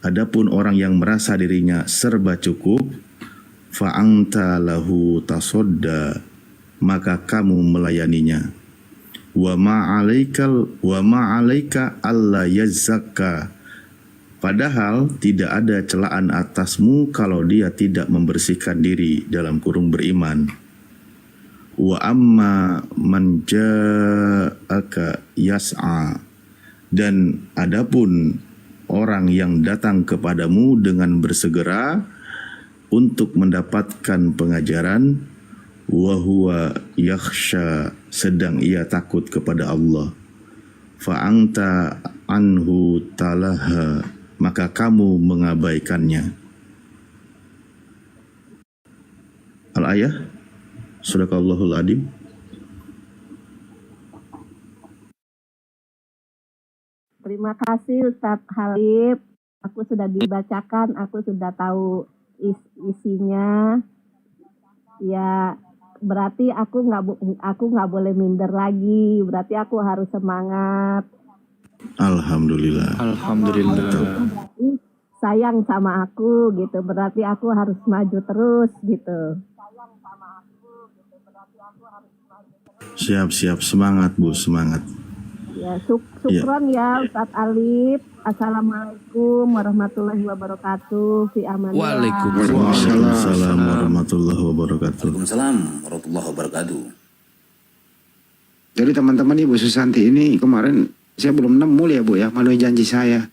Adapun orang yang merasa dirinya serba cukup, fa'anta lahu tasodda, maka kamu melayaninya. Wa ma'alaika alla yazzakka. Padahal tidak ada celaan atasmu kalau dia tidak membersihkan diri dalam kurung beriman. Wa amma man ja'aka yas'a. Dan adapun orang yang datang kepadamu dengan bersegera untuk mendapatkan pengajaran, wa huwa yakhsha, sedang ia takut kepada Allah, fa'anta anhu talaha, maka kamu mengabaikannya. Al-ayah, Sadaqallahul Adim. Terima kasih Ustadz Halif. Aku sudah dibacakan, aku sudah tahu isinya. Ya, berarti aku nggak boleh minder lagi. Berarti aku harus semangat. Alhamdulillah. Alhamdulillah. Berarti sayang sama aku gitu. Berarti aku harus maju terus gitu. Siap, semangat Bu, semangat. Ya, syukron ya Ustadz Alif. Assalamualaikum warahmatullahi wabarakatuh. Fi amanillah. Waalaikumsalam warahmatullahi wabarakatuh. Waalaikumsalam warahmatullahi wabarakatuh. Jadi teman-teman Ibu Susanti ini kemarin saya belum nemu ya Bu ya, memenuhi janji saya.